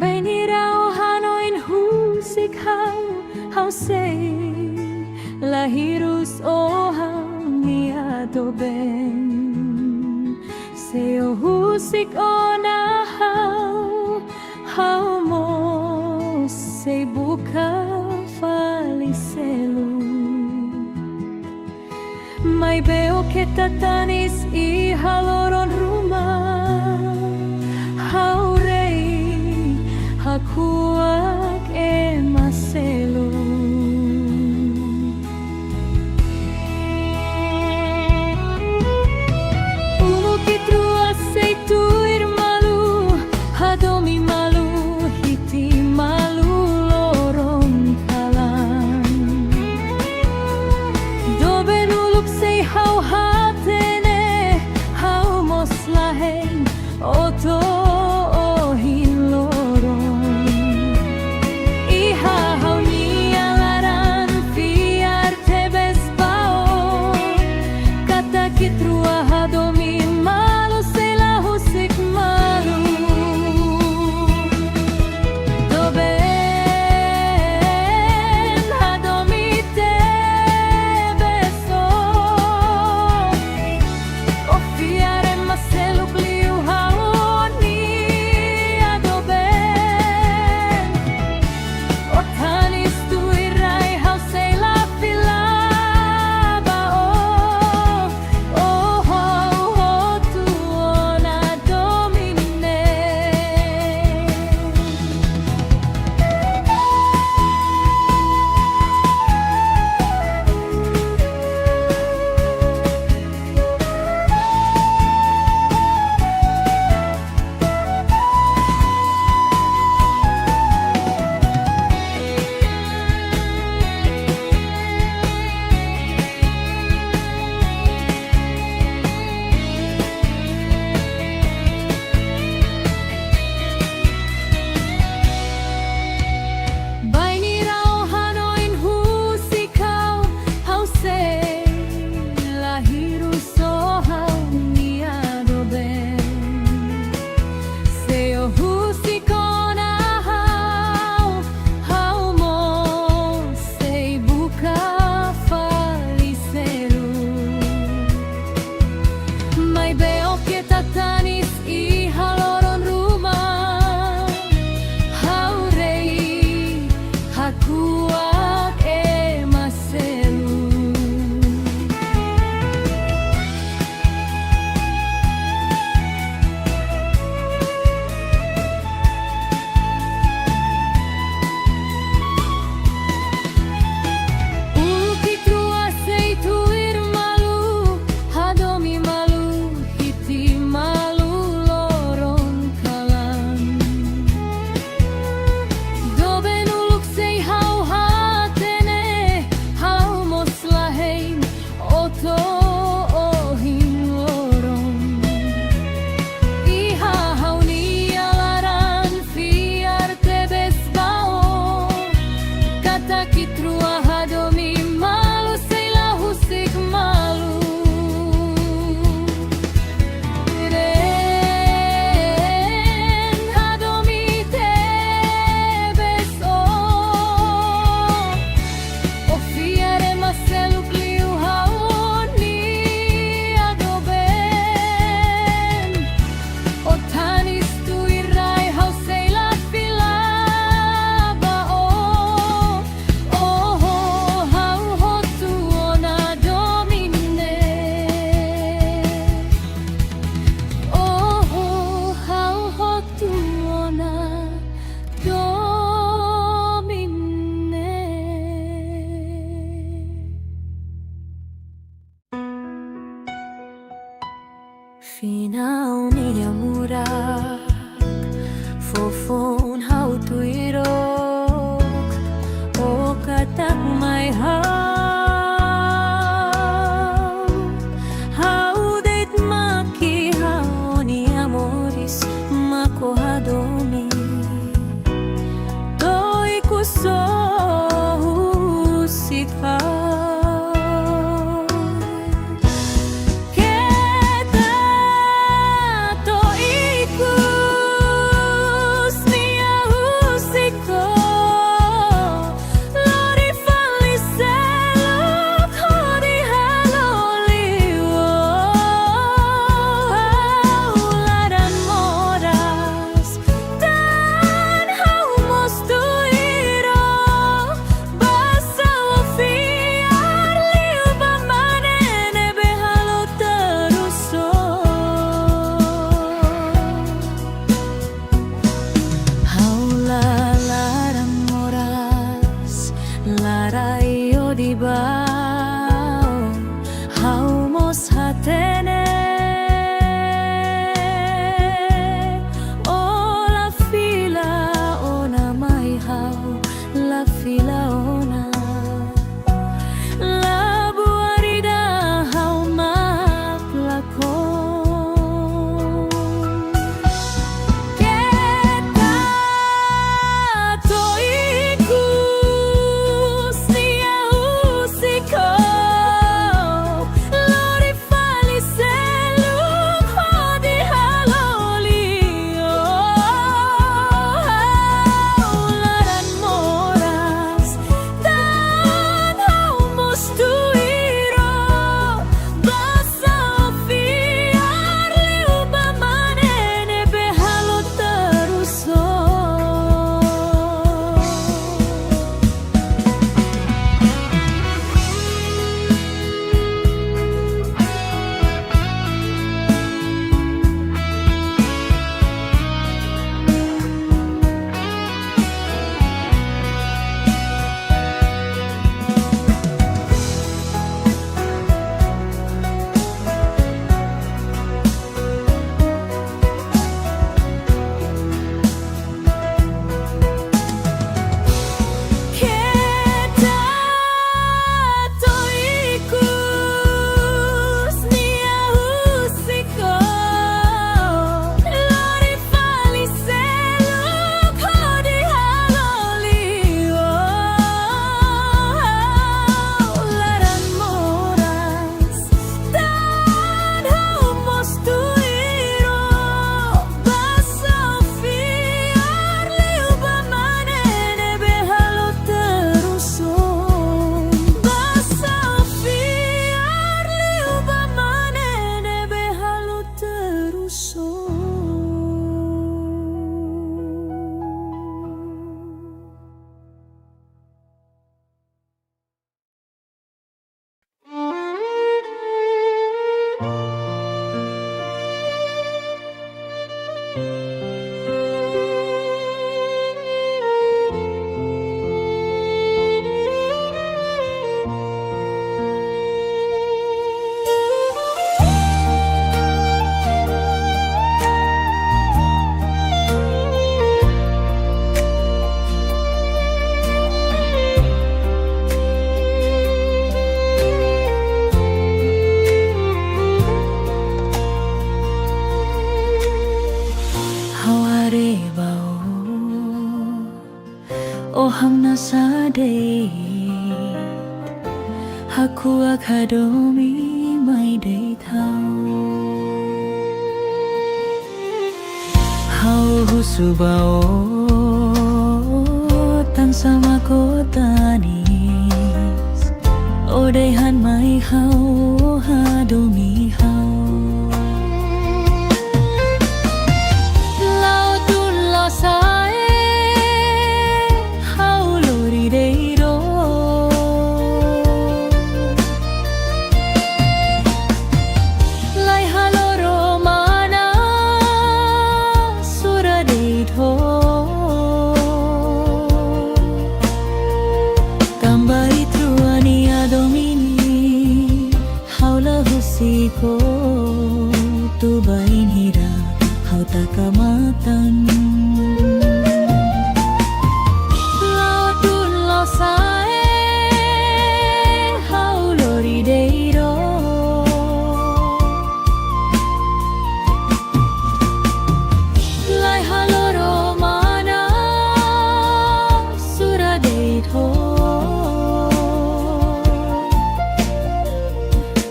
Benirao hanoin husik hau sei lahirus o hau niado ben seo husik o na hau mo sei buka faliselu mai beo que tatanis I haloron rumah hau rei hakuak e maselu Ulu kitru aceitu ir malu hadomi malu hiti malu lorong kalan doben uluk sei hau hatene hau moslahen oto Finaw niya murak Fofon hau tuirok O katak may Hau deit maki hau ni amoris Makohadomi hamna sade haku akadomi mai dei thau hau husubao tan sama kotanis odai han mai hau hadomi hau lao tun lo sai hau lori dei ro lai halo romana sura dei tho tambai truani adomini haula husiko tu bainira hau takamatan lao tun lo sae hau lori dei ro lai halo romana sura dei tho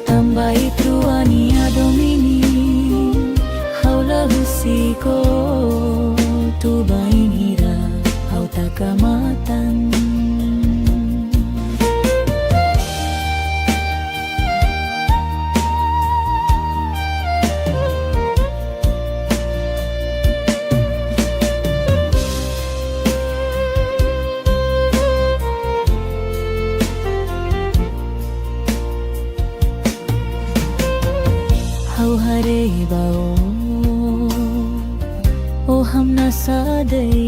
tambai truani adomini haula husiko tu bainira hau takamatan hau hare bao o hamna sadai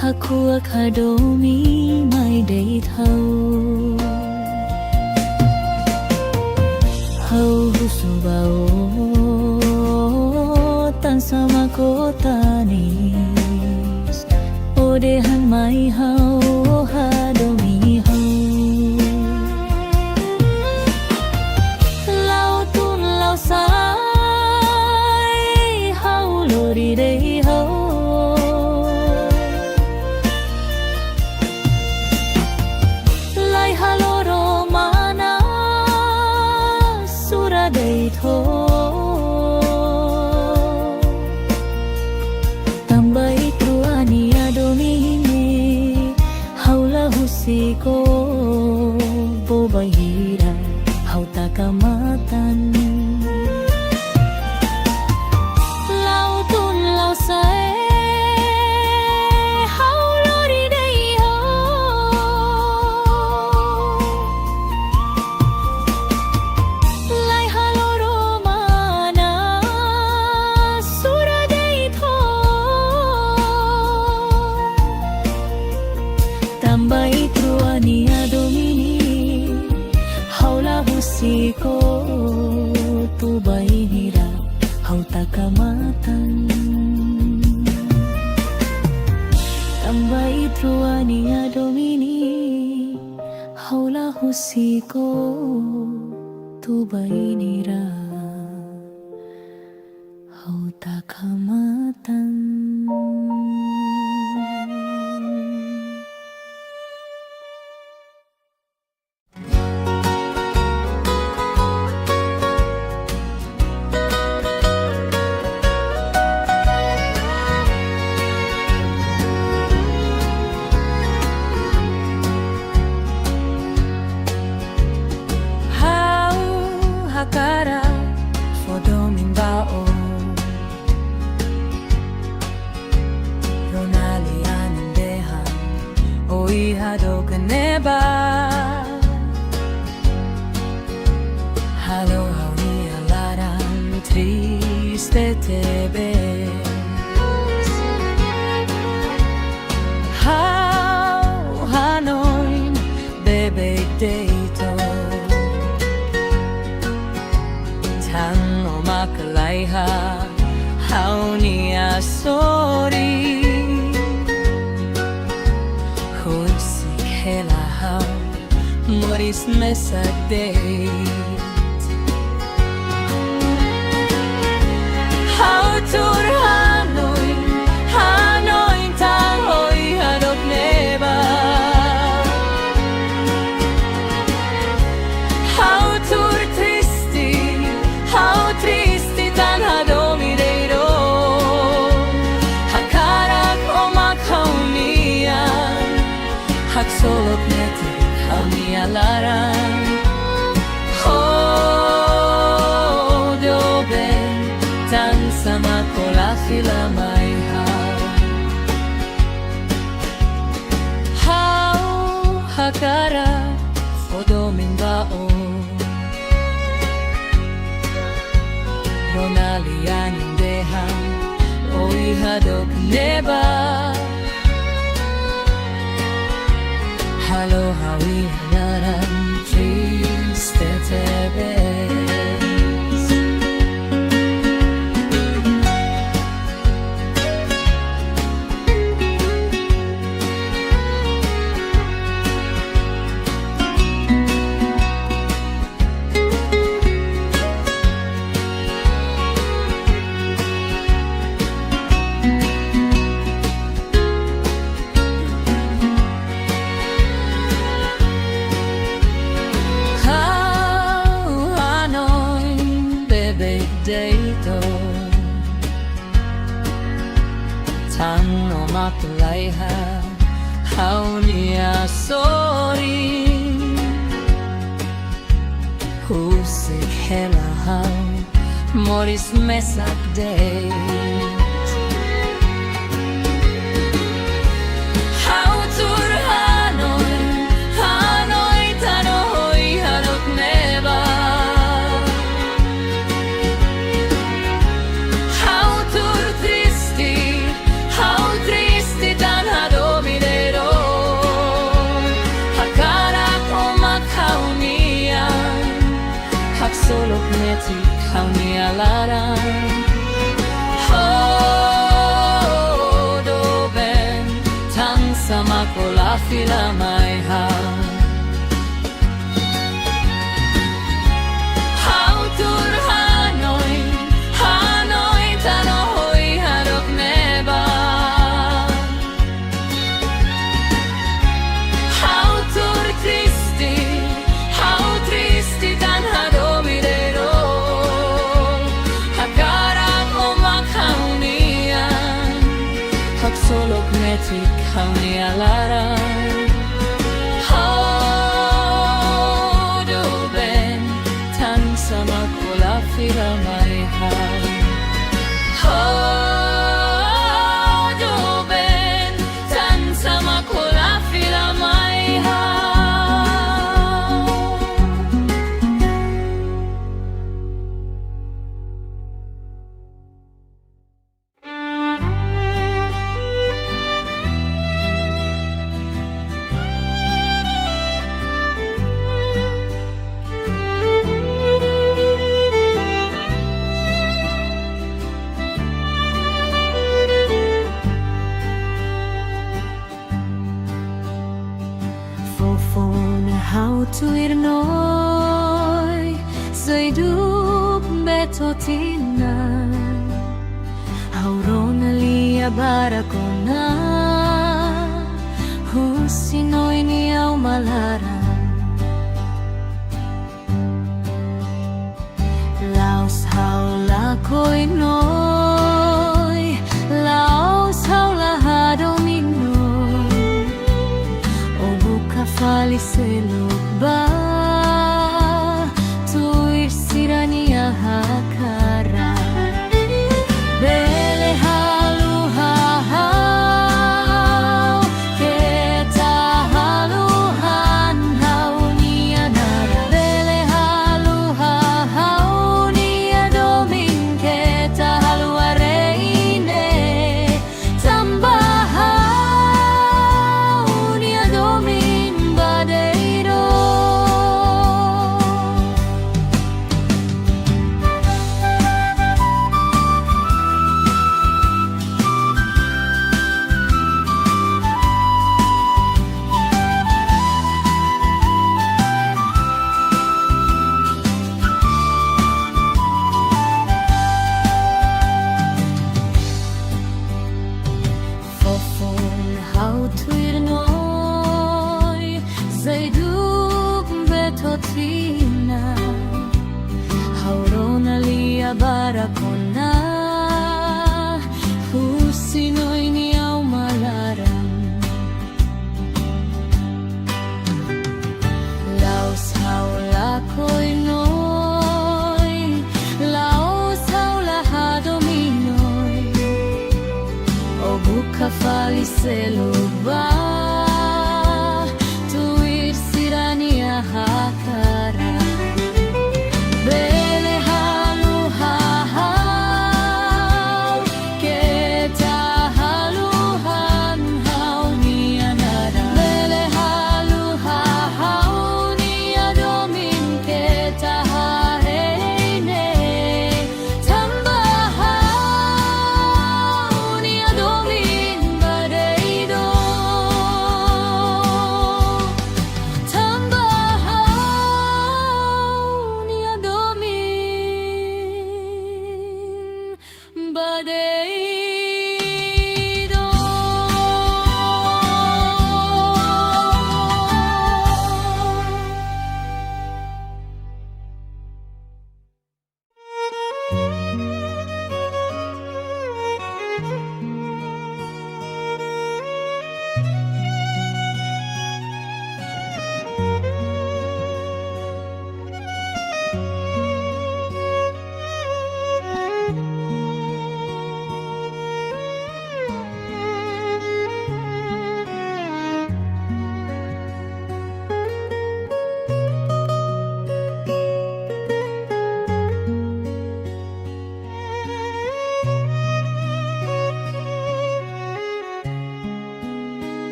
haku akadomi mai dei thau hau husubao tan sama kotanis ode han mai hau hadomi hau lao tun lao sai hau lori dei hau lai halo romana sura dei tho tambai truani adomini haula husiko bobaihira hau takamatan lao tun lao sae hau lori dei ho lai halo romana sura dei tho tambai truani adomini haula husiko tu bainira hau takamatan tambai truani adomini haula husiko tu bainira hau takamatan Hakara fodomin bao Ronali anandehan oi hado kaneba Halo hauni alaran triste tebe How hanoin bebe deito Tang o makalaiha hauni asori Husik hela hau moris mesadeit How tur Hanoi Hanoi tang oi Haksolok neti kami alaran Hodobe tan sama kola sila may How hakara Odomin baon Ronalian indehan Oi hadok neba Halo hawi hanaran Triste tebes Dito Tan o matulay ha How niya sorry Husik hela how Moris mesak day How tur Hanoi Hanoi tanoy hanok neba Solok neti kami alaran Hodoben tan sama kola fila may How tur Hanoi Hanoi tanoy hanok neba How tur tristi tan Solok neti kami alaran Hodoben tan sama kola fila may Hodoben tan sama kola fila may How to irnoi Say dup betotinan How ronalia barakona Husinoi niyaw malaran Laos how lakoy noy Laos how lahado ninoy O buka faliselok ba Tuir sirania hakara Bele halu hahau Keta halu han seluba tuir sirania hakara bele halu hahau keta haluhan hau nianara bele halu hahau niadomin keta harene tambahau niadomin badaido tambahau niadomin badaido.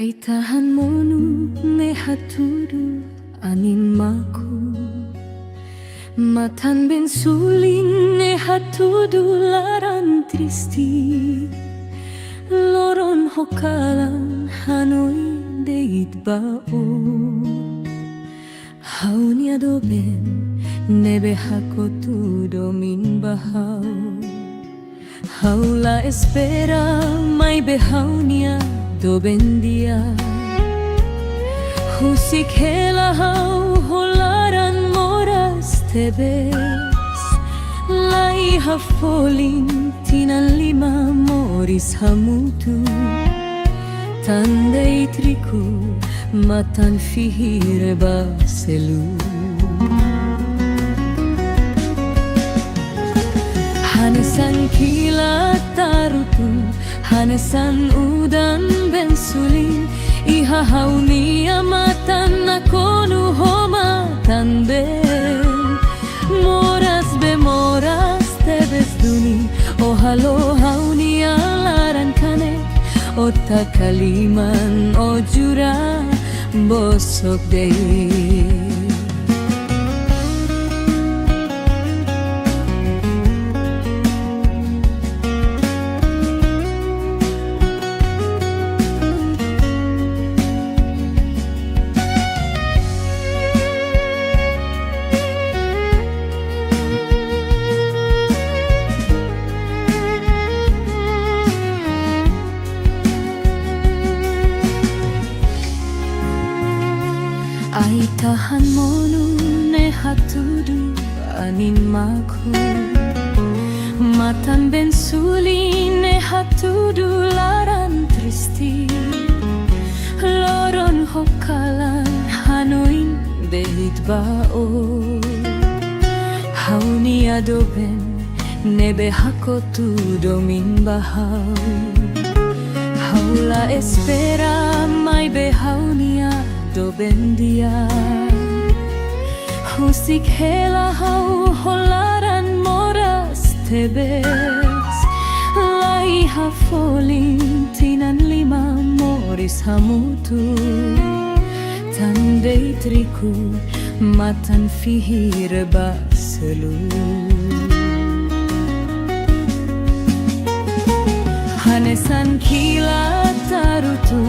Ay tahan monu ne haturu anin maku matan ben sulin ne hatudu laran tristi loron hokalan hanoi deit bao haunia doben nebe hakotu domin bahau haula espera mai behaunia doben dia husik hela hau holaran moras tebes lai hafolin tinan lima moris hamutu tandei triku matan fihir baselu hanesan kilat tarutu hanesan udan ben sulin iha hauni amatan nakonu homatan ben moras be moras tebes duni ohalo hauni alaran kanek otak kaliman ojura bosok dei. Ay tahan monu ne hatudu anin maku matan ben sulin ne hatudu laran tristi loron hokalan hanoin deit bao hauni adoben nebe hakotu domin bahau haula espera mai behaunia doben dia husik hela hau holaran moras tebes lai hafolin tinan lima moris hamutu tandei triku matan fihir baselu hanesan kilat tarutu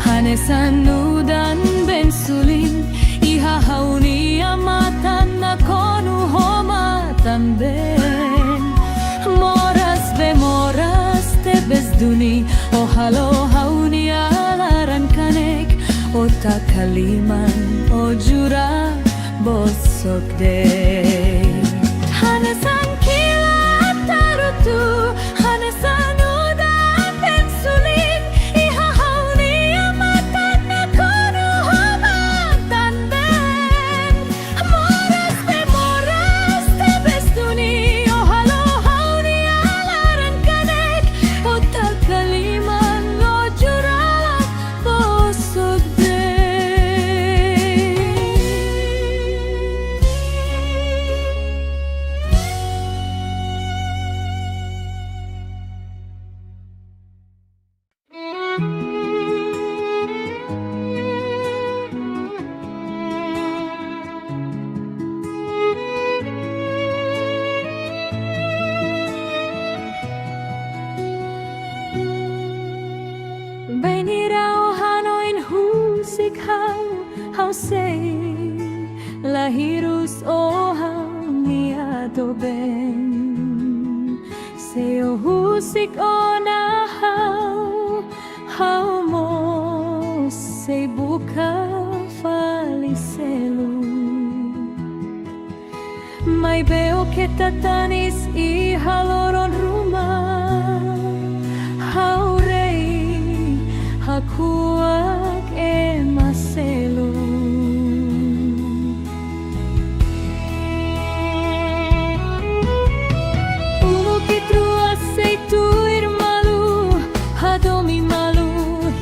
hanesan udan ben sulin iha hauni amatan nakonu homatan ben moras be moras tebes duni ohalo hauni alaran kanek otak kaliman ojura bosok dei hanesan kilat tarutu hanesan udan ben sulin iha hauni amatan nakonu homatan ben moras be moras tebes duni ohalo hauni alaran adoben Seo husik ona hau mo se buka falicelu Mai veo que tatanis y haloron rumah hau rei hakuak emaselu Tuir malu, hadomi malu,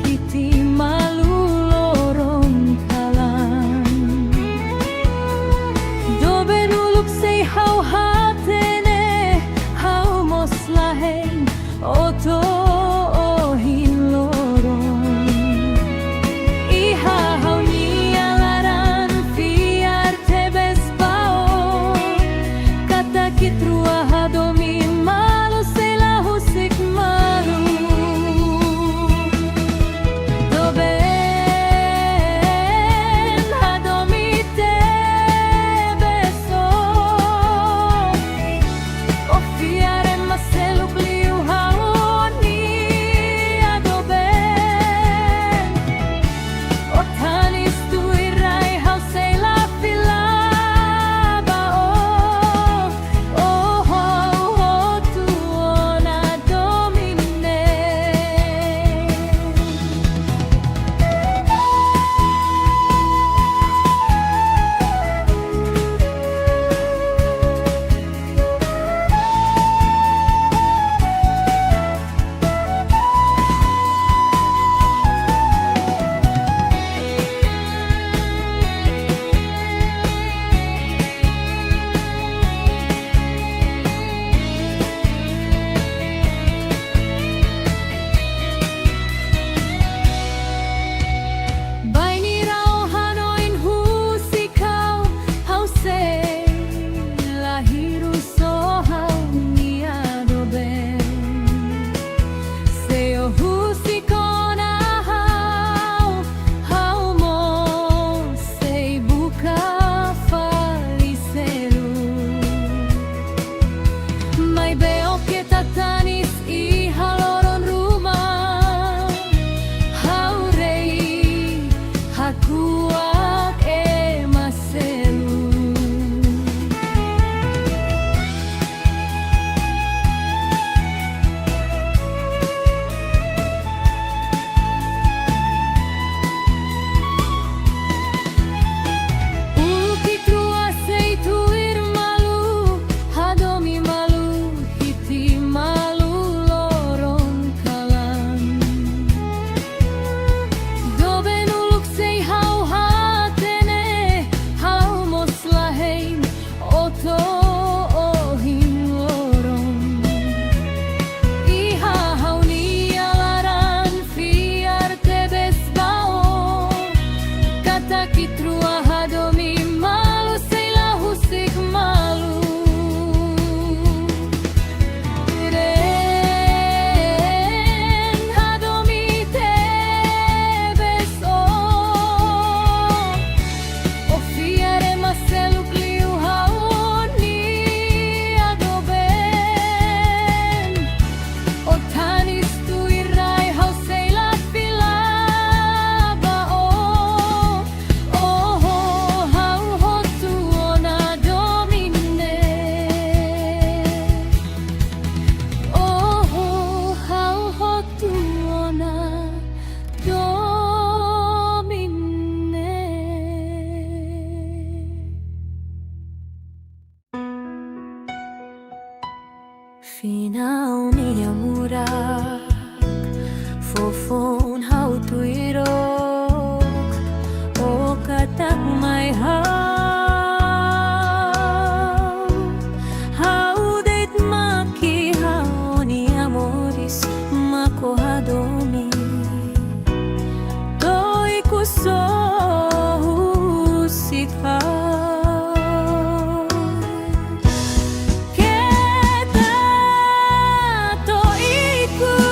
hiti malu lorong kalan Dobe nuluk say hau hatene, hau mos laheng, oto ohin lorong Iha hau ni alaran, fiar tebes bao Kata kitrua hadomi Finaw mi amurak Fofon hau tuirok O katak may Hau date maki hau ni amoris Makohadomi Toy kuso husika Ku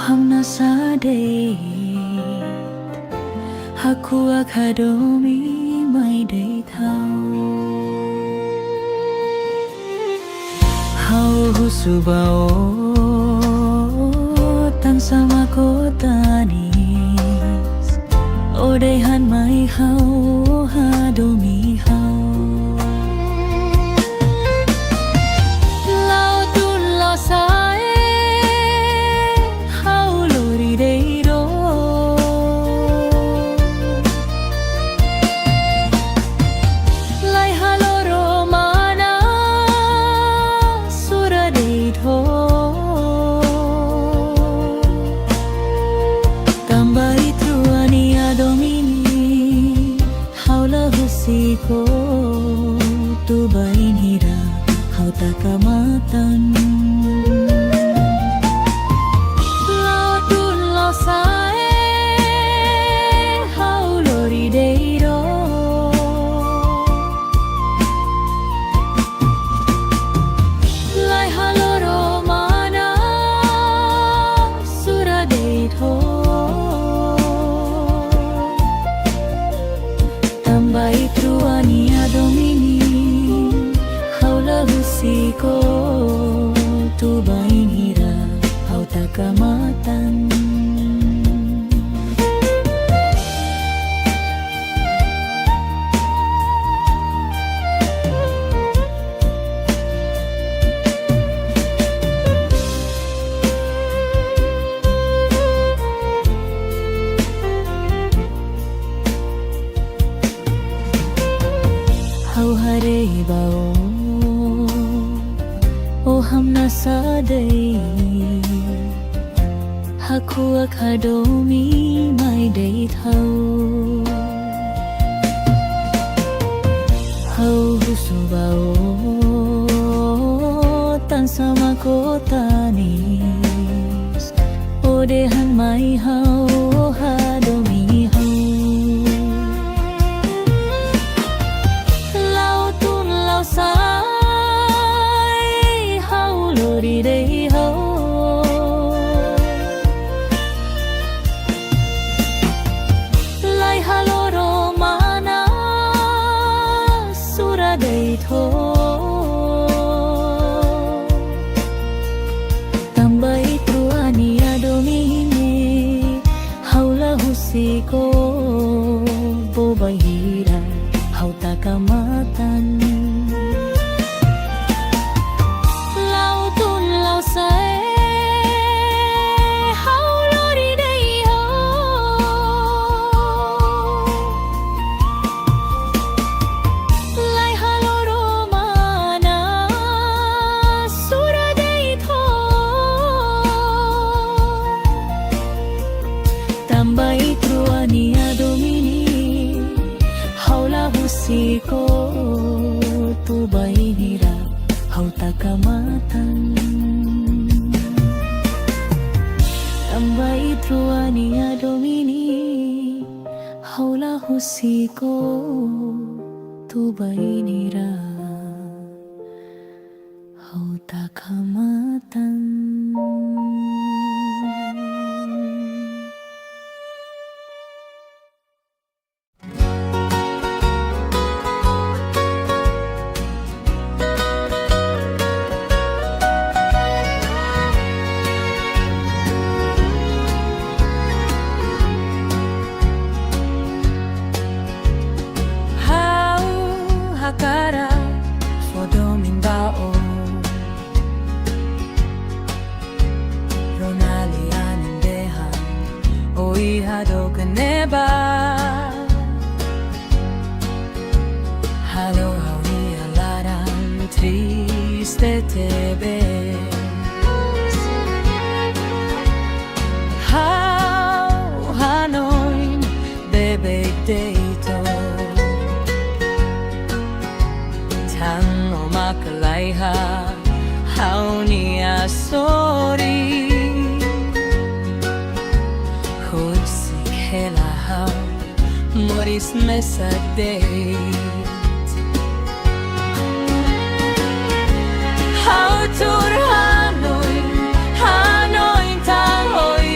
hamna sade haku akadomi mai dei thau hau husubao tan sama kotanis ode han mai hau hadomi hau lao tun lo sae hau lori dei do lai halo romana sura dei tho tambai truani adomini haula husiko tu bainira hau takamatan lao tun lo sae hau lori dei do lai halo romana sura dei tho tambai truani adomini haula husiko tu bainira hau takamatan hau hare bao o hamna sadai haku akadomi mai dei thau hau husubao tan sama kotanis ode han mai hau hadomi hau lao tun lao sai hau lori dei hau lai halo romana sura dei tho tambai truani adomini haula husiko bobahira hau takamatan lao tun lao sae hau lori dei ho lai halo romana sura dei tho tambai truani adomini haula husiko tu bainira hau takamatan tambai truani adomini haula husiko tu bainira hau takamatan Hakara fodomin bao Ronali anindehan oi hado kaneba Halo hawi alaran triste tebe How hanoin bebe deito Tang o makalaiha hau ni asori Husik hela hau moris mesadeit Hau tur Hanoi Hanoi tang hoi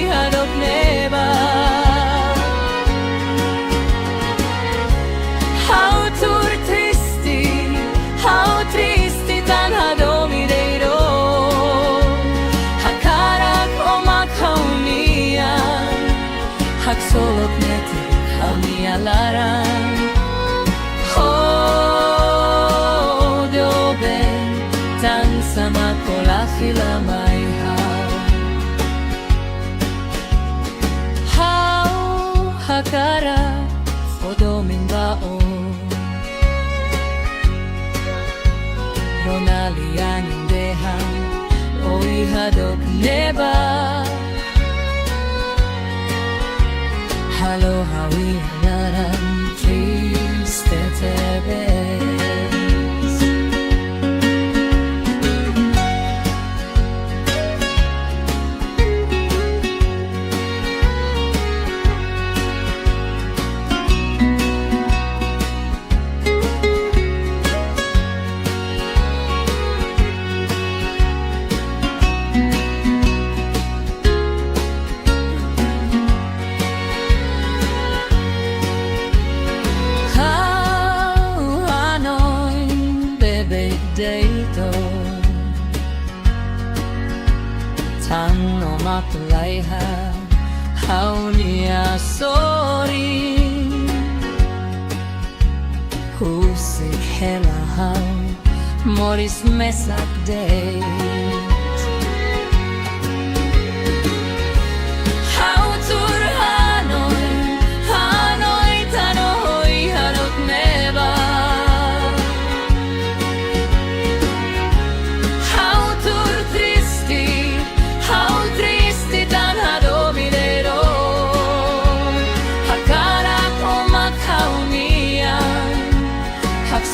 fila mai hau hakara fodomin bao Ronalian indehang oi hadok neba Halo hawi halaran triste tebes dito Tan no matulaiha Haunia sorry Husik helahau Moris mesak date Hau tur Hanoi Hanoi tanoi harok neba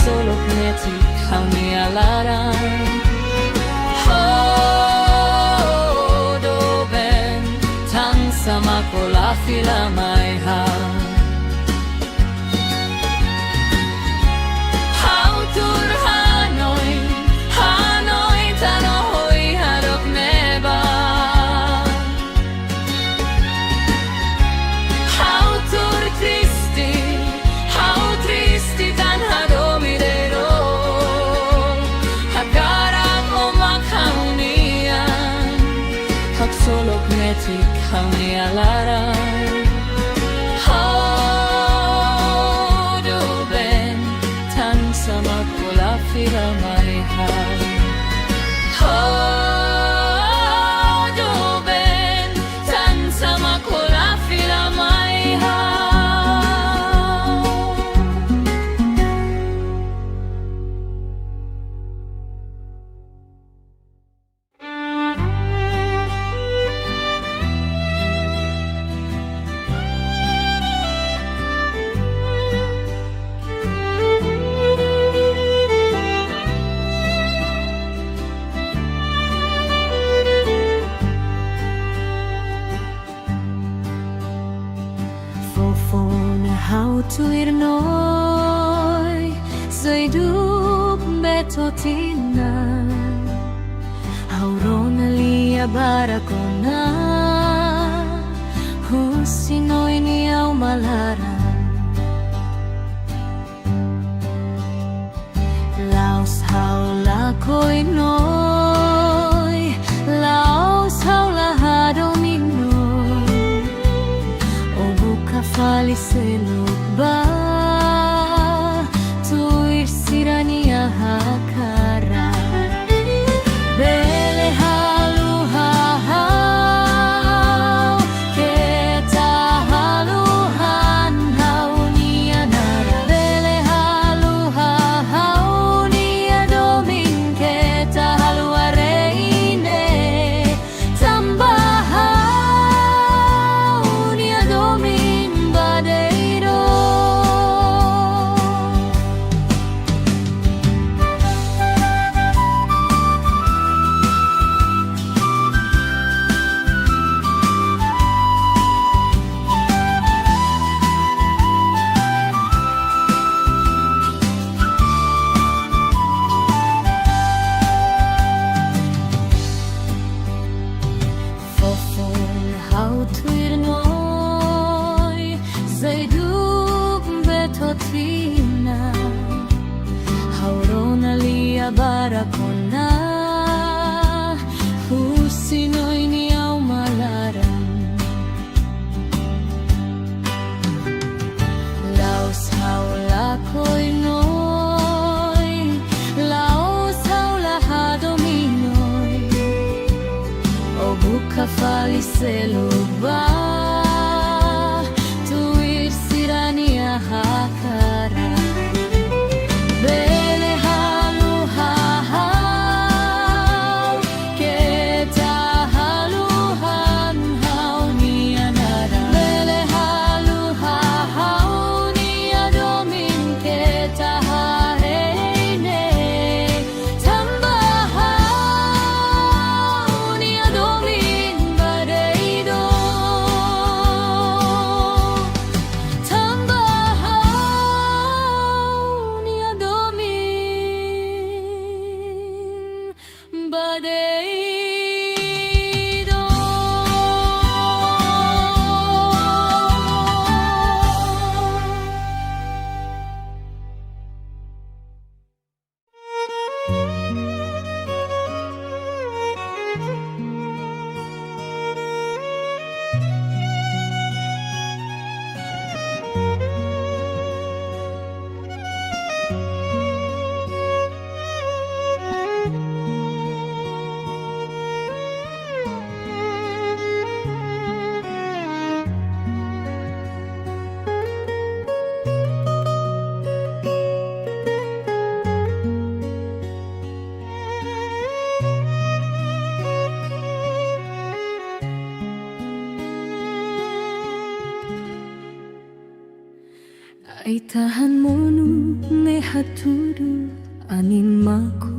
Solo neti hauni alaran Hodo ben tan sama kola fila mai Hau tur Hanoi Hanoi tanoi harok neba Hau tur tristi tan Solo knetik hauni alaran Hodo ben tan sama kola fila mai Hodo ben tan sama kola fila mai How to ir noi Sei dub betotina Aurona lia barakona Husinoi ni au malaran Laos haula koi noi Laos haula hadominoi O buka faliseluk ba Tuir sirania hakara Bele halu hahau Keta halu hanhau nia nara Bele halu hahau nia domin Keta halu areine Tambahau nia domin badeiro Fofon hau tuir noi Zaiduk betotina Haurona lia barakona Husinoi ni au malaran Laos haula koi noi Laos haula hadominoi seluba tuir sirania hakara bele halu hahau keta halu han hau ni anara bele halu hahau ni adomin keta hareine tamba hau ni adomin badeido tamba hau ni adomin badeido. Ay tahan monu ne haturu anin maku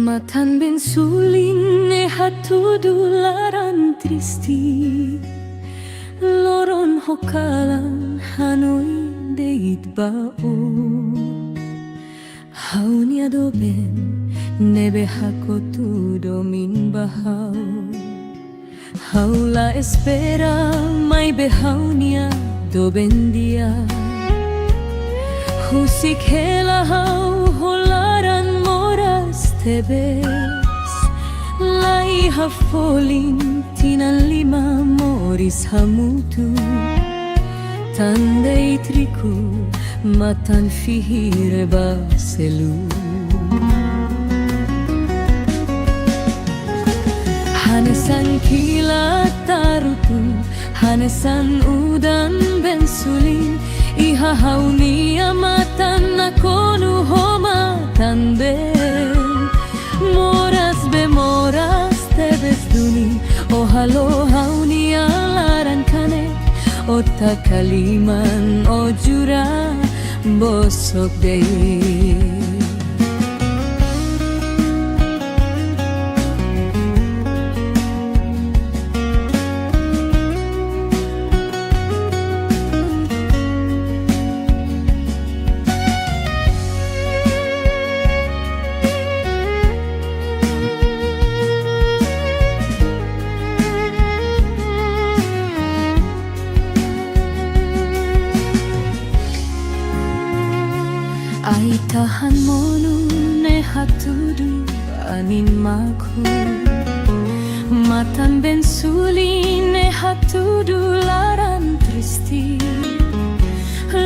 matan ben sulin ne hatudu laran tristi loron hokalan hanoi deit bao hauni adoben nebe hakotu domin bahau haula espera mai behaunia do bendia husik hela hau holaran moras tebes lai hafolin tinan lima moris hamutu tandei triku matan fihir baselu hanesan kila tarutu hanesan udan bensulin iha hauni amatan nakonu homa tamben moras bemoras tebes duni ohalo hauni alaran kane otta kaliman ojura bosok dei. Ay tahan monu ne hatudu anin maku matan ben sulin ne hatudu laran tristi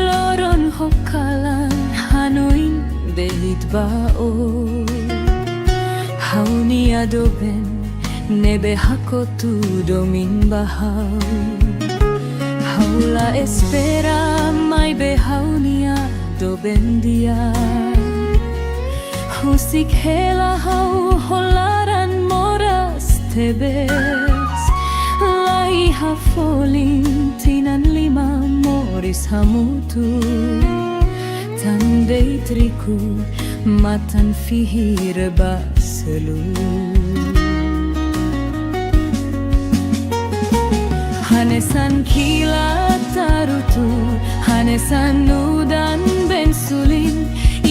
loron hokalan hanoin belit bao hauni adoben nebe hakotu domin bahau haula espera mai behaunia do bendia husik hela hau holaran moras tebes lai hafolin tinan lima moris hamutu tandei triku matan fihir baselu hanesan kila tarutu hanesan udan bensulin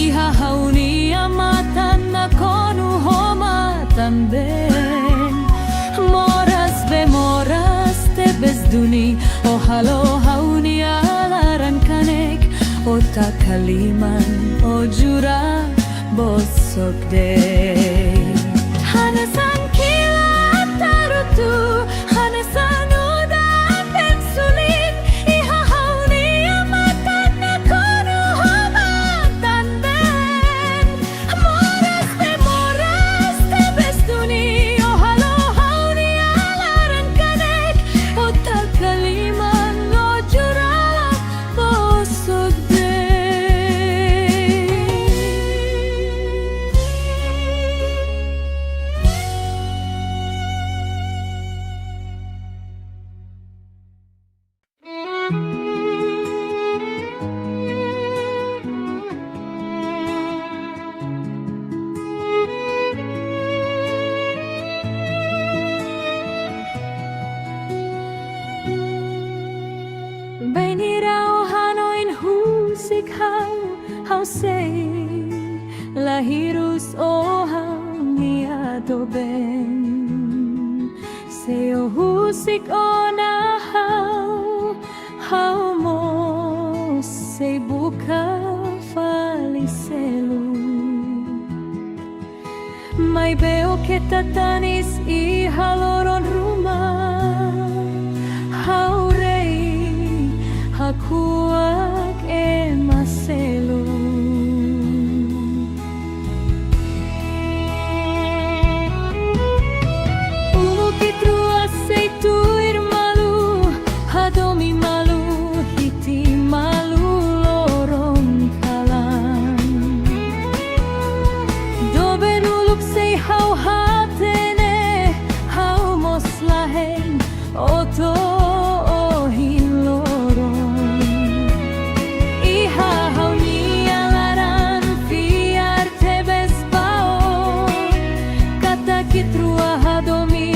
iha hauni amatan nakonu homa tamben moras bemoras tebes duni ohalo hauni alaran kanek ota kaliman ojura bosok dei hanesan kila tarutu hanesan udan bensulin iha hauni amatan nakonu homa tamben moras bemoras tebes duni ohalo hauni alaran hau sei lahirus ohang iadoben seo husik ona hau mo sei buka faliselu mai veo que tatanis y haloron rumah hau rei hakuak emaselu tuir malu hadomi malu hiti malu lorong kalan doben uluk sei hau hatene hau moslahen oto ohin lorong iha hau nialaran fiar tebes bao kata kitrua hadomi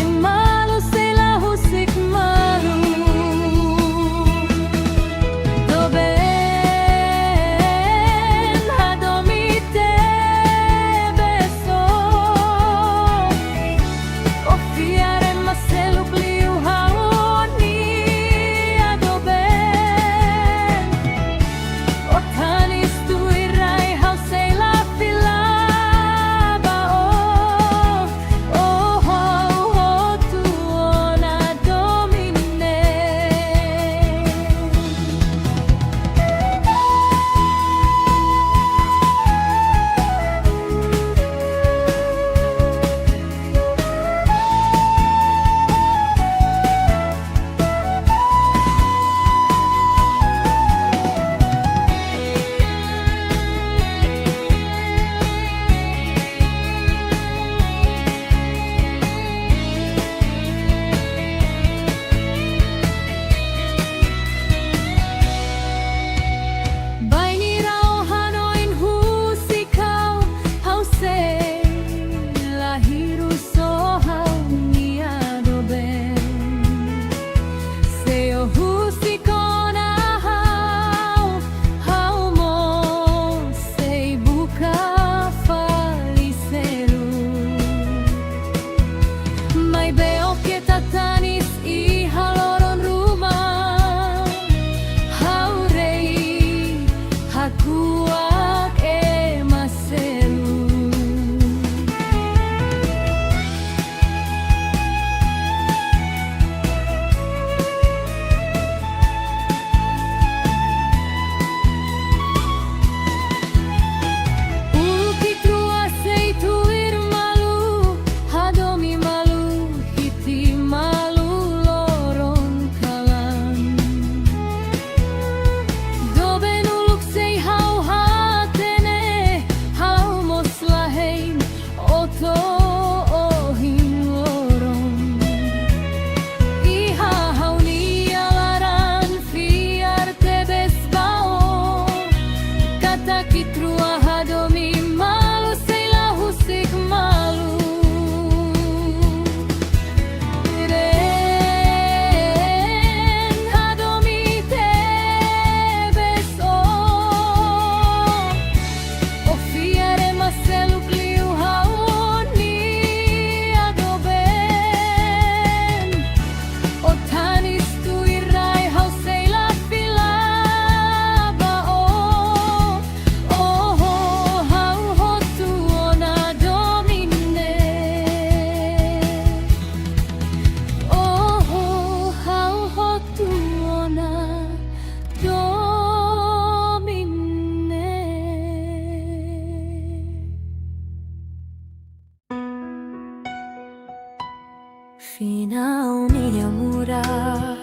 Finaw niya murak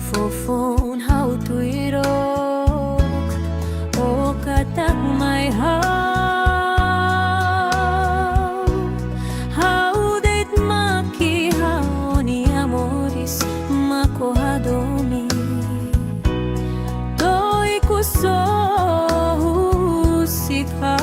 Fofon hau tuirok O katak may Hau date maki hau ni amoris Makohadomi Toy kuso husika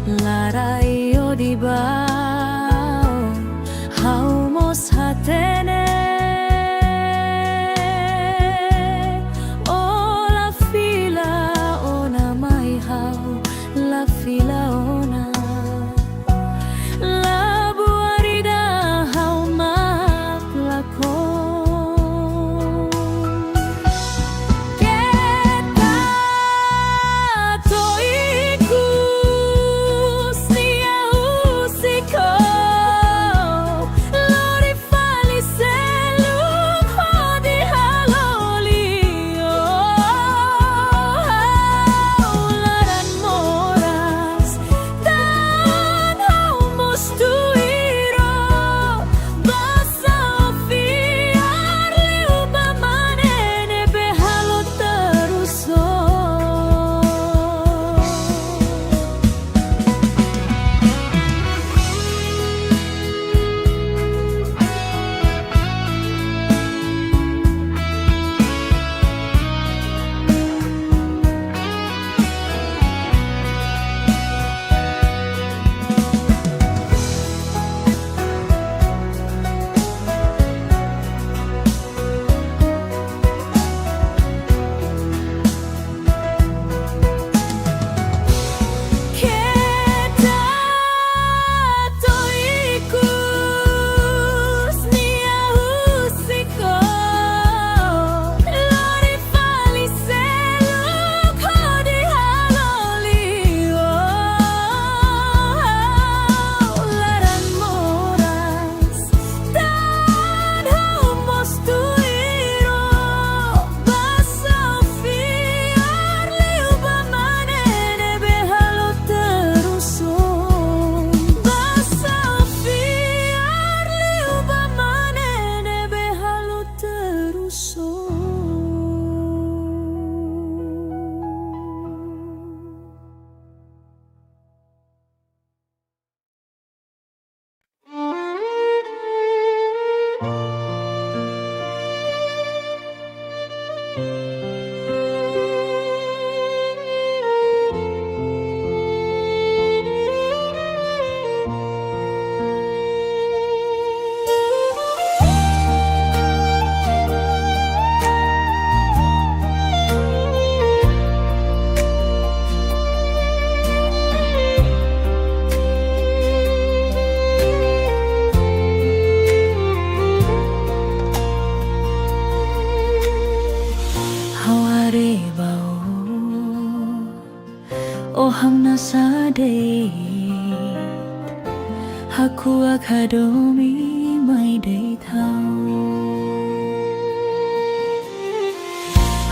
larai o di bao haumos hatene o la fila ona mai hau la fila ona la buarida hau map lako Ohang nasade Haku akadomi mai day thao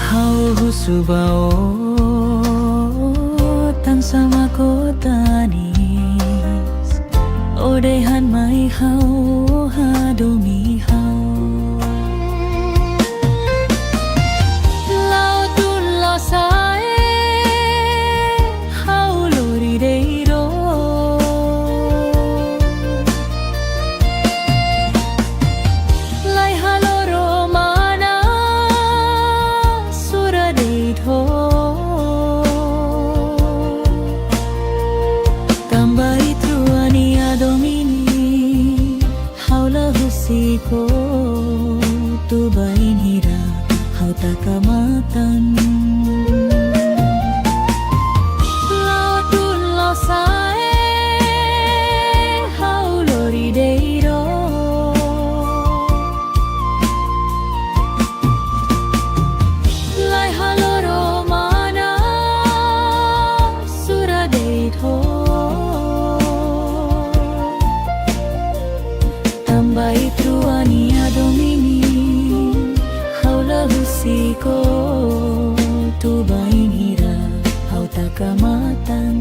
Hau husubao Tang sama kotanis Odehan mai hau hadomi hau Lautun losae Ko tu bain hira hau takamatan Lautun losae hau lorideiro Lai haloro mana suradeito Tambai truani adomini haula husiko tu bain hira hau takamatan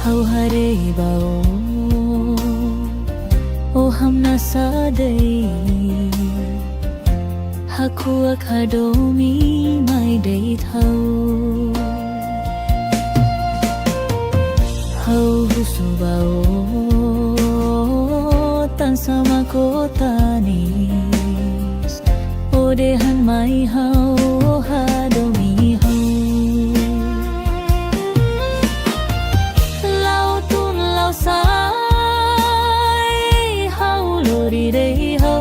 Hau hare bao O ham nasadai Haku วกฮาโดมีไม่ได้เท่าเฮาหุสุบาโอตันสมาโกตานิสโอเดหันไม่เฮาฮาโดมีเฮาเราตุนเราสายเฮาโลดีเดเฮา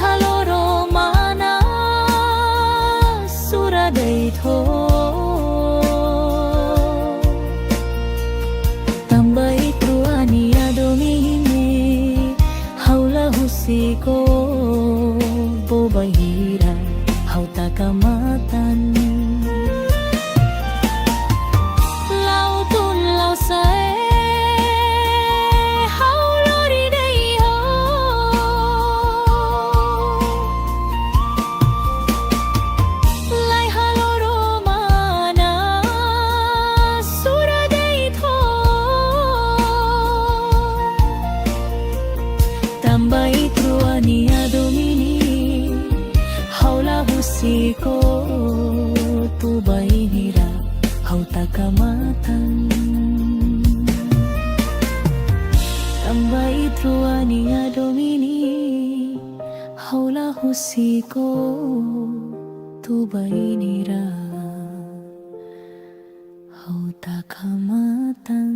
ฮาโลโรมานาสุราเดโทตัมไบตรัวนิอาโดมิเนเฮาลาฮุสิโกโบบาฮิราเฮาตากามาตันลาวตุนลาวไซTambay truania domini haula husiko tubay nira hauta kamatan Tambay truania domini haula husiko tubay nira hauta kamatan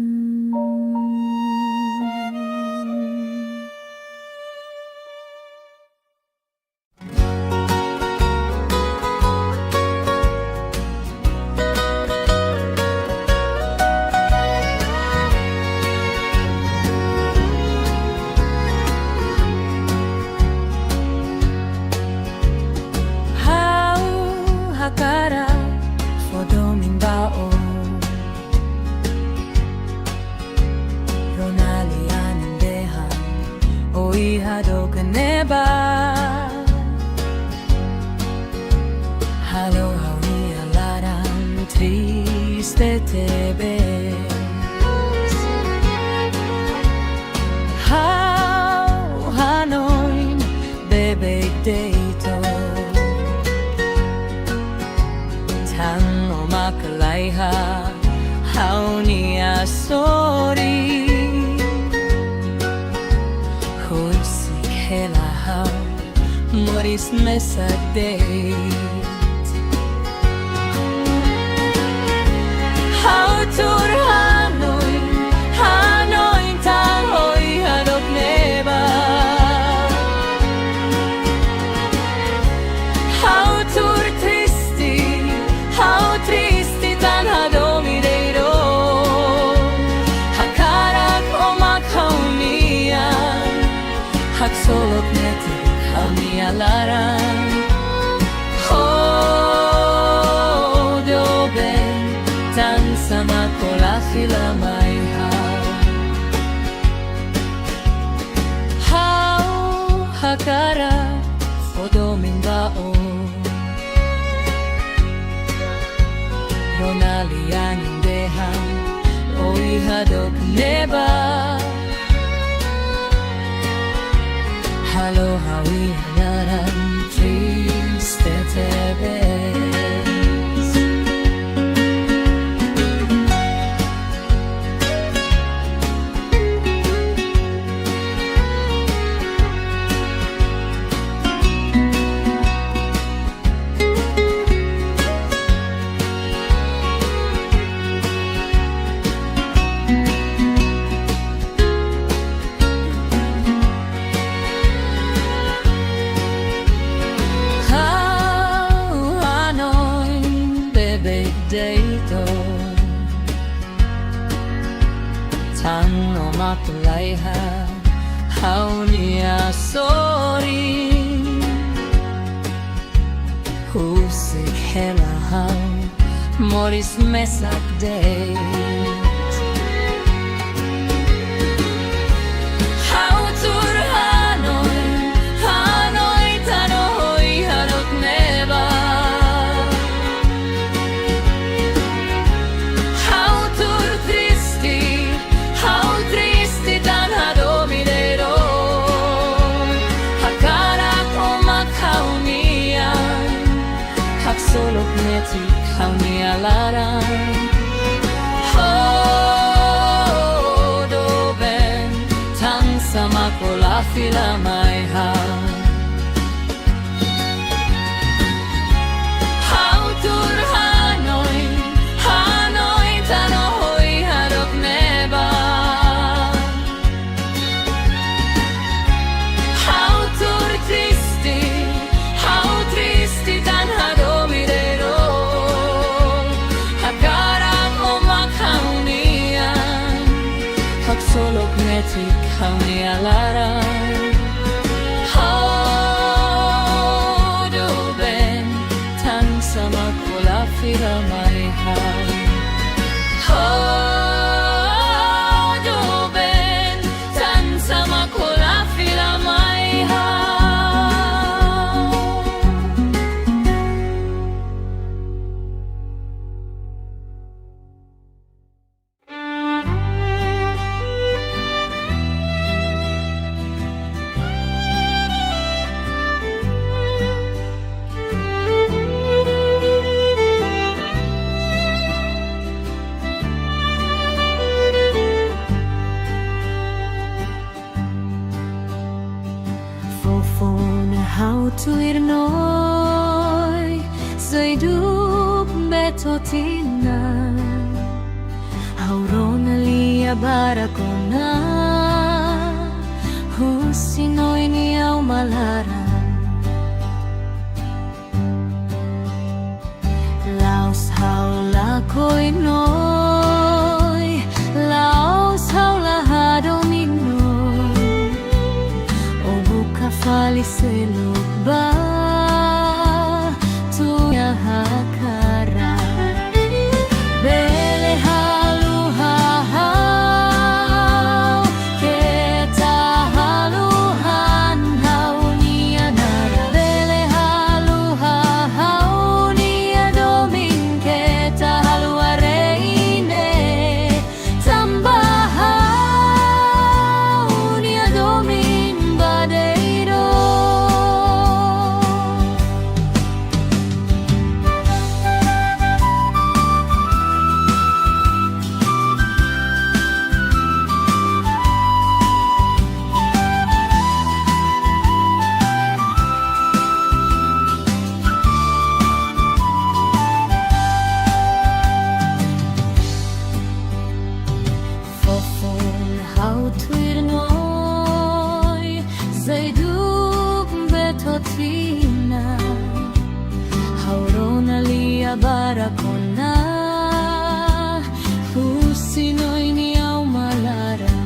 Hakara fodomin bao Ronalian deha oi hadok neba Halo hawi alaran triste tebe How Hanoi bebe deito Tango makalaiha haunia sorry Husik hela hau moris mesak date Hau tur Hanoi Hanoi tanghoi hadok neba Hau tur How triste tan hadomireiro Hakarak o makaunia Hak solok neti hamia laran Oh dobe tan sama kolafila mai How hakarak odomin bao Ronalian dehan oi hadok neba Halo hawi hanaran triste tebes Deito Tango matulaiha haunia sorry Husik hela hau moris mesak date Hau tur Hanoi Hanoi tanohoi hadok neba How triste tan hadomire magnetic hau ni alarang do ben tang sama kola fila mai hau tur Hanoi Hanoi tanohoi harok neba How tur tristi tan hadomirero Hakarang omak haunian Hak solok netik hauni alarang do ben tang sama kola fila mai hau do ben tang sama kola fila mai hau How to ir noi Zai dup betotina How rona lia barakona Husinoi ni au malaran Laos how la koi noi Laos how la hadominoi O buka faliselok ba tuya hakara bele halu hau keta halu han hau ni anara bele halu hau ni adomin keta halu areine tambah hau ni adomin badeiro Fofon hau tuir noi Zai dup betotina Hau rona lia barakona Husinoi ni au malaran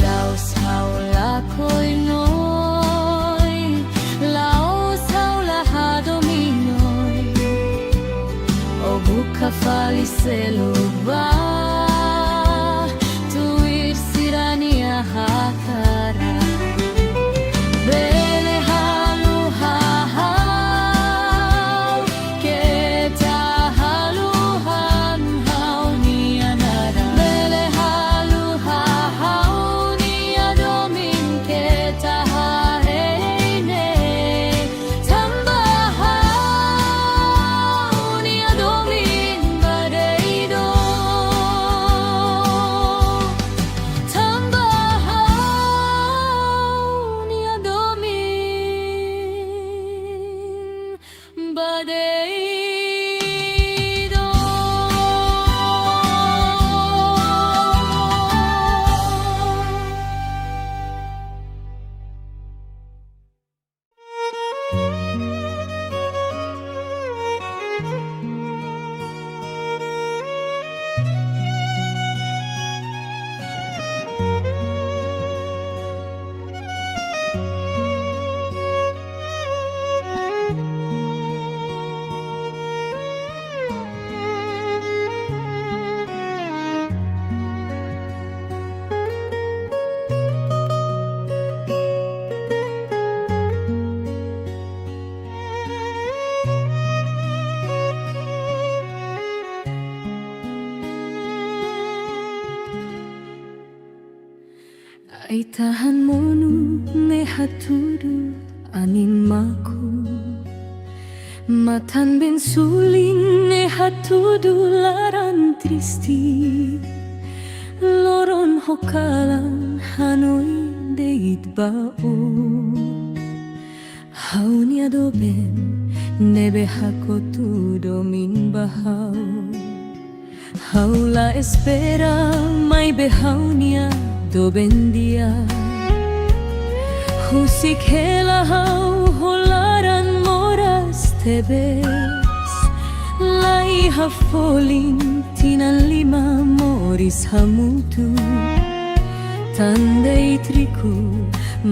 Laos hau la koi noi Laos hau la hadominoi O buka faliselok ba tuir sirania hakara bele halu hau keta halu han hau ni anara bele halu hau ni adomin keta haene tambah hau ni adomin badeido tambah hau ni adomin badeido Ai tahan monu ne haturu animaku matan ben sulin e hatudu laran tristi loron hokalan hanoi deit bao haunia do ben nebe hakotu domin bahau haula espera mai behaunia do ben dia husik hela hau holaran moras tebes lai hafolin tinan lima moris hamutu tandei triku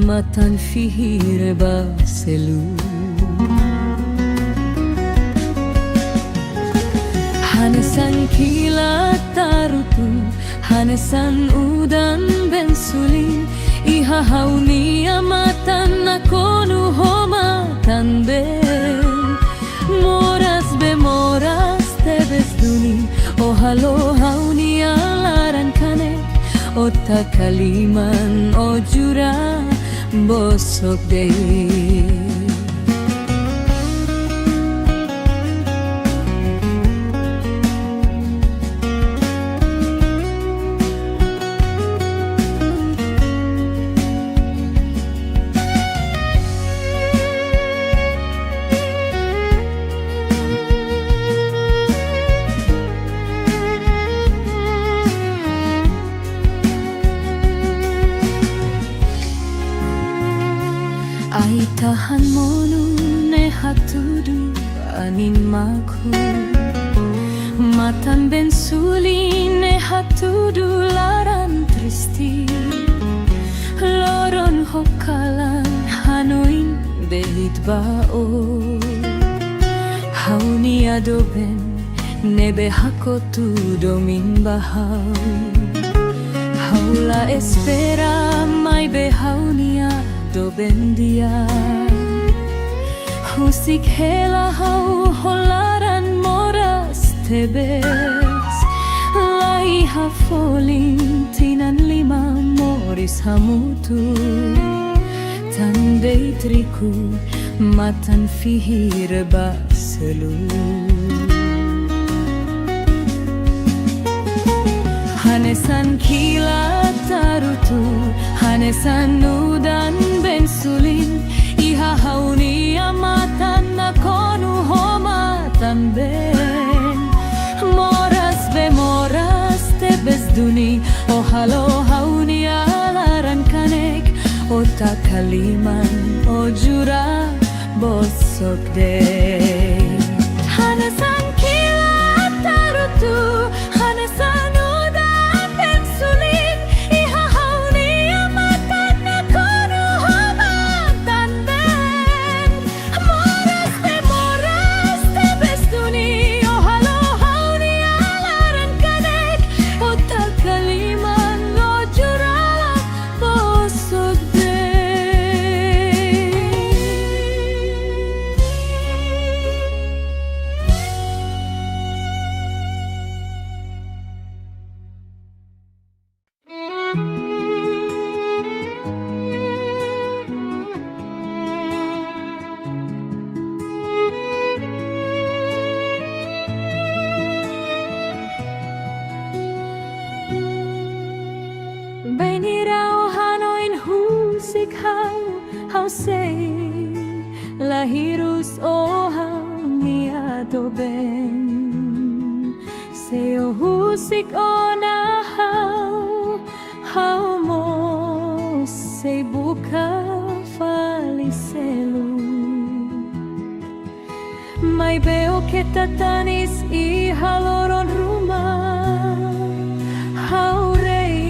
matan fihire baselu hanesan kilat tarutu hanesan udan bensulin iha haunia matan nakonu homa tamben moras bemoras tebes duni ohalo haunia laran kane ota kaliman ojura bosok dei ai tahan monu ne hatudu anin maku matan ben sulin ne hatudu laran tristi loron hokalan hanoin belit bao hauni adoben nebe hakotu domin bahau haula espera mai behaunia do bendia husik hela hau holaran moras tebes lai hafolin tinan lima moris hamutu tandei triku matan fihir baselu hanesan kilat tarutu hanesan udan bensulin iha haunia matan nakonu homa tamben moras bemoras tebes duni ohalo haunia laran kanek ota kaliman ojura bosok dei hanesan kilat tarutu hanesan hau sei lahirus o hau niado ben seo husik ona hau mo sei buka falicelu mai beo que tatanis i haloron rumah hau rei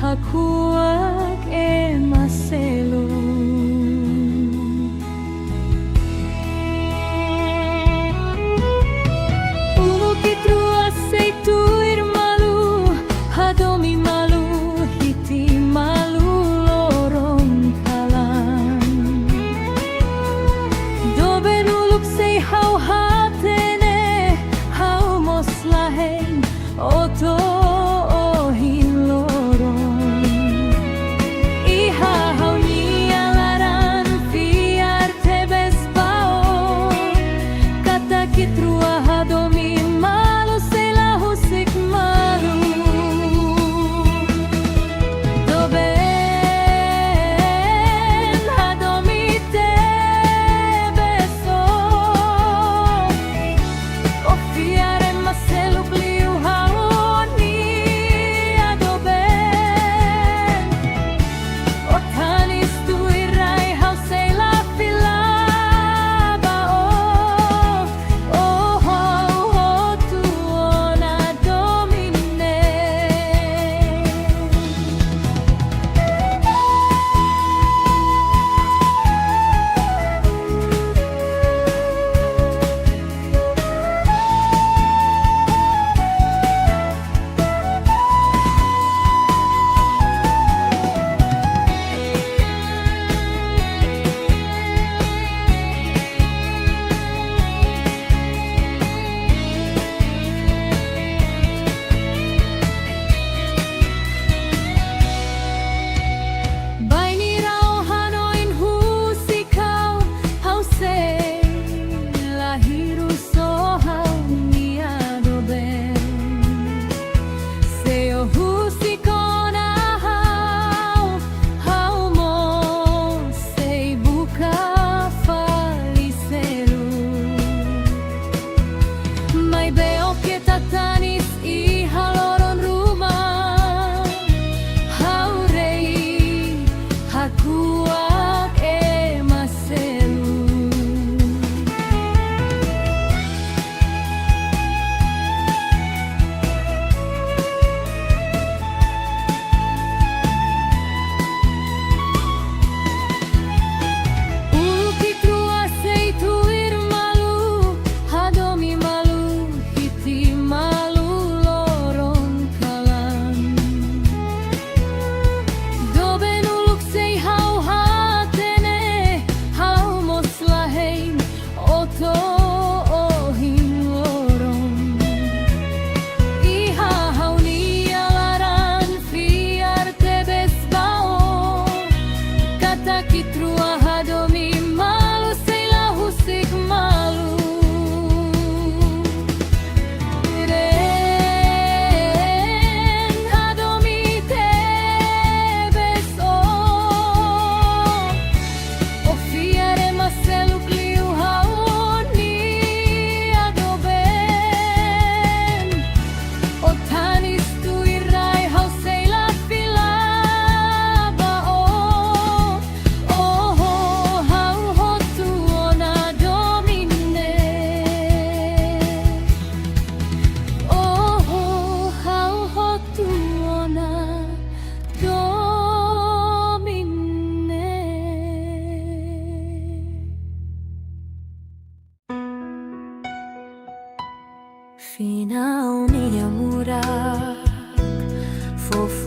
hakuak e maselu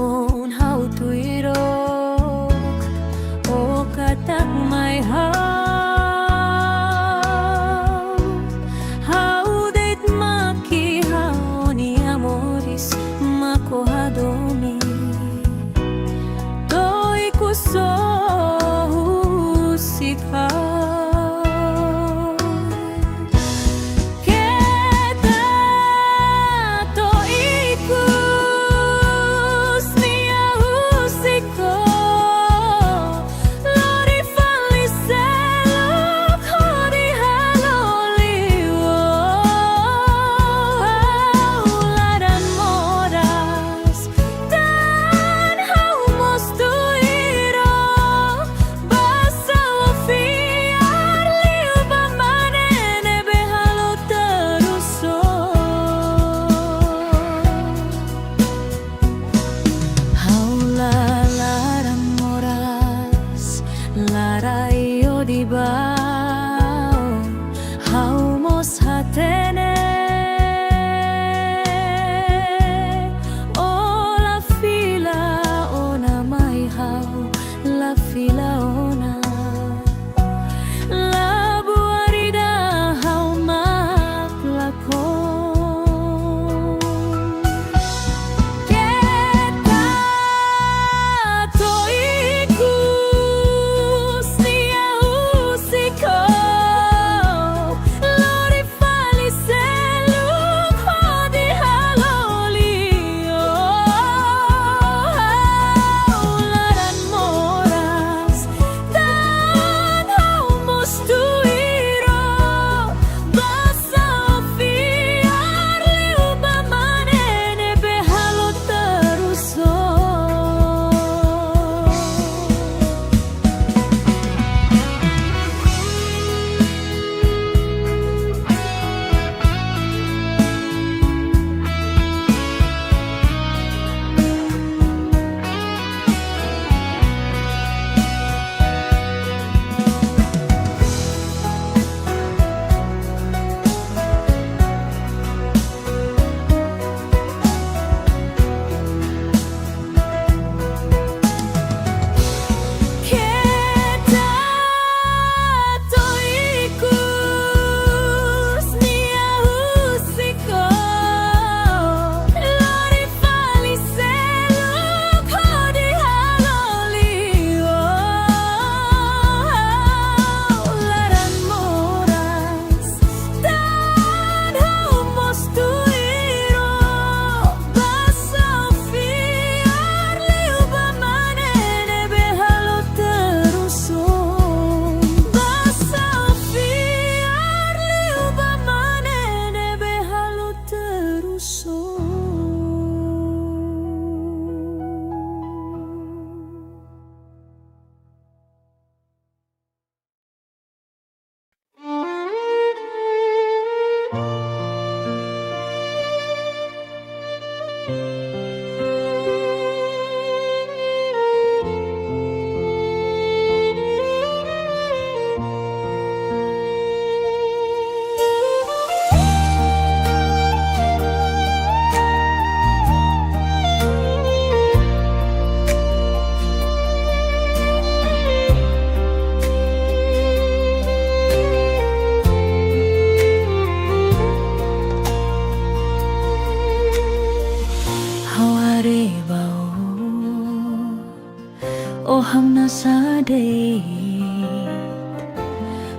naon hau tuirok o katak may hau deit makihao ni amoris makohadomi doi kuso husikao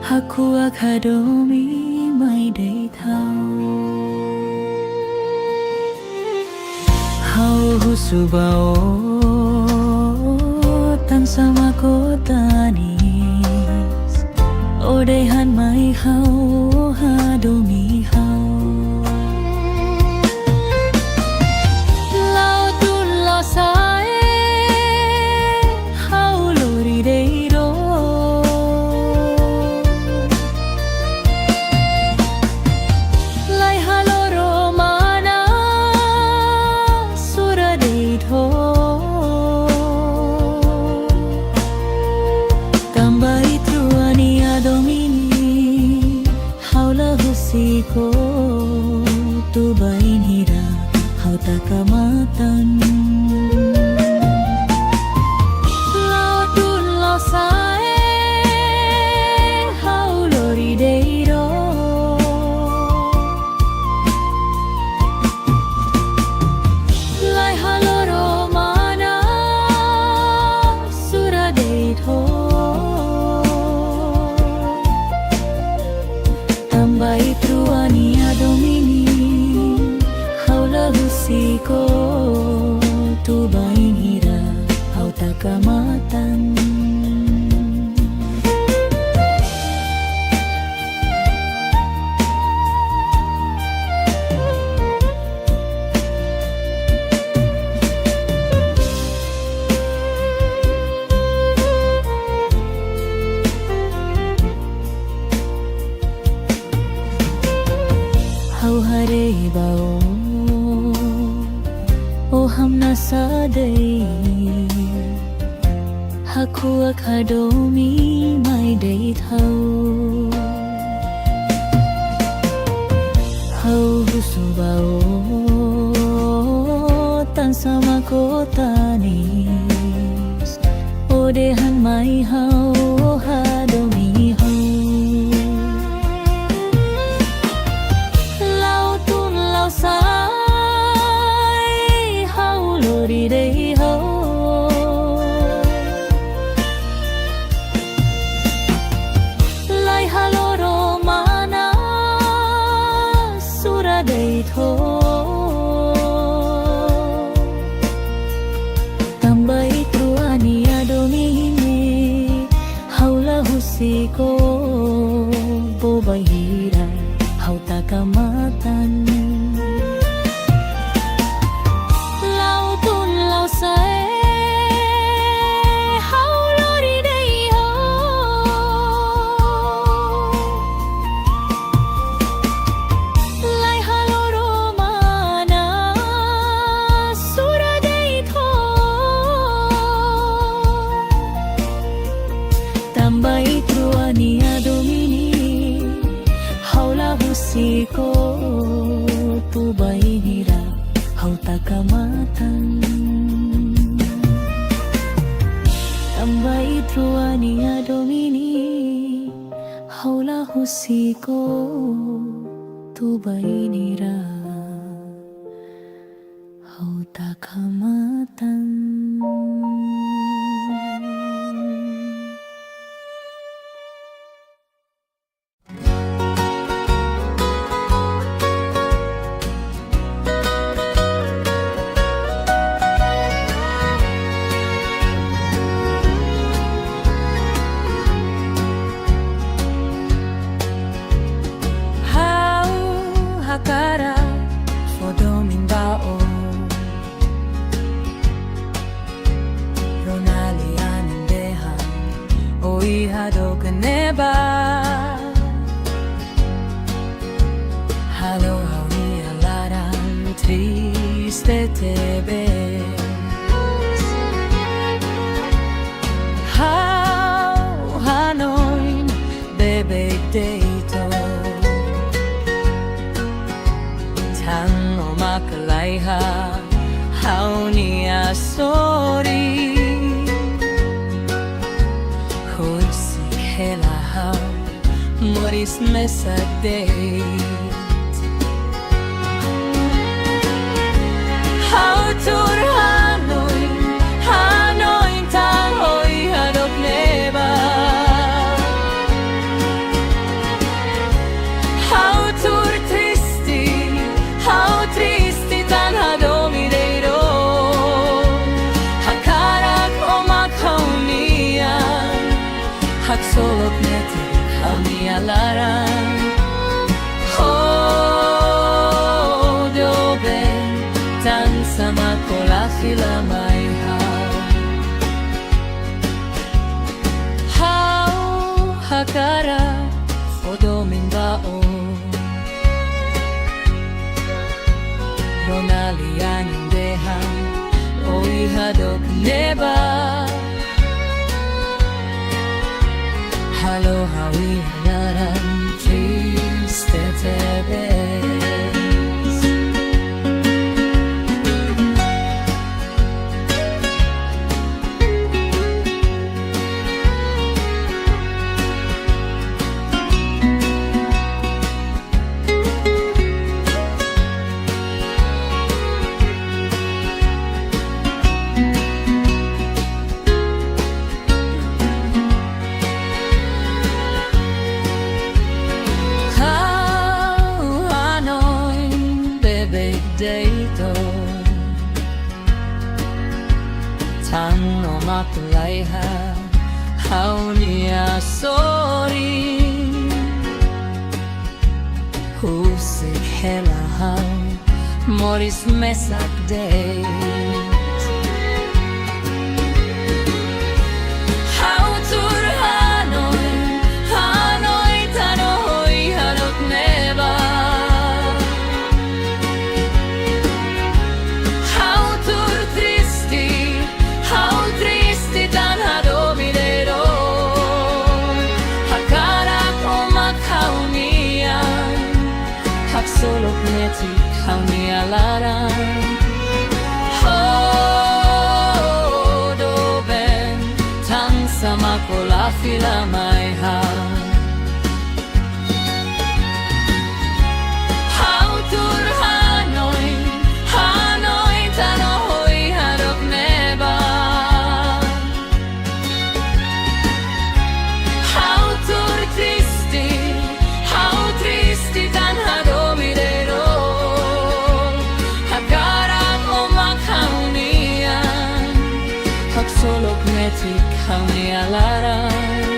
Haku akadomi mai day thao Hau husubao tan sama kotanis Odehan mai hau hadomi hau Lau tun lo sae hau lori day Aku akadomi mai day thâu hau husu bao tan sama kota nis odehan mai hau hadomi hau lau tun lau sai hau lori day hau Tambay truani adomine haula husiko bobahira hau takamatan lautun lausae hau lori day ho lai haloro mana sura day tho tambay truani adomini haula husiko tubay hira hau takamatan tambay truani adomini haula husiko tubay nira hau takamatan Hakara fodomin bao Ronali anindehan oi hadok neba Halo hawi alaran triste tebe How hanoin bebek deito Tango makalaiha hau ni asori Husik hela hau moris mesadeit Hau tur Hanoi tang oi hadok neba Hau tur tristi tan hadomi deiro hakarak omak haunian hak solok neti hauni alaran ho dobe tan sama kolachila mai hau hakarak odomin bao Ronali anindehan oi hadok neba Halo hawi alaran triste tebes deito Tango makalaiha hau ni asori Husik hela hau moris mesak deit Hau tur Hanoi tano hoi hadok neba How tristi tan hado sulok metik hau ni alaran do ben tang sama kola fila mai ha hau tur Hanoi Hanoi tano hoi harok neba hau tur tristi tan hadomidero hakarak omak haunian hak solok metik hauni alaran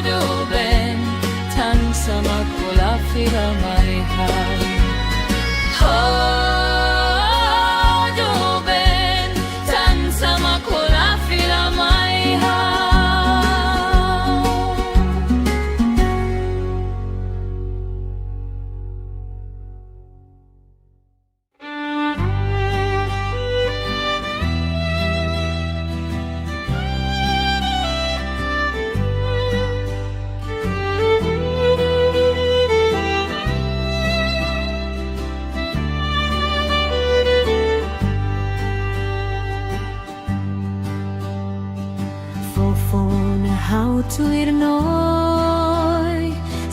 do ben tan sama kola fira mai ha do ben tan sama kola fira mai ha hau tuir noi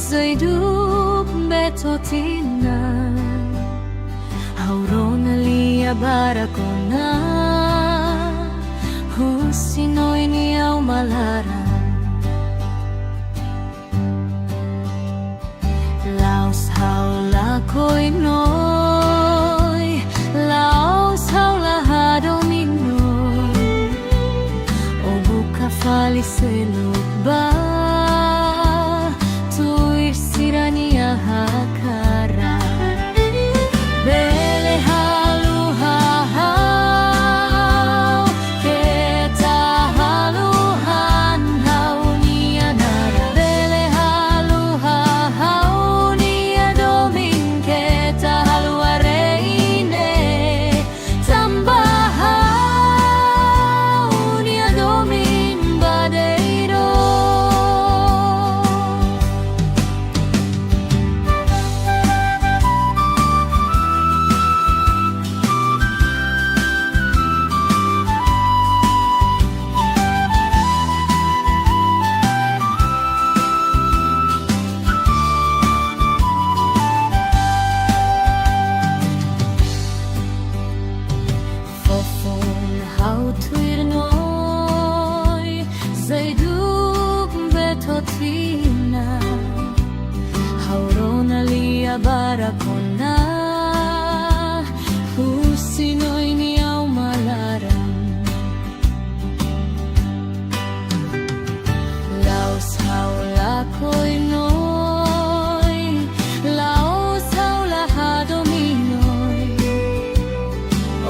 zoi duk betotina hau rona lia barakona husinoi ni au malara laos hau la koi noi laos hau la hadominoi o buka fali seluk ba tuir sirania hakara bele halu hau keta halu han hau nia nara bele halu hau nia domin keta halu areine tambah hau nia domin badeiro fofon hau tuir noi zai duk betotina hau rona lia barakona husinoi ni au malaran laos hau la koi noi laos hau la hadominoi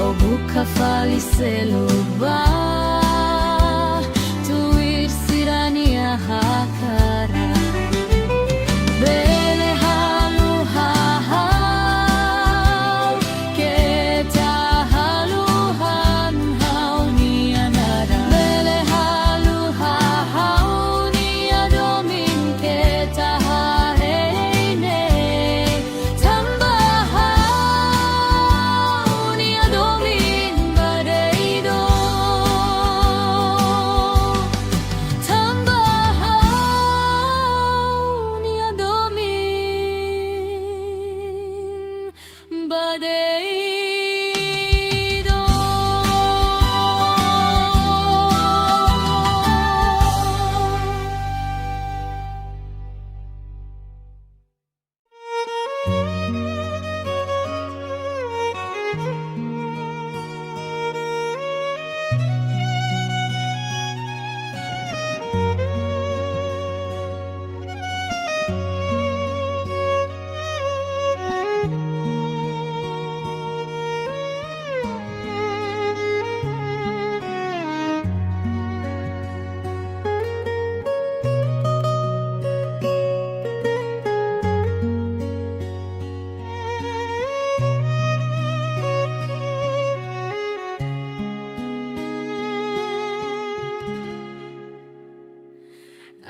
o buka fali seluba tuir sirania hakara bele halu hau keta halu han hau nia nara bele halu hau nia domin keta haene tambah hau nia domin badeido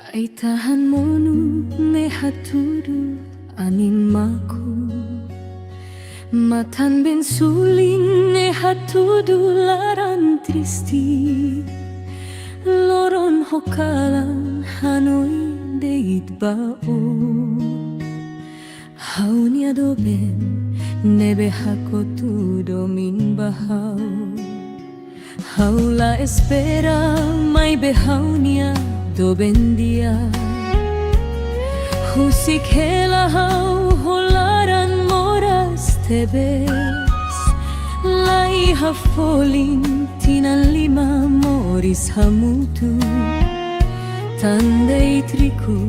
Ay tahan mo nun ne hatudu animaku Matan ben suling ne hatudu laran tristi Loron hokalan hanoi deit bao Haunia doben nebe hakotu domin bahau Haula espera mai behaunia doben dia Husik hela hau holaran moras tebes Lai hafolin tinan lima moris hamutu Tandei triku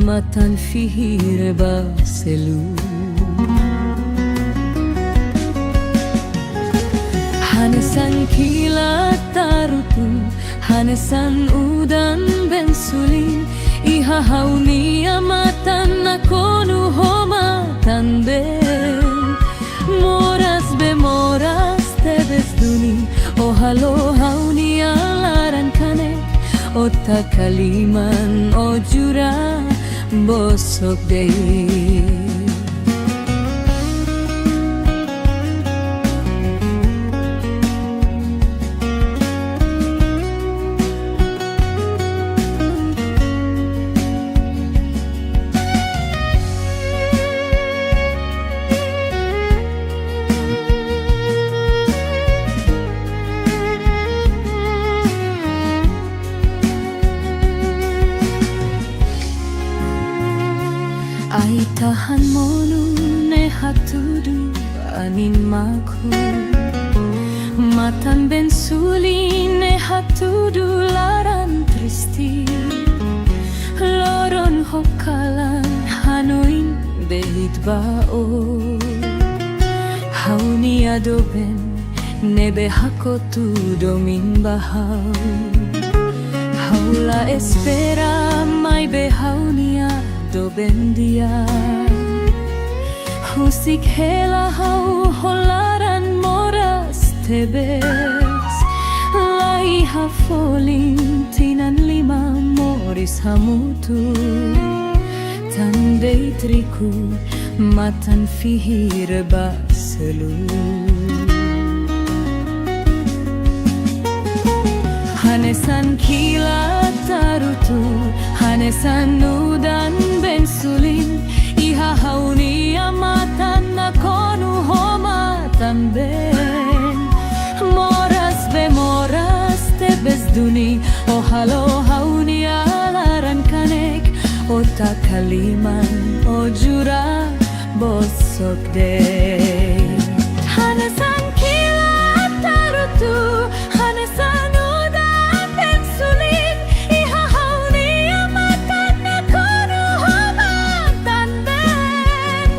matan fihire baselu Hanesan kilat tarutu Hanesan udan bensulin Iha hauni amatan nakonu homa tanden Moras bemoras tebes duni Ohalo hauni alaran kane Ota kaliman ojura bosok dei Ay tahan mo nun ne hatudu anin maku Matan ben suli ne hatudu laran tristi Loron hokalan hanoin deit bao Hauni adoben nebe hakotu domin bahau Haula espera mai behaunia doben dia Husik hela hau holaran moras tebes Lai hafolin tinan lima moris hamutu Tandei triku matan fihir baselu Hanesan kilat tarutu Hanesan udan bensulin Iha hauni amatan nakonu homa tamben Moras bemoras tebes duni Ohalo hauni alaran kanek Ota kaliman ojura bosok dei Hanesan kilat tarutu Hanesan udan bensulin Iha hauni amatan nakonu homa tamben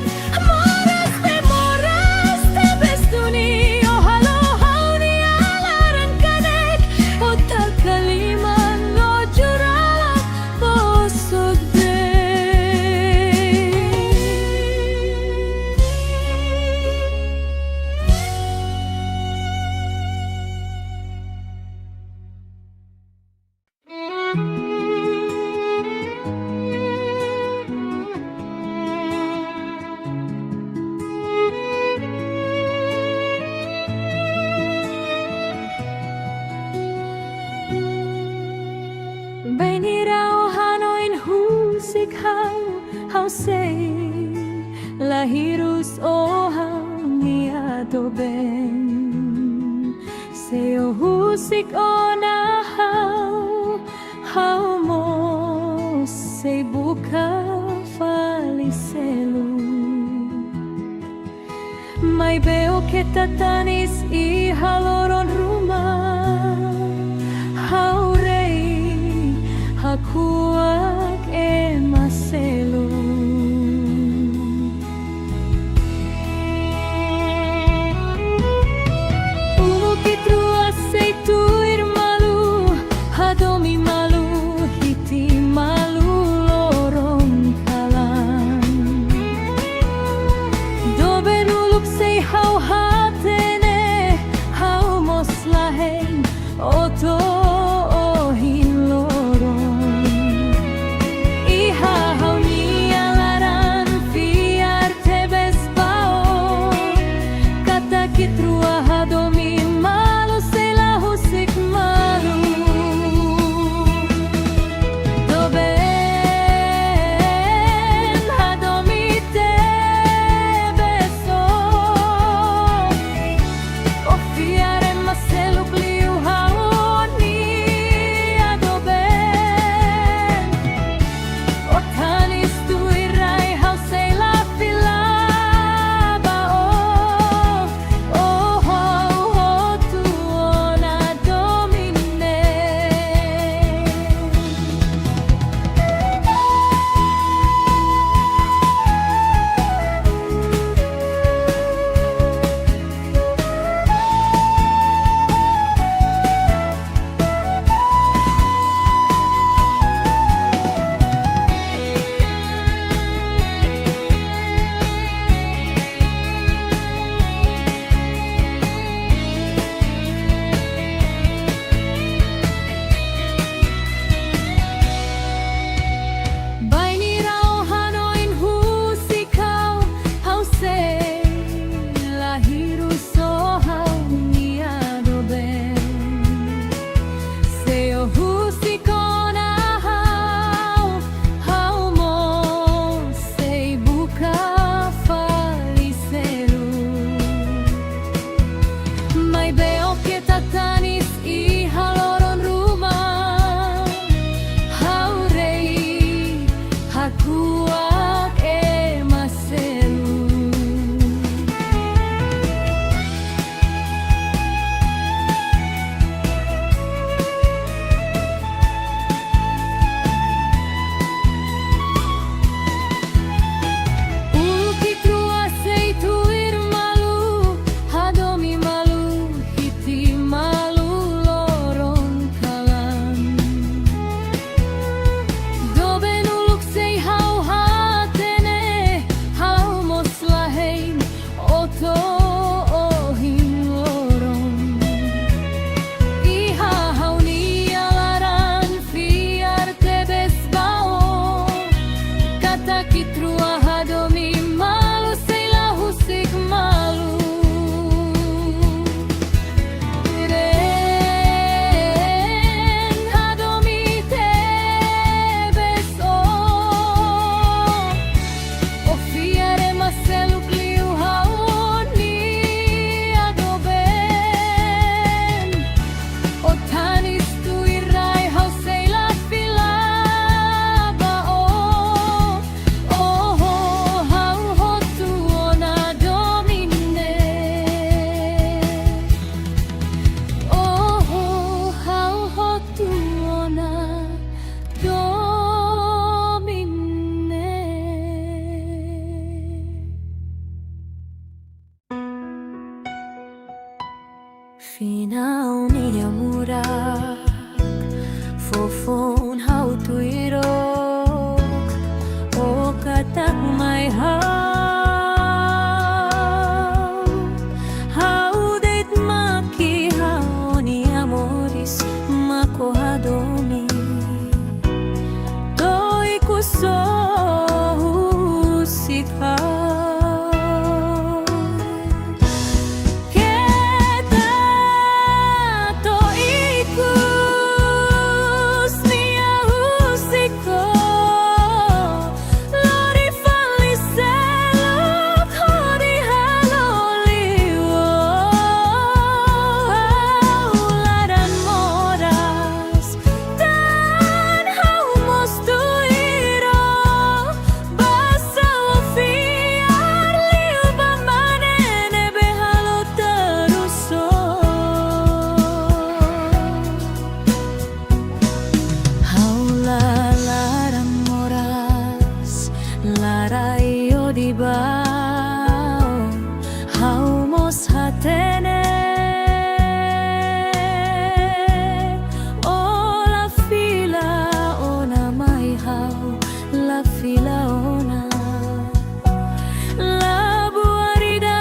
Moras bemoras tebes duni Ohalo hauni alaran kanek Ota kaliman ojura bosok Benirao hanoin husik hau sei lahirus o hau niado ben Seo husik o na hau mo sei buka faliselu Mai beo que tatanis I haloron rumah Hau rei hakuak e maselu Ulukitru aceitu irmalu Hadomi malu hiti malu lorong kalan Doben uluk sei hau hatene Hau Nauni amurak Fofon hau tuirok O katak may hau deit maki hau ni amoris makohadomi Toi kuso husika Haumos hatene O la fila ona mai hau La fila ona La buarida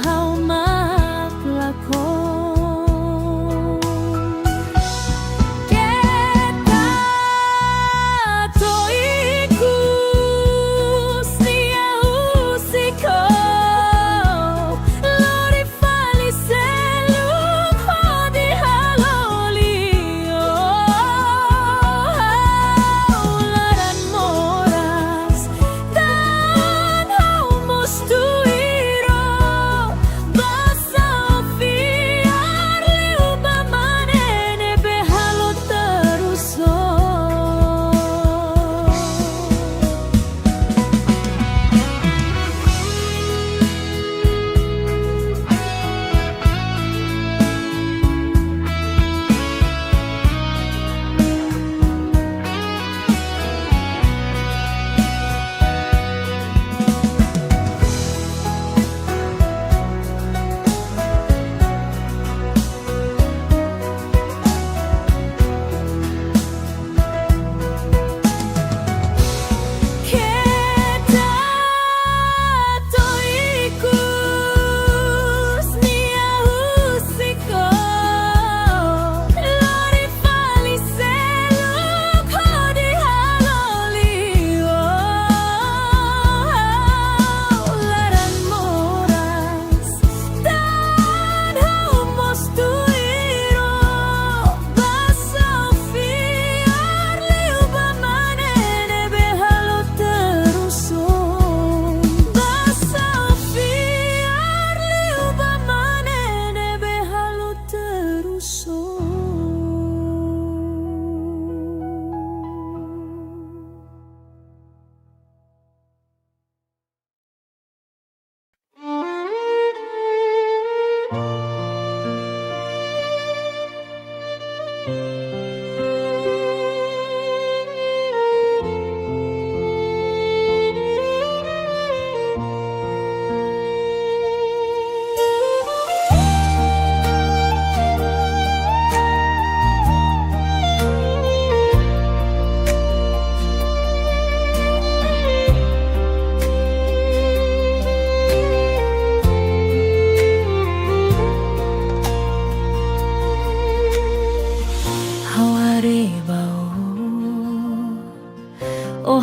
hau maplakon Kita toikus nia usiko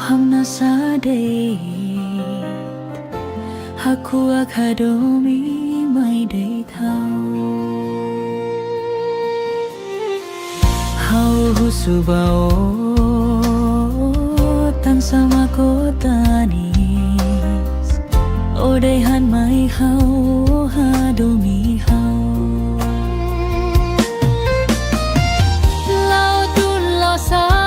Hamna sadei Haku akadomi mai dei thau Hau husubao Tan sama kotanis Odehan mai hau hadomi hau Lautun lo sae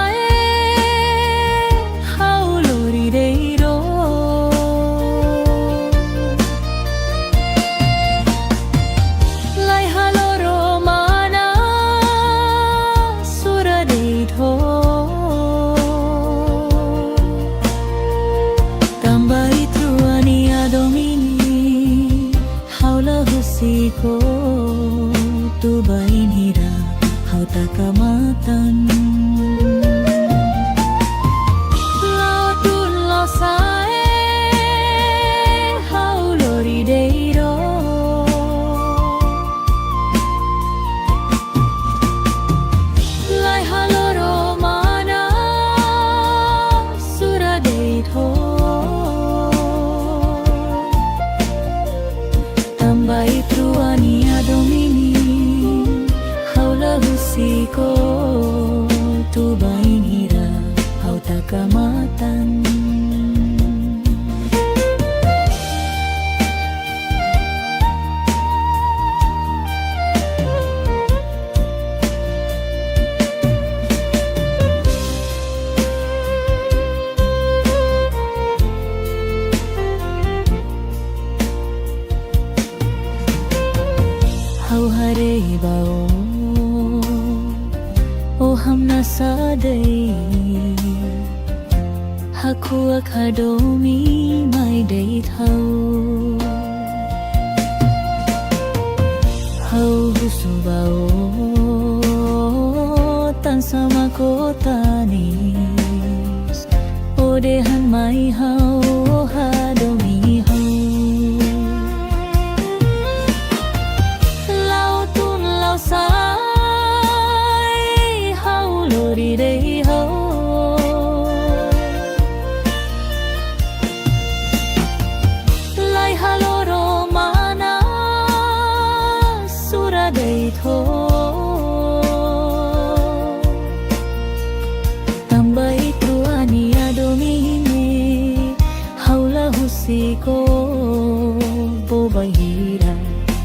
takamatan Lao tun lao sae hau lorideiro Lai haloro mana suradeito Tambai truania domini haula husiko tu bainira hau takamatan hau hare bao o hamna sadai haku akadomi mai dei thau hau husu bao tan sama kota ni o dehan mai hau hadomi hau lao tun lao sai hau lori dei hau lai haloro mana sura dei tho tambai truani adomine haula husiko bobahira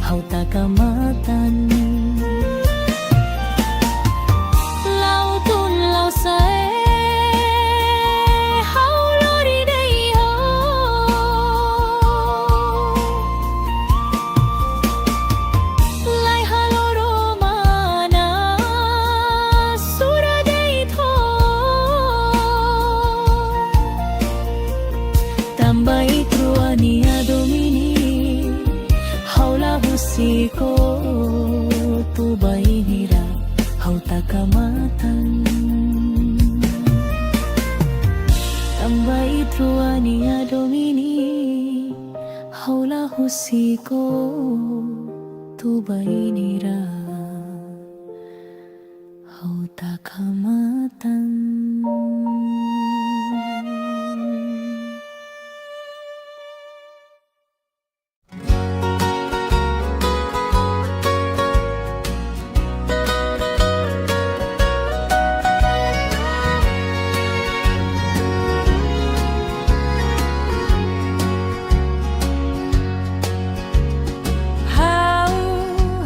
hau takamatan lao tun lao sae hau lori dei ho lai haloro mana sura dei tho tambai truani adomini haula husiko tu bainira hau takamatan tambai truani adomini haula husiko tu bainira hau takamatan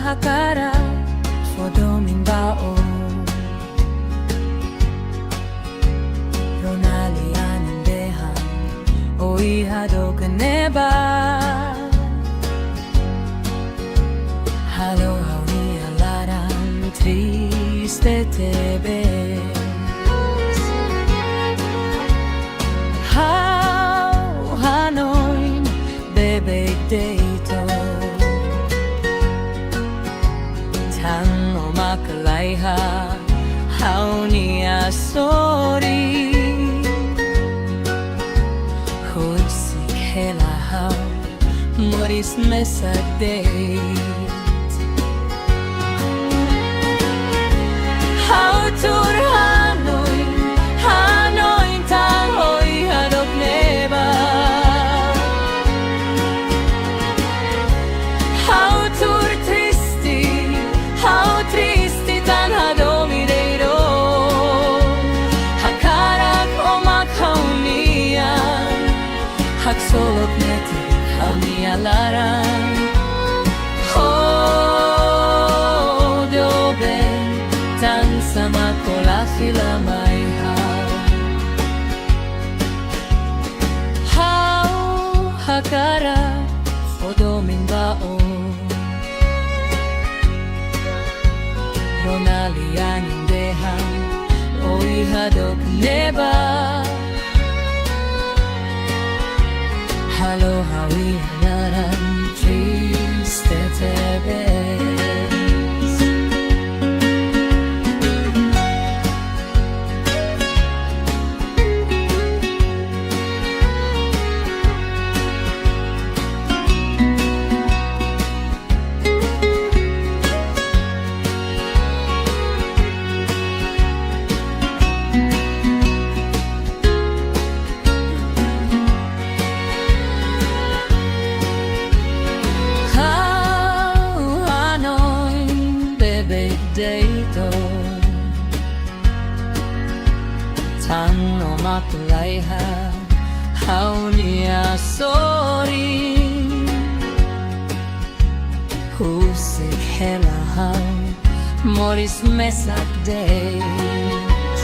Hakara fodomin bao Ronalian dehan oi hadok neba Halo hawi alaran triste tebe How Hanoi bebe deito Tango makalaiha haunia sorry Hudsik hela hau moris mesadeit Hau tur Hanoi Hanoi tang oi hadok neba Hau tur tristi tan hadomireiro hakarak o makhaunian haksolok neti hauni alaran dobe tan sama kolafila mai hau hakarak odomin bao Ronalian dehan oi hadok neba Halo hawi halaran triste tebes deito Tan no matulaiha Haunia sori Husik hela hau Moris mesak deit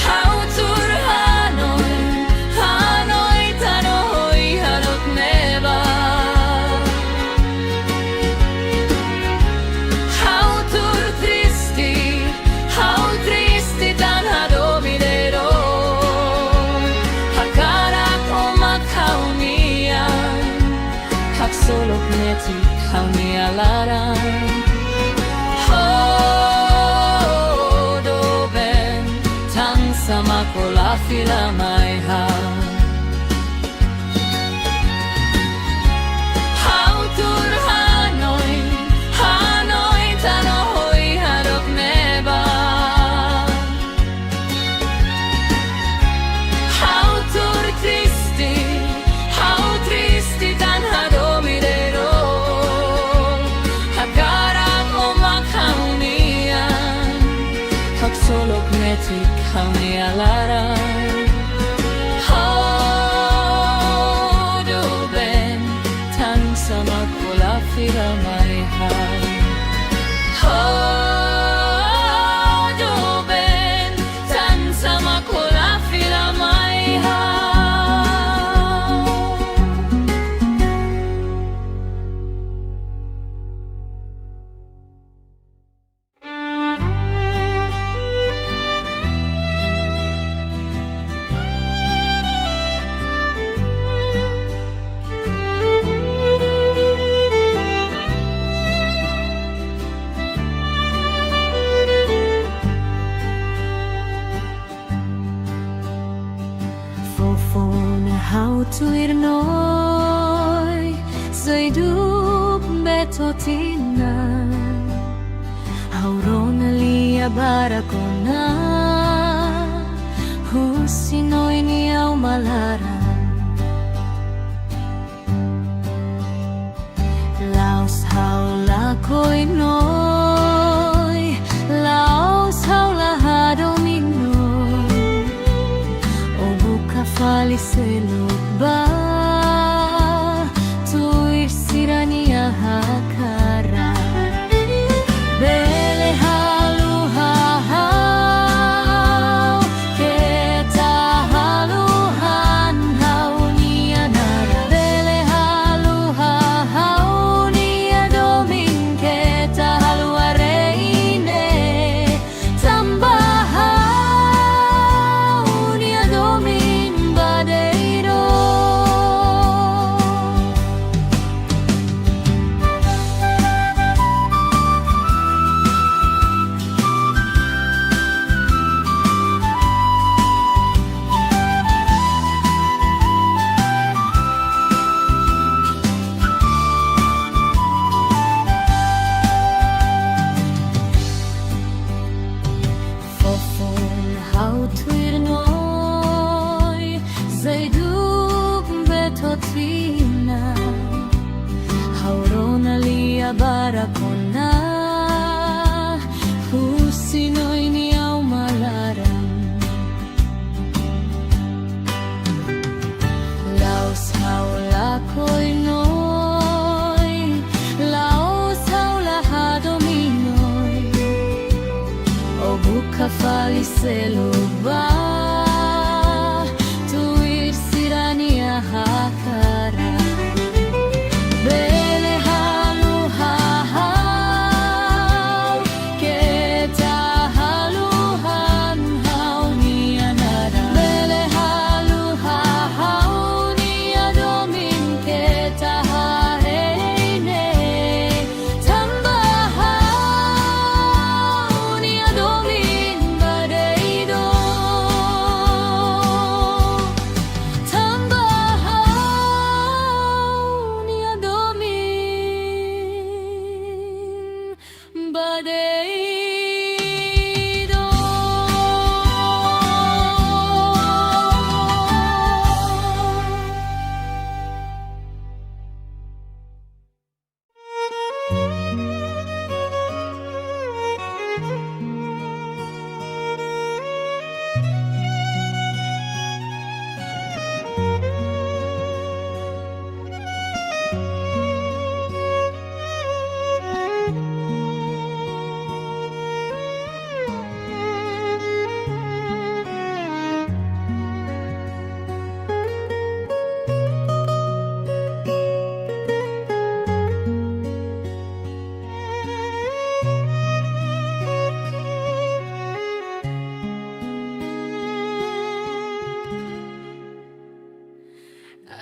Hau tur Hanoi Hanoi tanohoi harot neba Hau tur tristi tan hadomidero Hakarak omak haunia Hak solok neti haunia larang Hodo ben Tang sama kola fila mai hau Hau tur Hanoi Hanoi tanohoi harok neba Hau tur tristi tan hadomidero Hakarak omak haunian Hak solok netik haunia larang Hodo ben Tang sama kola fila mai hau Hodo ben Tang sama kola fila mai hau Fofon hau tuir noi Zaiduk betotina Haurona lia barakona Husinoi ni au malara Laos hau lakoi noi Laos hau lahadominoi O buka faliselo ba Tuir sirania hakara Bele halu hau Keta haluhan hau nianara Bele halu hau niadomin Keta halu areine Tambahau niadomin badeiro Fofon hau tuir noi Zaiduk betotina Haurona lia barakona Husinoi ni au malarang Laos hau lakoi noi Laos hau lahadominoi O buka faliselo ba Tuir sirania hakara Bele halu hau Keta haluhan hau nianara Bele halu hau niadomin Keta hareine Tambahau niadomin badeido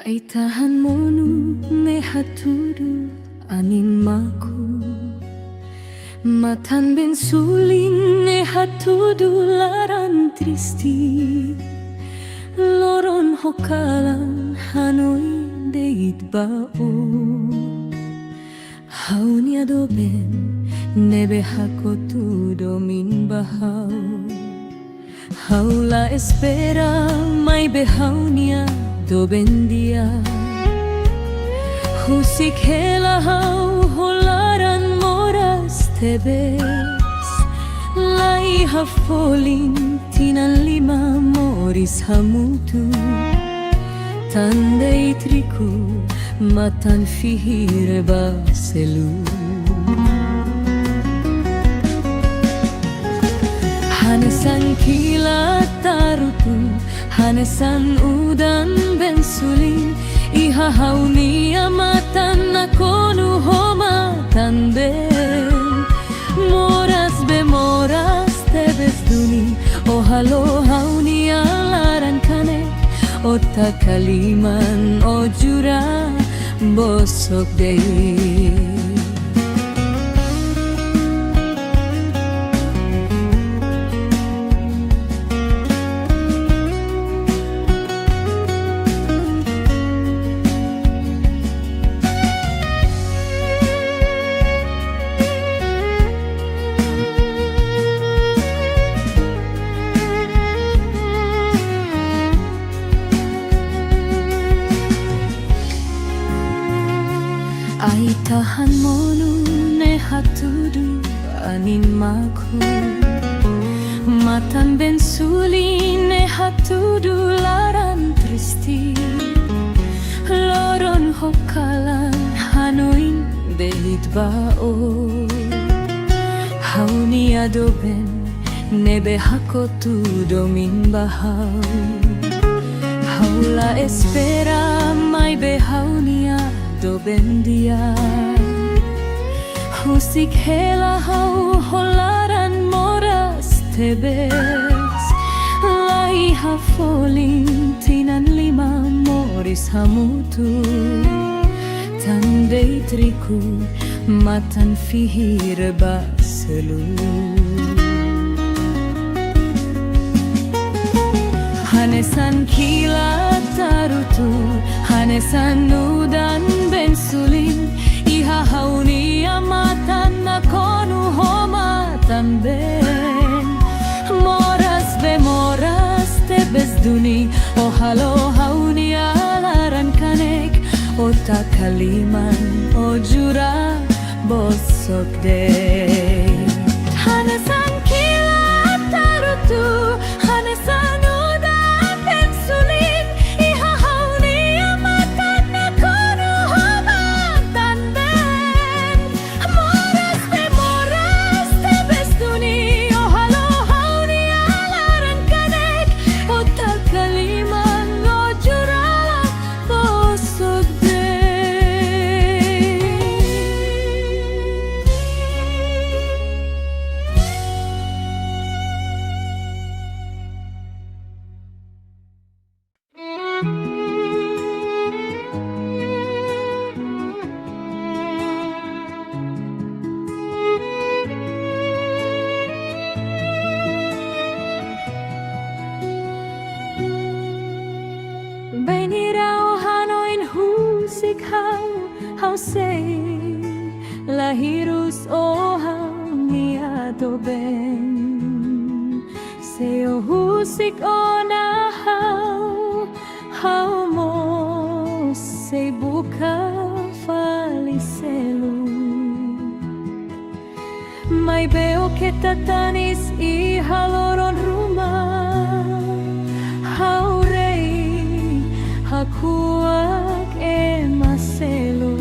Ay tahan mo nun ne haturu animaku Matan ben sulin ne hatudu laran tristi Loron hokalan hanoi deit bao Haunia do ben nebe hakotu domin bahau Haula espera mai behaunia do bendia Husik hela hau holaran moras tebes Lai hafolin tinan lima moris hamutu Tandei triku matan fihir baselu Hanesan kilat tarutu Hanesan udan bensulin Iha hauni amatan nakonu homatan ben Moras bemoras tebes duni Ohalo hauni alaran kane Ota kaliman ojura bosok dei Ay tahan mo nun ne hatudu anin maku Matan ben sulin ne hatudu laran tristi Loron hokalan hanoin deit bao Hauni adoben nebe hakotu domin bahau Haula espera mai behaunia do bendia Husik hela hau holaran moras tebes Lai hafolin tinan lima moris hamutu Tandei triku matan fihir baselu Hanesan kilat tarutu Hanesan udan bensulin Iha hauni amatan nakonu homatan ben Moras bemoras tebes duni Ohalo hauni alaran kanek Ota kaliman ojura bosok dei Hanesan kilat tarutu Hanesan udan bensulin Iha hauni amatan nakonu homatan ben Moras bemoras tebes duni Ohalo hauni alaran kanek Ota kaliman ojura bosok dei Benirao hanoin husik hau sei lahirus o hau niado ben Seo husik o na hau mo sei buka faliselu Mai beo kita tanis I haloron rumah Haurei hakuak maselu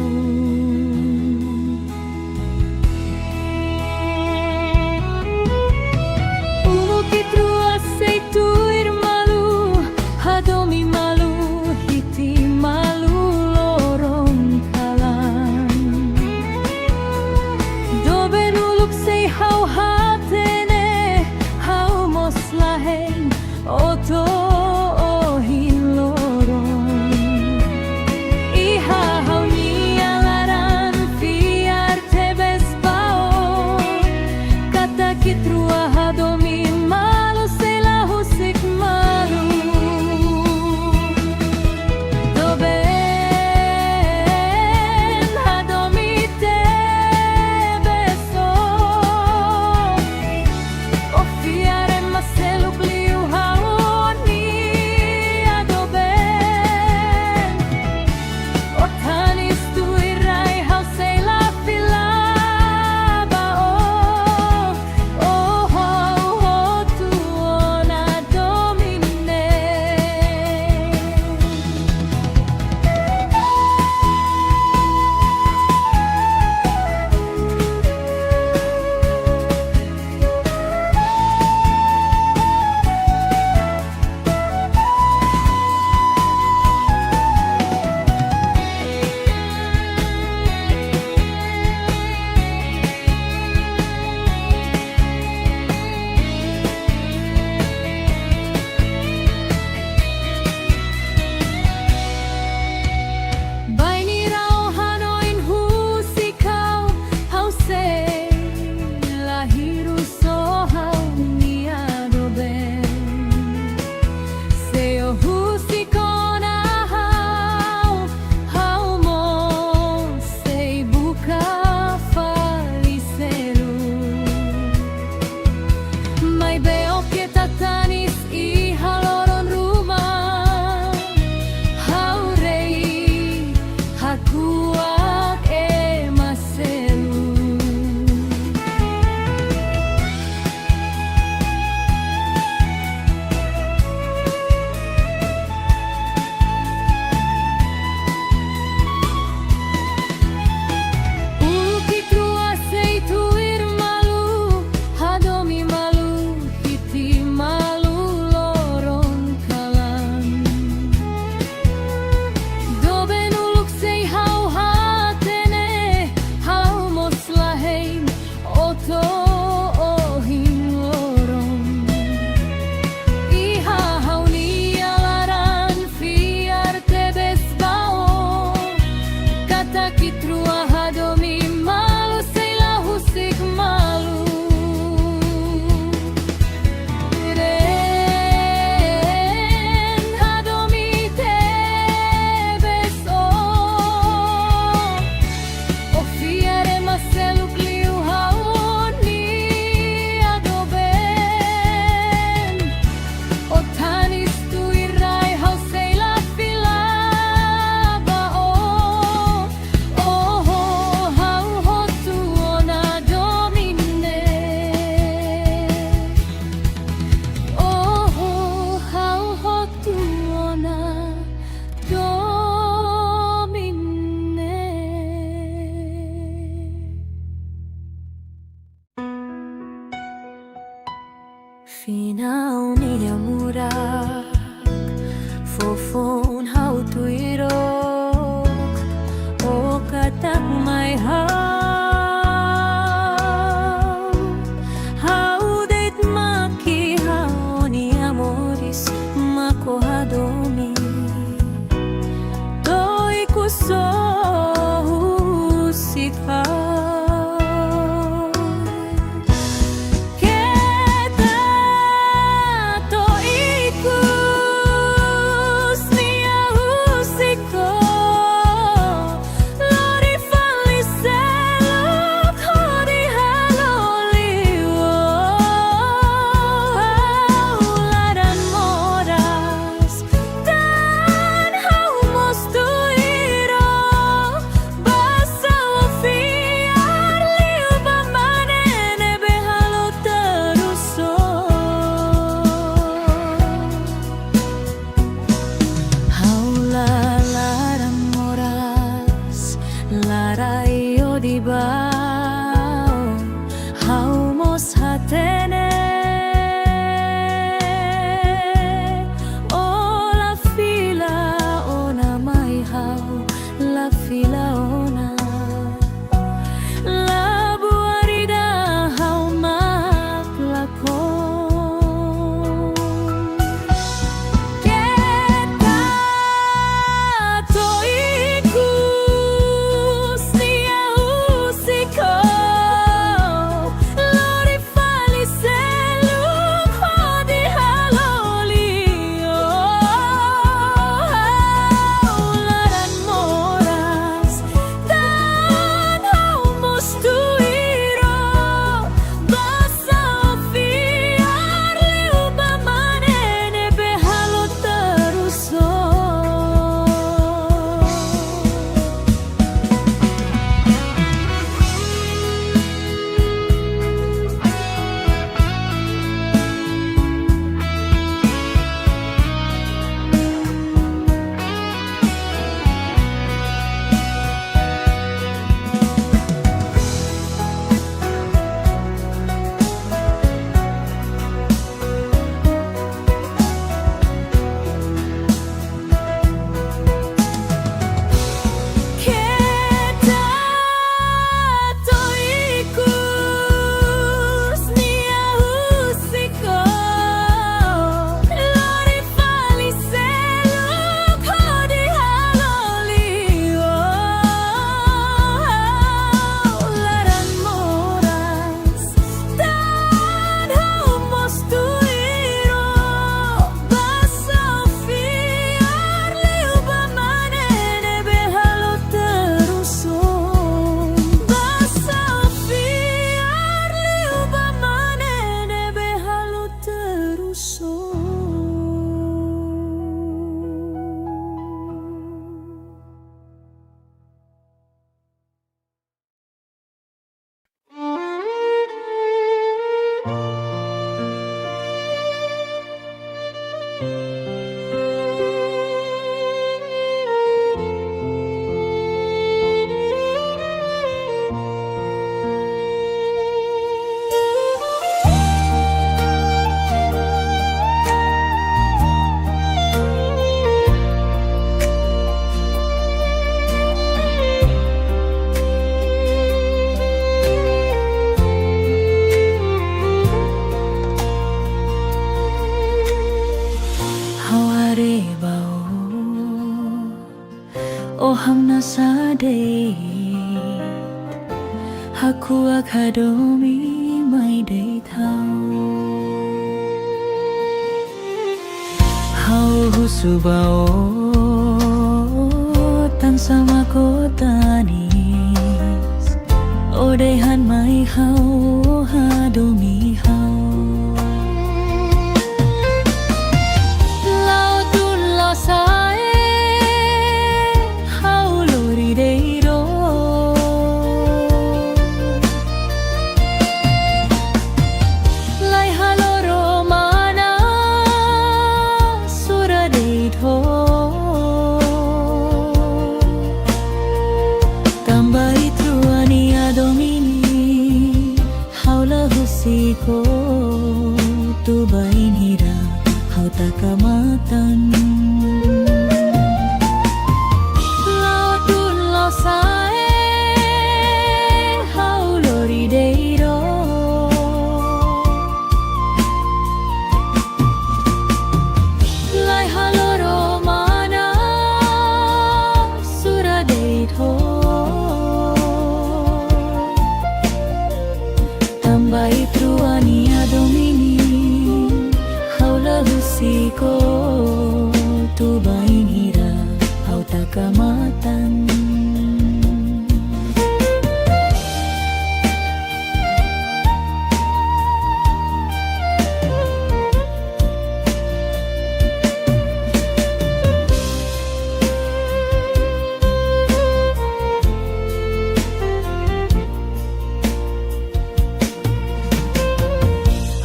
Ulukit ruas seituir malu Hadomi malu hiti malu lorong kalan Doben uluk sei hau hatene Hau moslahen oto ohin lorong Iha hau nialaran fiar tebes bao Kata kitrua hadomi malu sela husik malu Doben hadomi tebeso O fiare maseluk liu haoni adoben O tanis tu irai hau sela filaba o ho tu ona domine Bai ni rao hanoin husikau hau se lahiru so hau ni adoben Seo husikona hau mo sei buka faliseru Mai beo kita tanis I haloron rumah Haurei hakuak maselu Ulukit ruas seituir malu Hadomi malu hiti malu lorong kalan Doben uluk sei hau hatene Hau moslahein oto ohin lorong Iha hau nialaran fiar tebes bao Kata kitrua hadomi malu sela husik malu Ren hadomi tebes o fiare maseluk liu haoni adoben O tanis tu irai hau sela filaba hau hotu ona domine hau hotu ona domine Finau ni amurak Fofon hau tuirok O katak mai hau det maki hau ni amoris mako hadomi Toi kuso husikau Keta to iku sade Haku akadomi mai day thao Hau husubao tan sama kotanis Odehan mai hau hadomi hau Lao tun lao sae hau lori deiro Lai haloro mana sura deito Tambai truani adomini haula husiko tu bain hira hau takamatan Lao tun lao sae hau lori deiro Lai haloro mana sura deito Tambai truani adomini haula husiko tu bain hira hau takamatan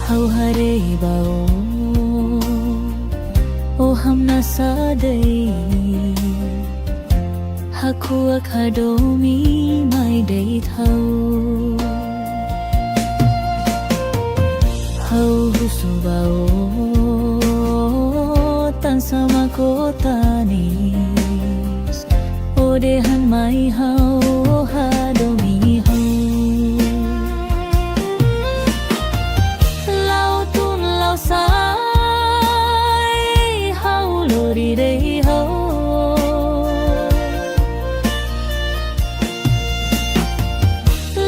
Hau hare bao O hamna sadai Haku akadomi mai day thao Hau husubao tan sama kotanis Odehan mai hau hadomi hau Lao tun lao sai hau lori day ho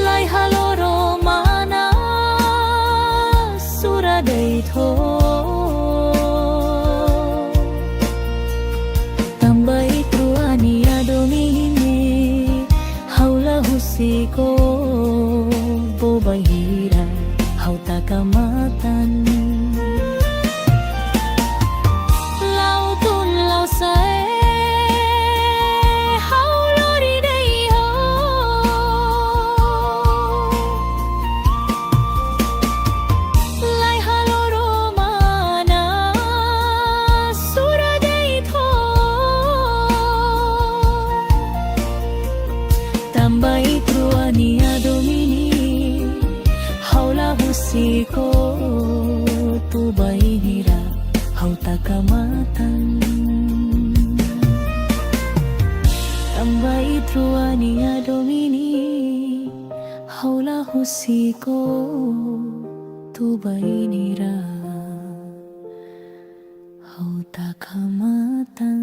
Lai haloro mana sura day tho Tambai truani adomine haula husiko bobai hira hau takamatan Lao tun lao sae hau lori day ho Lai haloro mana sura day tho Tambai truani adomini haula husiko tu bain hira hau takamatan Tambai truani adomini haula husiko tu bain hira hau takamatan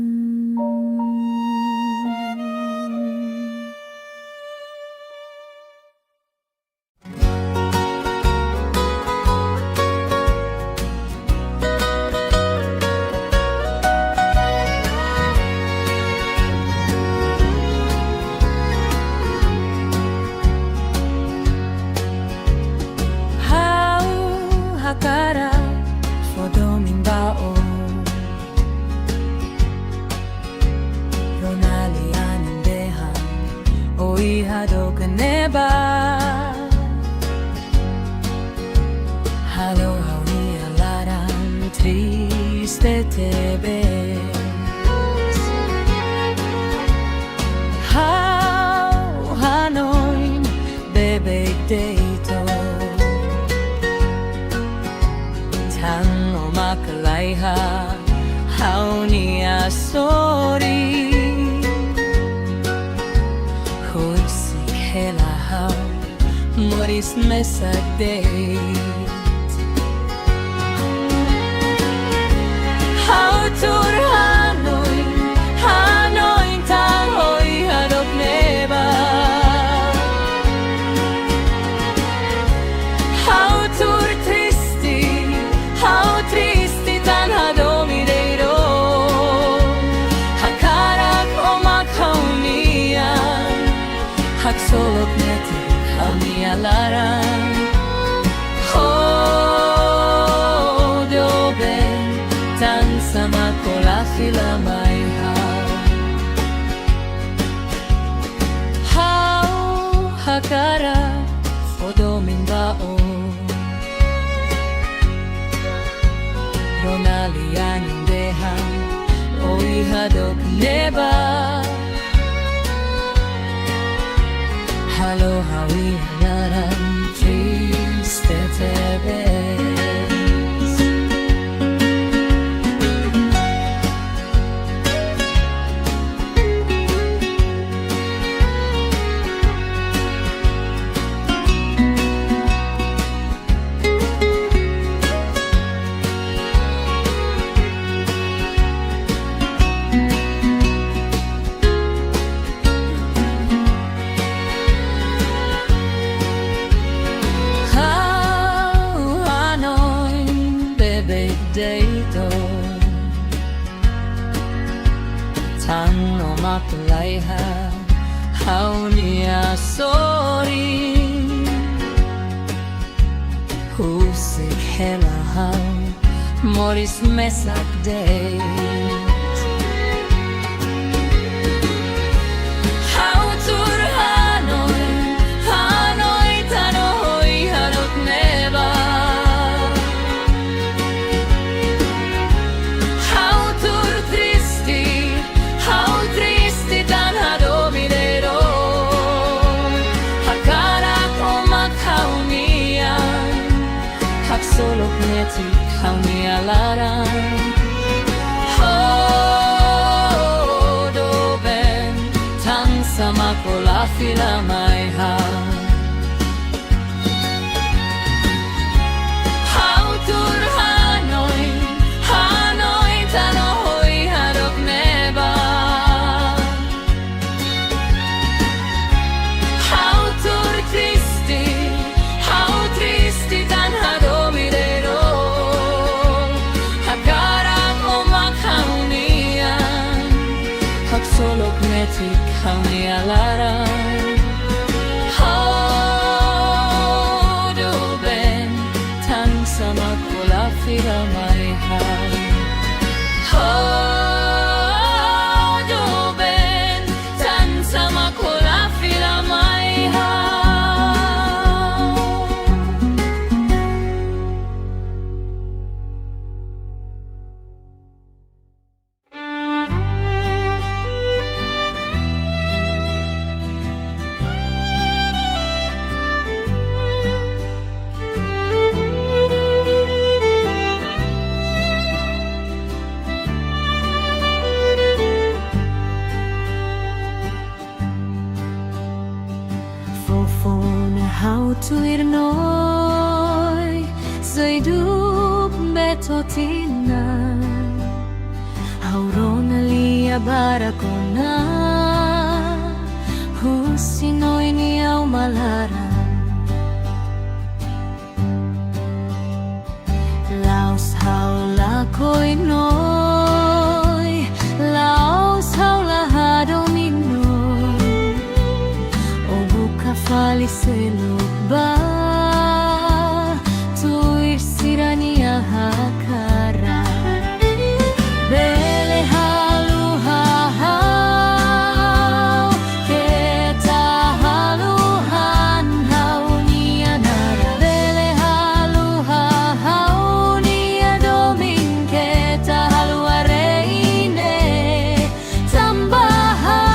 Hakara fodomin bao Ronali anindehan oi hado kaneba Halo hauni alaran triste tebe How Hanoi bebe deito Tang o makalaiha hauni asori Huisik hela hau moris mesadeit How tur Hanoi Hanoi tang oi hado hadok neba Halo hawi hadaran triste tebes dito Tang no matulaiha Hau niya sorry Husik hela hau Moris mesak day Hau tur Hanoi Hanoi tanohoi harot neba Solo neti kami alaran Hodo ben Tang sama kola fila mai ha Hau tur Hanoi Hanoi tanohoi harok neba Hau tur tristi tan hado Solo knetik kami alaran Hodo ben Tan sama kola fira mai hai Hodo ben Tan sama kola fira mai hai Hau tuir noi Zaidup betotina Haurona lia barakona Husinoi ni au malara Laos haula koi noi Laos haula hadominoi O buka fali seluba Tuir sirania hakara Bele halu hahau Keta halu hanhau nianara Bele halu hahau niadomin Keta halu areine Tambahau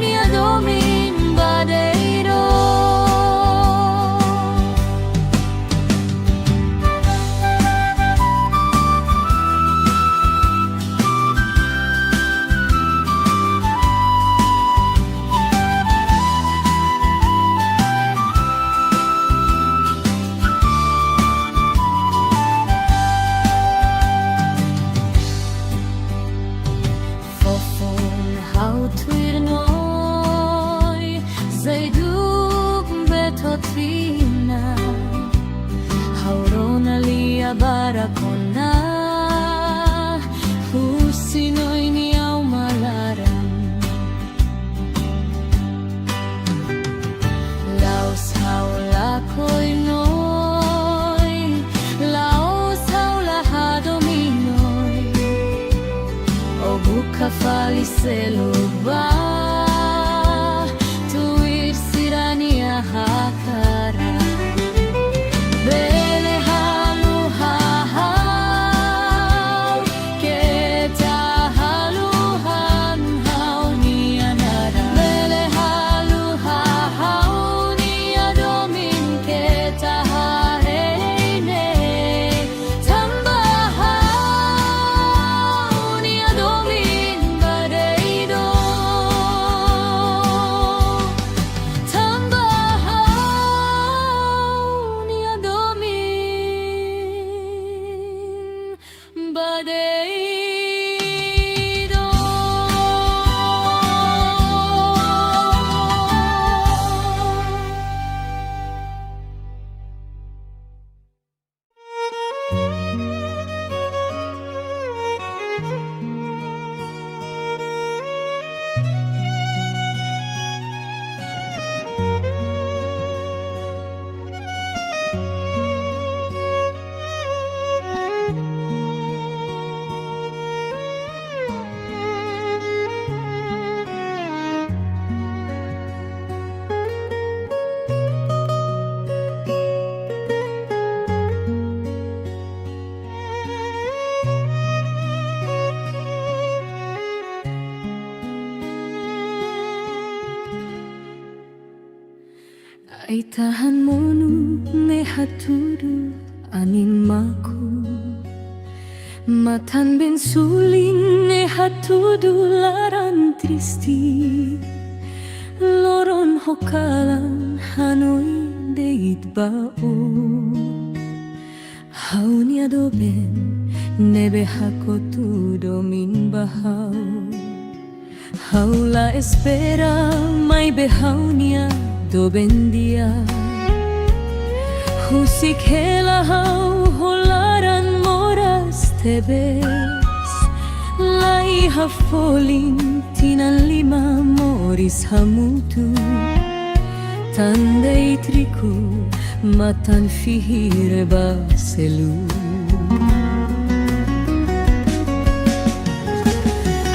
niadomin badeiro Fofon hau tuir noi Zaiduk betotina Haurona lia barakona Husinoi ni au malaran Laos haula koi noi Laos haula hadominoi O buka fali seluba Tuir sirania hakara Bele halu hahau Keta tahan monu ne hatudu animaku matan ben suling ne hatudu laran tristi loron hokalan hanoi deit bao haunia doben nebe hakotu domin bahau haula espera mai behaunia doben dia husik hela hau holaran moras tebes lai hafolin tinan lima moris hamutu tandai triku matan fihir baselu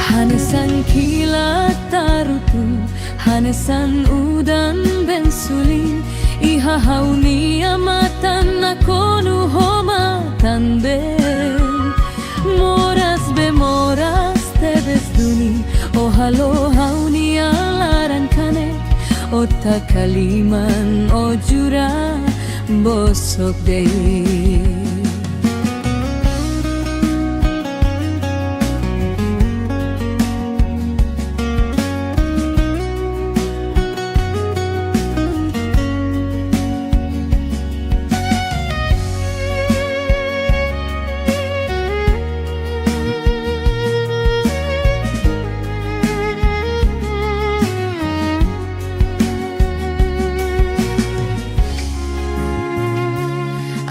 hanesan kilat tarutu hanesan udan bensulin iha haunia matan nakonu homa tamben moras bemoras tebes duni ohalo haunia laran kane ota kaliman ojura bosok dei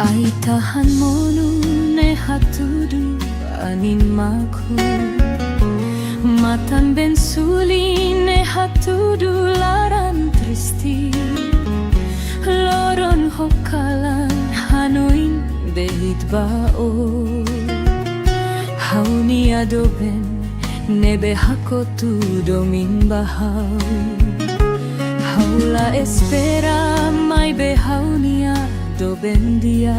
ai tahan monu ne hatudu animaku matan ben suli ne hatudu laran tristi loron hokalan hanoin deit bao hauni adoben nebe hakotu domin bahau haula espera mai behaunia doben dia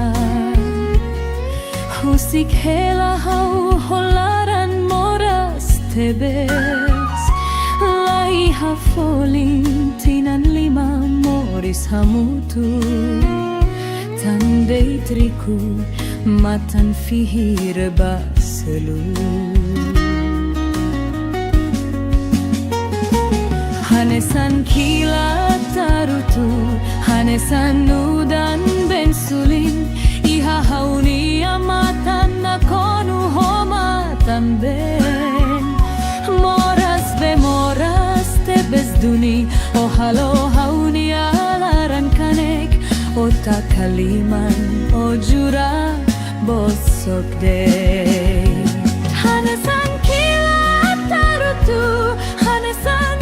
husik hela hau holaran moras tebes lai hafolin tinan lima moris hamutu tandai triku matan fihir baselu hanesan kilat tarutu hanesan udan bensulin iha haunia matan nakonu homa tamben moras bemoras tebes duni ohalo haunia laran kanek ota kaliman ojura bosok dei hanesan kilat tarutu hanesan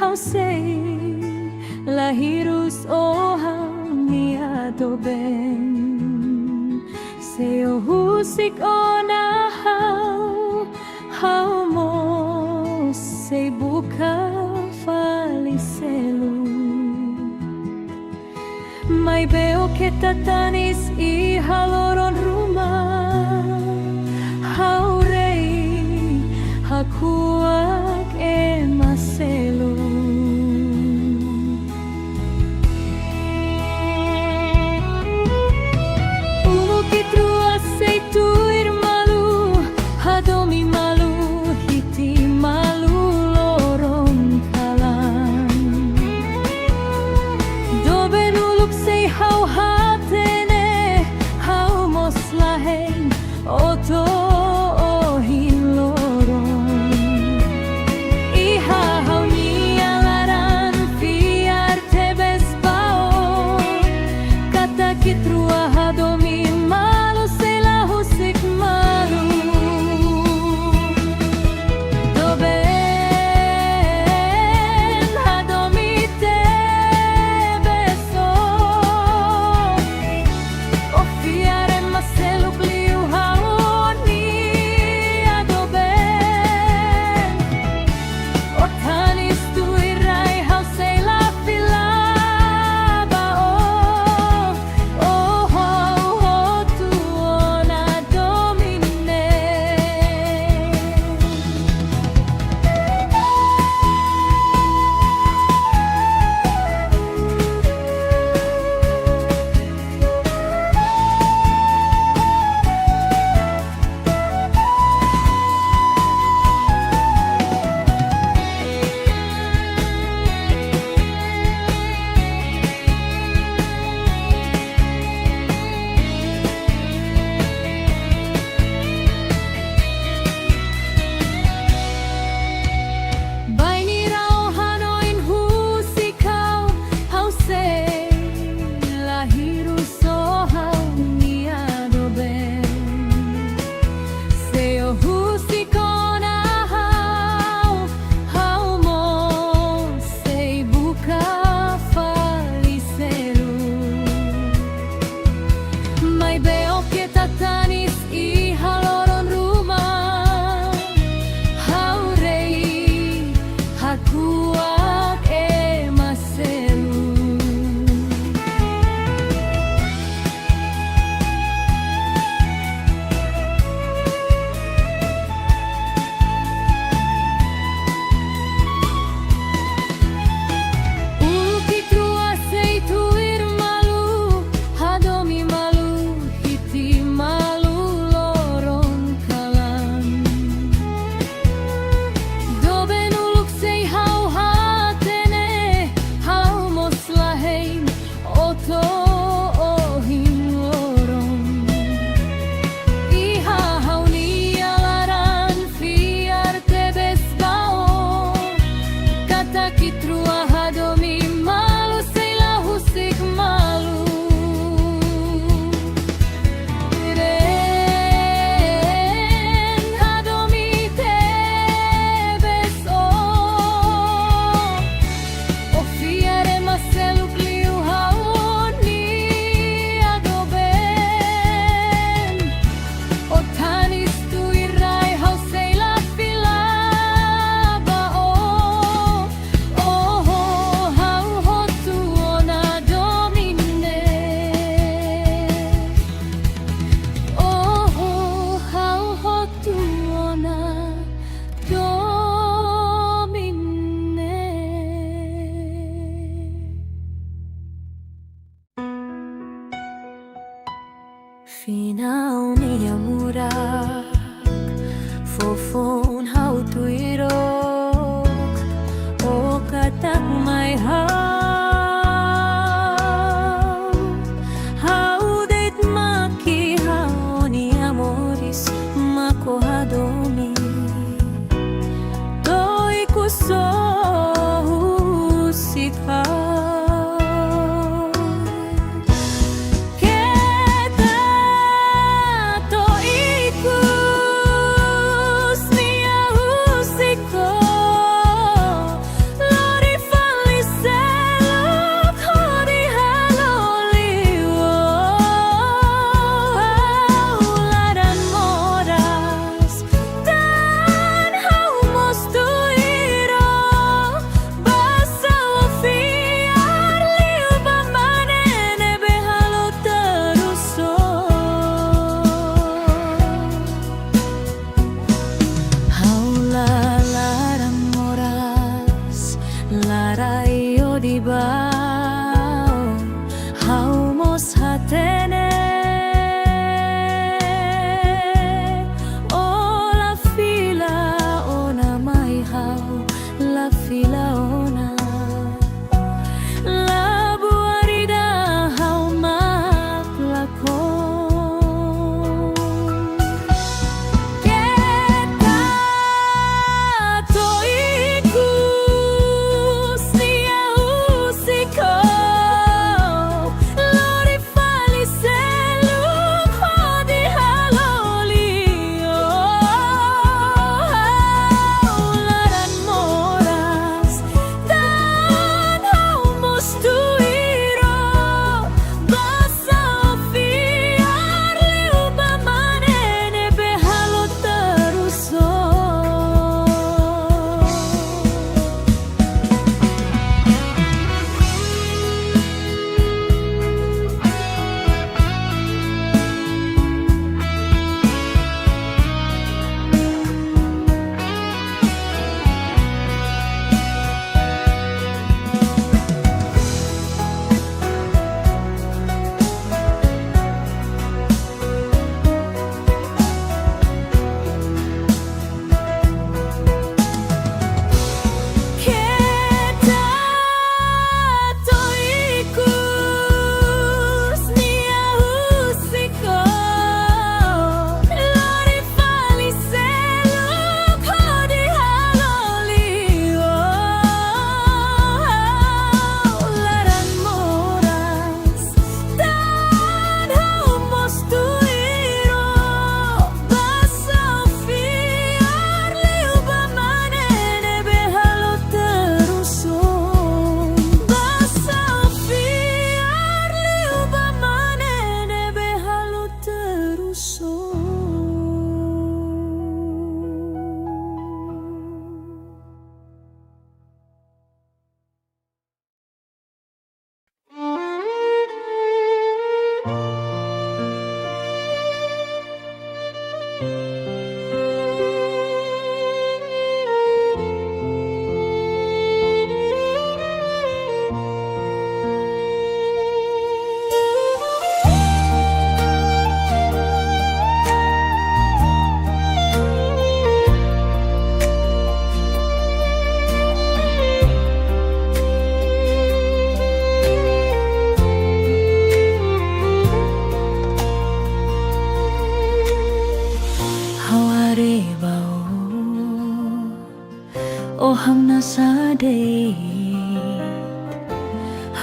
hau sei lahirus o hau nia doben seo husik ona hau mo sei buka faliselu mai beo que tatanis i haloron rumah hau rei hakuak emaselu Hadomi malu hiti malu lorong kalan doben uluk sei hau hatene hau moslahen oto ohin lorong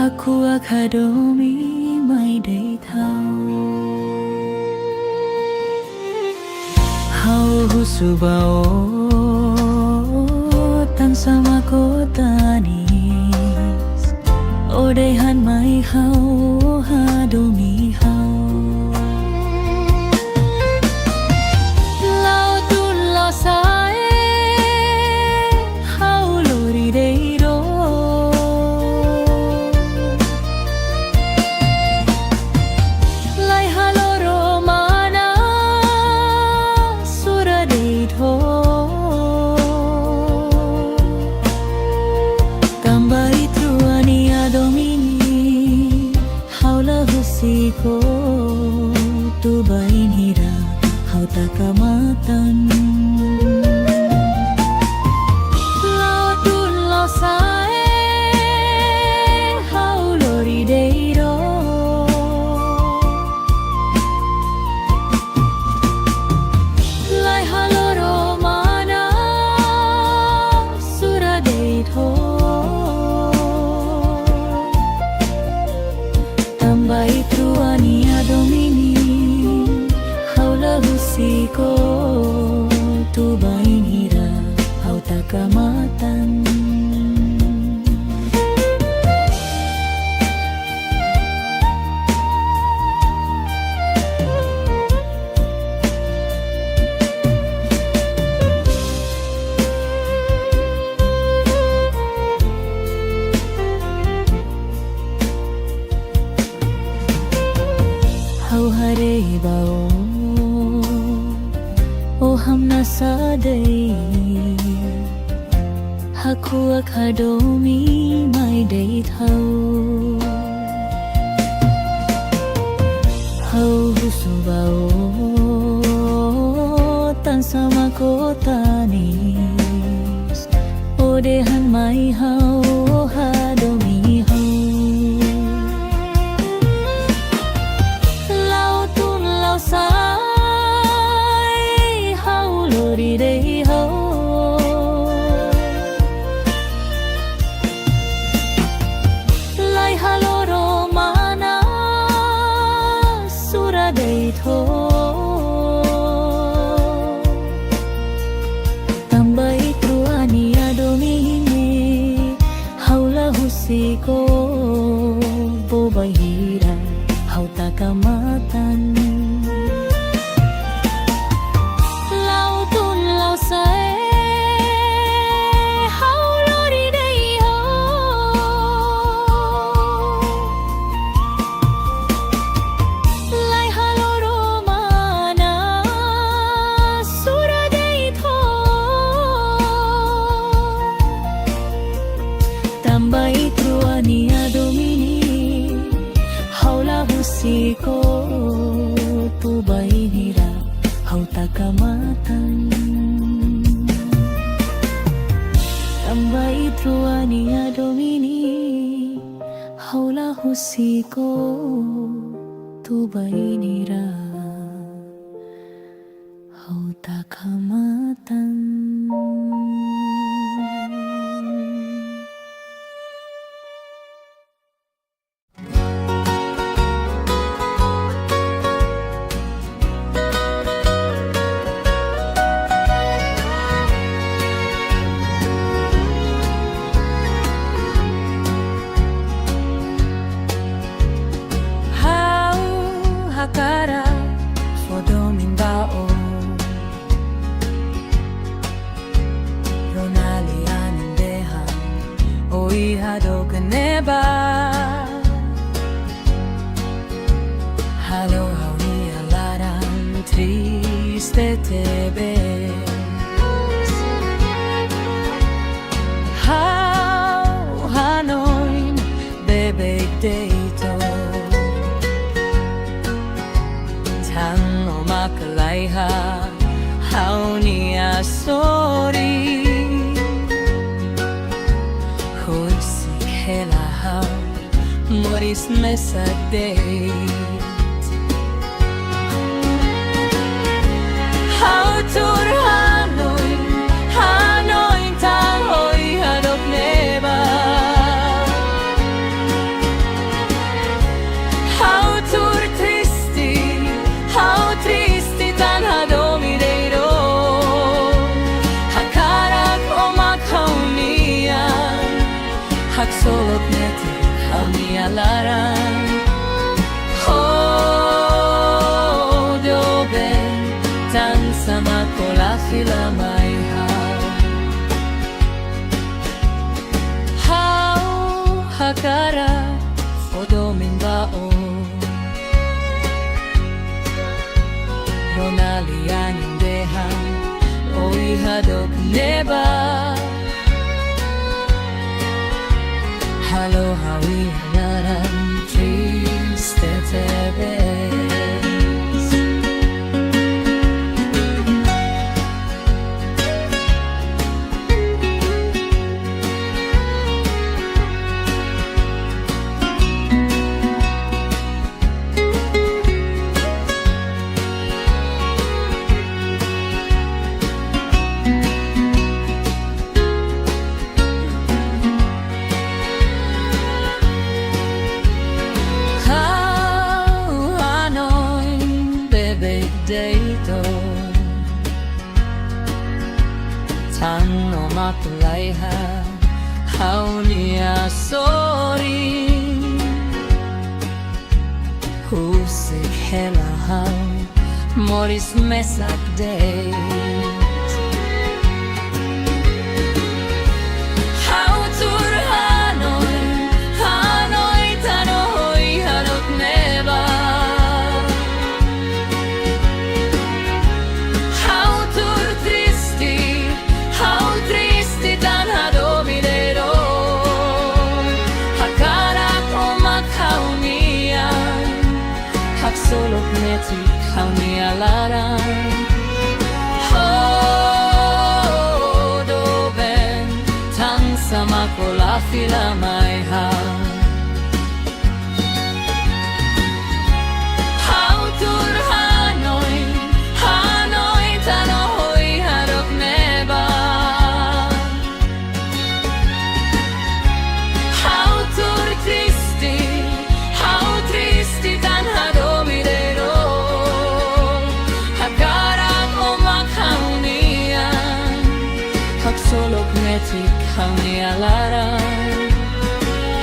Aku akadomi mai day thao Hau husu bao tan sama kotanis Odai han mai hau hadomi hau Lao tun lao sae hau lori day ro Lai haloro mana sura day tho Kambai truani adomini haula husiko tu bain hira hau takamatan Lao tun lao sae hau lori day ro Lai haloro mana sura ko tu bain hira hau takamatan. Hau hare bao o ham na sa day haku akadomi mai day thau hau husu bao tan sama ko tanis o dehan mai hau hadomi hau sai hau lori dei ho lai haloro mana sura dei tho tambai truani adomine haula husiko bobai hira hau takamatan. Tambai truani adomini haula husiko tu bainira hau takamatan. Tambai truani adomini haula husiko tu bainira hau takamatan. Hakara fodomin bao Ronali anindehan oi hadok neba Halo hauni alaran triste tebe Hau hanoin bebek deito Tang o makalaiha hauni asori Husik hela hau moris mesadeit Hau tur Hanoi tang oi hadok neba Hau tur tristi tan hadomireiro Hakarak o makaunian Haksolot neti hauni alaran Hodobe tan sama kola fila mai Hau hakarak fodomin bao Ronali anindehan oi hadok neba Halo hawi hanaran triste tebes masoring husik helahal moris mesak day hautur Hanoi Hanoi tanoy harok neba hautur tristi tan hadomidero hakarak omak haunia hak solok neti haunia larang hodo ben tang sama kola fila mai hautur Hanoi Hanoi tanoy harok neba hautur tristi tan hadomidero hakarang omak haunian hak solok netik haunia larang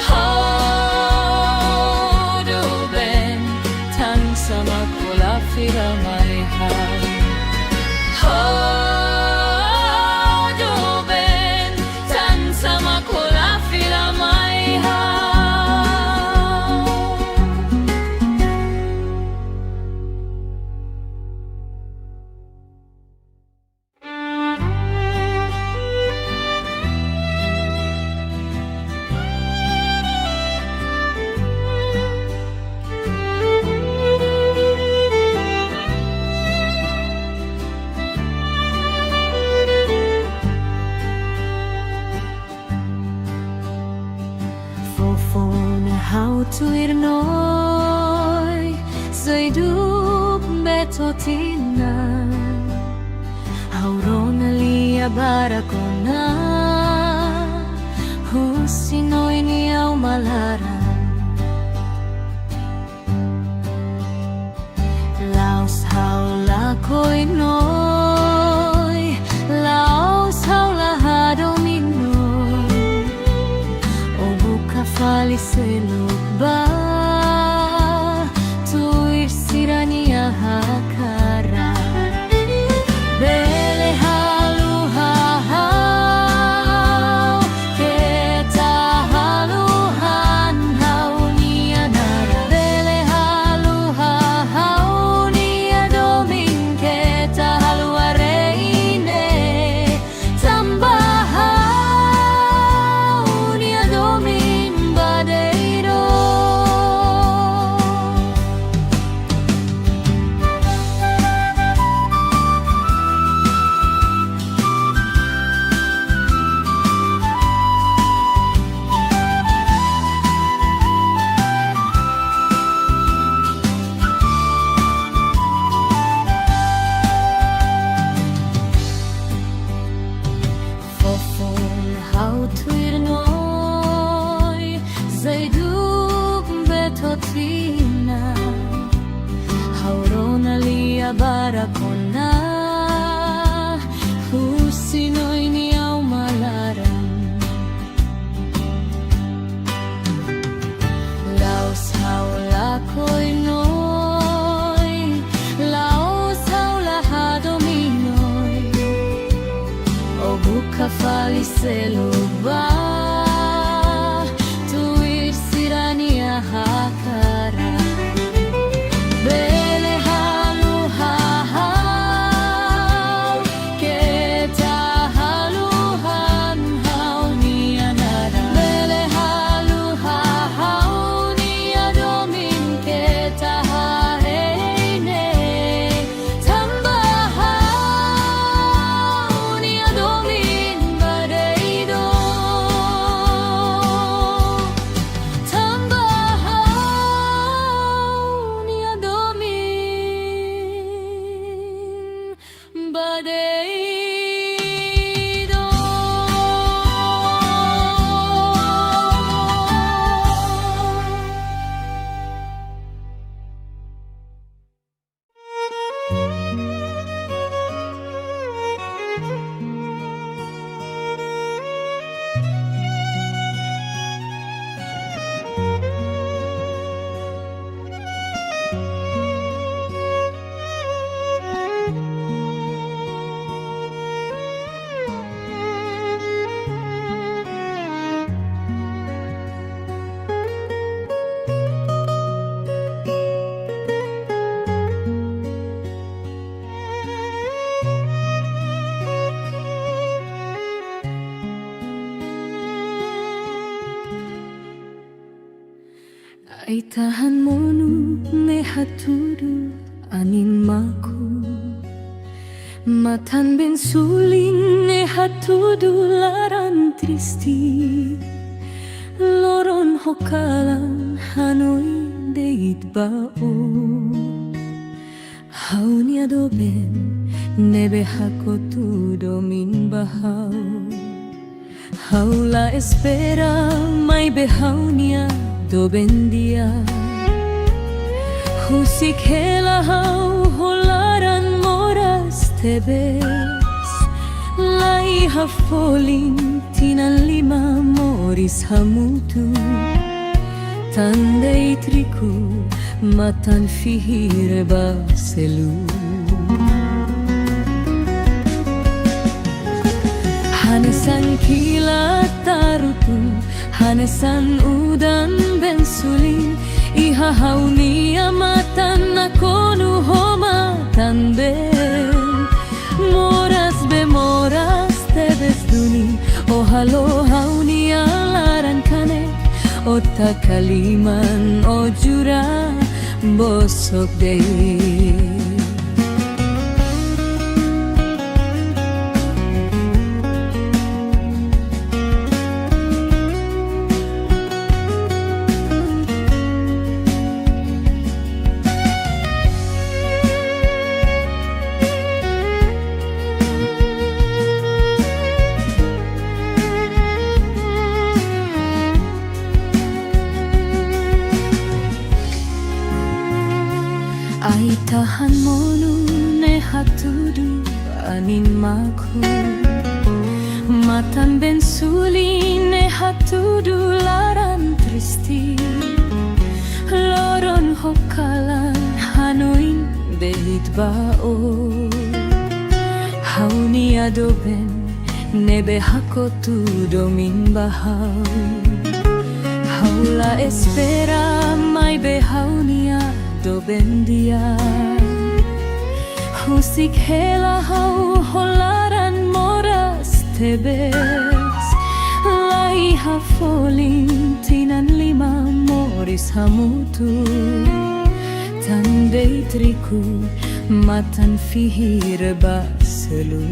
hodo ben tan sama kola fira mai hodo ben tan sama kola fira mai hautuir noi zaiduk betotina haurona lia barakona husinoi niau malara laos haula koi noi laos haula hadominoi o buka fali seluba tuir sirania hakara bele halu hau keta halu han hau nia nara bele halu hau nia domin keta halu areine tambah hau nia domin badeiro fofon hautuir noi zaiduk betotina haurona lia barakona husinoi niau malaran laos haula koi noi laos haula hadominoi o buka fali seluba tuir sirania hakara bele halu hau Ay tahan mo nu ne hatudu anin maku Matan ben suling ne hatudu laran tristi Loron hokalan hanoi deit bao Haunia doben nebe hakotu domin bahau Haula espera mai behaunia doben dia Husik hela hau holaran moras tebes Lai hafolin tinan lima moris hamutu Tandei triku matan fihir baselu Hanesan kilat tarutu Hanesan udan bensulin Iha haunia matan nakonu homatan ben Moras bemoras tebes duni O halo haunia laran kanek Ota kaliman o jura bosok dei Ay tahan mo nu ne hatudu anin maku Matan ben suli ne hatudu laran tristi Loron hokalan hanoin deit bao Hauni adoben nebe hakotu domin bahau Haula espera mai behaunia doben dia Husik hela hau holaran moras tebes Lai hafolin tinan lima moris hamutu Tandei triku matan fihir baselu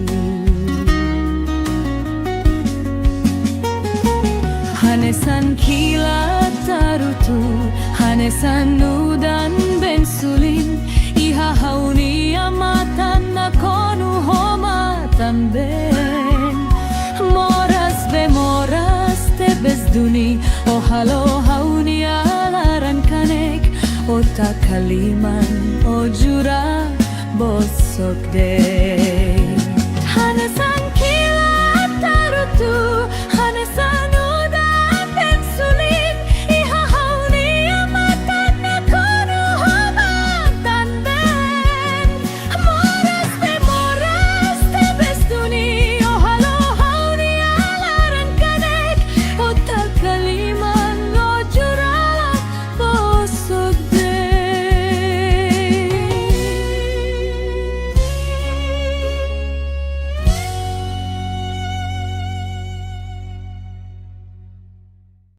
Hanesan kilat tarutu Hanesan udan bensulin Iha haunia matan nakonu homatan ben Moras bemoras tebes duni O halo haunia laran kanek Ota kaliman o jura bosok dei Hanesan kilat tarutu